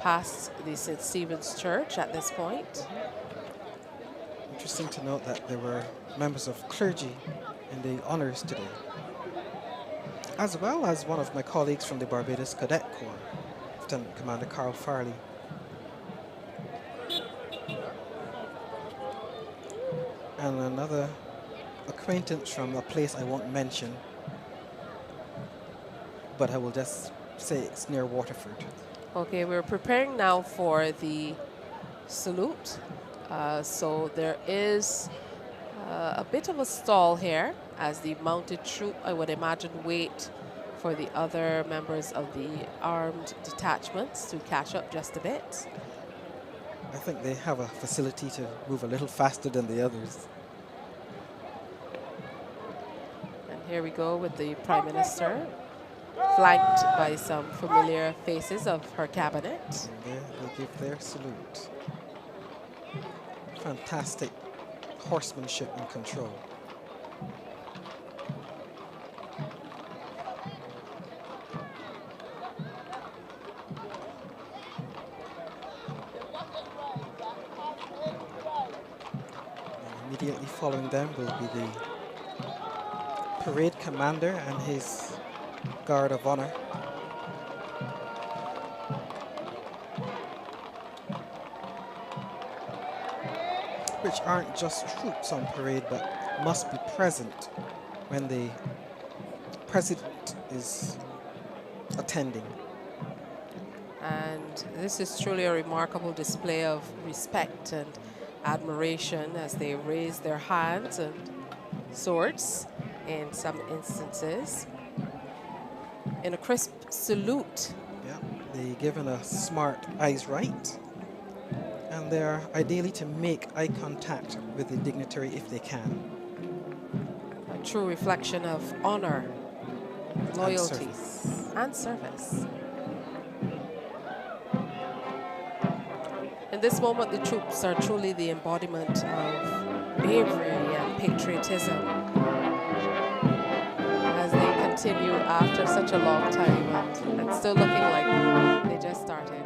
past the St. Stephen's Church at this point. Interesting to note that there were members of clergy in the honors today, as well as one of my colleagues from the Barbados Cadet Corps, Lieutenant Commander Carl Farley. And another acquaintance from a place I won't mention, but I will just say it's near Waterford. Okay, we're preparing now for the salute. So there is a bit of a stall here as the mounted troop, I would imagine, wait for the other members of the armed detachments to catch up just a bit. I think they have a facility to move a little faster than the others. And here we go with the Prime Minister, flanked by some familiar faces of her cabinet. And there they give their salute. Fantastic horsemanship and control. And immediately following them will be the parade commander and his guard of honor. Which aren't just troops on parade, but must be present when the president is attending. And this is truly a remarkable display of respect and admiration as they raise their hands and swords in some instances. In a crisp salute. Yeah, they're given a smart eyes right. And they're ideally to make eye contact with the dignitary if they can. A true reflection of honor, loyalty, and service. In this moment, the troops are truly the embodiment of bravery and patriotism as they continue after such a long time and still looking like they just started.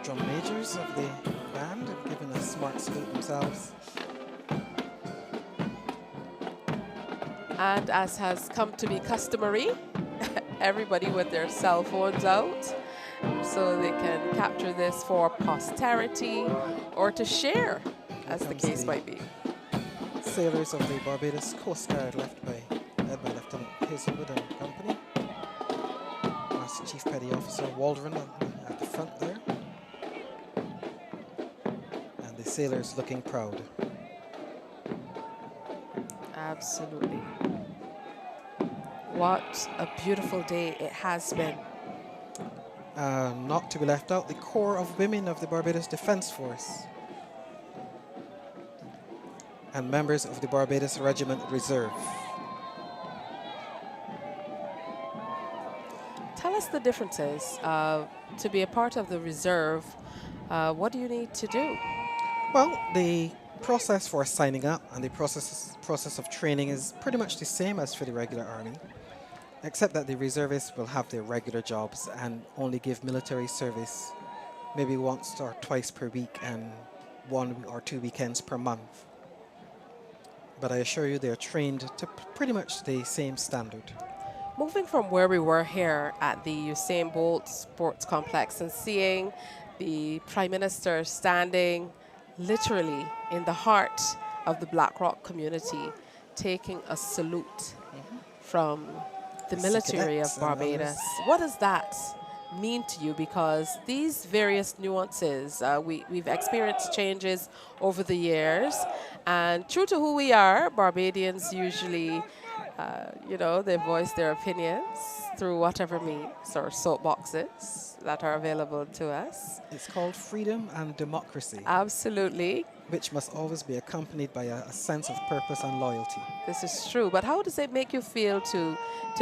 Drum majors of the band have given a smart salute themselves. And as has come to be customary, everybody with their cell phones out so they can capture this for posterity or to share, as the case might be. Sailors of the Barbados Coast Guard led by Lieutenant Hazelwood and Company. Master Chief Petty Officer Waldron at the front there. And the sailors looking proud. Absolutely. What a beautiful day it has been. Not to be left out, the Corps of Women of the Barbados Defence Force. and members of the Barbados Regiment Reserve. Tell us the differences. To be a part of the reserve, what do you need to do? Well, the process for signing up and the process of training is pretty much the same as for the regular army, except that the reservists will have their regular jobs and only give military service maybe once or twice per week and 1 or 2 weekends per month. But I assure you they're trained to pretty much the same standard. Moving from where we were here at the Usain Bolt Sports Complex and seeing the Prime Minister standing literally in the heart of the Black Rock community, taking a salute from the military of Barbados. What does that mean to you? Because these various nuances, we've experienced changes over the years, and true to who we are, Barbadians usually, you know, they voice their opinions through whatever means or soapboxes that are available to us. It's called freedom and democracy. Absolutely. Which must always be accompanied by a sense of purpose and loyalty. This is true, but how does it make you feel to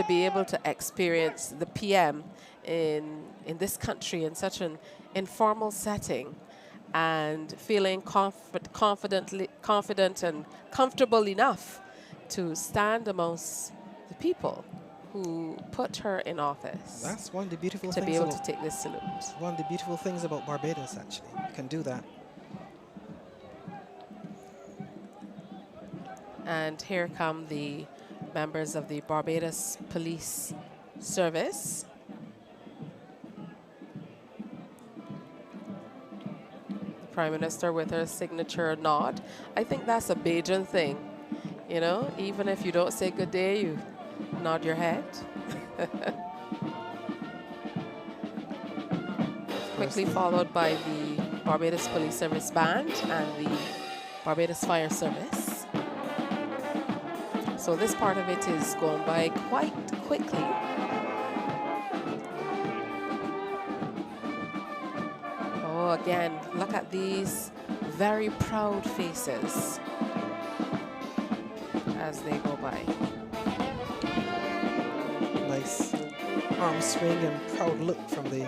be able to experience the PM in this country in such an informal setting and feeling confident and comfortable enough to stand amongst the people who put her in office? That's one of the beautiful to things be able about, to take this salute. one of the beautiful things about Barbados, actually. You can do that. And here come the members of the Barbados Police Service. The Prime Minister with her signature nod. I think that's a Bajan thing. You know, even if you don't say good day, you nod your head. Quickly followed by the Barbados Police Service Band and the Barbados Fire Service. So this part of it is going by quite quickly. Oh, again, look at these very proud faces as they go by. Nice arm swing and proud look from the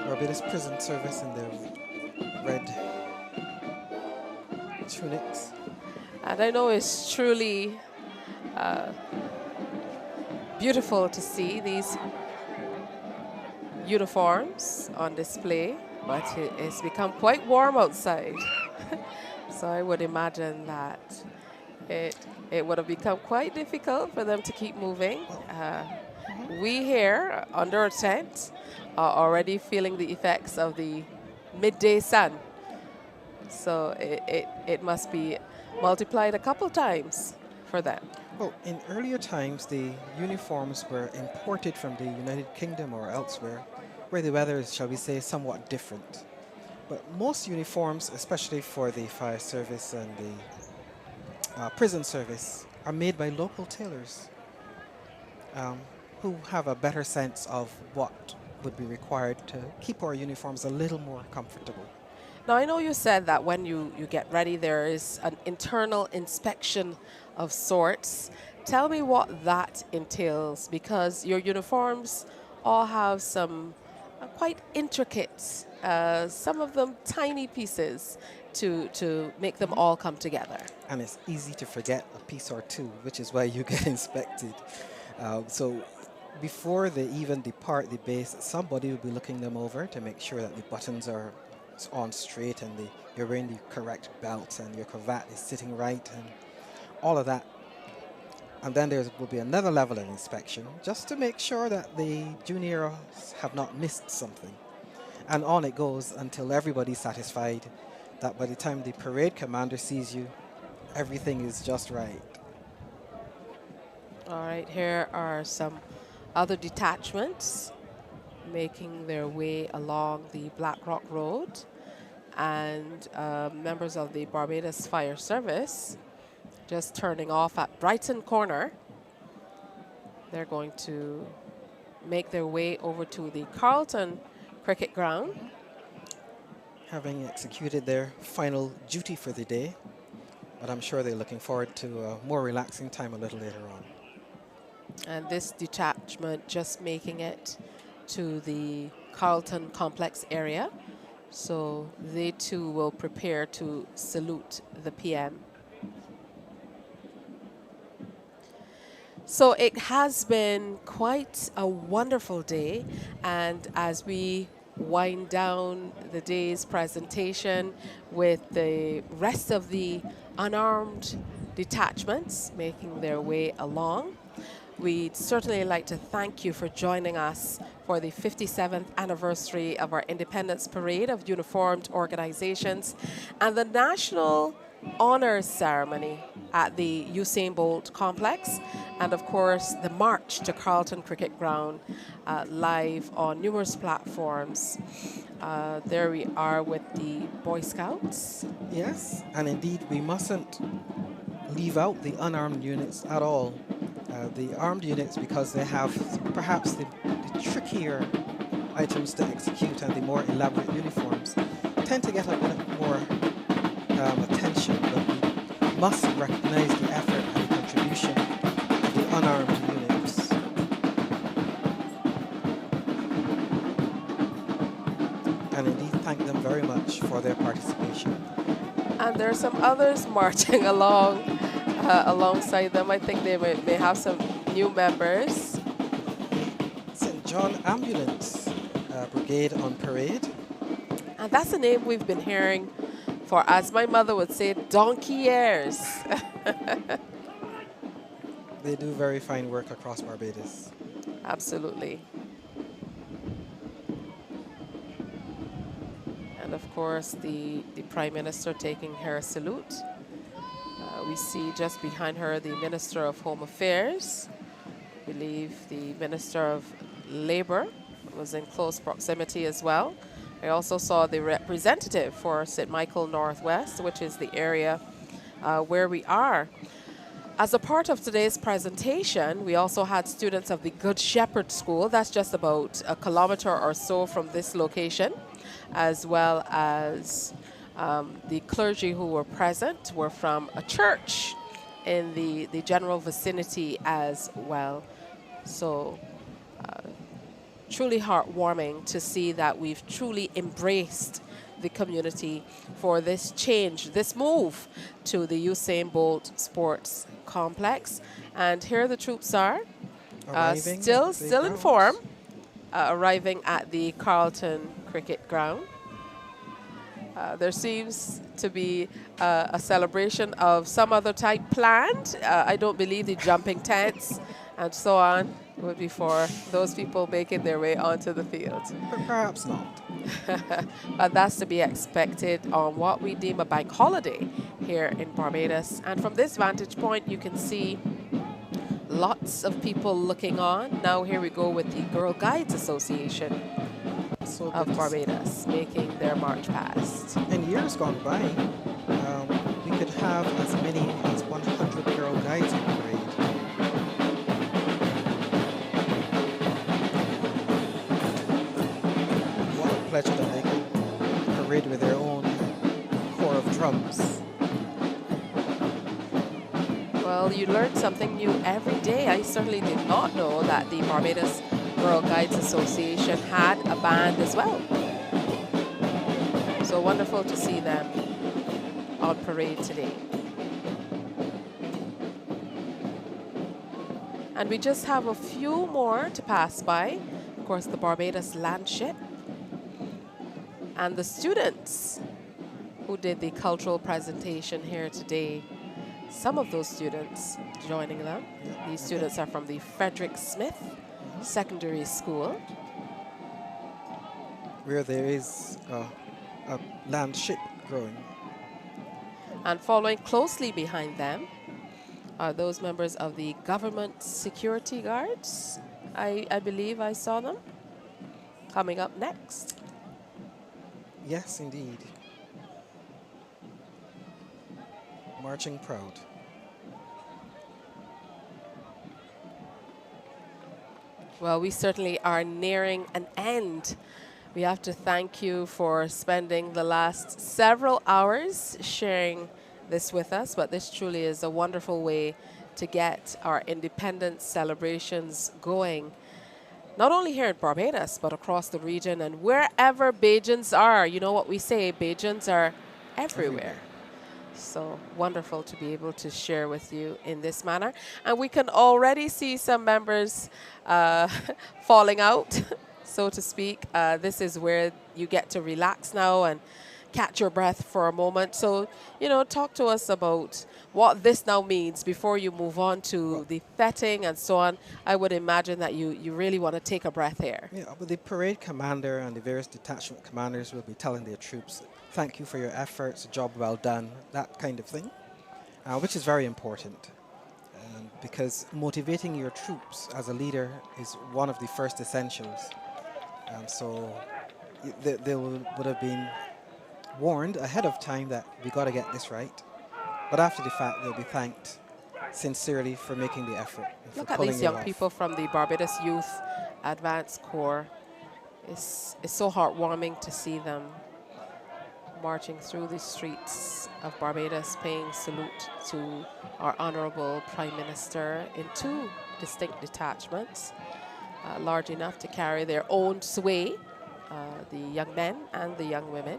Barbados Prison Service in their red tunics. And I know it's truly beautiful to see these uniforms on display, but it's become quite warm outside. So I would imagine that it would have become quite difficult for them to keep moving. We here under a tent are already feeling the effects of the midday sun. So it must be multiplied a couple times for them. Well, in earlier times, the uniforms were imported from the United Kingdom or elsewhere, where the weather is, shall we say, somewhat different. But most uniforms, especially for the fire service and the prison service, are made by local tailors who have a better sense of what would be required to keep our uniforms a little more comfortable. Now, I know you said that when you get ready, there is an internal inspection of sorts. Tell me what that entails, because your uniforms all have some quite intricate, some of them tiny pieces to make them all come together. And it's easy to forget a piece or two, which is why you get inspected. So before they even depart the base, somebody will be looking them over to make sure that the buttons are on straight and you're wearing the correct belt and your cravat is sitting right and all of that. And then there will be another level of inspection just to make sure that the juniors have not missed something. And on it goes until everybody's satisfied that by the time the parade commander sees you, everything is just right. All right, here are some other detachments making their way along the Black Rock Road, and members of the Barbados Fire Service just turning off at Brighton Corner. They're going to make their way over to the Carlton cricket ground having executed their final duty for the day. But I'm sure they're looking forward to a more relaxing time a little later on. And this detachment just making it to the Carlton complex area. So they too will prepare to salute the PM. So it has been quite a wonderful day, and as we wind down the day's presentation with the rest of the unarmed detachments making their way along, we'd certainly like to thank you for joining us for the 57th anniversary of our Independence Parade of Uniformed Organizations and the National Honors Ceremony at the Usain Bolt Complex, and of course the march to Carlton Cricket Ground live on numerous platforms. There we are with the Boy Scouts. Yes, and indeed we mustn't leave out the unarmed units at all. The armed units, because they have perhaps the trickier items to execute and the more elaborate uniforms, tend to get a bit more attention, but we must recognize the effort and the contribution of the unarmed units. And indeed thank them very much for their participation. And there are some others marching along alongside them. I think they may have some new members. St. John Ambulance Brigade on parade. And that's a name we've been hearing for, as my mother would say, donkey years. They do very fine work across Barbados. Absolutely. And of course, the Prime Minister taking her salute. We see just behind her the Minister of Home Affairs. I believe the Minister of Labour was in close proximity as well. I also saw the representative for St. Michael Northwest, which is the area where we are. As a part of today's presentation, we also had students of the Good Shepherd School. That's just about a kilometer or so from this location, as well as the clergy who were present were from a church in the general vicinity as well. So truly heartwarming to see that we've truly embraced the community for this change, this move to the Usain Bolt Sports Complex. And here the troops are, still in form, arriving at the Carlton Cricket Ground. There seems to be a celebration of some other type planned. I don't believe the jumping tents and so on would be for those people making their way onto the field. Perhaps not. But that's to be expected on what we deem a bank holiday here in Barbados. And from this vantage point, you can see lots of people looking on. Now here we go with the Girl Guides Association of Barbados making their march past. In years gone by, we could have as many as 100 Girl Guides on parade. What a pleasure that they could parade with their own corps of drums. Well, you learn something new every day. I certainly did not know that the Barbados Girl Guides Association had a band as well. So wonderful to see them on parade today. And we just have a few more to pass by. Of course, the Barbados Landship and the students who did the cultural presentation here today. Some of those students joining them. These students are from the Frederick Smith Secondary School, where there is a landship growing. And following closely behind them are those members of the Government Security Guards. I believe I saw them coming up next. Yes, indeed. Marching proud. Well, we certainly are nearing an end We have to thank you for spending the last several hours sharing this with us, but this truly is a wonderful way to get our independence celebrations going, not only here in Barbados, but across the region and wherever Bajans are. You know what we say, Bajans are everywhere. So wonderful to be able to share with you in this manner. And we can already see some members falling out, so to speak. This is where you get to relax now and catch your breath for a moment. So, you know, talk to us about what this now means before you move on to the fetting and so on. I would imagine that you really want to take a breath here. Yeah, but the parade commander and the various detachment commanders will be telling their troops, thank you for your efforts, job well done, that kind of thing, which is very important. Because motivating your troops as a leader is one of the first essentials. So they would have been warned ahead of time that we got to get this right. But after the fact, they'll be thanked sincerely for making the effort. Look at these young people from the Barbados Youth Advanced Corps. It's so heartwarming to see them marching through the streets of Barbados, paying salute to our Honorable Prime Minister in 2 distinct detachments, large enough to carry their own sway, the young men and the young women.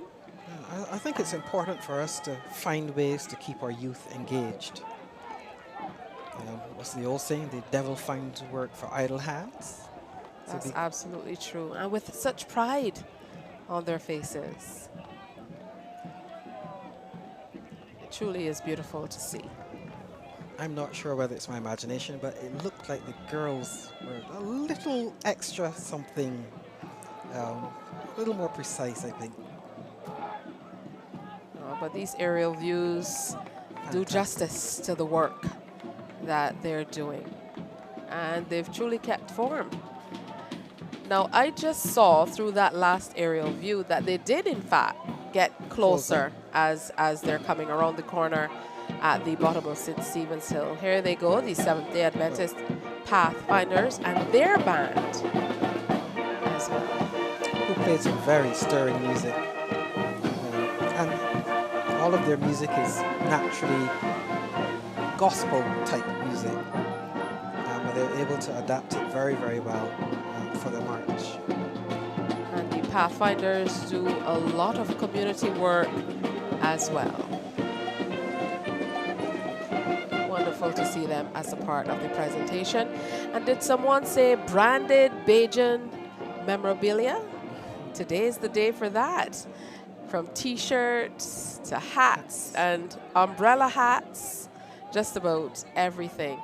I think it's important for us to find ways to keep our youth engaged. What's the old saying? The devil finds work for idle hands. That's absolutely true. And with such pride on their faces. It truly is beautiful to see. I'm not sure whether it's my imagination, but it looked like the girls were a little extra something, a little more precise, I think. But these aerial views do justice to the work that they're doing. And they've truly kept form. Now, I just saw through that last aerial view that they did, in fact, get closer as they're coming around the corner at the bottom of St. Stephen's Hill. Here they go, the Seventh-day Adventist Pathfinders and their band as well. Who played some very stirring music. And all of their music is naturally gospel-type music. But they're able to adapt it very, very well for the march. And the Pathfinders do a lot of community work as well. Wonderful to see them as a part of the presentation. And did someone say branded Bajan memorabilia? Today is the day for that. From t-shirts to hats and umbrella hats, just about everything.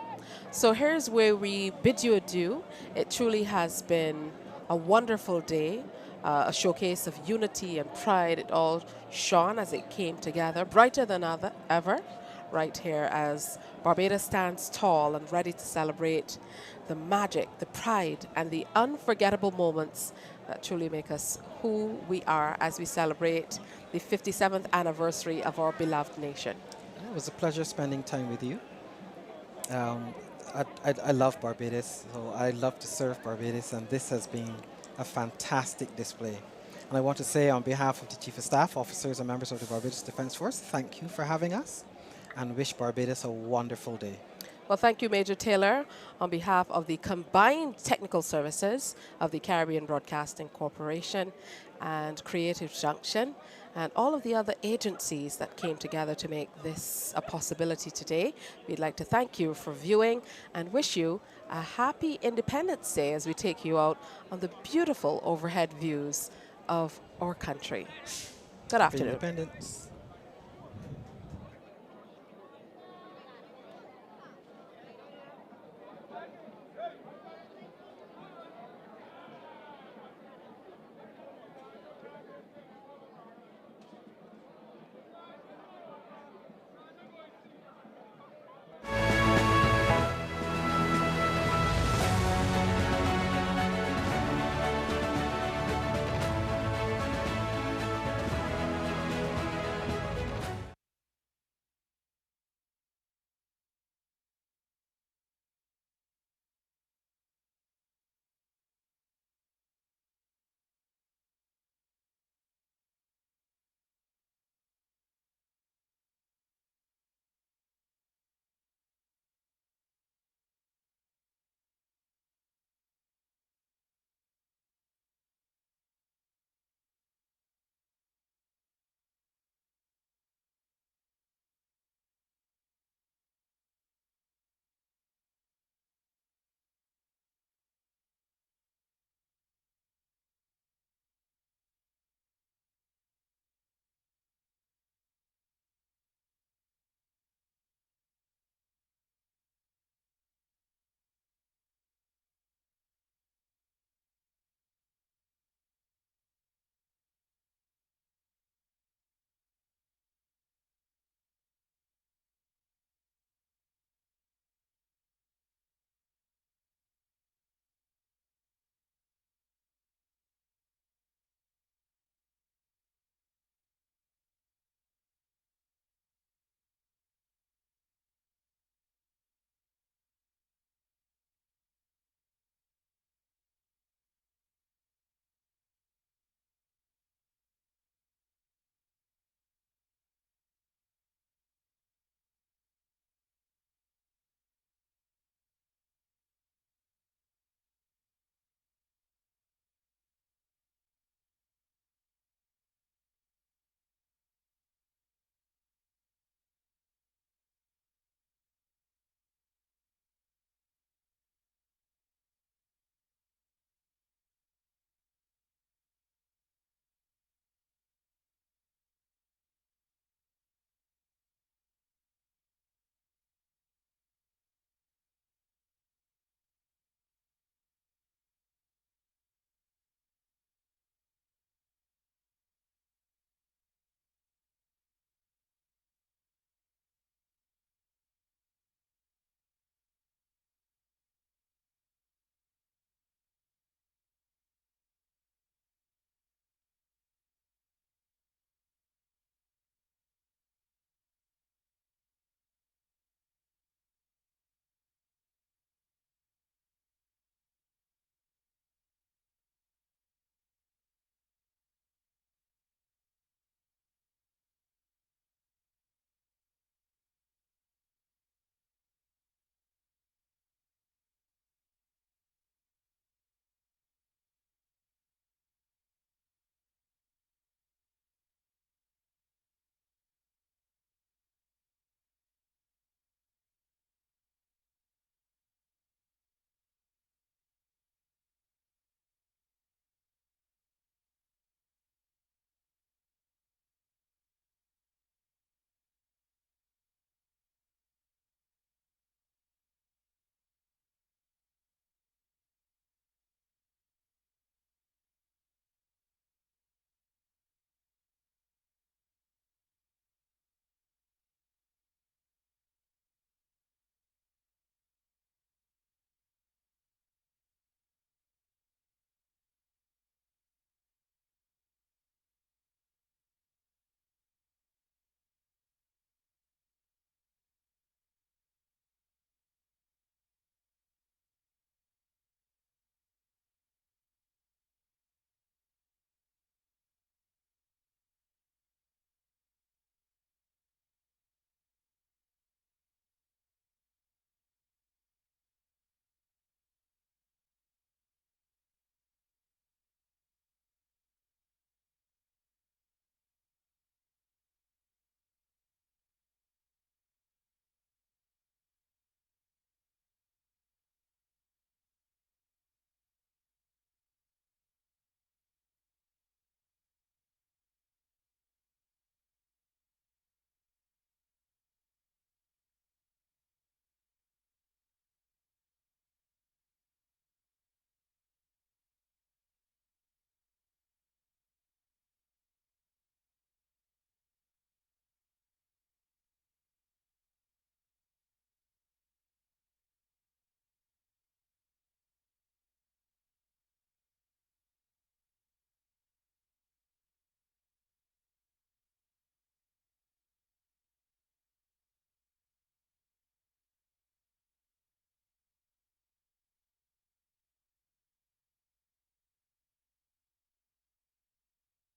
So here's where we bid you adieu. It truly has been a wonderful day, a showcase of unity and pride. It all shone as it came together, brighter than ever, right here as Barbados stands tall and ready to celebrate the magic, the pride, and the unforgettable moments that truly make us who we are as we celebrate the 57th anniversary of our beloved nation. It was a pleasure spending time with you. I love Barbados, so I love to serve Barbados, and this has been a fantastic display. And I want to say on behalf of the Chief of Staff, officers and members of the Barbados Defence Force, thank you for having us and wish Barbados a wonderful day. Well, thank you, Major Taylor, on behalf of the combined technical services of the Caribbean Broadcasting Corporation and Creative Junction and all of the other agencies that came together to make this a possibility today. We'd like to thank you for viewing and wish you a happy Independence Day as we take you out on the beautiful overhead views of our country. Good afternoon. Happy Independence.